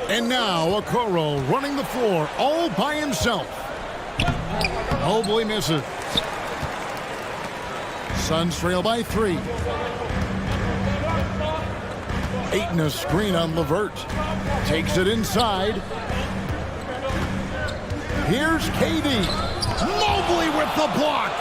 [SPEAKER 1] And now Okoro running the floor all by himself. Mobley misses. Suns trail by 3. Ayton a screen on LeVert. Takes it inside. Here's KD. Mobley with the block.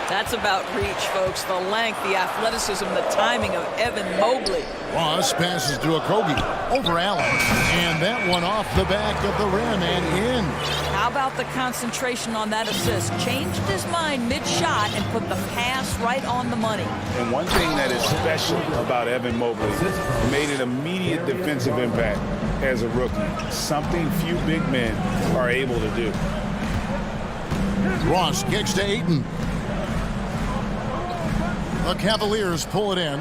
[SPEAKER 3] That's about reach, folks. The length, the athleticism, the timing of Evan Mobley.
[SPEAKER 1] Ross passes to Okogie over Allen. And that one off the back of the rim and in.
[SPEAKER 3] How about the concentration on that assist? Changed his mind mid-shot and put the pass right on the money.
[SPEAKER 5] And one thing that is special about Evan Mobley, made an immediate defensive impact as a rookie. Something few big men are able to do.
[SPEAKER 1] Ross kicks to Ayton. The Cavaliers pull it in.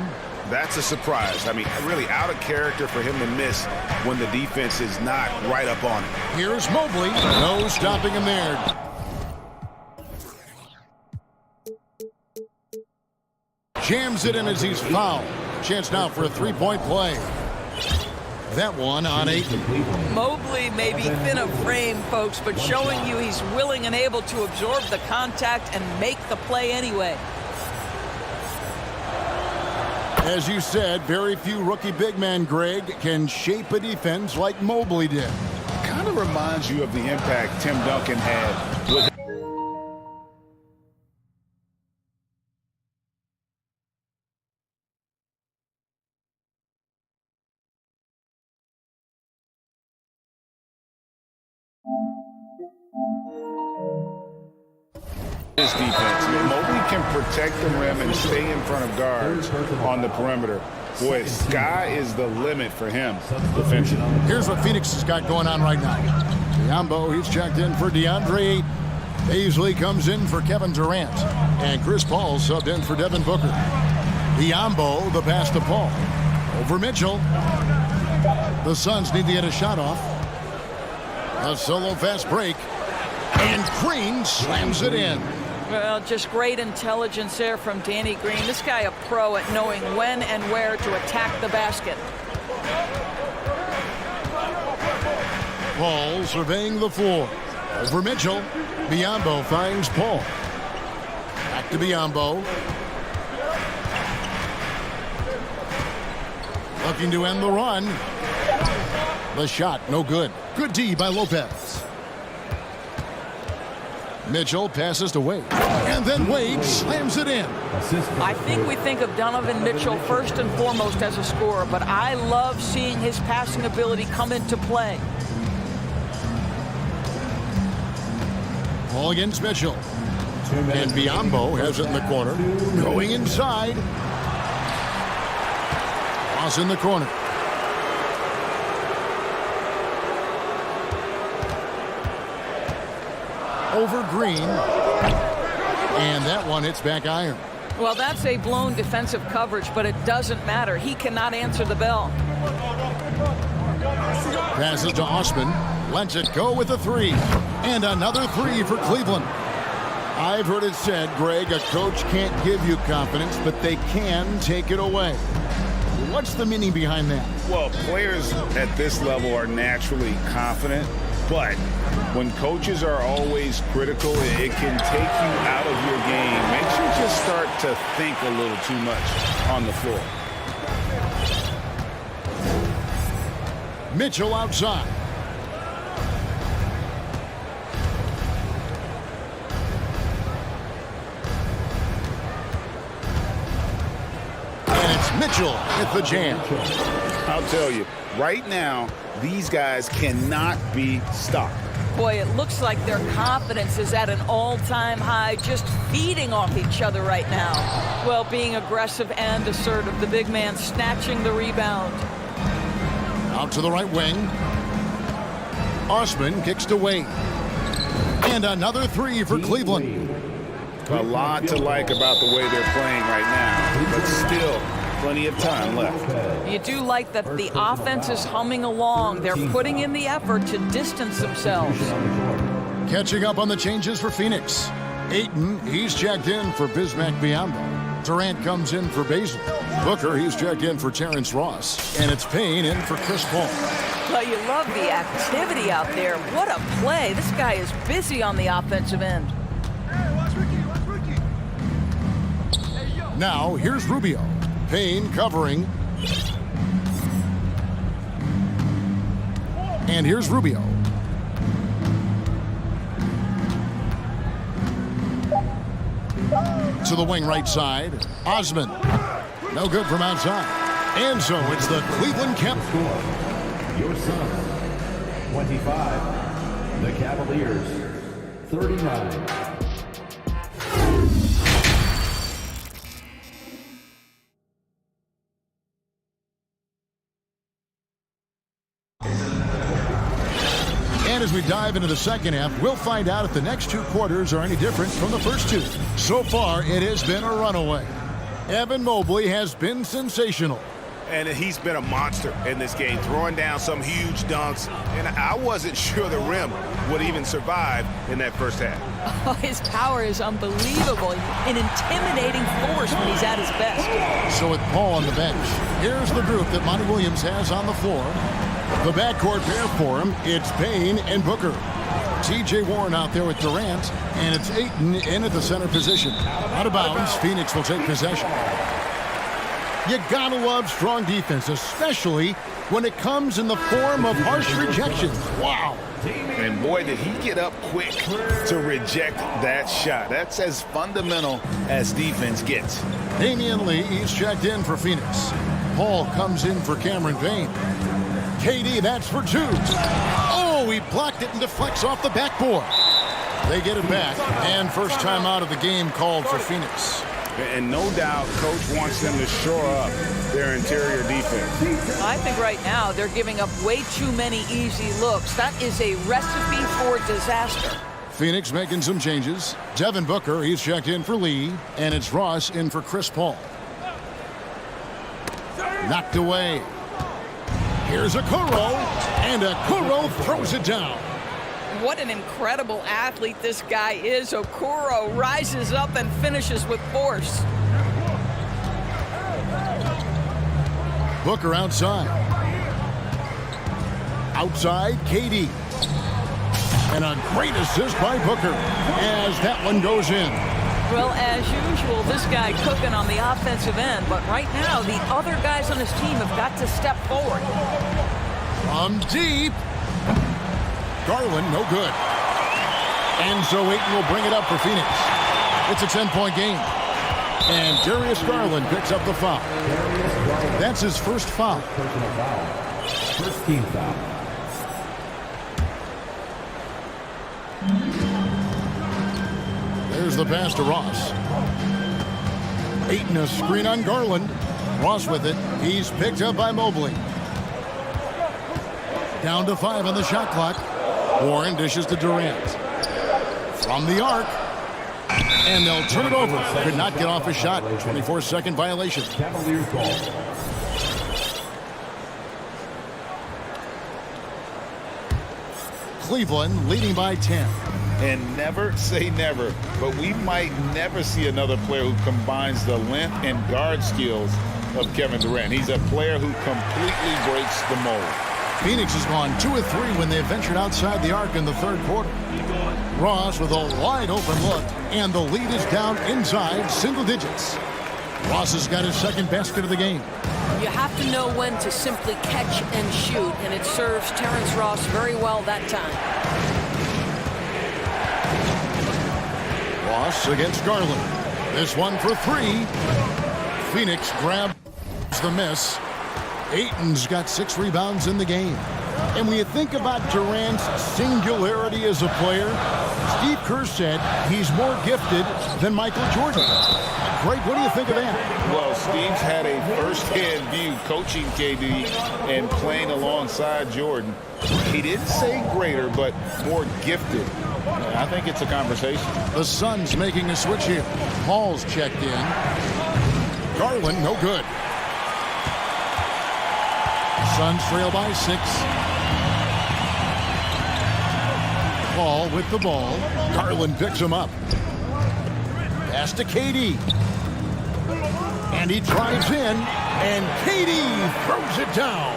[SPEAKER 2] That's a surprise. I mean, really out of character for him to miss when the defense is not right up on him.
[SPEAKER 1] Here's Mobley. No stopping him there. Jams it in as he's fouled. Chance now for a 3-point play. That one on Ayton.
[SPEAKER 3] Mobley may be thin of frame, folks, but showing you he's willing and able to absorb the contact and make the play anyway.
[SPEAKER 1] As you said, very few rookie big men, Greg, can shape a defense like Mobley did.
[SPEAKER 5] Kind of reminds you of the impact Tim Duncan had with his defense. Mobley can protect the rim and stay in front of guards on the perimeter. Boy, sky is the limit for him defensively.
[SPEAKER 1] Here's what Phoenix has got going on right now. Yambo, he's checked in for DeAndre Ayton. Bazley comes in for Kevin Durant. And Chris Paul subbed in for Devin Booker. Yambo, the pass to Paul. Over Mitchell. The Suns need to get a shot off. A solo fast break. And Green slams it in.
[SPEAKER 3] Well, just great intelligence there from Danny Green. This guy a pro at knowing when and where to attack the basket.
[SPEAKER 1] Paul surveying the floor. Over Mitchell. Biyombo finds Paul. Back to Biyombo. Looking to end the run. The shot, no good. Good D by Lopez. Mitchell passes to Wade. And then Wade slams it in.
[SPEAKER 3] I think we think of Donovan Mitchell first and foremost as a scorer, but I love seeing his passing ability come into play.
[SPEAKER 1] Ball against Mitchell. And Biyombo has it in the corner. Going inside. Cross in the corner. Over Green. And that one hits back iron.
[SPEAKER 3] Well, that's a blown defensive coverage, but it doesn't matter. He cannot answer the bell.
[SPEAKER 1] Passes to Osman. Lets it go with a three. And another three for Cleveland. I've heard it said, Greg, a coach can't give you confidence, but they can take it away. What's the meaning behind that?
[SPEAKER 5] Well, players at this level are naturally confident, but when coaches are always critical, it can take you out of your game. Makes you just start to think a little too much on the floor.
[SPEAKER 1] Mitchell outside. Mitchell hit the jam.
[SPEAKER 5] I'll tell you, right now, these guys cannot be stopped.
[SPEAKER 3] Boy, it looks like their confidence is at an all-time high, just feeding off each other right now. Well, being aggressive and assertive, the big man snatching the rebound.
[SPEAKER 1] Out to the right wing. Osman kicks to Wade. And another three for Cleveland.
[SPEAKER 5] A lot to like about the way they're playing right now, but still plenty of time left.
[SPEAKER 3] You do like that the offense is humming along. They're putting in the effort to distance themselves.
[SPEAKER 1] Catching up on the changes for Phoenix. Ayton, he's checked in for Bismack Biyombo. Durant comes in for Basil. Booker, he's checked in for Terrence Ross. And it's Payne in for Chris Paul.
[SPEAKER 3] Well, you love the activity out there. What a play. This guy is busy on the offensive end.
[SPEAKER 1] Now, here's Rubio. Payne covering. And here's Rubio. To the wing right side. Osman. No good from outside. And so it's the Cleveland Cavaliers.
[SPEAKER 12] Your Suns, 25. The Cavaliers, 39.
[SPEAKER 1] And as we dive into the second half, we'll find out if the next two quarters are any different from the first two. So far, it has been a runaway. Evan Mobley has been sensational.
[SPEAKER 2] And he's been a monster in this game, throwing down some huge dunks. And I wasn't sure the rim would even survive in that first half.
[SPEAKER 3] Oh, his power is unbelievable. An intimidating force when he's at his best.
[SPEAKER 1] So with Paul on the bench, here's the group that Monty Williams has on the floor. The backcourt pair for him, it's Payne and Booker. T.J. Warren out there with Durant, and it's Ayton in at the center position. Out of bounds, Phoenix will take possession. You gotta love strong defense, especially when it comes in the form of harsh rejections. Wow.
[SPEAKER 5] And boy, did he get up quick to reject that shot. That's as fundamental as defense gets.
[SPEAKER 1] Damian Lee, he's checked in for Phoenix. Paul comes in for Cameron Payne. KD, that's for two. Oh, he blocked it and deflects off the backboard. They get it back, and first time out of the game called for Phoenix.
[SPEAKER 5] And no doubt, Coach wants them to shore up their interior defense.
[SPEAKER 3] I think right now they're giving up way too many easy looks. That is a recipe for disaster.
[SPEAKER 1] Phoenix making some changes. Devin Booker, he's checked in for Lee, and it's Ross in for Chris Paul. Knocked away. Here's Okoro, and Okoro throws it down.
[SPEAKER 3] What an incredible athlete this guy is. Okoro rises up and finishes with force.
[SPEAKER 1] Booker outside. Outside, KD. And a great assist by Booker as that one goes in.
[SPEAKER 3] Well, as usual, this guy cooking on the offensive end, but right now the other guys on his team have got to step forward.
[SPEAKER 1] From deep. Garland, no good. And so Ayton will bring it up for Phoenix. It's a 10-point game. And Darius Garland picks up the foul. That's his first foul.
[SPEAKER 12] First team foul.
[SPEAKER 1] There's the pass to Ross. Ayton a screen on Garland. Ross with it. He's picked up by Mobley. Down to 5 on the shot clock. Warren dishes to Durant. From the arc. And they'll turn it over. Could not get off a shot. 24-second violation.
[SPEAKER 12] Cavaliers ball.
[SPEAKER 1] Cleveland leading by 10.
[SPEAKER 5] And never say never, but we might never see another player who combines the length and guard skills of Kevin Durant. He's a player who completely breaks the mold.
[SPEAKER 1] Phoenix has gone 2 of 3 when they ventured outside the arc in the third quarter. Ross with a wide open look, and the lead is down inside single digits. Ross has got his second basket of the game.
[SPEAKER 3] You have to know when to simply catch and shoot, and it serves Terrence Ross very well that time.
[SPEAKER 1] Ross against Garland. This one for 3. Phoenix grabs the miss. Ayton's got 6 rebounds in the game. And when you think about Durant's singularity as a player, Steve Kerr said he's more gifted than Michael Jordan. Greg, what do you think of that?
[SPEAKER 5] Well, Steve's had a first-hand view coaching KD and playing alongside Jordan. He didn't say greater, but more gifted. I think it's a conversation.
[SPEAKER 1] The Suns making a switch here. Paul's checked in. Garland, no good. Suns trail by 6. Paul with the ball. Garland picks him up. Pass to KD. And he drives in, and KD throws it down.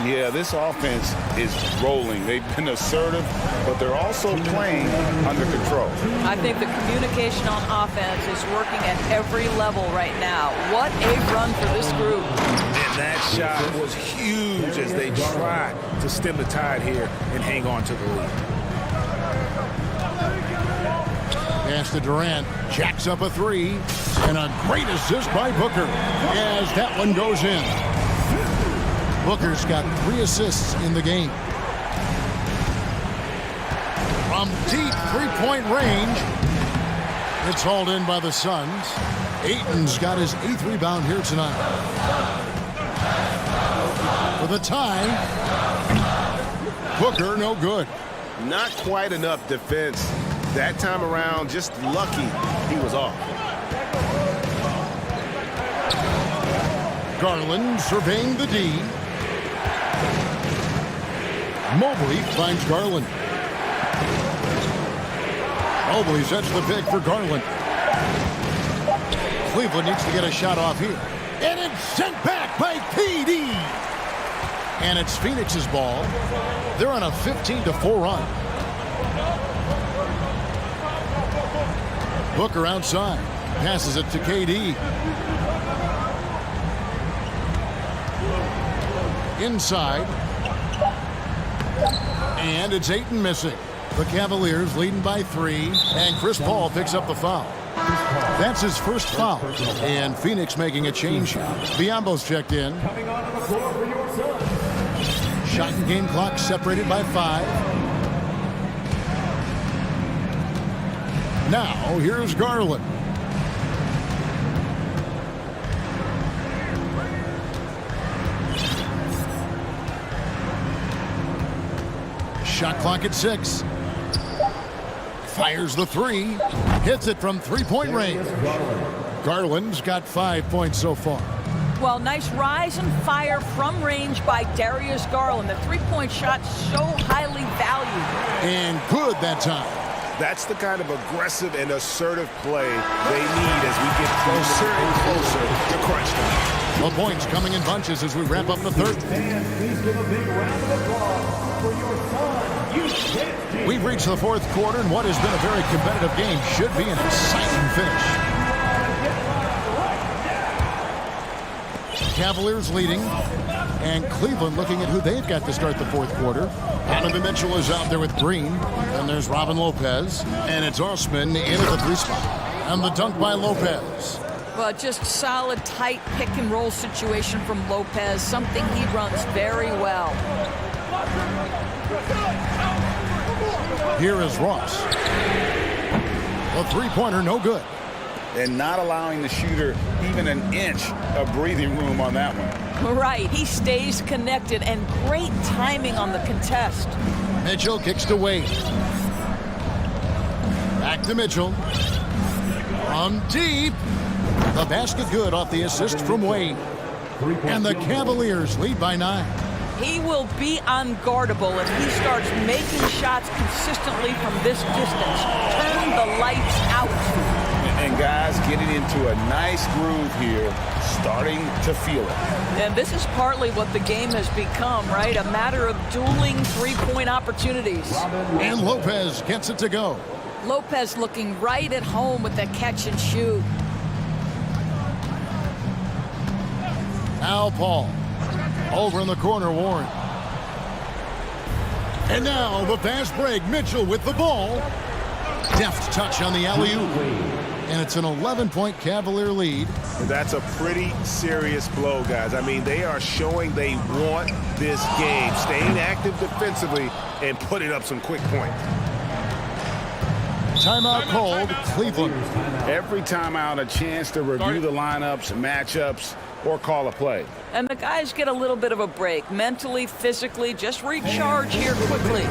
[SPEAKER 5] Yeah, this offense is rolling. They've been assertive, but they're also playing under control.
[SPEAKER 3] I think the communication on offense is working at every level right now. What a run for this group.
[SPEAKER 15] And that shot was huge as they try to stem the tide here and hang on to the lead.
[SPEAKER 1] Pass to Durant, jacks up a 3, and a great assist by Booker as that one goes in. Booker's got 3 assists in the game. From deep three-point range, it's hauled in by the Suns. Ayton's got his 8th rebound here tonight. For the tie, Booker no good.
[SPEAKER 2] Not quite enough defense. That time around, just lucky he was off.
[SPEAKER 1] Garland surveying the D. Mobley finds Garland. Mobley sets the pick for Garland. Cleveland needs to get a shot off here. And it's sent back by KD. And it's Phoenix's ball. They're on a 15-4 run. Booker outside. Passes it to KD. Inside. And it's Ayton missing. The Cavaliers leading by 3. And Chris Paul picks up the foul. That's his first foul. And Phoenix making a change. Biombo's checked in. Shot and game clock separated by 5. Now, here's Garland. Shot clock at 6. Fires the 3. Hits it from three-point range. Garland's got 5 points so far.
[SPEAKER 3] Well, nice rise and fire from range by Darius Garland. The three-point shot so highly valued.
[SPEAKER 1] And good that time.
[SPEAKER 2] That's the kind of aggressive and assertive play they need as we get closer and closer to crunch time.
[SPEAKER 1] The points coming in bunches as we wrap up the third.
[SPEAKER 6] Fans, please give a big round of applause for your son,
[SPEAKER 1] We've reached the fourth quarter, and what has been a very competitive game should be an exciting finish. Cavaliers leading, and Cleveland looking at who they've got to start the fourth quarter. Donovan Mitchell is out there with Green, and there's Robin Lopez, and it's Osman in at the 3 spot. And the dunk by Lopez.
[SPEAKER 3] Well, just solid, tight pick-and-roll situation from Lopez, something he runs very well.
[SPEAKER 1] Here is Ross. The three-pointer, no good.
[SPEAKER 5] And not allowing the shooter even an inch of breathing room on that one.
[SPEAKER 3] Right, he stays connected, and great timing on the contest.
[SPEAKER 1] Mitchell kicks to Wade. Back to Mitchell. From deep. The basket good off the assist from Wade. And the Cavaliers lead by 9.
[SPEAKER 3] He will be unguardable if he starts making shots consistently from this distance. Turn the lights out.
[SPEAKER 5] And guys getting into a nice groove here, starting to feel it.
[SPEAKER 3] And this is partly what the game has become, right? A matter of dueling three-point opportunities.
[SPEAKER 1] And Lopez gets it to go.
[SPEAKER 3] Lopez looking right at home with that catch and shoot.
[SPEAKER 1] Now Paul. Over in the corner, Warren. And now the fast break. Mitchell with the ball. Deft touch on the alley-oop. And it's an 11-point Cavalier lead.
[SPEAKER 2] That's a pretty serious blow, guys. I mean, they are showing they want this game, staying active defensively and putting up some quick points.
[SPEAKER 1] Timeout called, Cleveland.
[SPEAKER 5] Every timeout, a chance to review the lineups, matchups, or call a play.
[SPEAKER 3] And the guys get a little bit of a break, mentally, physically, just recharge here quickly.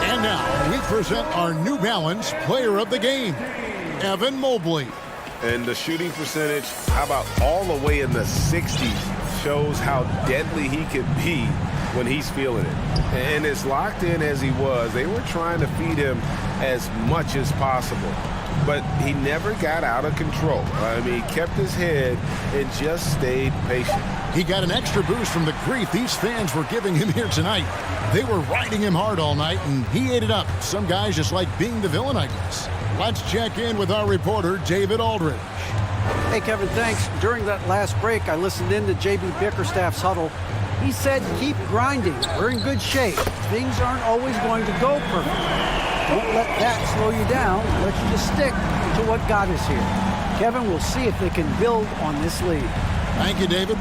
[SPEAKER 1] And now we present our New Balance Player of the Game, Evan Mobley.
[SPEAKER 2] And the shooting percentage, how about all the way in the 60s, shows how deadly he could be when he's feeling it. And as locked in as he was, they were trying to feed him as much as possible. But he never got out of control. I mean, he kept his head and just stayed patient.
[SPEAKER 1] He got an extra boost from the grief these fans were giving him here tonight. They were riding him hard all night, and he ate it up. Some guys just like being the villain, I guess. Let's check in with our reporter, David Aldridge.
[SPEAKER 4] Hey, Kevin, thanks. During that last break, I listened in to J.B. Bickerstaff's huddle. He said, keep grinding. We're in good shape. Things aren't always going to go perfect. Don't let that slow you down. Let's just stick to what got us here. Kevin, we'll see if they can build on this lead.
[SPEAKER 1] Thank you, David.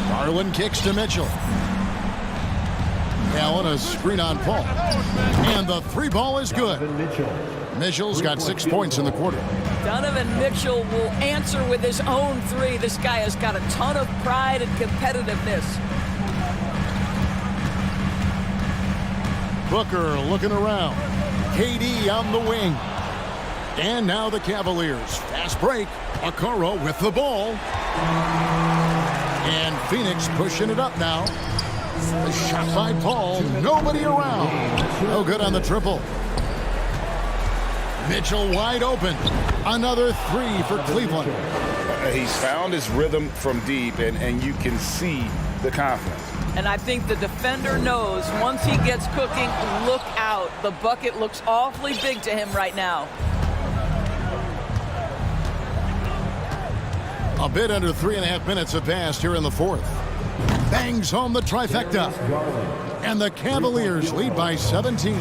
[SPEAKER 1] Garland kicks to Mitchell. Allen, a screen on Paul. And the three ball is good. Mitchell's got 6 points in the quarter.
[SPEAKER 3] Donovan Mitchell will answer with his own three. This guy has got a ton of pride and competitiveness.
[SPEAKER 1] Booker looking around. KD on the wing. And now the Cavaliers. Fast break. Okoro with the ball. And Phoenix pushing it up now. The shot by Paul. Nobody around. No good on the triple. Mitchell wide open. Another three for Cleveland.
[SPEAKER 5] He's found his rhythm from deep, and you can see the confidence.
[SPEAKER 3] And I think the defender knows once he gets cooking, look out. The bucket looks awfully big to him right now.
[SPEAKER 1] A bit under 3.5 minutes have passed here in the fourth. Bangs home the trifecta. And the Cavaliers lead by 17.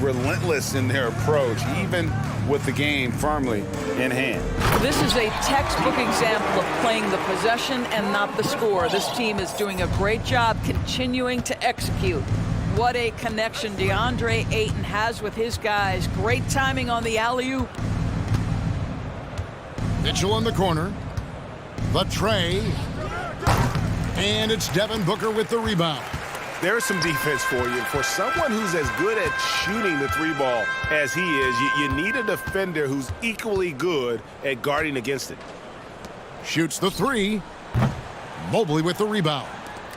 [SPEAKER 5] Relentless in their approach, even with the game firmly in hand.
[SPEAKER 3] This is a textbook example of playing the possession and not the score. This team is doing a great job continuing to execute. What a connection DeAndre Ayton has with his guys. Great timing on the alley-oop.
[SPEAKER 1] Mitchell in the corner. The tray. And it's Devin Booker with the rebound.
[SPEAKER 2] there's some defense for you. For someone who's as good at shooting the three ball as he is, you need a defender who's equally good at guarding against it.
[SPEAKER 1] Shoots the three. Mobley with the rebound.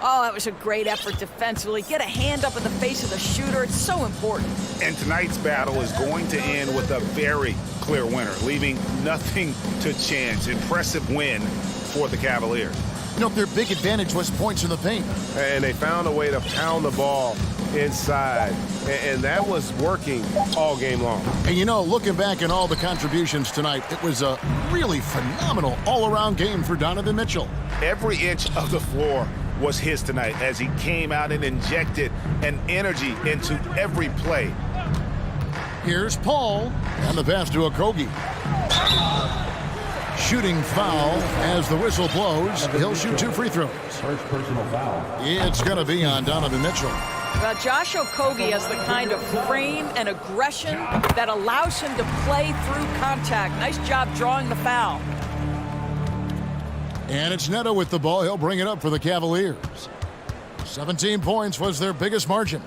[SPEAKER 3] Oh, that was a great effort defensively. Get a hand up in the face of the shooter. It's so important.
[SPEAKER 15] And tonight's battle is going to end with a very clear winner, leaving nothing to chance. Impressive win for the Cavaliers.
[SPEAKER 1] You know, their big advantage was points in the paint.
[SPEAKER 2] And they found a way to pound the ball inside. And that was working all game long.
[SPEAKER 1] And you know, looking back at all the contributions tonight, it was a really phenomenal all-around game for Donovan Mitchell.
[SPEAKER 15] Every inch of the floor was his tonight as he came out and injected an energy into every play.
[SPEAKER 1] Here's Paul, and the pass to Okogie. Shooting foul as the whistle blows. He'll shoot 2 free throws.
[SPEAKER 12] First personal foul.
[SPEAKER 1] It's going to be on Donovan Mitchell.
[SPEAKER 3] Well, Josh Okogie has the kind of frame and aggression that allows him to play through contact. Nice job drawing the foul.
[SPEAKER 1] And it's Neto with the ball. He'll bring it up for the Cavaliers. 17 points was their biggest margin.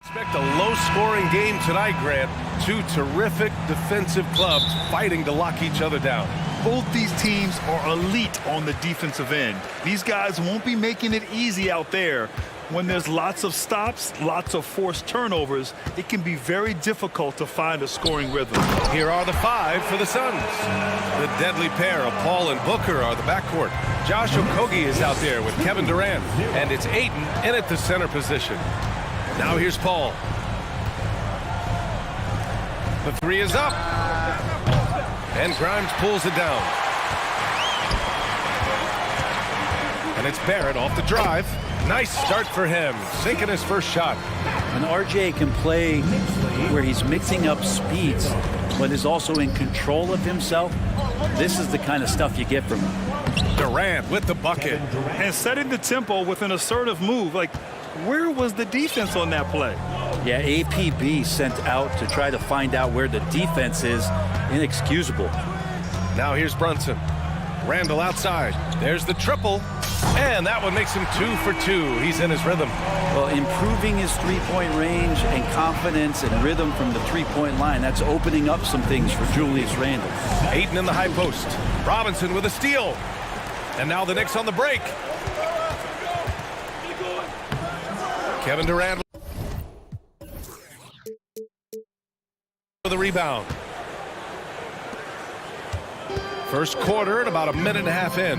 [SPEAKER 8] Expect a low-scoring game tonight, Grant. Two terrific defensive clubs fighting to lock each other down.
[SPEAKER 10] Both these teams are elite on the defensive end. These guys won't be making it easy out there. When there's lots of stops, lots of forced turnovers, it can be very difficult to find a scoring rhythm.
[SPEAKER 8] Here are the five for the Suns. The deadly pair of Paul and Booker are the backcourt. Josh Okogie is out there with Kevin Durant, and it's Ayton in at the center position. Now here's Paul. The three is up. And Grimes pulls it down. And it's Barrett off the drive. Nice start for him, sinking his first shot.
[SPEAKER 14] And RJ can play where he's mixing up speeds, but is also in control of himself. This is the kind of stuff you get from him.
[SPEAKER 8] Durant with the bucket.
[SPEAKER 10] And setting the tempo with an assertive move. Like, where was the defense on that play?
[SPEAKER 14] Yeah, APB sent out to try to find out where the defense is. Inexcusable.
[SPEAKER 8] Now here's Brunson. Randall outside. There's the triple. And that one makes him 2 for 2. He's in his rhythm.
[SPEAKER 14] Well, improving his three-point range and confidence and rhythm from the three-point line, that's opening up some things for Julius Randle.
[SPEAKER 8] Ayton in the high post. Robinson with a steal. And now the Knicks on the break. Kevin Durant for the rebound. First quarter at about a minute and a half in.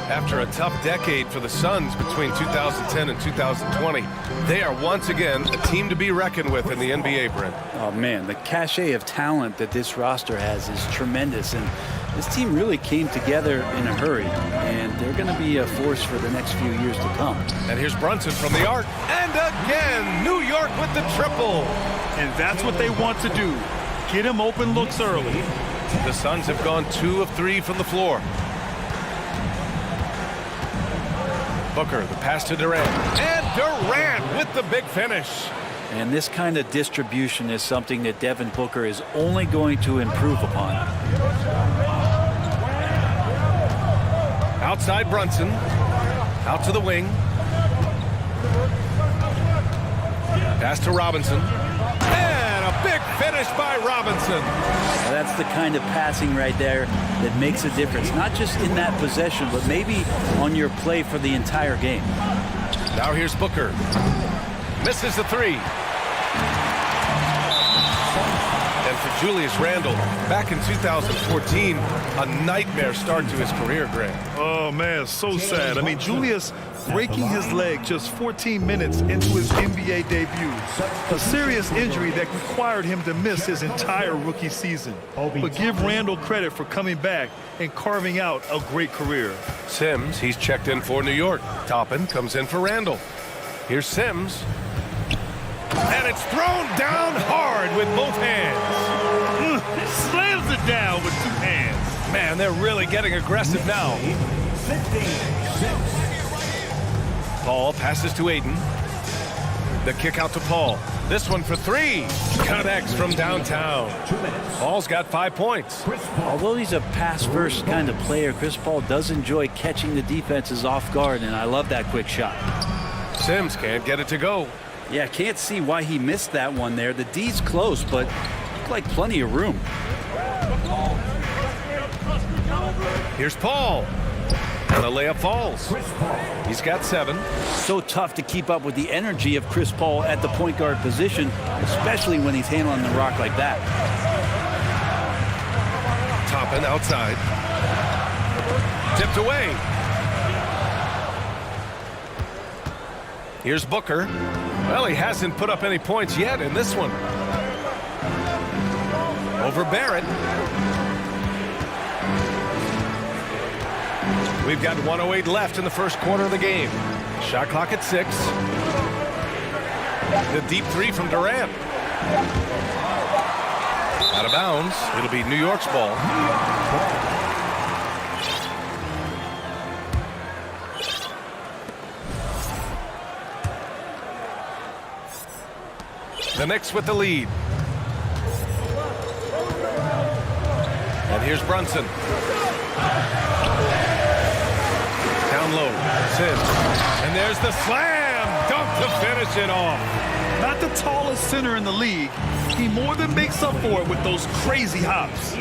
[SPEAKER 8] After a tough decade for the Suns between 2010 and 2020, they are once again a team to be reckoned with in the NBA, Brent.
[SPEAKER 14] Oh, man, the cachet of talent that this roster has is tremendous, and this team really came together in a hurry, and they're going to be a force for the next few years to come.
[SPEAKER 8] And here's Brunson from the arc, and again, New York with the triple.
[SPEAKER 10] And that's what they want to do. Get him open looks early.
[SPEAKER 8] The Suns have gone 2 of 3 from the floor. Booker, the pass to Durant. And Durant with the big finish.
[SPEAKER 14] And this kind of distribution is something that Devin Booker is only going to improve upon.
[SPEAKER 8] Outside Brunson. Out to the wing. Pass to Robinson. And a big finish by Robinson.
[SPEAKER 14] Now that's the kind of passing right there that makes a difference. Not just in that possession, but maybe on your play for the entire game.
[SPEAKER 8] Now here's Booker. Misses the three. And for Julius Randle, back in 2014, a nightmare start to his career, Grant.
[SPEAKER 10] Oh, man, so sad. I mean, Julius breaking his leg just 14 minutes into his NBA debut. A serious injury that required him to miss his entire rookie season. But give Randle credit for coming back and carving out a great career.
[SPEAKER 8] Sims, he's checked in for New York. Toppin comes in for Randle. Here's Sims. And it's thrown down hard with both hands.
[SPEAKER 10] Slams it down with 2 hands.
[SPEAKER 8] Man, they're really getting aggressive now. Paul passes to Ayton. The kick out to Paul. This one for 3. Connects from downtown. Paul's got 5 points.
[SPEAKER 14] Although he's a pass-first kind of player, Chris Paul does enjoy catching the defenses off guard, and I love that quick shot.
[SPEAKER 8] Sims can't get it to go.
[SPEAKER 14] Yeah, can't see why he missed that one there. The D's close, but looked like plenty of room.
[SPEAKER 8] Here's Paul. And the layup falls. He's got 7.
[SPEAKER 14] So tough to keep up with the energy of Chris Paul at the point guard position, especially when he's handling the rock like that.
[SPEAKER 8] Toppin outside. Tipped away. Here's Booker. Well, he hasn't put up any points yet in this one. Over Barrett. We've got 1:08 left in the first quarter of the game. Shot clock at 6. The deep 3 from Durant. Out of bounds. It'll be New York's ball. The Knicks with the lead. And here's Brunson. Down low. Sims. And there's the slam dunk to finish it off.
[SPEAKER 10] Not the tallest center in the league, he more than makes up for it with those crazy hops.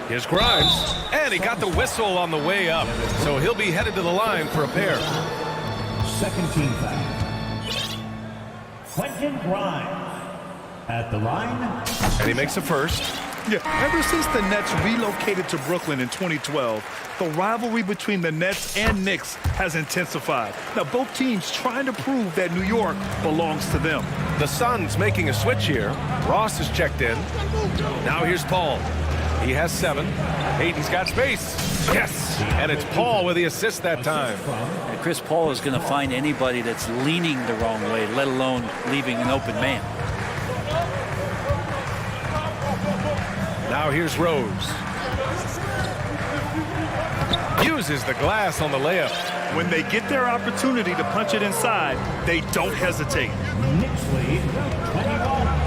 [SPEAKER 8] Here's Grimes, and he got the whistle on the way up, so he'll be headed to the line for a pair.
[SPEAKER 12] Second team foul. Quentin Grimes at the line.
[SPEAKER 8] And he makes a first.
[SPEAKER 10] Yeah, ever since the Nets relocated to Brooklyn in 2012, the rivalry between the Nets and Knicks has intensified. Now, both teams trying to prove that New York belongs to them.
[SPEAKER 8] The Suns making a switch here. Ross is checked in. Now here's Paul. He has 7. Hayden's got space. Yes! And it's Paul with the assist that time.
[SPEAKER 14] And Chris Paul is going to find anybody that's leaning the wrong way, let alone leaving an open man.
[SPEAKER 8] Now here's Rose. Uses the glass on the layup.
[SPEAKER 10] When they get their opportunity to punch it inside, they don't hesitate.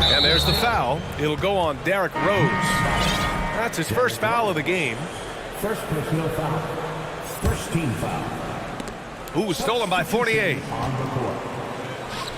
[SPEAKER 8] And there's the foul. It'll go on Derrick Rose. That's his first foul of the game.
[SPEAKER 12] First personal foul. First team foul.
[SPEAKER 8] Ooh, stolen by Fournier.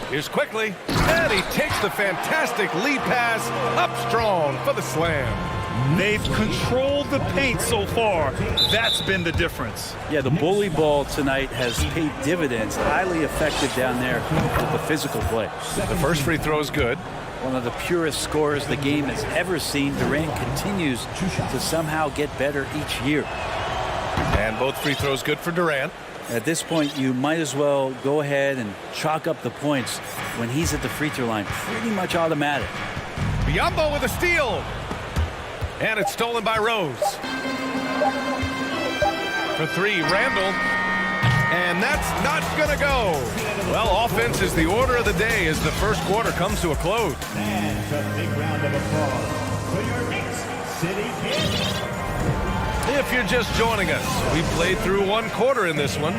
[SPEAKER 8] Here's Quickly. And he takes the fantastic lead pass up strong for the slam.
[SPEAKER 10] They've controlled the paint so far. That's been the difference.
[SPEAKER 14] Yeah, the bully ball tonight has paid dividends. Highly effective down there with the physical play.
[SPEAKER 8] The first free throw is good.
[SPEAKER 14] One of the purest scorers the game has ever seen. Durant continues to somehow get better each year.
[SPEAKER 8] And both free throws good for Durant.
[SPEAKER 14] At this point, you might as well go ahead and chalk up the points when he's at the free throw line. Pretty much automatic.
[SPEAKER 8] Biyombo with a steal. And it's stolen by Rose. For 3, Randall. And that's not going to go. Well, offense is the order of the day as the first quarter comes to a close.
[SPEAKER 12] And a big round of applause for your Knicks City Kid.
[SPEAKER 8] If you're just joining us, we played through 1 quarter in this one.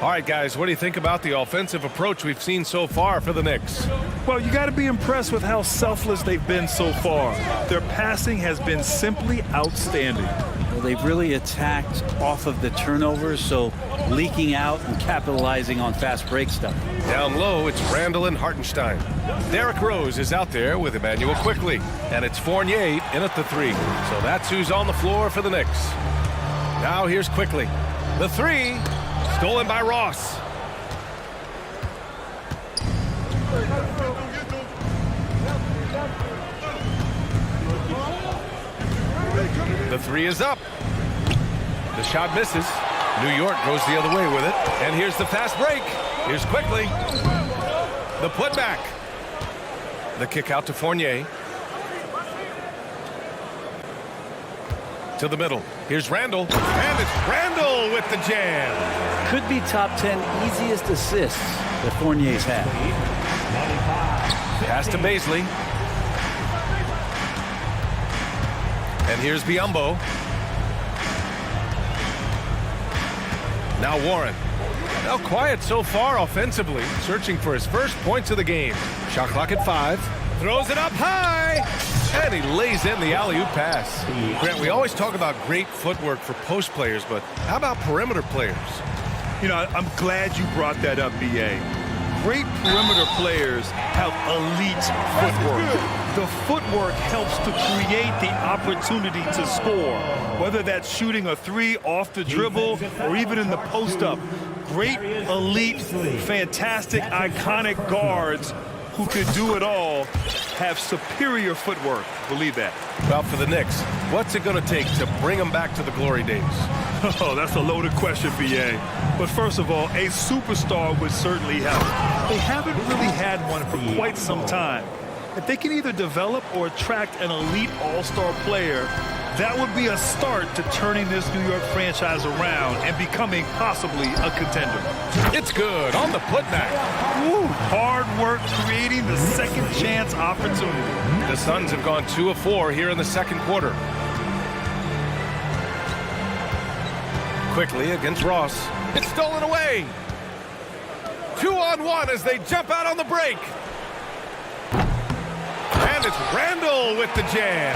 [SPEAKER 8] All right, guys, what do you think about the offensive approach we've seen so far for the Knicks?
[SPEAKER 10] Well, you got to be impressed with how selfless they've been so far. Their passing has been simply outstanding.
[SPEAKER 14] Well, they've really attacked off of the turnovers, so leaking out and capitalizing on fast break stuff.
[SPEAKER 8] Down low, it's Randall and Hartenstein. Derrick Rose is out there with Emmanuel Quickly, and it's Fournier in at the 3. So that's who's on the floor for the Knicks. Now here's Quickly. The 3, stolen by Ross. The 3 is up. The shot misses. New York goes the other way with it. And here's the fast break. Here's Quickly. The putback. The kick out to Fournier. To the middle. Here's Randall. And it's Randall with the jam.
[SPEAKER 14] Could be top 10 easiest assists that Fournier's had.
[SPEAKER 8] Pass to Baisley. And here's Biyombo. Now Warren. Now quiet so far offensively, searching for his first points of the game. Shot clock at 5. Throws it up high. And he lays in the alley-oop pass. Grant, we always talk about great footwork for post players, but how about perimeter players?
[SPEAKER 10] You know, I'm glad you brought that up, B.A. Great perimeter players have elite footwork. The footwork helps to create the opportunity to score, whether that's shooting a 3 off the dribble or even in the post-up. Great, elite, fantastic, iconic guards who can do it all have superior footwork. Believe that.
[SPEAKER 8] Well, for the Knicks, what's it going to take to bring them back to the glory days?
[SPEAKER 10] Oh, that's a loaded question, B.A. But first of all, a superstar would certainly help. They haven't really had one for quite some time. If they can either develop or attract an elite all-star player, that would be a start to turning this New York franchise around and becoming possibly a contender.
[SPEAKER 8] It's good on the putback.
[SPEAKER 10] Woo, hard work creating the second chance opportunity.
[SPEAKER 8] The Suns have gone 2 of 4 here in the second quarter. Quickly against Ross. It's stolen away. 2-on-1 as they jump out on the break. And it's Randall with the jam.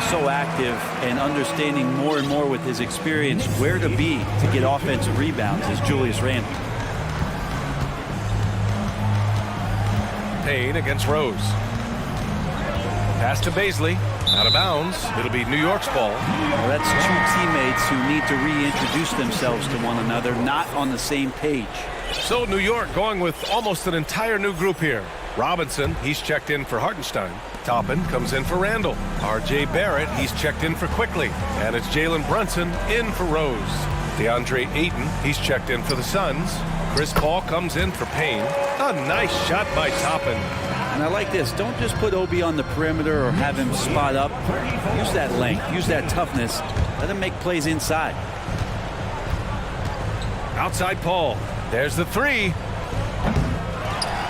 [SPEAKER 14] So active and understanding more and more with his experience where to be to get offensive rebounds is Julius Randle.
[SPEAKER 8] Payne against Rose. Pass to Baisley. Out of bounds. It'll be New York's ball.
[SPEAKER 14] Well, that's two teammates who need to reintroduce themselves to one another, not on the same page.
[SPEAKER 8] So New York going with almost an entire new group here. Robinson, he's checked in for Hartenstein. Toppin comes in for Randall. R.J. Barrett, he's checked in for Quickly. And it's Jalen Brunson in for Rose. DeAndre Ayton, he's checked in for the Suns. Chris Paul comes in for Payne. A nice shot by Toppin.
[SPEAKER 14] And I like this. Don't just put Obi on the perimeter or have him spot up. Use that length. Use that toughness. Let him make plays inside.
[SPEAKER 8] Outside Paul. There's the three.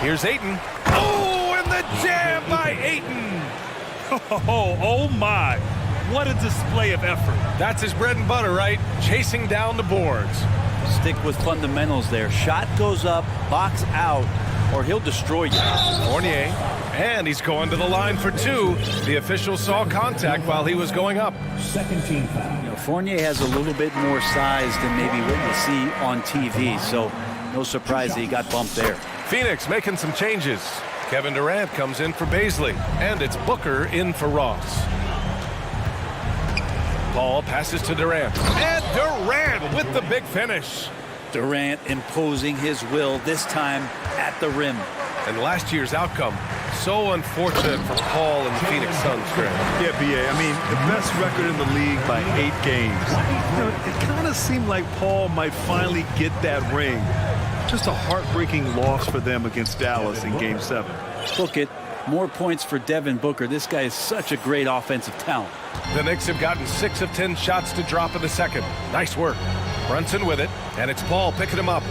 [SPEAKER 8] Here's Ayton. Oh, and the jam by Ayton.
[SPEAKER 10] Oh my. What a display of effort.
[SPEAKER 8] That's his bread and butter, right? Chasing down the boards.
[SPEAKER 14] Stick with fundamentals there. Shot goes up, box out, or he'll destroy you.
[SPEAKER 8] Fournier, and he's going to the line for two. The official saw contact while he was going up.
[SPEAKER 12] Second team foul.
[SPEAKER 14] You know, Fournier has a little bit more size than maybe what you see on TV, so no surprise that he got bumped there.
[SPEAKER 8] Phoenix making some changes. Kevin Durant comes in for Baisley, and it's Booker in for Ross. Paul passes to Durant, and Durant with the big finish.
[SPEAKER 14] Durant imposing his will, this time at the rim.
[SPEAKER 8] And last year's outcome, so unfortunate for Paul and the Phoenix Suns, Greg.
[SPEAKER 10] Yeah, B.A., I mean, the best record in the league by 8 games. You know, it kind of seemed like Paul might finally get that ring. Just a heartbreaking loss for them against Dallas in Game 7.
[SPEAKER 14] Book it. More points for Devin Booker. This guy is such a great offensive talent.
[SPEAKER 8] The Knicks have gotten 6 of 10 shots to drop in the second. Nice work. Brunson with it, and it's Paul picking him up.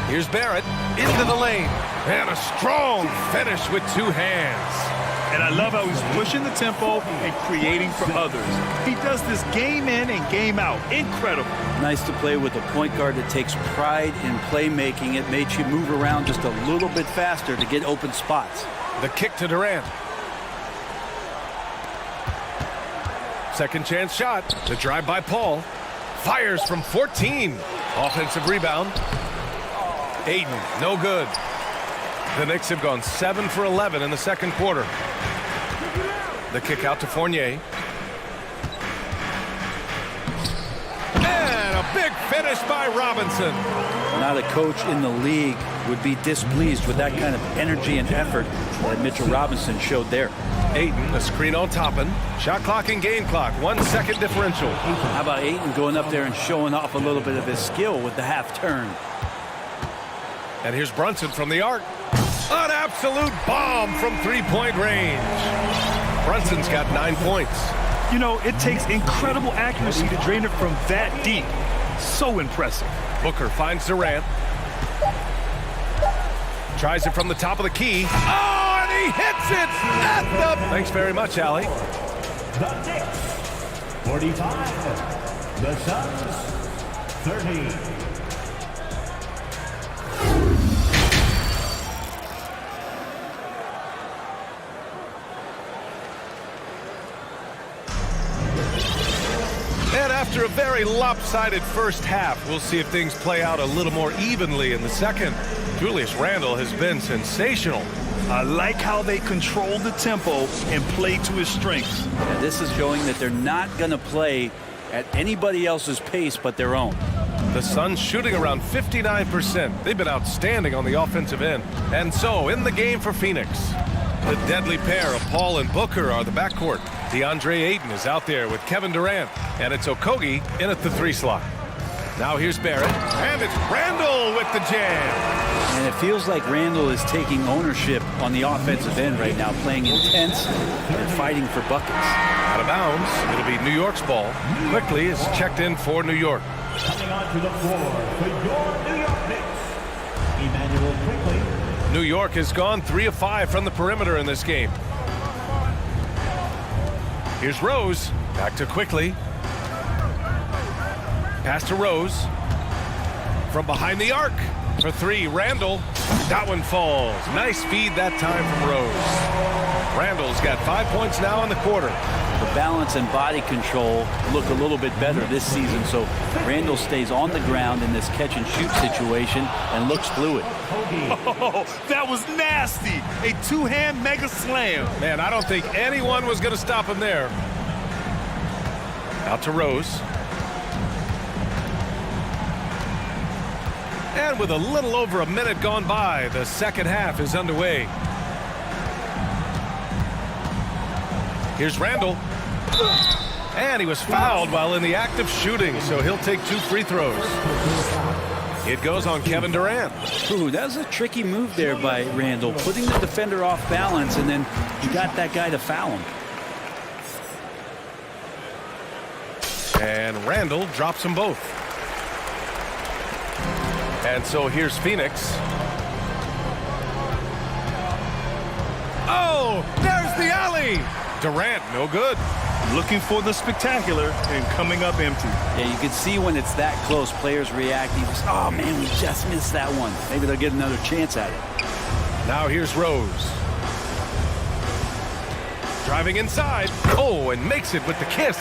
[SPEAKER 8] Here's Barrett into the lane, and a strong finish with 2 hands.
[SPEAKER 10] And I love how he's pushing the tempo and creating for others. He does this game in and game out. Incredible.
[SPEAKER 14] Nice to play with a point guard that takes pride in playmaking. It makes you move around just a little bit faster to get open spots.
[SPEAKER 8] The kick to Durant. Second chance shot. The drive by Paul. Fires from 14. Offensive rebound. Ayton, no good. The Knicks have gone 7 for 11 in the second quarter. The kick out to Fournier. And a big finish by Robinson.
[SPEAKER 14] Not a coach in the league would be displeased with that kind of energy and effort that Mitchell Robinson showed there.
[SPEAKER 8] Ayton, a screen on Toppin. Shot clock and game clock, 1 second differential.
[SPEAKER 14] How about Ayton going up there and showing off a little bit of his skill with the half turn?
[SPEAKER 8] And here's Brunson from the arc. An absolute bomb from three-point range. Brunson's got 9 points.
[SPEAKER 10] You know, it takes incredible accuracy to drain it from that deep. So impressive.
[SPEAKER 8] Booker finds Durant. Tries it from the top of the key. Oh, and he hits it at the... Thanks very much, Allie.
[SPEAKER 12] The Knicks, 45. The Suns, 30.
[SPEAKER 8] And after a very lopsided first half, we'll see if things play out a little more evenly in the second. Julius Randle has been sensational.
[SPEAKER 10] I like how they control the tempo and play to his strengths.
[SPEAKER 14] Yeah, this is showing that they're not going to play at anybody else's pace but their own.
[SPEAKER 8] The Suns shooting around 59%. They've been outstanding on the offensive end. And so, in the game for Phoenix, the deadly pair of Paul and Booker are the backcourt. DeAndre Ayton is out there with Kevin Durant, and it's Okogie in at the 3 slot. Now here's Barrett, and it's Randall with the jam.
[SPEAKER 14] And it feels like Randall is taking ownership on the offensive end right now, playing intense and fighting for buckets.
[SPEAKER 8] Out of bounds, it'll be New York's ball. Quickly is checked in for New York.
[SPEAKER 12] Coming onto the floor for your New York Knicks, Emmanuel Quickly.
[SPEAKER 8] New York has gone 3 of 5 from the perimeter in this game. Here's Rose, back to Quickly. Pass to Rose. From behind the arc for 3, Randall. That one falls. Nice feed that time from Rose. Randall's got 5 points now in the quarter.
[SPEAKER 14] The balance and body control look a little bit better this season. So Randall stays on the ground in this catch and shoot situation and looks fluid.
[SPEAKER 10] Oh, that was nasty. A two-hand mega slam.
[SPEAKER 8] Man, I don't think anyone was going to stop him there. Out to Rose. And with a little over a minute gone by, the second half is underway. Here's Randall. And he was fouled while in the act of shooting, so he'll take 2 free throws. It goes on Kevin Durant.
[SPEAKER 14] Ooh, that was a tricky move there by Randall, putting the defender off balance, and then he got that guy to foul him.
[SPEAKER 8] And Randall drops them both. And so here's Phoenix. Oh, there's the alley. Durant, no good.
[SPEAKER 10] Looking for the spectacular and coming up empty.
[SPEAKER 14] Yeah, you can see when it's that close, players react. Just, oh, man, we just missed that one. Maybe they'll get another chance at it.
[SPEAKER 8] Now here's Rose. Driving inside. Oh, and makes it with the kiss.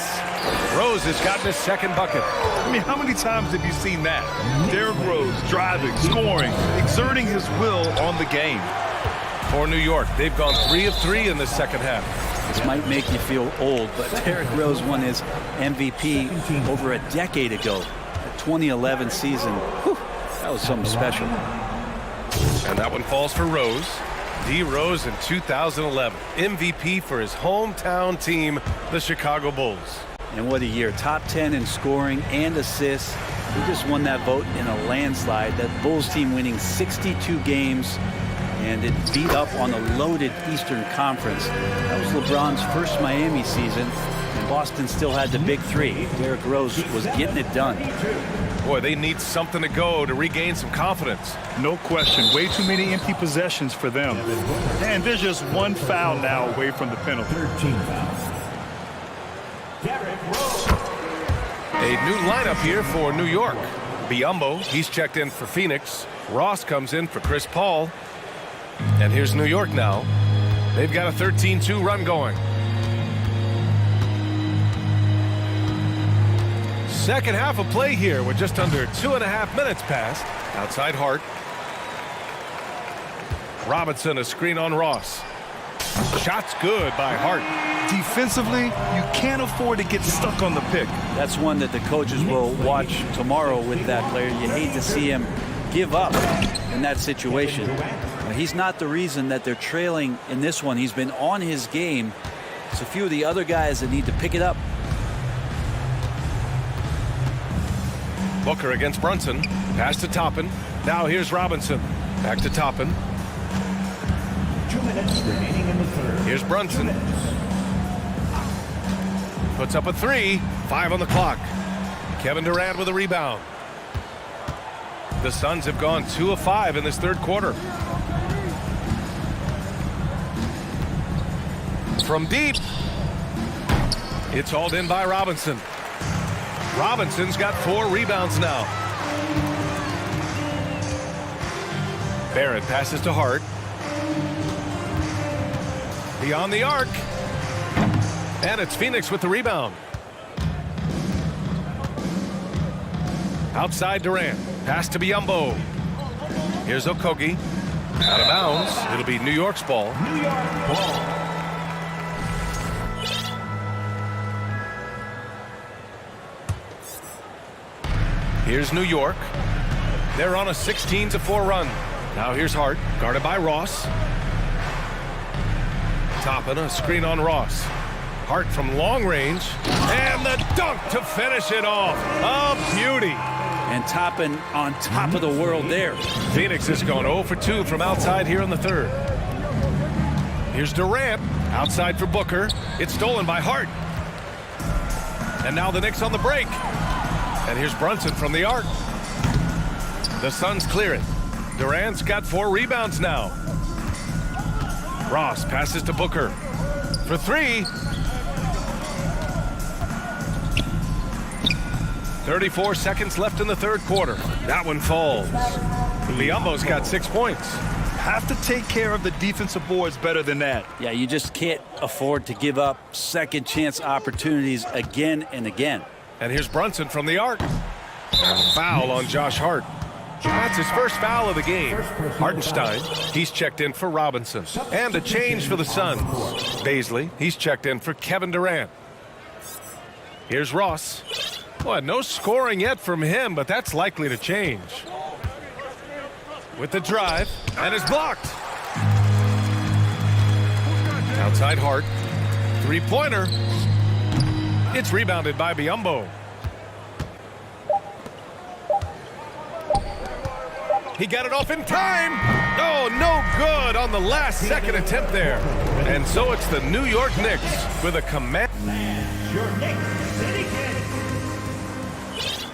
[SPEAKER 8] Rose has gotten his second bucket.
[SPEAKER 10] I mean, how many times have you seen that? Derrick Rose driving, scoring, exerting his will on the game.
[SPEAKER 8] For New York, they've gone 3 of 3 in the second half.
[SPEAKER 14] This might make you feel old, but Derrick Rose won his MVP over a decade ago. The 2011 season, whew, that was something special.
[SPEAKER 8] And that one falls for Rose. D. Rose in 2011, MVP for his hometown team, the Chicago Bulls.
[SPEAKER 14] And what a year. Top 10 in scoring and assists. He just won that vote in a landslide. That Bulls team winning 62 games, and it beat up on a loaded Eastern Conference. That was LeBron's first Miami season, and Boston still had the big 3. Derrick Rose was getting it done.
[SPEAKER 8] Boy, they need something to go to regain some confidence.
[SPEAKER 10] No question. Way too many empty possessions for them. And there's just one foul now away from the penalty.
[SPEAKER 12] 13 fouls. Derrick Rose.
[SPEAKER 8] A new lineup here for New York. Biyombo, he's checked in for Phoenix. Ross comes in for Chris Paul. And here's New York now. They've got a 13-2 run going. Second half of play here with just under 2.5 minutes passed. Outside Hart. Robinson, a screen on Ross. Shot's good by Hart.
[SPEAKER 10] Defensively, you can't afford to get stuck on the pick.
[SPEAKER 14] That's one that the coaches will watch tomorrow with that player. You hate to see him give up in that situation. But he's not the reason that they're trailing in this one. He's been on his game. It's a few of the other guys that need to pick it up.
[SPEAKER 8] Booker against Brunson. Pass to Toppin. Now here's Robinson. Back to Toppin.
[SPEAKER 12] 2 minutes remaining in the third.
[SPEAKER 8] Here's Brunson. Puts up a 3. 5 on the clock. Kevin Durant with a rebound. The Suns have gone 2 of 5 in this third quarter. From deep. It's hauled in by Robinson. Robinson's got 4 rebounds now. Barrett passes to Hart. Beyond the arc. And it's Phoenix with the rebound. Outside Durant. Pass to Biyombo. Here's Okogie. Out of bounds. It'll be New York's ball.
[SPEAKER 12] New York ball.
[SPEAKER 8] Here's New York. They're on a 16-4 run. Now here's Hart, guarded by Ross. Toppin, a screen on Ross. Hart from long range. And the dunk to finish it off. A beauty.
[SPEAKER 14] And Toppin on top of the world there.
[SPEAKER 8] Phoenix has gone 0 for 2 from outside here in the third. Here's Durant, outside for Booker. It's stolen by Hart. And now the Knicks on the break. And here's Brunson from the arc. The Suns clear it. Durant's got 4 rebounds now. Ross passes to Booker for 3. 34 seconds left in the third quarter. That one falls. Biyombo's got 6 points.
[SPEAKER 10] have to take care of the defensive boards better than that.
[SPEAKER 14] Yeah, you just can't afford to give up second chance opportunities again and again.
[SPEAKER 8] And here's Brunson from the arc. Foul on Josh Hart. That's his first foul of the game. Hartenstein, he's checked in for Robinson. And a change for the Suns. Baisley, he's checked in for Kevin Durant. Here's Ross. Boy, no scoring yet from him, but that's likely to change. With the drive, and it's blocked. Outside Hart. Three-pointer. It's rebounded by Biyombo. He got it off in time. Oh, no good on the last second attempt there. And so it's the New York Knicks with a command.
[SPEAKER 6] Your Knicks City Kings.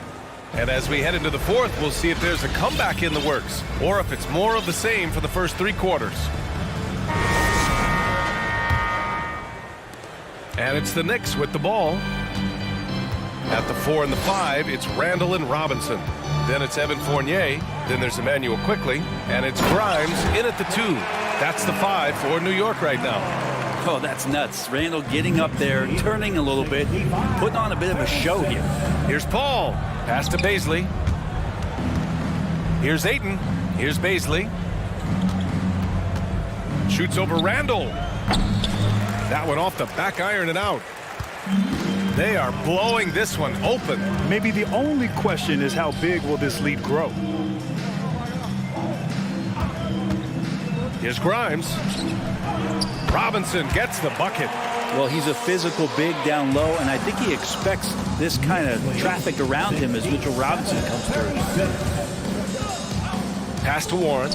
[SPEAKER 8] And as we head into the fourth, we'll see if there's a comeback in the works or if it's more of the same for the first three quarters. And it's the Knicks with the ball. At the 4 and the 5, it's Randall and Robinson. Then it's Evan Fournier. Then there's Emmanuel Quickly. And it's Grimes in at the 2. That's the 5 for New York right now.
[SPEAKER 14] Oh, that's nuts. Randall getting up there, turning a little bit, putting on a bit of a show here.
[SPEAKER 8] Here's Paul. Pass to Baisley. Here's Ayton. Here's Baisley. Shoots over Randall. That one off the back iron and out. They are blowing this one open.
[SPEAKER 10] Maybe the only question is how big will this lead grow?
[SPEAKER 8] Here's Grimes. Robinson gets the bucket.
[SPEAKER 14] Well, he's a physical big down low, and I think he expects this kind of traffic around him as Mitchell Robinson comes through.
[SPEAKER 8] Pass to Warren.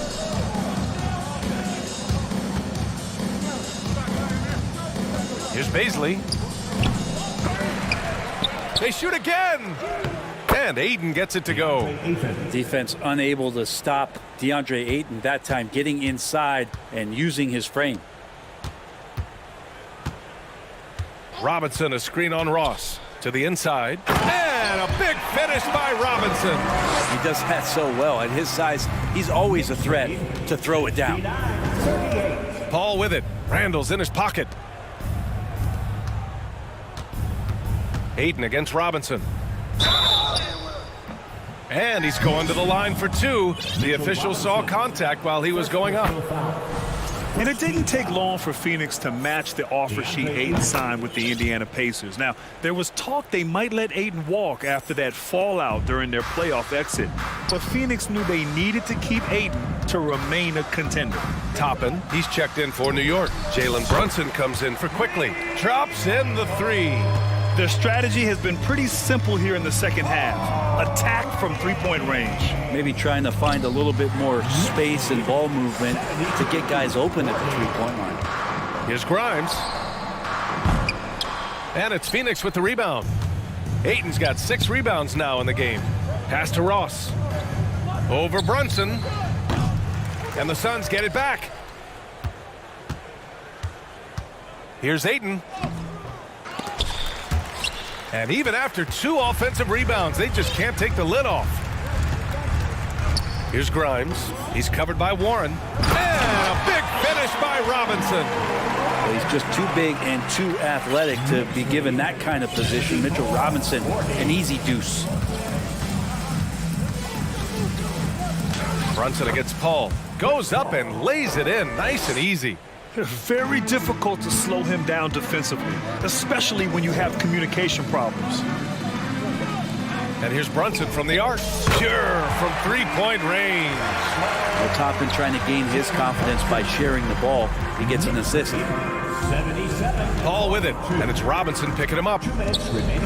[SPEAKER 8] Here's Baisley. They shoot again. And Ayton gets it to go.
[SPEAKER 14] Defense unable to stop DeAndre Ayton, that time getting inside and using his frame.
[SPEAKER 8] Robinson, a screen on Ross. To the inside. And a big finish by Robinson.
[SPEAKER 14] He does that so well. At his size, he's always a threat to throw it down.
[SPEAKER 8] Paul with it. Randall's in his pocket. Ayton against Robinson. And he's going to the line for 2. The official saw contact while he was going up.
[SPEAKER 10] And it didn't take long for Phoenix to match the offer sheet Ayton signed with the Indiana Pacers. Now, there was talk they might let Ayton walk after that fallout during their playoff exit. But Phoenix knew they needed to keep Ayton to remain a contender.
[SPEAKER 8] Toppin, he's checked in for New York. Jalen Brunson comes in for Quickly. Drops in the 3.
[SPEAKER 10] Their strategy has been pretty simple here in the second half. Attack from three-point range.
[SPEAKER 14] Maybe trying to find a little bit more space and ball movement to get guys open at the three-point line.
[SPEAKER 8] Here's Grimes. And it's Phoenix with the rebound. Ayton's got 6 rebounds now in the game. Pass to Ross. Over Brunson. And the Suns get it back. Here's Ayton. And even after 2 offensive rebounds, they just can't take the lid off. Here's Grimes. He's covered by Warren. And a big finish by Robinson.
[SPEAKER 14] Well, he's just too big and too athletic to be given that kind of position. Mitchell Robinson, an easy deuce.
[SPEAKER 8] Brunson against Paul. Goes up and lays it in nice and easy.
[SPEAKER 10] Very difficult to slow him down defensively, especially when you have communication problems.
[SPEAKER 8] And here's Brunson from the arc. Sure, from three-point range.
[SPEAKER 14] Well, Toppin trying to gain his confidence by sharing the ball. He gets an assist.
[SPEAKER 6] 77.
[SPEAKER 8] Paul with it, and it's Robinson picking him up.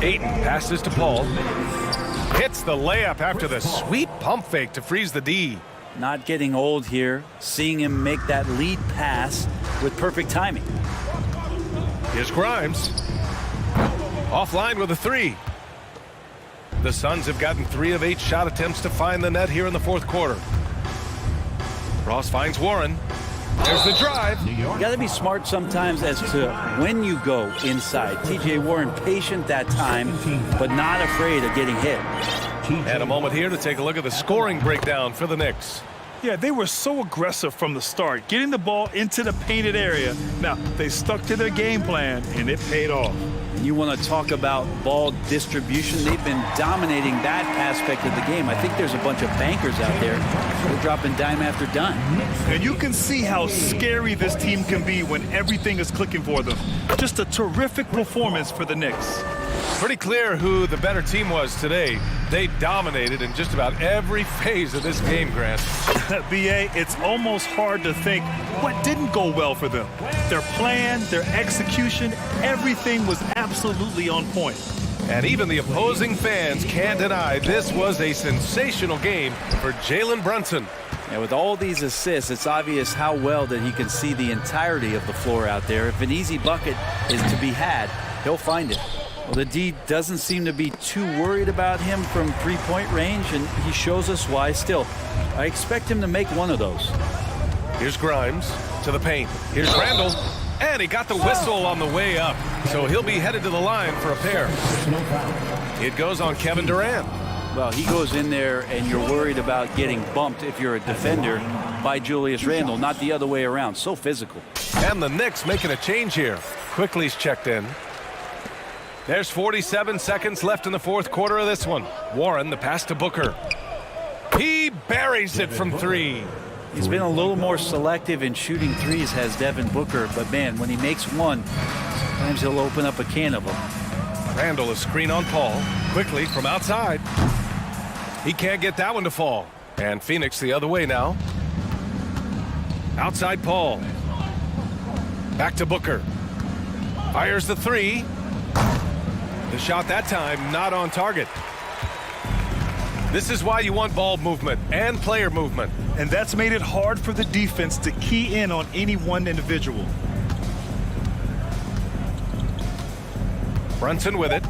[SPEAKER 8] Ayton passes to Paul. Hits the layup after the sweet pump fake to freeze the D.
[SPEAKER 14] Not getting old here, seeing him make that lead pass with perfect timing.
[SPEAKER 8] Here's Grimes. Offline with a 3. The Suns have gotten 3 of 8 shot attempts to find the net here in the fourth quarter. Ross finds Warren. There's the drive.
[SPEAKER 14] You got to be smart sometimes as to when you go inside. TJ Warren patient that time, but not afraid of getting hit.
[SPEAKER 8] And a moment here to take a look at the scoring breakdown for the Knicks.
[SPEAKER 10] Yeah, they were so aggressive from the start, getting the ball into the painted area. Now, they stuck to their game plan, and it paid off.
[SPEAKER 14] You want to talk about ball distribution. They've been dominating that aspect of the game. I think there's a bunch of bankers out there. They're dropping dime after dime.
[SPEAKER 10] And you can see how scary this team can be when everything is clicking for them. Just a terrific performance for the Knicks.
[SPEAKER 8] Pretty clear who the better team was today. They dominated in just about every phase of this game, Grant.
[SPEAKER 10] BA, it's almost hard to think what didn't go well for them. Their plan, their execution, everything was absolutely on point.
[SPEAKER 8] And even the opposing fans can't deny this was a sensational game for Jalen Brunson.
[SPEAKER 14] And with all these assists, it's obvious how well that he can see the entirety of the floor out there. If an easy bucket is to be had, he'll find it. Well, the D doesn't seem to be too worried about him from three-point range, and he shows us why. Still, I expect him to make one of those.
[SPEAKER 8] Here's Grimes to the paint. Here's Randall, and he got the whistle on the way up, so he'll be headed to the line for a pair. It goes on Kevin Durant.
[SPEAKER 14] Well, he goes in there, and you're worried about getting bumped if you're a defender by Julius Randle, not the other way around. So physical.
[SPEAKER 8] And the Knicks making a change here. Quickly's checked in. There's 47 seconds left in the fourth quarter of this one. Warren, the pass to Booker. He buries it from three.
[SPEAKER 14] He's been a little more selective in shooting threes, has Devin Booker, but man, when he makes one, sometimes he'll open up a can of them.
[SPEAKER 8] Randall is screen on Paul. Quickly from outside. He can't get that one to fall. And Phoenix the other way now. Outside Paul. Back to Booker. Fires the three. The shot that time not on target. This is why you want ball movement and player movement.
[SPEAKER 10] And that's made it hard for the defense to key in on any one individual.
[SPEAKER 8] Brunson with it.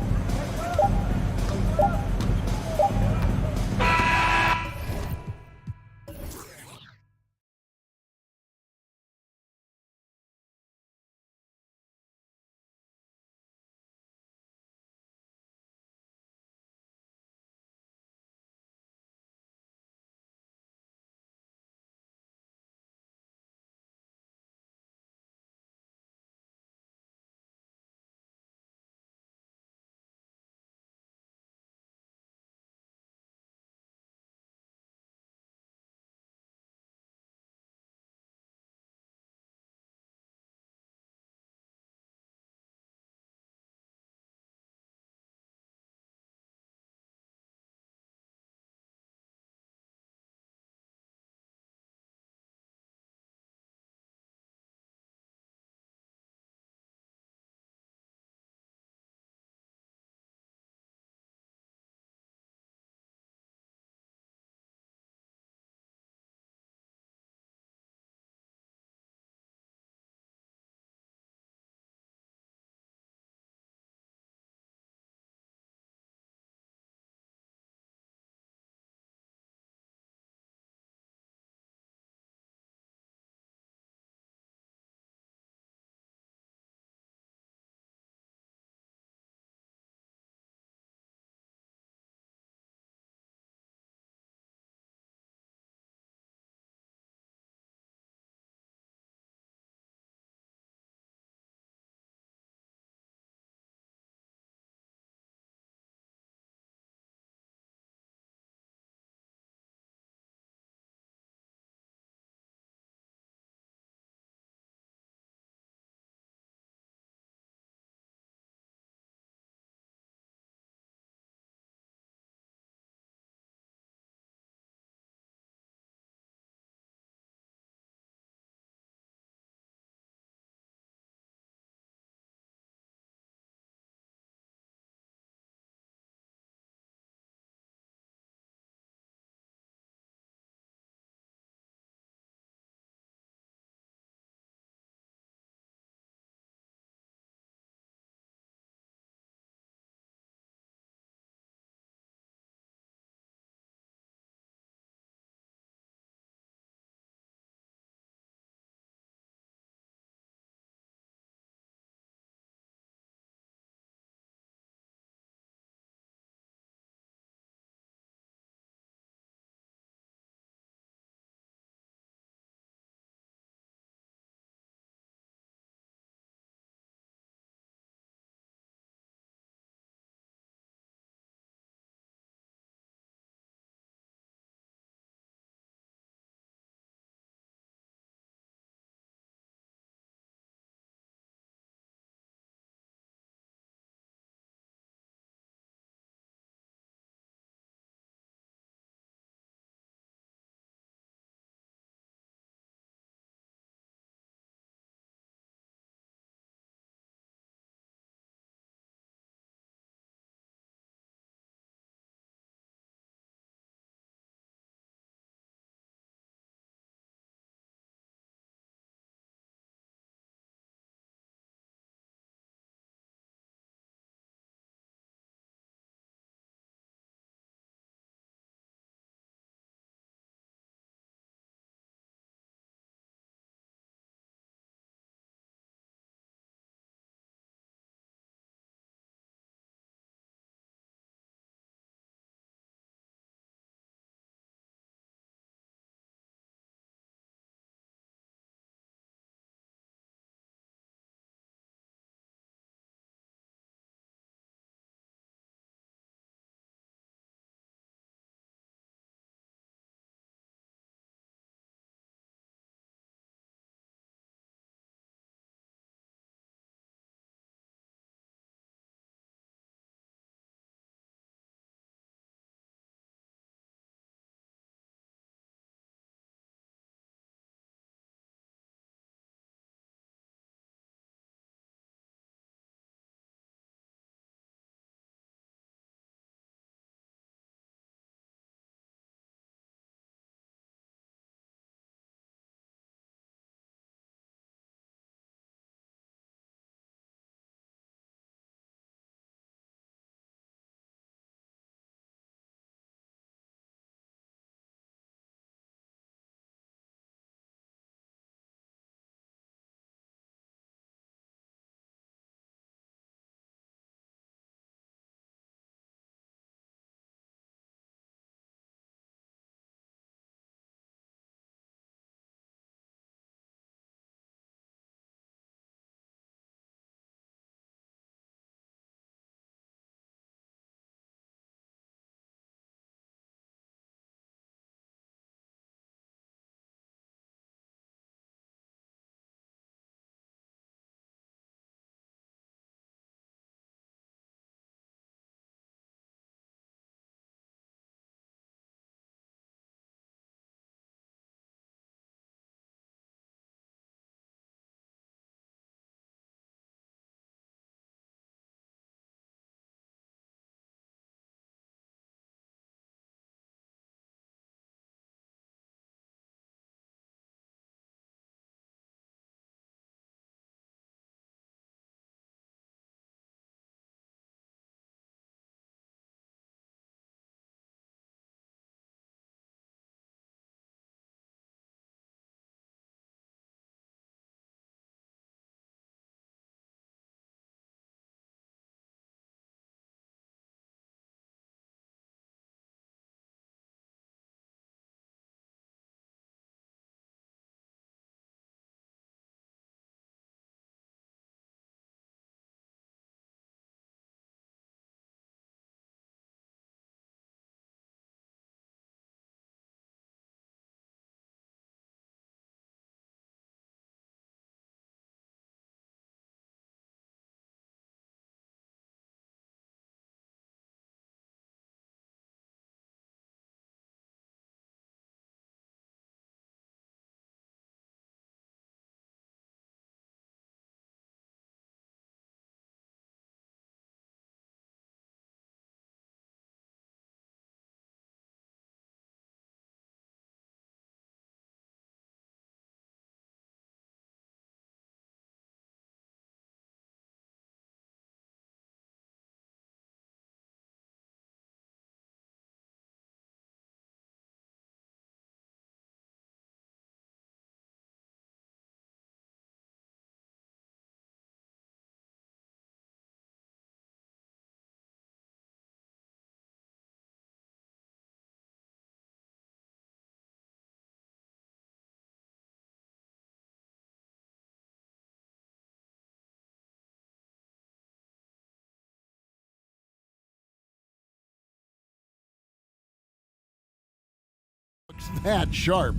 [SPEAKER 1] that sharp.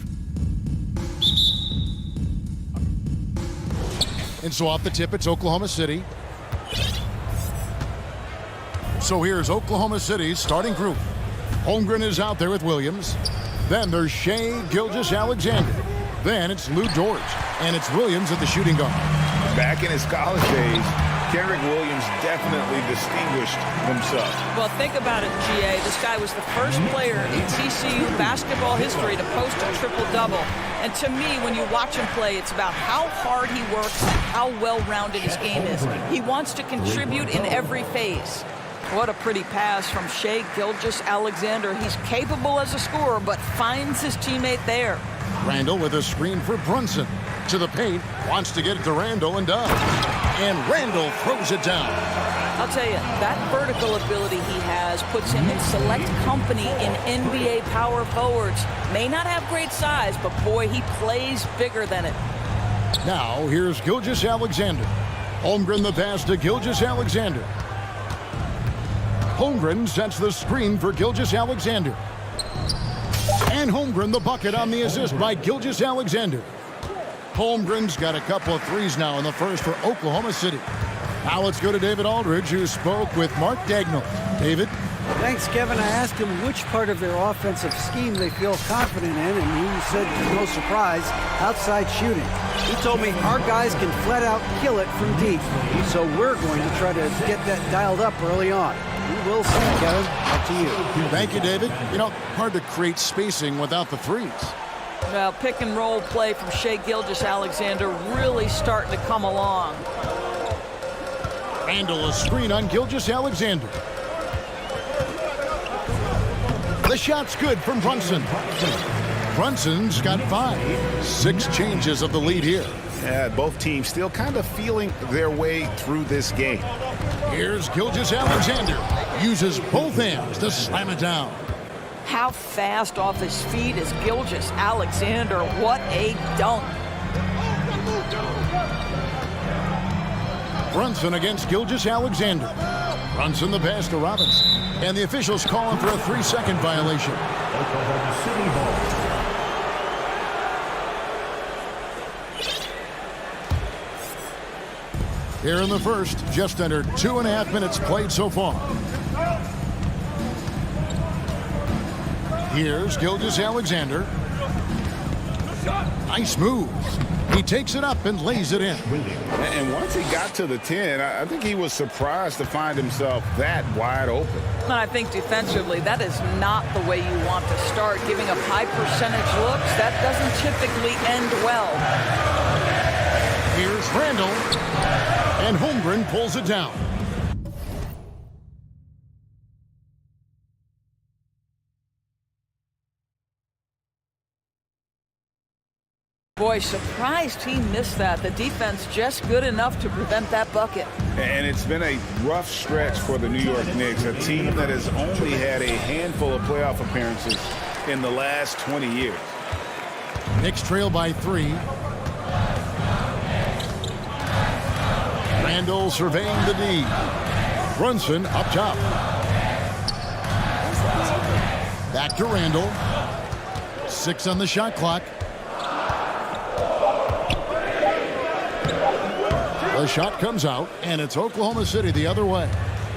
[SPEAKER 1] And so off the tip, it's Oklahoma City. So here's Oklahoma City's starting group. Holmgren is out there with Williams. Then there's Shea Gilgeous-Alexander. Then it's Lou Dort. And it's Williams at the shooting guard.
[SPEAKER 15] Back in his college days, Kenrick Williams definitely distinguished himself.
[SPEAKER 3] Well, think about it, GA. This guy was the first player in TCU basketball history to post a triple-double. And to me, when you watch him play, it's about how hard he works and how well-rounded his game is. He wants to contribute in every phase. What a pretty pass from Shea Gilgeous-Alexander. He's capable as a scorer, but finds his teammate there.
[SPEAKER 1] Randall with a screen for Brunson. To the paint, wants to get it to Randall and does. And Randall throws it down.
[SPEAKER 3] I'll tell you, that vertical ability he has puts him in select company in NBA power forwards. May not have great size, but boy, he plays bigger than it.
[SPEAKER 1] Now, here's Gilgeous-Alexander. Holmgren the pass to Gilgeous-Alexander. Holmgren sets the screen for Gilgeous-Alexander. And Holmgren the bucket on the assist by Gilgeous-Alexander. Holmgren's got a couple of threes now in the first for Oklahoma City. Now let's go to David Aldridge, who spoke with Mark Dagnall. David?
[SPEAKER 4] Thanks, Kevin. I asked him which part of their offensive scheme they feel confident in, and he said, no surprise, outside shooting. He told me our guys can flat out kill it from deep, so we're going to try to get that dialed up early on. We will see, Kevin. Back to you.
[SPEAKER 1] Thank you, David. You know, hard to create spacing without the threes.
[SPEAKER 3] Well, pick and roll play from Shea Gilgeous-Alexander really starting to come along.
[SPEAKER 1] Randall a screen on Gilgeous-Alexander. The shot's good from Brunson. Brunson's got 5. 6 changes of the lead here.
[SPEAKER 15] Yeah, both teams still kind of feeling their way through this game.
[SPEAKER 1] Here's Gilgeous-Alexander. Uses both hands to slam it down.
[SPEAKER 3] How fast off his feet is Gilgeous-Alexander. What a dunk.
[SPEAKER 1] Brunson against Gilgeous-Alexander. Brunson the pass to Robinson. And the officials call him for a 3-second violation.
[SPEAKER 12] Oklahoma City ball.
[SPEAKER 1] Here in the first, just under 2.5 minutes played so far. Here's Gilgeous-Alexander. Nice move. He takes it up and lays it in.
[SPEAKER 15] And once he got to the 10, I think he was surprised to find himself that wide open.
[SPEAKER 3] And I think defensively, that is not the way you want to start. Giving up high percentage looks, that doesn't typically end well.
[SPEAKER 1] Here's Randall. And Holmgren pulls it down.
[SPEAKER 3] Boy, surprised he missed that. The defense just good enough to prevent that bucket.
[SPEAKER 15] And it's been a rough stretch for the New York Knicks, a team that has only had a handful of playoff appearances in the last 20 years.
[SPEAKER 1] Knicks trail by 3. Randall surveying the D. Brunson up top. Back to Randall. 6 on the shot clock. The shot comes out, and it's Oklahoma City the other way.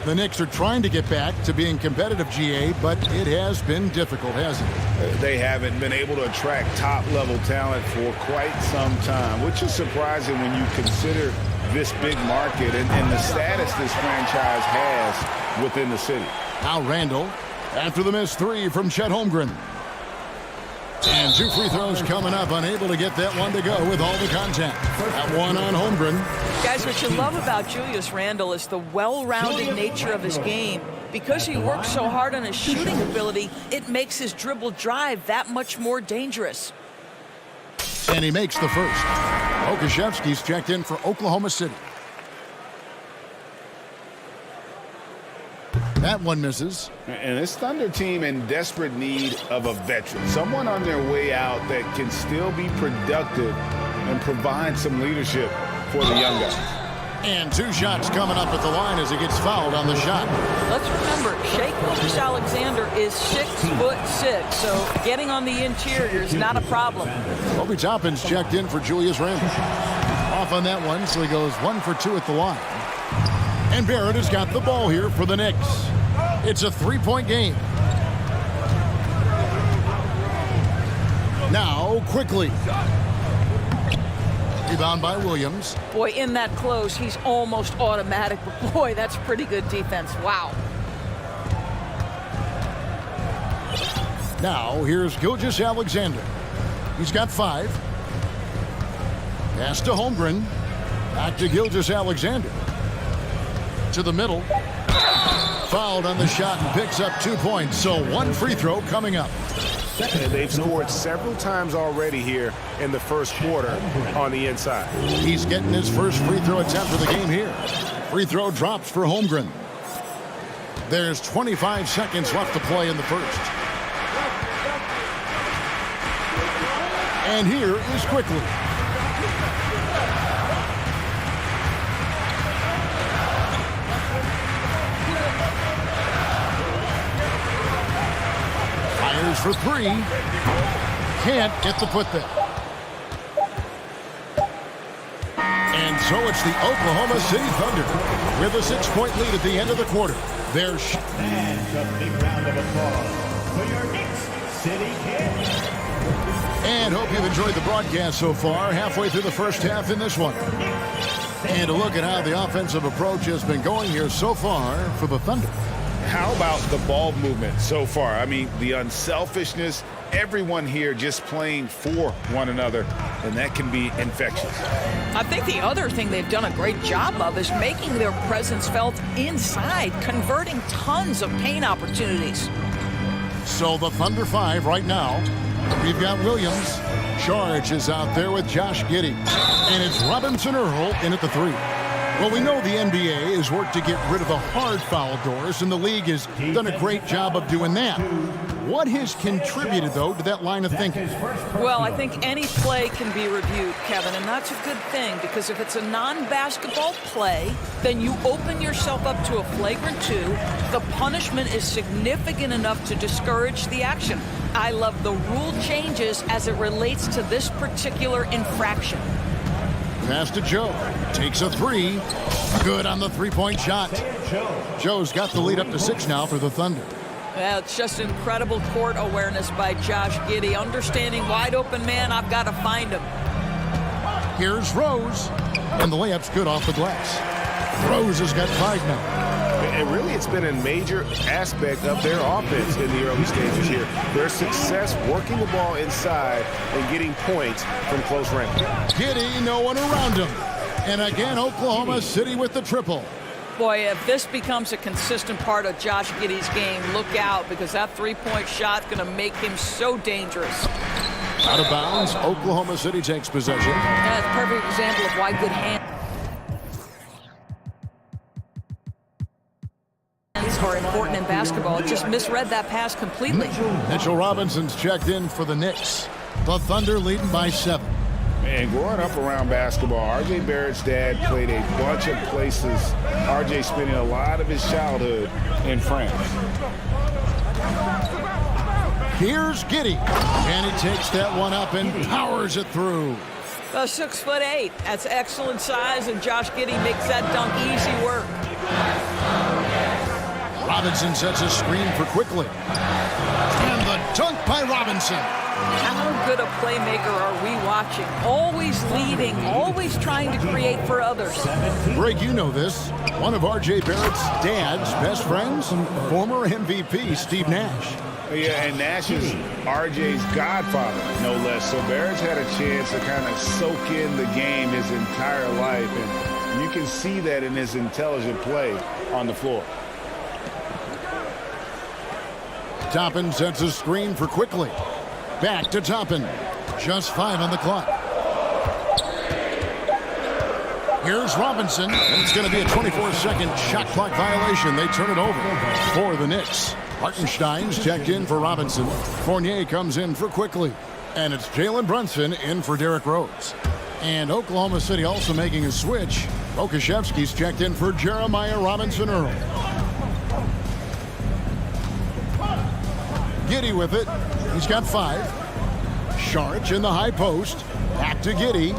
[SPEAKER 1] The Knicks are trying to get back to being competitive, GA, but it has been difficult, hasn't it?
[SPEAKER 15] They haven't been able to attract top-level talent for quite some time, which is surprising when you consider this big market and the status this franchise has within the city. Now Randall, after the missed 3 from Chet Holmgren. And 2 free throws coming up, unable to get that one to go with all the contact. That one on Holmgren.
[SPEAKER 3] Guys, what you love about Julius Randle is the well-rounded nature of his game. Because he works so hard on his shooting ability, it makes his dribble drive that much more dangerous.
[SPEAKER 1] And he makes the first. Okashevsky's checked in for Oklahoma City. That one misses.
[SPEAKER 15] And this Thunder team in desperate need of a veteran, someone on their way out that can still be productive and provide some leadership for the young guys.
[SPEAKER 1] And 2 shots coming up at the line as he gets fouled on the shot.
[SPEAKER 3] Let's remember, Shea Gilgeous-Alexander is 6'6", so getting on the interior is not a problem.
[SPEAKER 1] Obi Toppin's checked in for Julius Randle. Off on that one, so he goes 1 for 2 at the line. And Barrett has got the ball here for the Knicks. It's a 3-point game. Now, quickly. Rebound by Williams.
[SPEAKER 3] Boy, in that close, he's almost automatic, but boy, that's pretty good defense. Wow.
[SPEAKER 1] Now, here's Gilgeous-Alexander. He's got 5. Pass to Holmgren. Back to Gilgeous-Alexander. To the middle. Fouled on the shot and picks up 2 points, so 1 free throw coming up.
[SPEAKER 2] And they've scored several times already here in the first quarter on the inside.
[SPEAKER 1] He's getting his first free throw attempt of the game here. Free throw drops for Holmgren. There's 25 seconds left to play in the first. And here is Quickly. Fires for 3. Can't get the putback. And so it's the Oklahoma City Thunder with a 6-point lead at the end of the quarter.
[SPEAKER 6] And a big round of applause for your Knicks City Kid.
[SPEAKER 1] And hope you've enjoyed the broadcast so far, halfway through the first half in this one. And a look at how the offensive approach has been going here so far for the Thunder.
[SPEAKER 5] How about the ball movement so far? I mean, the unselfishness, everyone here just playing for one another, and that can be infectious.
[SPEAKER 3] I think the other thing they've done a great job of is making their presence felt inside, converting tons of paint opportunities.
[SPEAKER 1] So the Thunder 5 right now. We've got Williams. George is out there with Josh Giddey. And it's Robinson Earl in at the 3. Well, we know the NBA has worked to get rid of the hard foul doors, and the league has done a great job of doing that. What has contributed, though, to that line of thinking?
[SPEAKER 3] Well, I think any play can be reviewed, Kevin, and that's a good thing, because if it's a non-basketball play, then you open yourself up to a flagrant 2. The punishment is significant enough to discourage the action. I love the rule changes as it relates to this particular infraction.
[SPEAKER 1] Pass to Joe. Takes a 3. Good on the 3-point shot. Joe's got the lead up to 6 now for the Thunder.
[SPEAKER 3] Well, it's just incredible court awareness by Josh Giddey. Understanding wide open man, I've got to find him.
[SPEAKER 1] Here's Rose. And the layup's good off the glass. Rose has got 5 now.
[SPEAKER 2] And really, it's been a major aspect of their offense in the early stages here. Their success working the ball inside and getting points from close range.
[SPEAKER 1] Giddey, no one around him. And again, Oklahoma City with the triple.
[SPEAKER 3] Boy, if this becomes a consistent part of Josh Giddey's game, look out, because that 3-point shot's going to make him so dangerous.
[SPEAKER 1] Out of bounds, Oklahoma City takes possession.
[SPEAKER 3] That's a perfect example of why good hands are important in basketball. It just misread that pass completely.
[SPEAKER 1] Mitchell Robinson's checked in for the Knicks. The Thunder leading by 7.
[SPEAKER 5] Man, growing up around basketball, R.J. Barrett's dad played a bunch of places. R.J. spending a lot of his childhood in France.
[SPEAKER 1] Here's Giddey. And he takes that one up and powers it through.
[SPEAKER 3] 6'8". That's excellent size, and Josh Giddey makes that dunk easy work.
[SPEAKER 1] Robinson sets a screen for Quickly. And the dunk by Robinson.
[SPEAKER 3] How good a playmaker are we watching? Always leading, always trying to create for others.
[SPEAKER 1] Greg, you know this. One of R.J. Barrett's dad's best friends, former MVP Steve Nash.
[SPEAKER 5] Yeah, and Nash is R.J.'s godfather, no less. So Barrett's had a chance to kind of soak in the game his entire life, and you can see that in his intelligent play on the floor.
[SPEAKER 1] Toppin sets a screen for Quickly. Back to Toppin. Just 5 on the clock. Here's Robinson. And it's going to be a 24-second shot clock violation. They turn it over for the Knicks. Hartenstein's checked in for Robinson. Fournier comes in for Quickly. And it's Jalen Brunson in for Derrick Rose. And Oklahoma City also making a switch. Okashevsky's checked in for Jeremiah Robinson-Earl. Giddey with it. He's got 5. Sharch in the high post. Back to Giddey.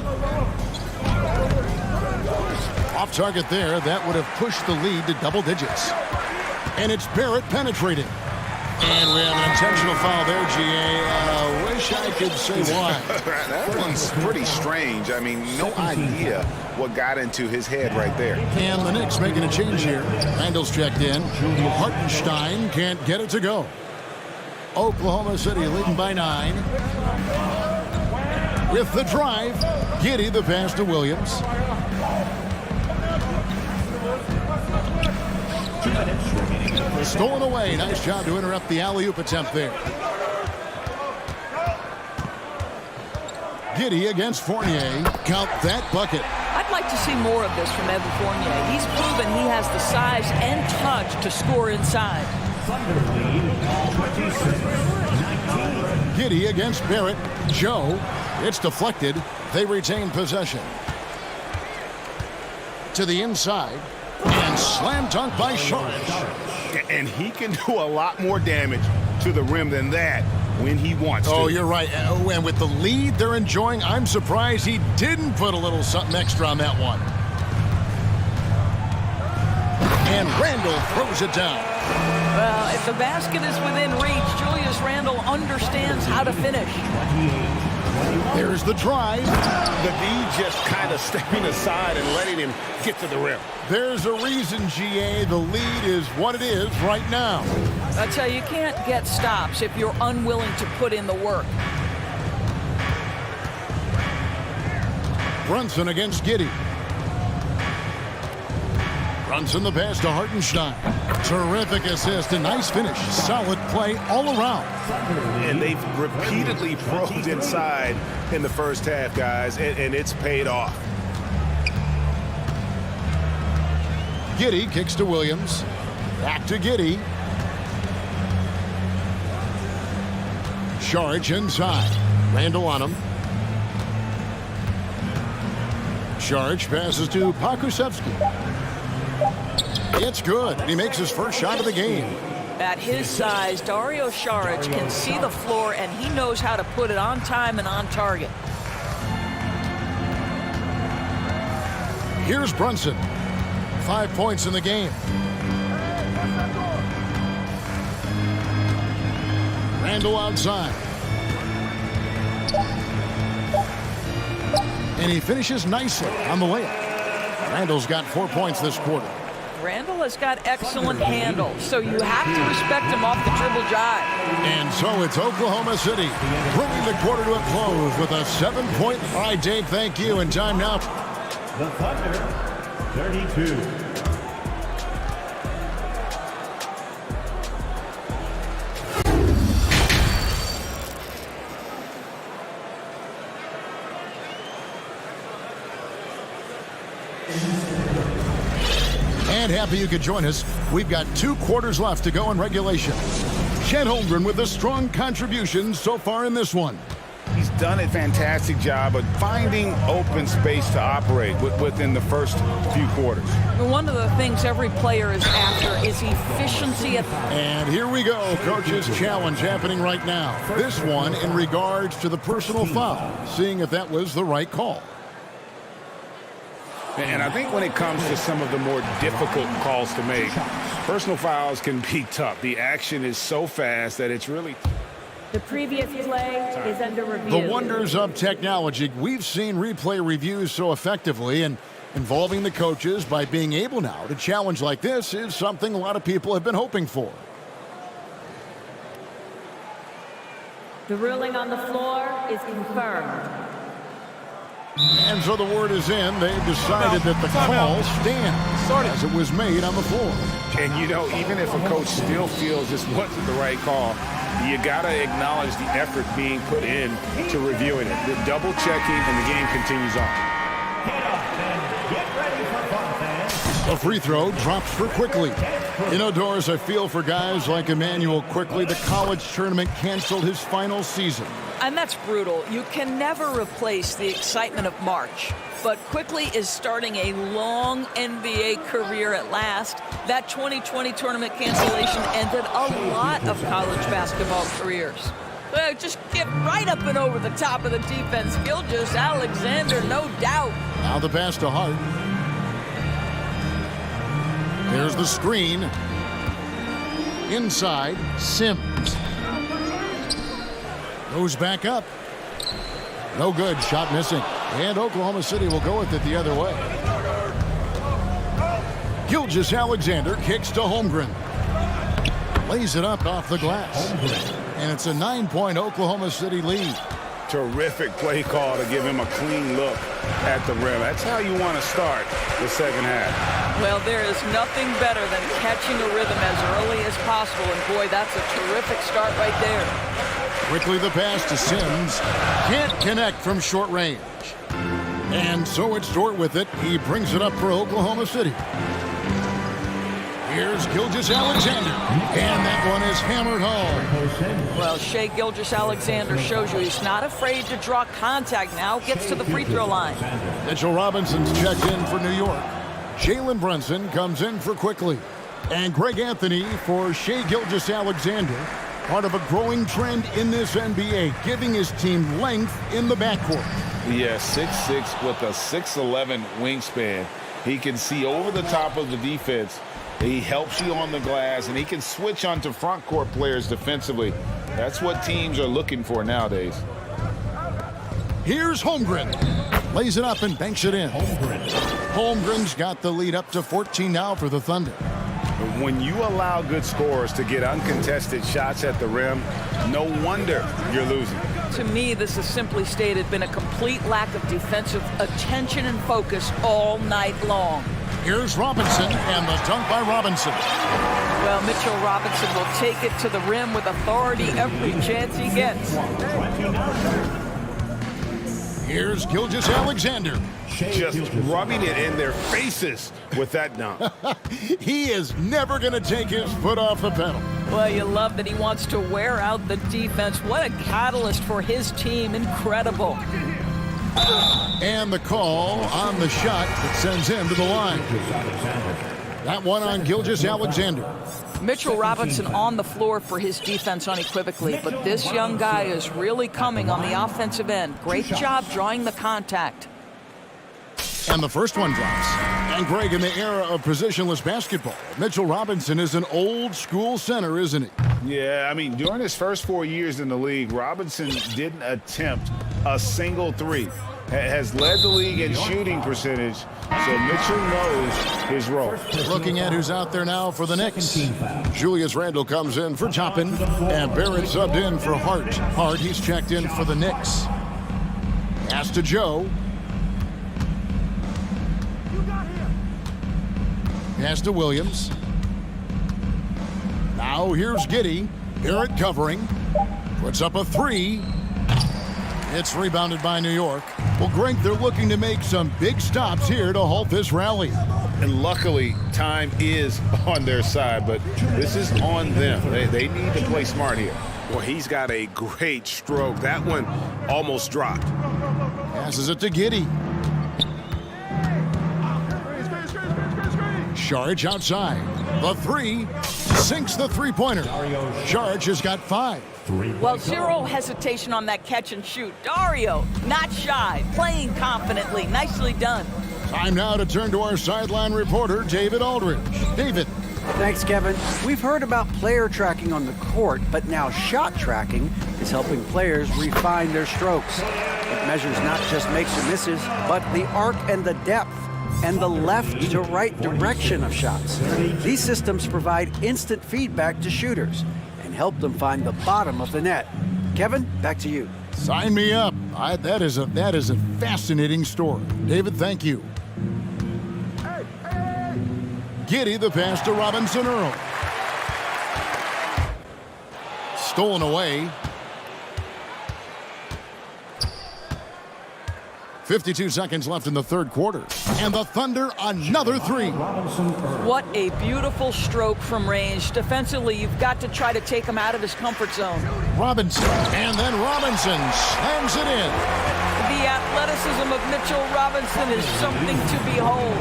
[SPEAKER 1] Off target there. That would have pushed the lead to double digits. And it's Barrett penetrating. And we have an intentional foul there, GA. Wish I could say why.
[SPEAKER 2] That one's pretty strange. I mean, no idea what got into his head right there.
[SPEAKER 1] And the Knicks making a change here. Randall's checked in. Hartenstein can't get it to go. Oklahoma City leading by 9. With the drive, Giddey the pass to Williams. Stolen away. Nice job to interrupt the alley-oop attempt there. Giddey against Fournier. Count that bucket.
[SPEAKER 3] I'd like to see more of this from Evan Fournier. He's proven he has the size and touch to score inside.
[SPEAKER 1] Giddey against Barrett. Joe. It's deflected. They retain possession. To the inside. And slam dunk by Sharch.
[SPEAKER 2] And he can do a lot more damage to the rim than that when he wants to.
[SPEAKER 1] Oh, you're right. And with the lead they're enjoying, I'm surprised he didn't put a little something extra on that one. And Randall throws it down.
[SPEAKER 3] Well, if the basket is within reach, Julius Randle understands how to finish.
[SPEAKER 1] There's the drive.
[SPEAKER 2] The D just kind of stepping aside and letting him get to the rim.
[SPEAKER 1] There's a reason, GA, the lead is what it is right now.
[SPEAKER 3] I tell you, you can't get stops if you're unwilling to put in the work.
[SPEAKER 1] Brunson against Giddey. Brunson the pass to Hartenstein. Terrific assist, a nice finish. Solid play all around.
[SPEAKER 2] And they've repeatedly probed inside in the first half, guys, and it's paid off.
[SPEAKER 1] Giddey kicks to Williams. Back to Giddey. Sharch inside. Randall on him. Sharch passes to Pokusevski. It's good. He makes his first shot of the game.
[SPEAKER 3] At his size, Dario Saric can see the floor, and he knows how to put it on time and on target.
[SPEAKER 1] Here's Brunson. 5 points in the game. Randall outside. And he finishes nicely on the layup. Randall's got 4 points this quarter.
[SPEAKER 3] Randall has got excellent handle, so you have to respect him off the dribble jive.
[SPEAKER 1] And so it's Oklahoma City bringing the quarter to a close with a 7-point. All right, Dave, thank you. And time now.
[SPEAKER 12] The Thunder, 32.
[SPEAKER 1] And happy you could join us. We've got 2 quarters left to go in regulation. Chet Holmgren with a strong contribution so far in this one.
[SPEAKER 2] He's done a fantastic job of finding open space to operate within the first few quarters.
[SPEAKER 3] One of the things every player is after is efficiency.
[SPEAKER 1] And here we go. Coach's challenge happening right now. This one in regards to the personal foul, seeing if that was the right call.
[SPEAKER 2] And I think when it comes to some of the more difficult calls to make, personal fouls can be tough. The action is so fast that it's really...
[SPEAKER 16] The previous play is under review.
[SPEAKER 1] The wonders of technology. We've seen replay reviews so effectively, and involving the coaches by being able now to challenge like this is something a lot of people have been hoping for.
[SPEAKER 16] The ruling on the floor is confirmed.
[SPEAKER 1] And so the word is in. They've decided that the call stands as it was made on the floor.
[SPEAKER 2] And, you know, even if a coach still feels this wasn't the right call, you got to acknowledge the effort being put in to reviewing it. The double checking, and the game continues on.
[SPEAKER 1] A free throw drops for Quickly. You know, Doris, I feel for guys like Emmanuel Quickly. The college tournament canceled his final season.
[SPEAKER 3] And that's brutal. You can never replace the excitement of March. But quickly is starting a long NBA career at last. That 2020 tournament cancellation ended a lot of college basketball careers. Just get right up and over the top of the defense. Gilgeous-Alexander, no doubt.
[SPEAKER 1] Now the pass to Hart. There's the screen. Inside, Sims. Goes back up. No good, shot missing. And Oklahoma City will go with it the other way. Gilgeous-Alexander kicks to Holmgren. Lays it up off the glass. And it's a 9-point Oklahoma City lead.
[SPEAKER 2] Terrific play call to give him a clean look at the rim. That's how you want to start the second half.
[SPEAKER 3] Well, there is nothing better than catching a rhythm as early as possible. And boy, that's a terrific start right there.
[SPEAKER 1] Quickly the pass to Sims. Can't connect from short range. And so it's Dort with it. He brings it up for Oklahoma City. Here's Gilgeous-Alexander. And that one is hammered home.
[SPEAKER 3] Well, Shai Gilgeous-Alexander shows you he's not afraid to draw contact now. Gets to the free throw line.
[SPEAKER 1] Mitchell Robinson's checked in for New York. Jalen Brunson comes in for Quickly. And Greg Anthony for Shai Gilgeous-Alexander. Part of a growing trend in this NBA, giving his team length in the backcourt.
[SPEAKER 5] Yeah, 6'6" with a 6'11" wingspan. He can see over the top of the defense. He helps you on the glass, and he can switch onto front court players defensively. That's what teams are looking for nowadays.
[SPEAKER 1] Here's Holmgren. Lays it up and banks it in. Holmgren's got the lead up to 14 now for the Thunder.
[SPEAKER 2] When you allow good scorers to get uncontested shots at the rim, no wonder you're losing.
[SPEAKER 3] To me, this has simply stated been a complete lack of defensive attention and focus all night long.
[SPEAKER 1] Here's Robinson, and the dunk by Robinson.
[SPEAKER 3] Well, Mitchell Robinson will take it to the rim with authority every chance he gets.
[SPEAKER 1] Here's Gilgeous-Alexander.
[SPEAKER 2] Just rubbing it in their faces with that dunk.
[SPEAKER 1] He is never going to take his foot off the pedal.
[SPEAKER 3] Well, you love that he wants to wear out the defense. What a catalyst for his team. Incredible.
[SPEAKER 1] And the call on the shot that sends him to the line. That one on Gilgeous-Alexander.
[SPEAKER 3] Mitchell Robinson on the floor for his defense unequivocally, but this young guy is really coming on the offensive end. Great job drawing the contact.
[SPEAKER 1] And the first one drops. And Greg, in the era of positionless basketball, Mitchell Robinson is an old school center, isn't he?
[SPEAKER 5] Yeah, I mean, during his first 4 years in the league, Robinson didn't attempt a single three. Has led the league in shooting percentage, so Mitchell knows his role.
[SPEAKER 1] Looking at who's out there now for the Knicks. Julius Randle comes in for Toppin, and Barrett subbed in for Hart. Hart, he's checked in for the Knicks. Pass to Joe. Pass to Williams. Now here's Giddey. Barrett covering. Puts up a three. It's rebounded by New York. Well, Greg, they're looking to make some big stops here to halt this rally.
[SPEAKER 5] And luckily, time is on their side, but this is on them. They need to play smart here.
[SPEAKER 2] Well, he's got a great stroke. That one almost dropped.
[SPEAKER 1] Passes it to Giddey. Sharge outside. The three sinks the three-pointer. Sharge has got 5.
[SPEAKER 3] Well, zero hesitation on that catch and shoot. Dario, not shy, playing confidently. Nicely done.
[SPEAKER 1] Time now to turn to our sideline reporter, David Aldridge. David.
[SPEAKER 4] Thanks, Kevin. We've heard about player tracking on the court, but now shot tracking is helping players refine their strokes. It measures not just makes or misses, but the arc and the depth and the left to right direction of shots. These systems provide instant feedback to shooters and help them find the bottom of the net. Kevin, back to you.
[SPEAKER 1] Sign me up. That is a fascinating story. David, thank you. Giddey, the pass to Robinson Earl. Stolen away. 52 seconds left in the third quarter. And the Thunder, another three.
[SPEAKER 3] What a beautiful stroke from range. Defensively, you've got to try to take him out of his comfort zone.
[SPEAKER 1] Robinson, and then Robinson slams it in.
[SPEAKER 3] The athleticism of Mitchell Robinson is something to behold.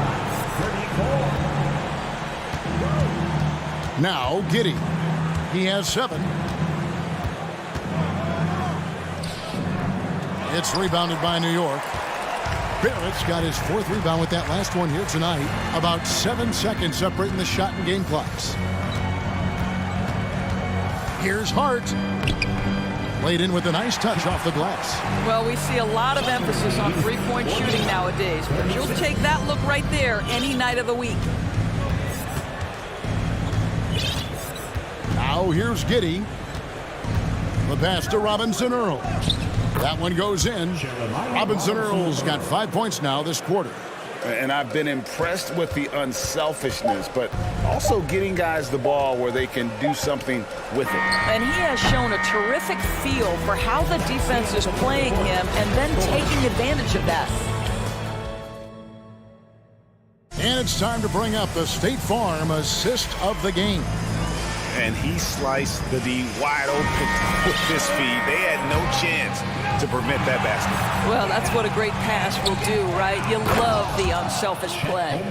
[SPEAKER 1] Now, Giddey. He has 7. It's rebounded by New York. Barrett's got his 4th rebound with that last one here tonight. About 7 seconds separating the shot and game clocks. Here's Hart. Laid in with a nice touch off the glass.
[SPEAKER 3] Well, we see a lot of emphasis on three-point shooting nowadays, but you'll take that look right there any night of the week.
[SPEAKER 1] Now here's Giddey. The pass to Robinson Earl. That one goes in. Robinson Earl's got 5 points now this quarter.
[SPEAKER 5] And I've been impressed with the unselfishness, but also getting guys the ball where they can do something with it.
[SPEAKER 3] And he has shown a terrific feel for how the defense is playing him and then taking advantage of that.
[SPEAKER 1] And it's time to bring up the State Farm assist of the game.
[SPEAKER 5] And he sliced the D wide open with his feed. They had no chance to prevent that basket.
[SPEAKER 3] Well, that's what a great pass will do, right? You love the unselfish play.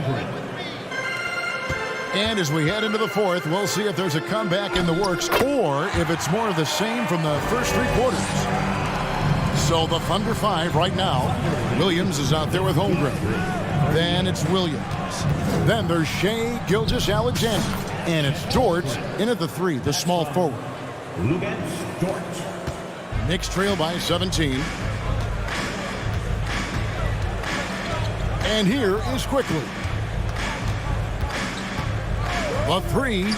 [SPEAKER 1] And as we head into the fourth, we'll see if there's a comeback in the works or if it's more of the same from the first 3 quarters. So the Thunder 5 right now. Williams is out there with Holmgren. Then it's Williams. Then there's Shea Gilgeous-Alexander. And it's George in at the 3, the small forward. Knicks trail by 17. And here is Quickly. The 3.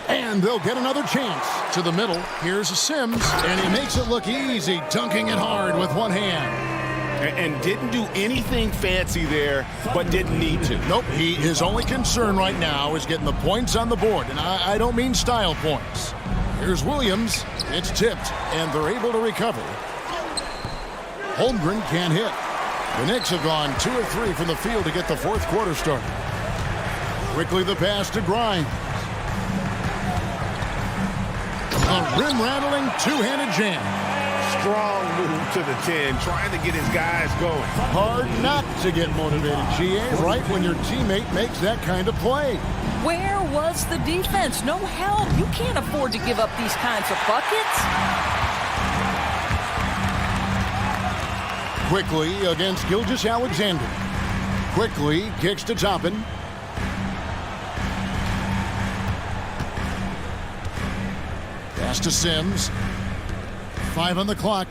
[SPEAKER 1] And they'll get another chance. To the middle, here's Sims, and he makes it look easy, dunking it hard with one hand.
[SPEAKER 5] And didn't do anything fancy there, but didn't need to.
[SPEAKER 1] Nope, his only concern right now is getting the points on the board, and I don't mean style points. Here's Williams. It's tipped, and they're able to recover. Holmgren can't hit. The Knicks have gone 2 of 3 from the field to get the fourth quarter started. Quickly the pass to Grimes. A rim-rattling two-handed jam.
[SPEAKER 2] Strong move to the 10, trying to get his guys going.
[SPEAKER 1] Hard not to get motivated, GA, right when your teammate makes that kind of play.
[SPEAKER 3] Where was the defense? No help. You can't afford to give up these kinds of buckets.
[SPEAKER 1] Quickly against Gilgeous-Alexander. Quickly kicks to Toppin. Pass to Sims. 5 on the clock.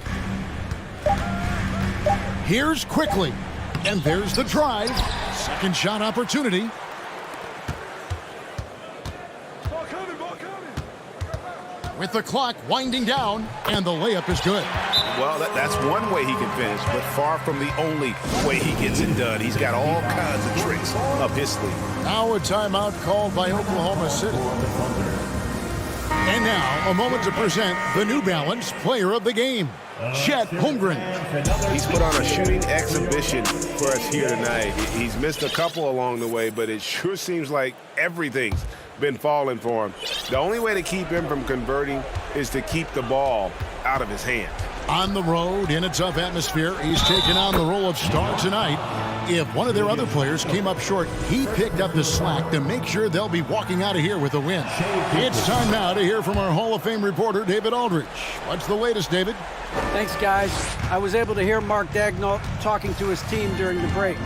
[SPEAKER 1] Here's Quickly. And there's the drive. Second shot opportunity. With the clock winding down, and the layup is good.
[SPEAKER 2] Well, that's one way he can finish, but far from the only way he gets it done. He's got all kinds of tricks up his sleeve.
[SPEAKER 1] Now a timeout called by Oklahoma City. And now, a moment to present the New Balance Player of the Game, Chet Holmgren.
[SPEAKER 2] He's put on a shooting exhibition for us here tonight. He's missed a couple along the way, but it sure seems like everything's been falling for him. The only way to keep him from converting is to keep the ball out of his hand.
[SPEAKER 1] On the road, in a tough atmosphere, he's taken on the role of star tonight. If one of their other players came up short, he picked up the slack to make sure they'll be walking out of here with a win. It's time now to hear from our Hall of Fame reporter, David Aldridge. What's the latest, David?
[SPEAKER 4] Thanks, guys. I was able to hear Mark Daigneault talking to his team during the break.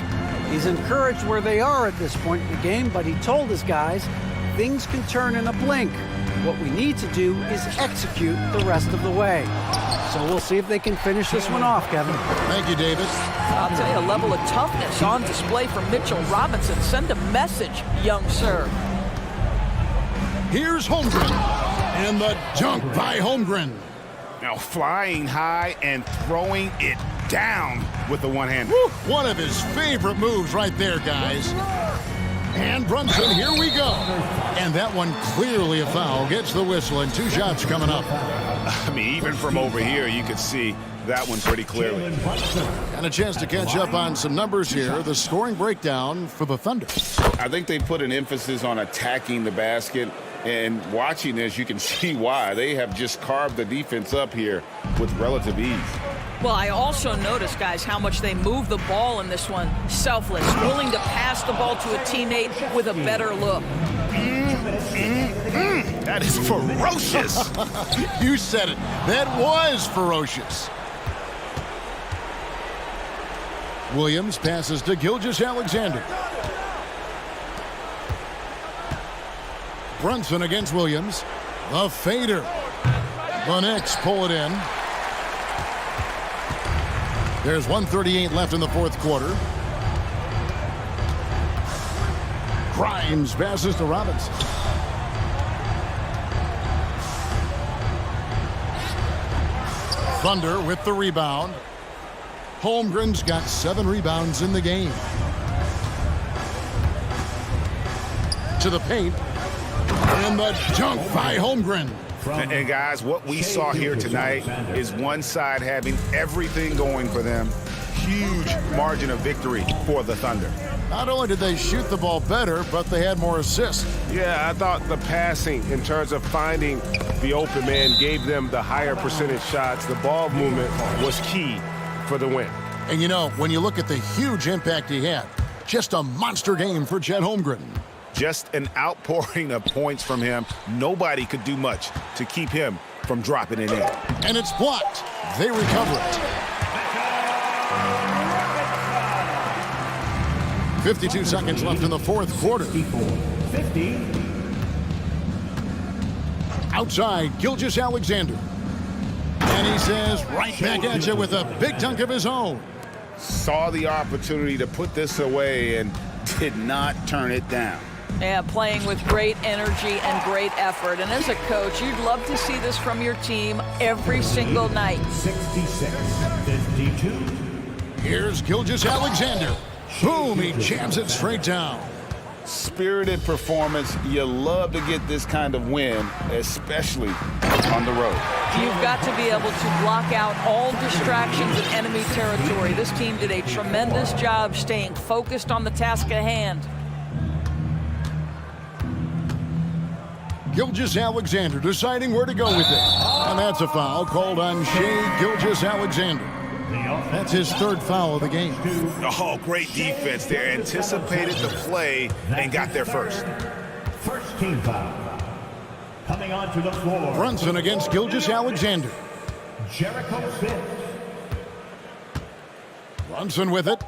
[SPEAKER 4] He's encouraged where they are at this point in the game, but he told his guys things can turn in a blink. What we need to do is execute the rest of the way. So we'll see if they can finish this one off, Kevin.
[SPEAKER 1] Thank you, David.
[SPEAKER 3] I'll tell you, a level of toughness on display from Mitchell Robinson. Send a message, young sir.
[SPEAKER 1] Here's Holmgren. And the dunk by Holmgren.
[SPEAKER 5] Now flying high and throwing it down with the one-hander.
[SPEAKER 1] One of his favorite moves right there, guys. And Brunson, here we go. And that one clearly a foul. Gets the whistle, and 2 shots coming up.
[SPEAKER 5] I mean, even from over here, you could see
[SPEAKER 2] that one pretty clearly.
[SPEAKER 1] And a chance to catch up on some numbers here. The scoring breakdown for the Thunder.
[SPEAKER 5] I think they put an emphasis on attacking the basket, and watching this, you can see why. They have just carved the defense up here with relative ease.
[SPEAKER 3] Well, I also noticed, guys, how much they move the ball in this one. Selfless, willing to pass the ball to a teammate with a better look.
[SPEAKER 2] That is ferocious.
[SPEAKER 1] You said it. That was ferocious. Williams passes to Gilgeous-Alexander. Brunson against Williams. The fader. The Knicks pull it in. There's 1:38 left in the fourth quarter. Grimes passes to Robinson. Thunder with the rebound. Holmgren's got 7 rebounds in the game. To the paint. And the dunk by Holmgren.
[SPEAKER 2] And guys, what we saw here tonight is one side having everything going for them. Huge margin of victory for the Thunder.
[SPEAKER 1] Not only did they shoot the ball better, but they had more assists.
[SPEAKER 8] Yeah, I thought the passing in terms of finding the open man gave them the higher percentage shots. The ball movement was key for the win.
[SPEAKER 1] And you know, when you look at the huge impact he had, just a monster game for Chet Holmgren.
[SPEAKER 2] Just an outpouring of points from him. Nobody could do much to keep him from dropping it in.
[SPEAKER 1] And it's blocked. They recover it. 52 seconds left in the fourth quarter.
[SPEAKER 12] 50.
[SPEAKER 1] Outside, Gilgeous-Alexander. And he says right back at you with a big dunk of his own.
[SPEAKER 5] Saw the opportunity to put this away and did not turn it down.
[SPEAKER 3] Yeah, playing with great energy and great effort. And as a coach, you'd love to see this from your team every single night.
[SPEAKER 12] 66-52.
[SPEAKER 1] Here's Gilgeous-Alexander. Boom, he jams it straight down.
[SPEAKER 5] Spirited performance. You love to get this kind of win, especially on the road.
[SPEAKER 3] You've got to be able to block out all distractions in enemy territory. This team did a tremendous job staying focused on the task at hand.
[SPEAKER 1] Gilgeous-Alexander deciding where to go with it. And that's a foul called on Shai Gilgeous-Alexander. That's his third foul of the game.
[SPEAKER 2] Oh, great defense there. Anticipated the play and got there first.
[SPEAKER 12] First team foul. Coming onto the floor.
[SPEAKER 1] Brunson against Gilgeous-Alexander.
[SPEAKER 12] Jericho Smith.
[SPEAKER 1] Brunson with it.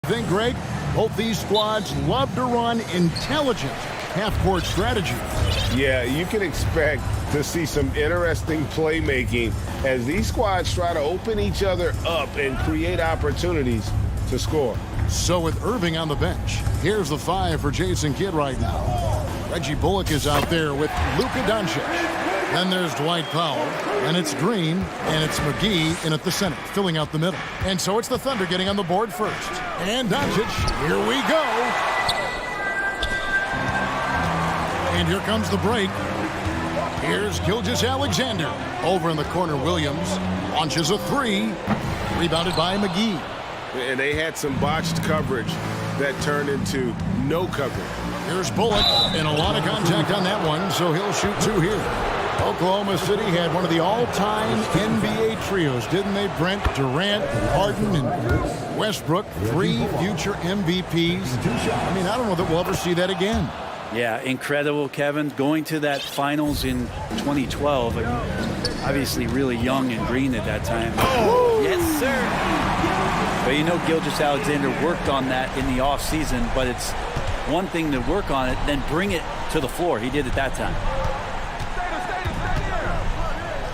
[SPEAKER 1] think, Greg? Both these squads love to run intelligent half-court strategy.
[SPEAKER 2] Yeah, you can expect to see some interesting playmaking as these squads try to open each other up and create opportunities to score.
[SPEAKER 1] So with Irving on the bench, here's the 5 for Jason Kidd right now. Reggie Bullock is out there with Luka Doncic. Then there's Dwight Powell, and it's Green, and it's McGee in at the center, filling out the middle. And so it's the Thunder getting on the board first. And Doncic, here we go. And here comes the break. Here's Gilgeous-Alexander. Over in the corner, Williams launches a 3, rebounded by McGee.
[SPEAKER 2] And they had some botched coverage that turned into no coverage.
[SPEAKER 1] Here's Bullock, and a lot of contact on that one, so he'll shoot 2 here. Oklahoma City had one of the all-time NBA trios, didn't they, Brent? Durant, Harden, and Westbrook, 3 future MVPs. I mean, I don't know that we'll ever see that again.
[SPEAKER 14] Yeah, incredible, Kevin. Going to that finals in 2012. I mean, obviously really young and green at that time.
[SPEAKER 1] Oh!
[SPEAKER 14] Yes, sir. But you know, Gilgeous-Alexander worked on that in the offseason, but it's one thing to work on it, then bring it to the floor. He did it that time.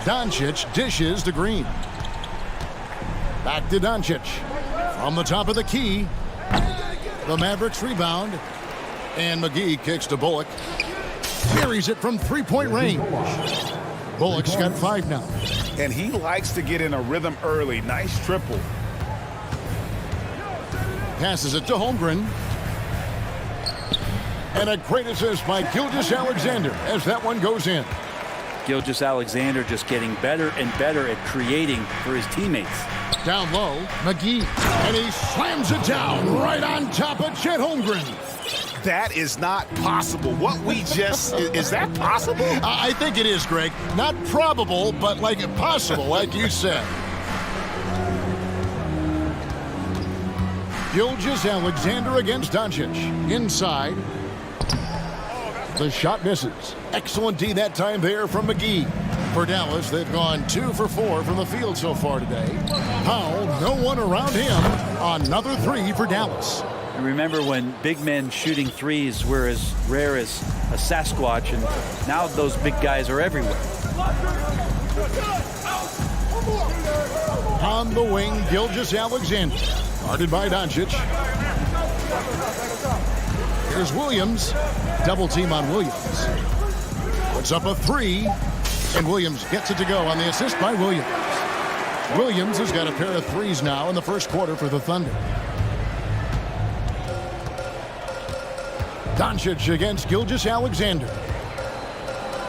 [SPEAKER 1] Doncic dishes to Green. Back to Doncic. From the top of the key. The Mavericks rebound. And McGee kicks to Bullock. Carries it from 3-point range. Bullock's got 5 now.
[SPEAKER 5] And he likes to get in a rhythm early. Nice triple.
[SPEAKER 1] Passes it to Holmgren. And a great assist by Gilgeous-Alexander as that one goes in.
[SPEAKER 14] Gilgeous-Alexander just getting better and better at creating for his teammates.
[SPEAKER 1] Down low, McGee. And he slams it down right on top of Chet Holmgren.
[SPEAKER 5] That is not possible. What we just... is that possible?
[SPEAKER 1] I think it is, Greg. Not probable, but like possible, like you said. Gilgeous-Alexander against Doncic. Inside. The shot misses. Excellent D that time there from McGee. For Dallas, they've gone 2 for 4 from the field so far today. Powell, no one around him. Another 3 for Dallas.
[SPEAKER 14] And remember when big men shooting threes were as rare as a Sasquatch, and now those big guys are everywhere.
[SPEAKER 1] On the wing, Gilgeous-Alexander. Guarded by Doncic. Here's Williams. Double team on Williams. Puts up a 3. And Williams gets it to go on the assist by Williams. Williams has got a pair of 3s now in the first quarter for the Thunder. Doncic against Gilgeous-Alexander.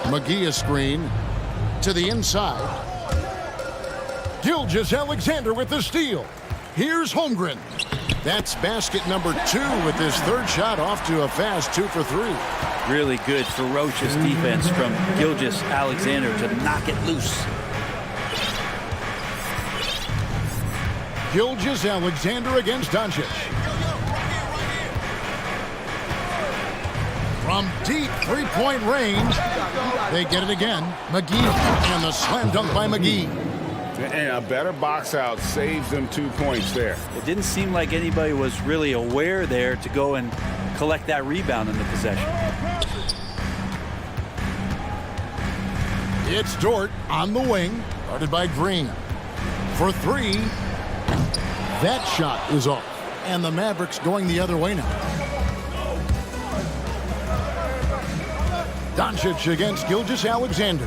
[SPEAKER 1] McGee a screen to the inside. Gilgeous-Alexander with the steal. Here's Holmgren. That's basket number 2 with his 3rd shot off to a fast 2 for 3.
[SPEAKER 14] Really good, ferocious defense from Gilgeous-Alexander to knock it loose.
[SPEAKER 1] Gilgeous-Alexander against Doncic. From deep 3-point range, they get it again. McGee, and the slam dunk by McGee.
[SPEAKER 5] And a better box out saves them 2 points there.
[SPEAKER 14] It didn't seem like anybody was really aware there to go and collect that rebound in the possession.
[SPEAKER 1] It's Dort on the wing, guarded by Green. For 3, that shot is off. And the Mavericks going the other way now. Doncic against Gilgeous-Alexander.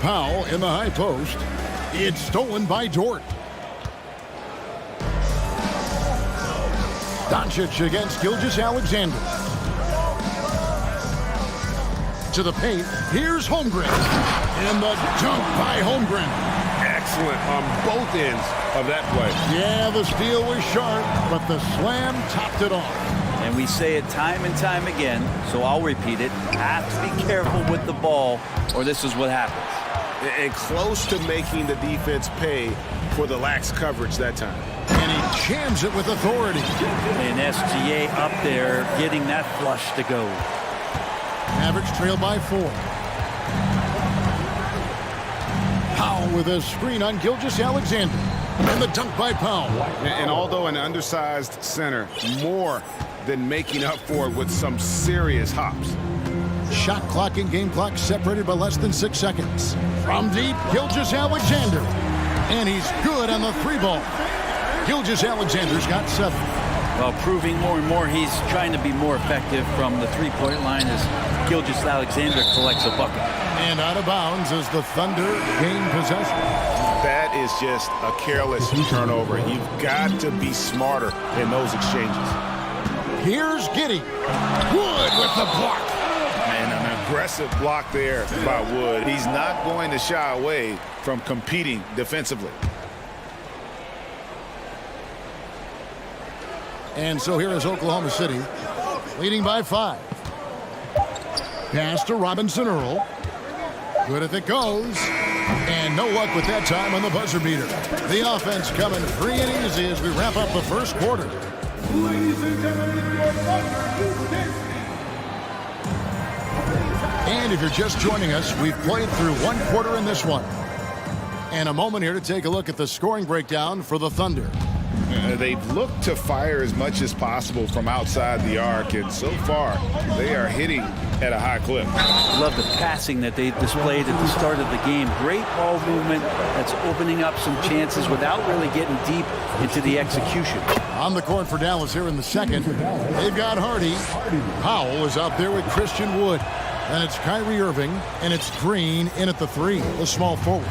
[SPEAKER 1] Powell in the high post. It's stolen by Dort. Doncic against Gilgeous-Alexander. To the paint. Here's Holmgren. And the dunk by Holmgren.
[SPEAKER 2] Excellent on both ends of that play.
[SPEAKER 1] Yeah, the steal was sharp, but the slam topped it off.
[SPEAKER 14] And we say it time and time again, so I'll repeat it. Have to be careful with the ball, or this is what happens.
[SPEAKER 2] And close to making the defense pay for the lax coverage that time.
[SPEAKER 1] And he jams it with authority.
[SPEAKER 14] And SGA up there getting that flush to go.
[SPEAKER 1] Mavericks trail by 4. Powell with a screen on Gilgeous-Alexander. And the dunk by Powell.
[SPEAKER 2] And although an undersized center, more than making up for it with some serious hops.
[SPEAKER 1] Shot clock and game clock separated by less than 6 seconds. From deep, Gilgeous-Alexander. And he's good on the three ball. Gilgeous-Alexander's got 7.
[SPEAKER 14] Well, proving more and more he's trying to be more effective from the three-point line as Gilgeous-Alexander collects a bucket.
[SPEAKER 1] And out of bounds as the Thunder gain possession.
[SPEAKER 2] That is just a careless turnover. You've got to be smarter in those exchanges.
[SPEAKER 1] Here's Giddey. Wood with the block.
[SPEAKER 2] And an aggressive block there by Wood. He's not going to shy away from competing defensively.
[SPEAKER 1] And so here is Oklahoma City, leading by 5. Pass to Robinson Earl. Good if it goes. And no luck with that time on the buzzer beater. The offense coming free and easy as we wrap up the first quarter.
[SPEAKER 12] Ladies and gentlemen, your thunder.
[SPEAKER 1] And if you're just joining us, we've played through one quarter in this one. And a moment here to take a look at the scoring breakdown for the Thunder.
[SPEAKER 2] They've looked to fire as much as possible from outside the arc, and so far they are hitting at a high clip.
[SPEAKER 14] Love the passing that they displayed at the start of the game. Great ball movement that's opening up some chances without really getting deep into the execution.
[SPEAKER 1] On the court for Dallas here in the second, they've got Hardy. Powell is out there with Christian Wood. And it's Kyrie Irving, and it's Green in at the 3, the small forward.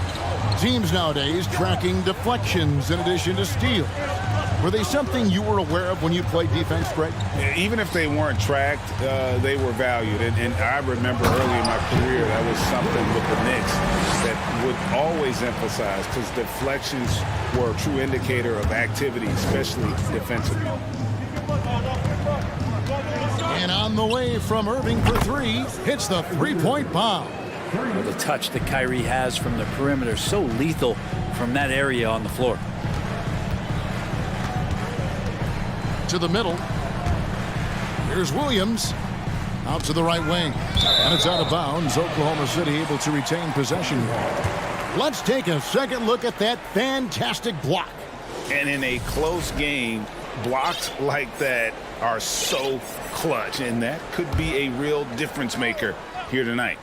[SPEAKER 1] Teams nowadays tracking deflections in addition to steals. Were they something you were aware of when you played defense, Greg?
[SPEAKER 2] Even if they weren't tracked, they were valued. And I remember early in my career, that was something with the Knicks that would always emphasize, because deflections were a true indicator of activity, especially defensively.
[SPEAKER 1] And on the way from Irving for 3, hits the three-point bomb.
[SPEAKER 14] Well, the touch that Kyrie has from the perimeter, so lethal from that area on the floor.
[SPEAKER 1] To the middle. Here's Williams. Out to the right wing. And it's out of bounds. Oklahoma City able to retain possession. Let's take a second look at that fantastic block.
[SPEAKER 2] And in a close game, blocks like that are so clutch, and that could be a real difference maker here tonight.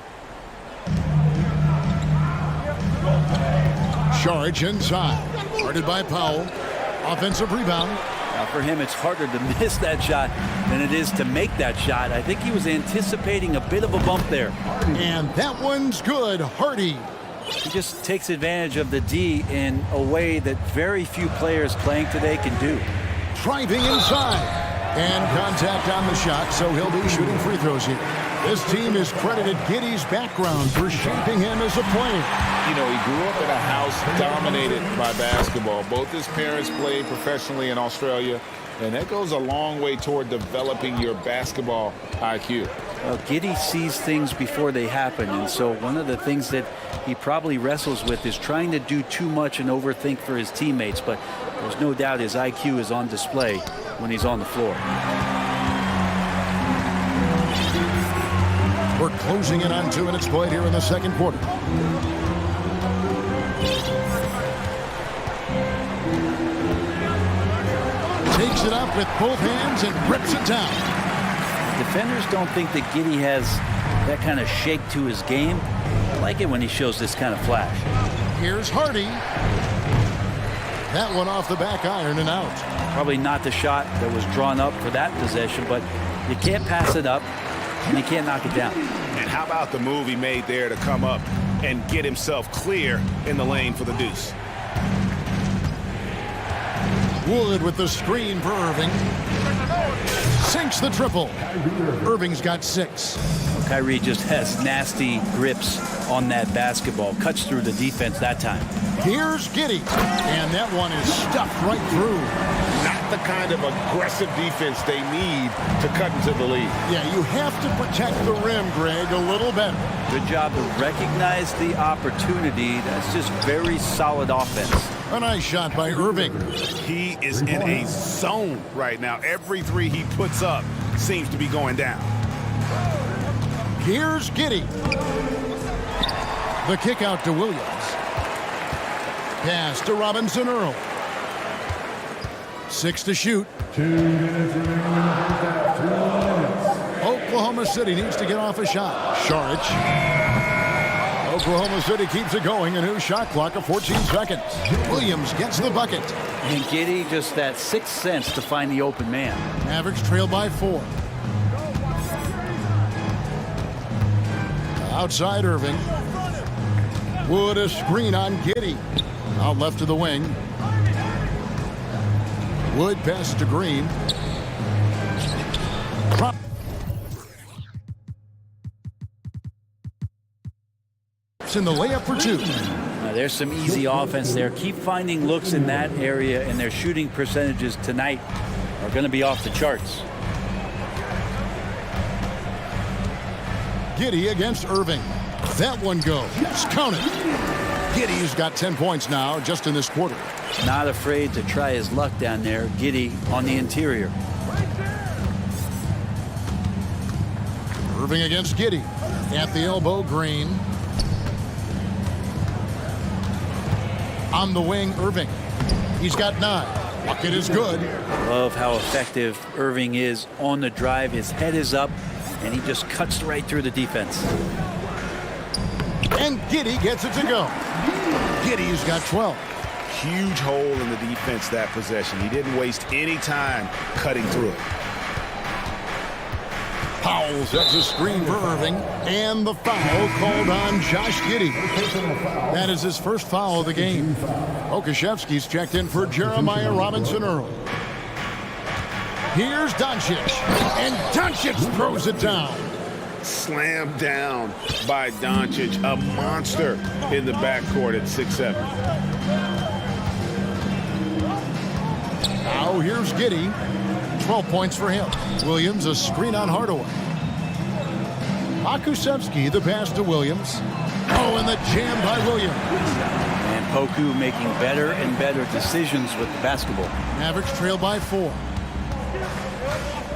[SPEAKER 1] Charge inside. Guarded by Powell. Offensive rebound.
[SPEAKER 14] Now for him, it's harder to miss that shot than it is to make that shot. I think he was anticipating a bit of a bump there.
[SPEAKER 1] And that one's good. Hardy.
[SPEAKER 14] He just takes advantage of the D in a way that very few players playing today can do.
[SPEAKER 1] Driving inside. And contact on the shot, so he'll be shooting free throws here. This team has credited Giddey's background for shaping him as a player.
[SPEAKER 5] You know, he grew up in a house dominated by basketball. Both his parents played professionally in Australia, and that goes a long way toward developing your basketball IQ.
[SPEAKER 14] Well, Giddey sees things before they happen, and so one of the things that he probably wrestles with is trying to do too much and overthink for his teammates, but there's no doubt his IQ is on display when he's on the floor.
[SPEAKER 1] We're closing in on 2 minutes played here in the second quarter. Takes it up with both hands and rips it down.
[SPEAKER 14] Defenders don't think that Giddey has that kind of shake to his game. I like it when he shows this kind of flash.
[SPEAKER 1] Here's Hardy. That one off the back iron and out.
[SPEAKER 14] Probably not the shot that was drawn up for that possession, but you can't pass it up and you can't knock it down.
[SPEAKER 2] And how about the move he made there to come up and get himself clear in the lane for the deuce?
[SPEAKER 1] Wood with the screen for Irving. Sinks the triple. Irving's got 6.
[SPEAKER 14] Well, Kyrie just has nasty grips on that basketball. Cuts through the defense that time.
[SPEAKER 1] Here's Giddey. And that one is stuffed right through.
[SPEAKER 2] Not the kind of aggressive defense they need to cut into the lead.
[SPEAKER 1] Yeah, you have to protect the rim, Greg, a little better.
[SPEAKER 14] Good job to recognize the opportunity. That's just very solid offense.
[SPEAKER 1] A nice shot by Irving.
[SPEAKER 2] He is in a zone right now. Every 3 he puts up seems to be going down.
[SPEAKER 1] Here's Giddey. The kick out to Williams. Pass to Robinson Earl. 6 to shoot.
[SPEAKER 12] 2 minutes remaining in the first half. 2 minutes.
[SPEAKER 1] Oklahoma City needs to get off a shot. Sharich. Oklahoma City keeps it going. A new shot clock of 14 seconds. Williams gets the bucket.
[SPEAKER 14] And Giddey just that sixth sense to find the open man.
[SPEAKER 1] Mavericks trail by 4. Outside Irving. Wood a screen on Giddey. Out left to the wing. Wood passes to Green. In the layup for 2.
[SPEAKER 14] There's some easy offense there. Keep finding looks in that area, and their shooting percentages tonight are going to be off the charts.
[SPEAKER 1] Giddey against Irving. That one goes. Count it. Giddey's got 10 points now just in this quarter.
[SPEAKER 14] Not afraid to try his luck down there. Giddey on the interior.
[SPEAKER 1] Irving against Giddey. At the elbow, Green. On the wing, Irving. He's got 9. Bucket is good.
[SPEAKER 14] Love how effective Irving is on the drive. His head is up, and he just cuts right through the defense.
[SPEAKER 1] And Giddey gets it to go. Giddey's got 12.
[SPEAKER 2] Huge hole in the defense that possession. He didn't waste any time cutting through it.
[SPEAKER 1] Powell sets a screen for Irving, and the foul called on Josh Giddey. That is his first foul of the game. Okashevsky's checked in for Jeremiah Robinson Earl. Here's Doncic, and Doncic throws it down.
[SPEAKER 2] Slammed down by Doncic, a monster in the backcourt at 6'7".
[SPEAKER 1] Now here's Giddey. 12 points for him. Williams a screen on Hardaway. Pokusevski the pass to Williams. Oh, and the jam by Williams.
[SPEAKER 14] And Poku making better and better decisions with the basketball.
[SPEAKER 1] Mavericks trail by 4.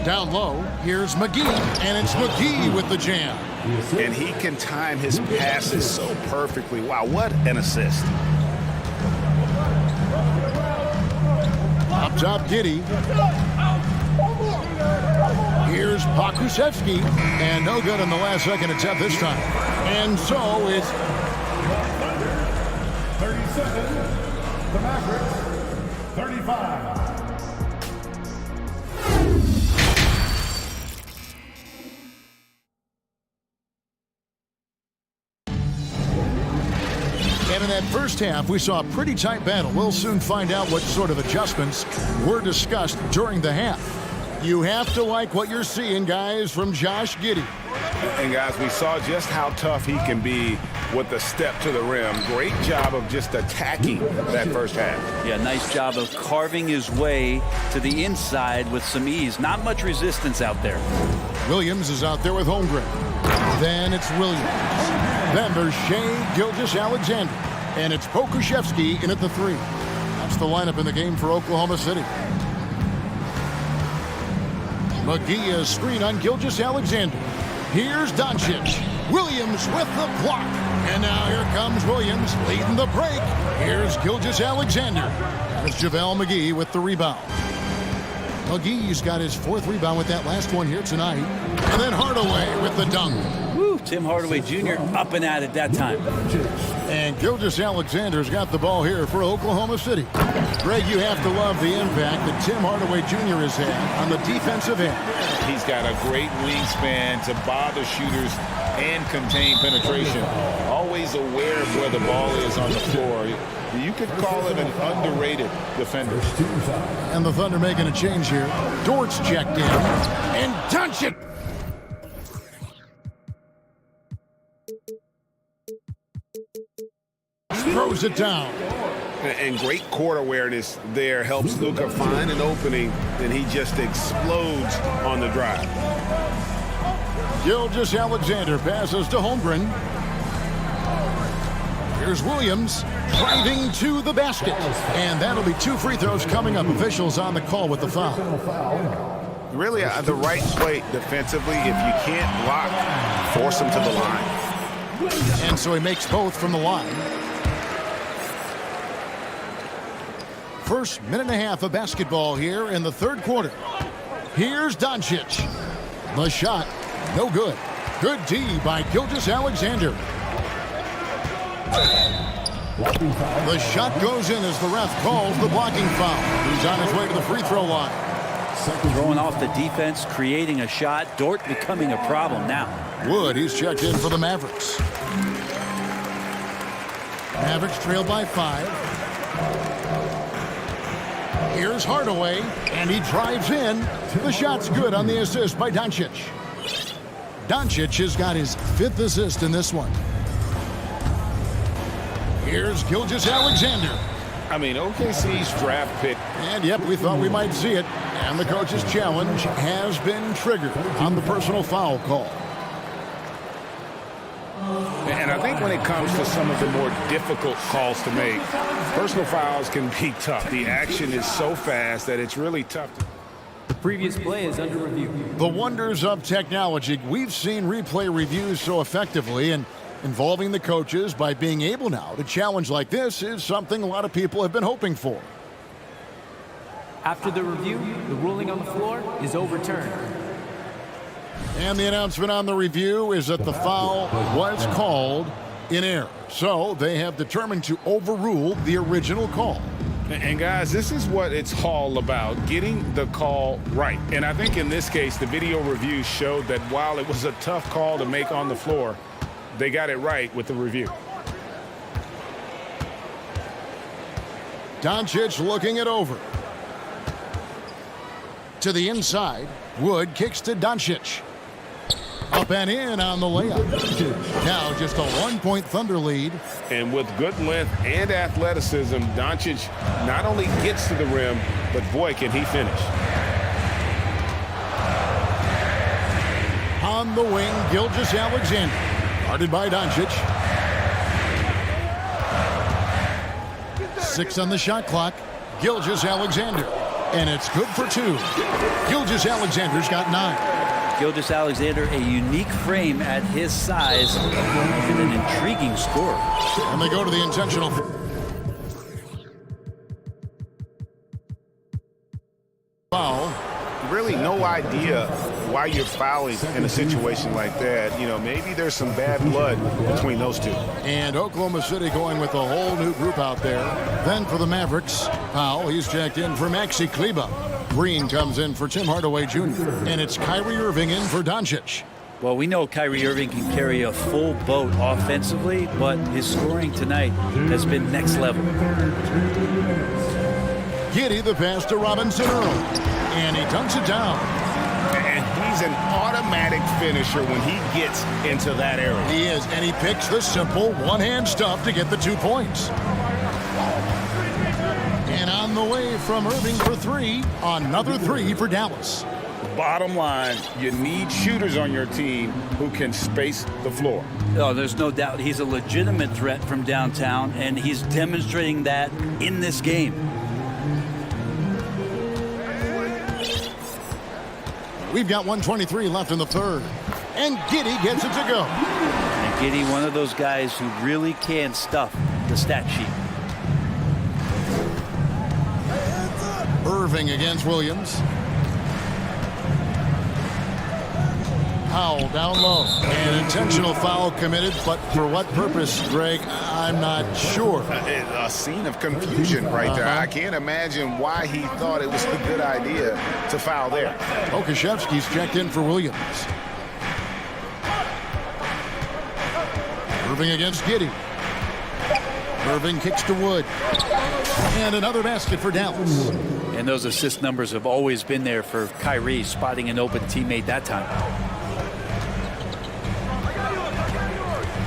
[SPEAKER 1] Down low, here's McGee, and it's McGee with the jam.
[SPEAKER 2] And he can time his passes so perfectly. Wow, what an assist.
[SPEAKER 1] Up top, Giddey. Here's Pokusevski, and no good on the last second attempt this time. And so it's
[SPEAKER 12] 30 seconds. The Mavericks, 35.
[SPEAKER 1] And in that first half, we saw a pretty tight battle. We'll soon find out what sort of adjustments were discussed during the half. You have to like what you're seeing, guys, from Josh Giddey.
[SPEAKER 2] And, guys, we saw just how tough he can be with the step to the rim. Great job of just attacking that first half.
[SPEAKER 14] Yeah, nice job of carving his way to the inside with some ease. Not much resistance out there.
[SPEAKER 1] Williams is out there with Holmgren. Then it's Williams. Then there's Shai Gilgeous-Alexander. And it's Pokusevski in at the 3. That's the lineup in the game for Oklahoma City. McGee a screen on Gilgeous-Alexander. Here's Doncic. Williams with the block. And now here comes Williams leading the break. Here's Gilgeous-Alexander. It's JaVale McGee with the rebound. McGee's got his 4th rebound with that last one here tonight. And then Hardaway with the dunk.
[SPEAKER 14] Woo, Tim Hardaway Jr. up and at it that time.
[SPEAKER 1] And Gilgeous-Alexander's got the ball here for Oklahoma City. Greg, you have to love the impact that Tim Hardaway Jr. has had on the defensive end.
[SPEAKER 5] He's got a great wingspan to bother shooters and contain penetration. Always aware of where the ball is on the floor. You could call him an underrated defender.
[SPEAKER 1] And the Thunder making a change here. Dort's checked in. And Doncic. Throws it down.
[SPEAKER 2] And great court awareness there helps Luka find an opening, and he just explodes on the drive.
[SPEAKER 1] Gilgeous-Alexander passes to Holmgren. Here's Williams driving to the basket. And that'll be 2 free throws coming up. Officials on the call with the foul.
[SPEAKER 2] Really the right play defensively. If you can't block, force him to the line.
[SPEAKER 1] And so he makes both from the line. First minute and a half of basketball here in the third quarter. Here's Doncic. The shot, no good. Good D by Gilgeous-Alexander. The shot goes in as the ref calls the blocking foul. He's on his way to the free throw line.
[SPEAKER 14] Throwing off the defense, creating a shot. Dort becoming a problem now.
[SPEAKER 1] Wood, he's checked in for the Mavericks. Mavericks trail by 5. Here's Hardaway, and he drives in. The shot's good on the assist by Doncic. Doncic has got his 5th assist in this one. Here's Gilgeous-Alexander.
[SPEAKER 15] I mean, OKC's draft pick.
[SPEAKER 1] And yep, we thought we might see it. And the coach's challenge has been triggered on the personal foul call.
[SPEAKER 15] And I think when it comes to some of the more difficult calls to make, personal fouls can be tough. The action is so fast that it's really tough.
[SPEAKER 7] The previous play is under review.
[SPEAKER 1] The wonders of technology. We've seen replay reviews so effectively, and involving the coaches by being able now to challenge like this is something a lot of people have been hoping for.
[SPEAKER 7] After the review, the ruling on the floor is overturned.
[SPEAKER 1] And the announcement on the review is that the foul was called in error. So they have determined to overrule the original call.
[SPEAKER 15] And guys, this is what it's all about, getting the call right. And I think in this case, the video review showed that while it was a tough call to make on the floor, they got it right with the review.
[SPEAKER 1] Doncic looking it over. To the inside, Wood kicks to Doncic. Up and in on the layup. Now just a 1-point Thunder lead.
[SPEAKER 15] And with good length and athleticism, Doncic not only gets to the rim, but boy, can he finish.
[SPEAKER 1] On the wing, Gilgeous-Alexander. Guarded by Doncic. 6 on the shot clock. Gilgeous-Alexander. And it's good for 2. Gilgeous-Alexander's got 9.
[SPEAKER 14] Gilgeous-Alexander, a unique frame at his size, and an intriguing score.
[SPEAKER 1] And they go to the intentional. Foul.
[SPEAKER 2] Really no idea why you're fouling in a situation like that. You know, maybe there's some bad blood between those two.
[SPEAKER 1] And Oklahoma City going with a whole new group out there. Then for the Mavericks, Powell, he's checked in for Maxi Kleba. Green comes in for Tim Hardaway Jr. And it's Kyrie Irving in for Doncic.
[SPEAKER 14] Well, we know Kyrie Irving can carry a full boat offensively, but his scoring tonight has been next level.
[SPEAKER 1] Giddey the pass to Robinson Earl. And he dunks it down.
[SPEAKER 2] And he's an automatic finisher when he gets into that area.
[SPEAKER 1] He is, and he picks the simple one-hand stuff to get the 2 points. And on the way from Irving for 3, another 3 for Dallas.
[SPEAKER 15] Bottom line, you need shooters on your team who can space the floor.
[SPEAKER 14] Oh, there's no doubt he's a legitimate threat from downtown, and he's demonstrating that in this game.
[SPEAKER 1] We've got 1:23 left in the third. And Giddey gets it to go.
[SPEAKER 14] And Giddey, one of those guys who really can stuff the stat sheet.
[SPEAKER 1] Irving against Williams. Powell down low. An intentional foul committed, but for what purpose, Greg, I'm not sure.
[SPEAKER 2] A scene of confusion right there. I can't imagine why he thought it was a good idea to foul there.
[SPEAKER 1] Okashevsky's checked in for Williams. Irving against Giddey. Irving kicks to Wood. And another basket for Dallas.
[SPEAKER 14] And those assist numbers have always been there for Kyrie, spotting an open teammate that time.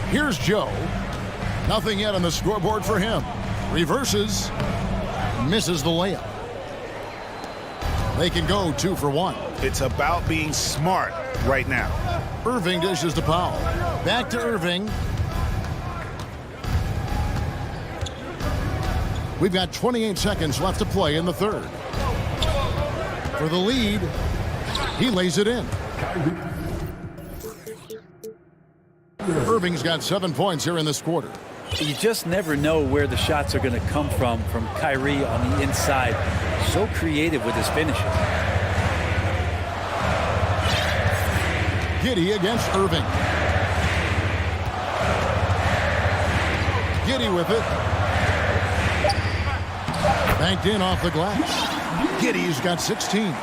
[SPEAKER 1] Here's Joe. Nothing yet on the scoreboard for him. Reverses. Misses the layup. They can go 2 for 1.
[SPEAKER 2] It's about being smart right now.
[SPEAKER 1] Irving dishes to Powell. Back to Irving. We've got 28 seconds left to play in the third. For the lead, he lays it in. Irving's got 7 points here in this quarter.
[SPEAKER 14] You just never know where the shots are going to come from Kyrie on the inside. So creative with his finishes.
[SPEAKER 1] Giddey against Irving. Giddey with it. Banked in off the glass. Giddey's got 16.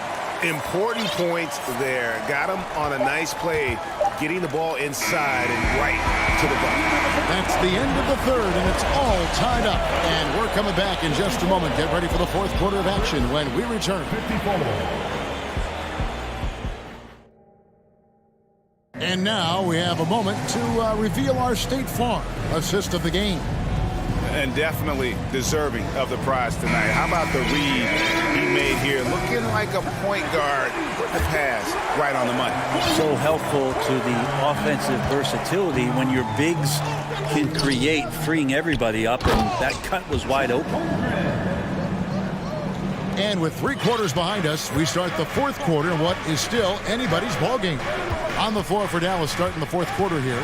[SPEAKER 2] Important points there. Got him on a nice play, getting the ball inside and right to the bucket.
[SPEAKER 1] That's the end of the third, and it's all tied up. And we're coming back in just a moment. Get ready for the fourth quarter of action when we return. And now we have a moment to reveal our State Farm assist of the game.
[SPEAKER 5] And definitely deserving of the prize tonight. How about the read he made here? Looking like a point guard. Put the pass right on the money.
[SPEAKER 14] So helpful to the offensive versatility when your bigs can create, freeing everybody up, and that cut was wide open.
[SPEAKER 1] And with 3 quarters behind us, we start the fourth quarter in what is still anybody's ball game. On the floor for Dallas starting the fourth quarter here.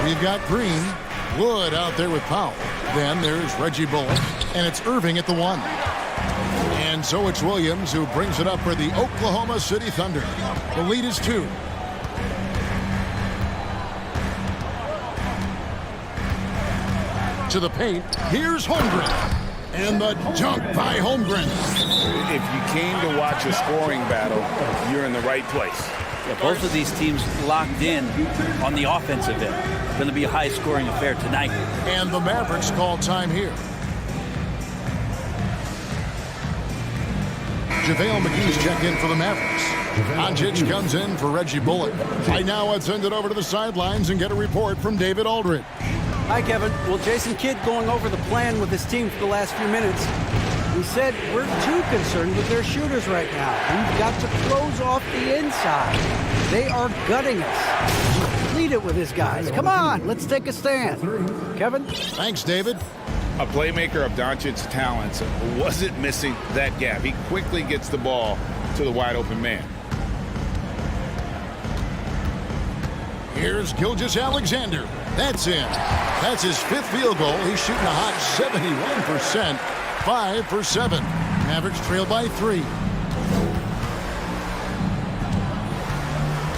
[SPEAKER 1] We've got Green, Wood out there with Powell. Then there's Reggie Bullock, and it's Irving at the 1. And so it's Williams who brings it up for the Oklahoma City Thunder. The lead is 2. To the paint, here's Holmgren. And the dunk by Holmgren.
[SPEAKER 5] If you came to watch a scoring battle, you're in the right place.
[SPEAKER 14] Yeah, both of these teams locked in on the offensive end. Going to be a high-scoring affair tonight.
[SPEAKER 1] And the Mavericks call time here. JaVale McGee's checked in for the Mavericks. Doncic comes in for Reggie Bullock. Right now, let's send it over to the sidelines and get a report from David Aldridge.
[SPEAKER 4] Hi, Kevin. Well, Jason Kidd going over the plan with his team for the last few minutes. He said we're too concerned with their shooters right now. We've got to close off the inside. They are gutting us. Lead it with his guys. Come on, let's take a stand. Kevin?
[SPEAKER 1] Thanks, David.
[SPEAKER 5] A playmaker of Doncic's talents wasn't missing that gap. He quickly gets the ball to the wide open man.
[SPEAKER 1] Here's Gilgeous-Alexander. That's in. That's his 5th field goal. He's shooting a hot 71%. 5 for 7. Mavericks trail by 3.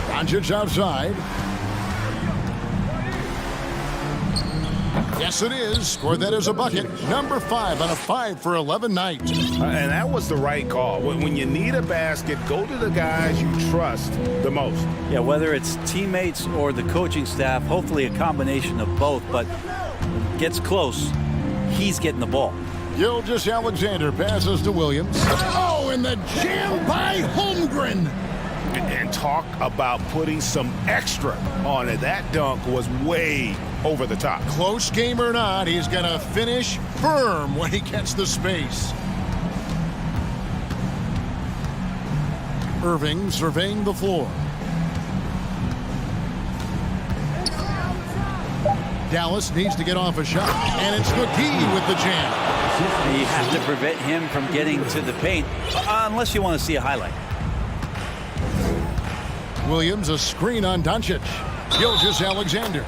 [SPEAKER 1] Doncic outside. Yes, it is. Scored that as a bucket. Number 5 on a 5 for 11 night.
[SPEAKER 5] And that was the right call. When you need a basket, go to the guys you trust the most.
[SPEAKER 14] Yeah, whether it's teammates or the coaching staff, hopefully a combination of both, but when it gets close, he's getting the ball.
[SPEAKER 1] Gilgeous-Alexander passes to Williams. Oh, and the jam by Holmgren.
[SPEAKER 5] And talk about putting some extra on it. That dunk was way over the top.
[SPEAKER 1] Close game or not, he's going to finish firm when he gets the space. Irving surveying the floor. Dallas needs to get off a shot, and it's McGee with the jam.
[SPEAKER 14] You have to prevent him from getting to the paint, unless you want to see a highlight.
[SPEAKER 1] Williams, a screen on Doncic. Gilgeous-Alexander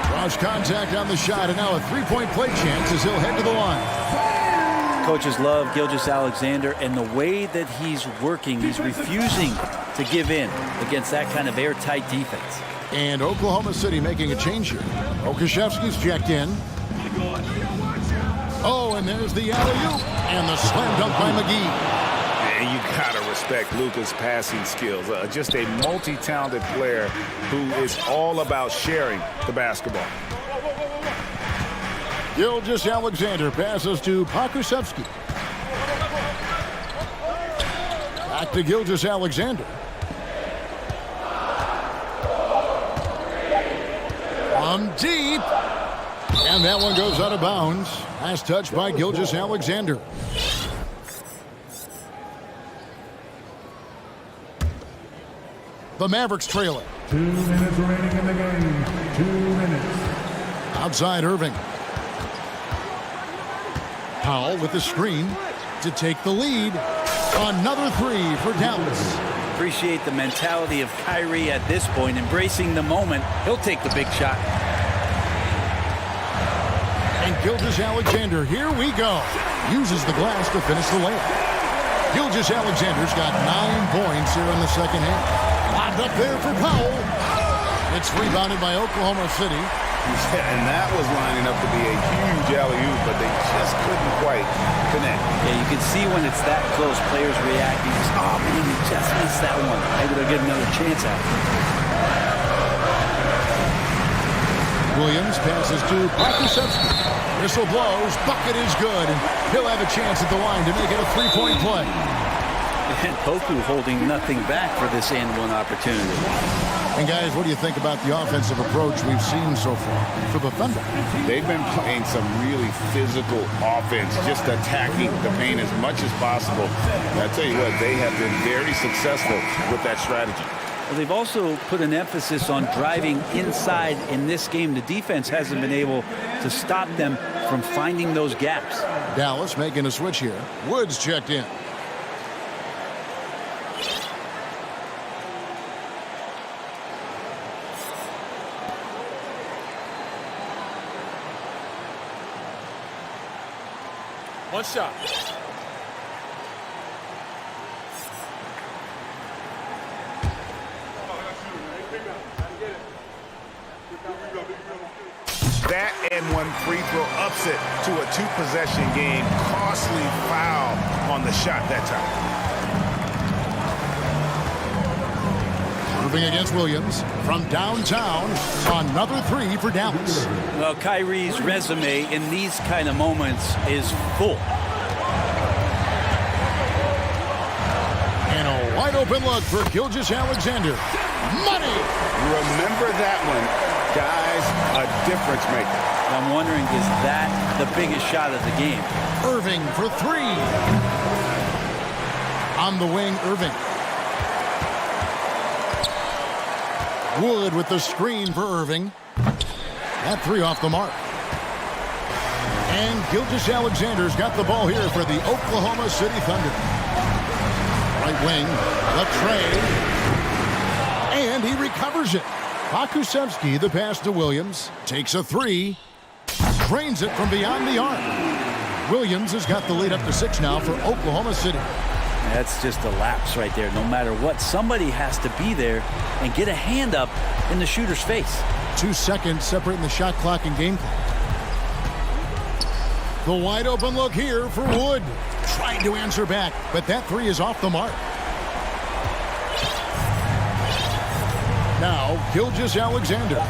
[SPEAKER 1] draws contact on the shot, and now a 3-point play chance as he'll head to the line.
[SPEAKER 14] Coaches love Gilgeous-Alexander, and the way that he's working, he's refusing to give in against that kind of airtight defense.
[SPEAKER 1] And Oklahoma City making a change here. Okashevsky's checked in. Oh, and there's the alley-oop and the slam dunk by McGee.
[SPEAKER 5] And you gotta respect Luka's passing skills. Just a multi-talented player who is all about sharing the basketball.
[SPEAKER 1] Gilgeous-Alexander passes to Pokusevski. Back to Gilgeous-Alexander. From deep. And that one goes out of bounds. Last touch by Gilgeous-Alexander. The Mavericks trail it.
[SPEAKER 12] 2 minutes remaining in the game. 2 minutes.
[SPEAKER 1] Outside Irving. Powell with the screen to take the lead. Another 3 for Dallas.
[SPEAKER 14] Appreciate the mentality of Kyrie at this point, embracing the moment. He'll take the big shot.
[SPEAKER 1] And Gilgeous-Alexander, here we go. Uses the glass to finish the layup. Gilgeous-Alexander's got 9 points here in the second half. Lobbed up there for Powell. It's rebounded by Oklahoma City.
[SPEAKER 5] And that was lining up to be a huge alley-oop, but they just couldn't quite connect.
[SPEAKER 14] Yeah, you can see when it's that close, players reacting. Oh, man, he just missed that one. Maybe they'll get another chance at it.
[SPEAKER 1] Williams passes to Pakusevsky. Whistle blows. Bucket is good. And he'll have a chance at the line to make it a 3-point play.
[SPEAKER 14] And Poku holding nothing back for this and one opportunity.
[SPEAKER 1] And guys, what do you think about the offensive approach we've seen so far for the Thunder?
[SPEAKER 5] They've been playing some really physical offense, just attacking the paint as much as possible. And I tell you what, they have been very successful with that strategy.
[SPEAKER 14] Well, they've also put an emphasis on driving inside in this game. The defense hasn't been able to stop them from finding those gaps.
[SPEAKER 1] Dallas making a switch here. Woods checked in.
[SPEAKER 8] One shot.
[SPEAKER 5] That and one free throw ups it to a 2-possession game. Costly foul on the shot that time.
[SPEAKER 1] Moving against Williams from downtown. Another 3 for Dallas.
[SPEAKER 14] Well, Kyrie's resume in these kind of moments is full.
[SPEAKER 1] And a wide open look for Gilgeous-Alexander. Money!
[SPEAKER 5] Remember that one, guys, a difference maker.
[SPEAKER 14] I'm wondering, is that the biggest shot of the game?
[SPEAKER 1] Irving for 3. On the wing, Irving. Wood with the screen for Irving. That 3 off the mark. And Gilgeous-Alexander's got the ball here for the Oklahoma City Thunder. Right wing, the trade. And he recovers it. Pakusevsky, the pass to Williams, takes a 3. Drains it from beyond the arc. Williams has got the lead up to 6 now for Oklahoma City.
[SPEAKER 14] That's just a lapse right there. No matter what, somebody has to be there and get a hand up in the shooter's face.
[SPEAKER 1] 2 seconds separating the shot clock and game clock. The wide open look here for Wood. Trying to answer back, but that 3 is off the mark. Now, Gilgeous-Alexander.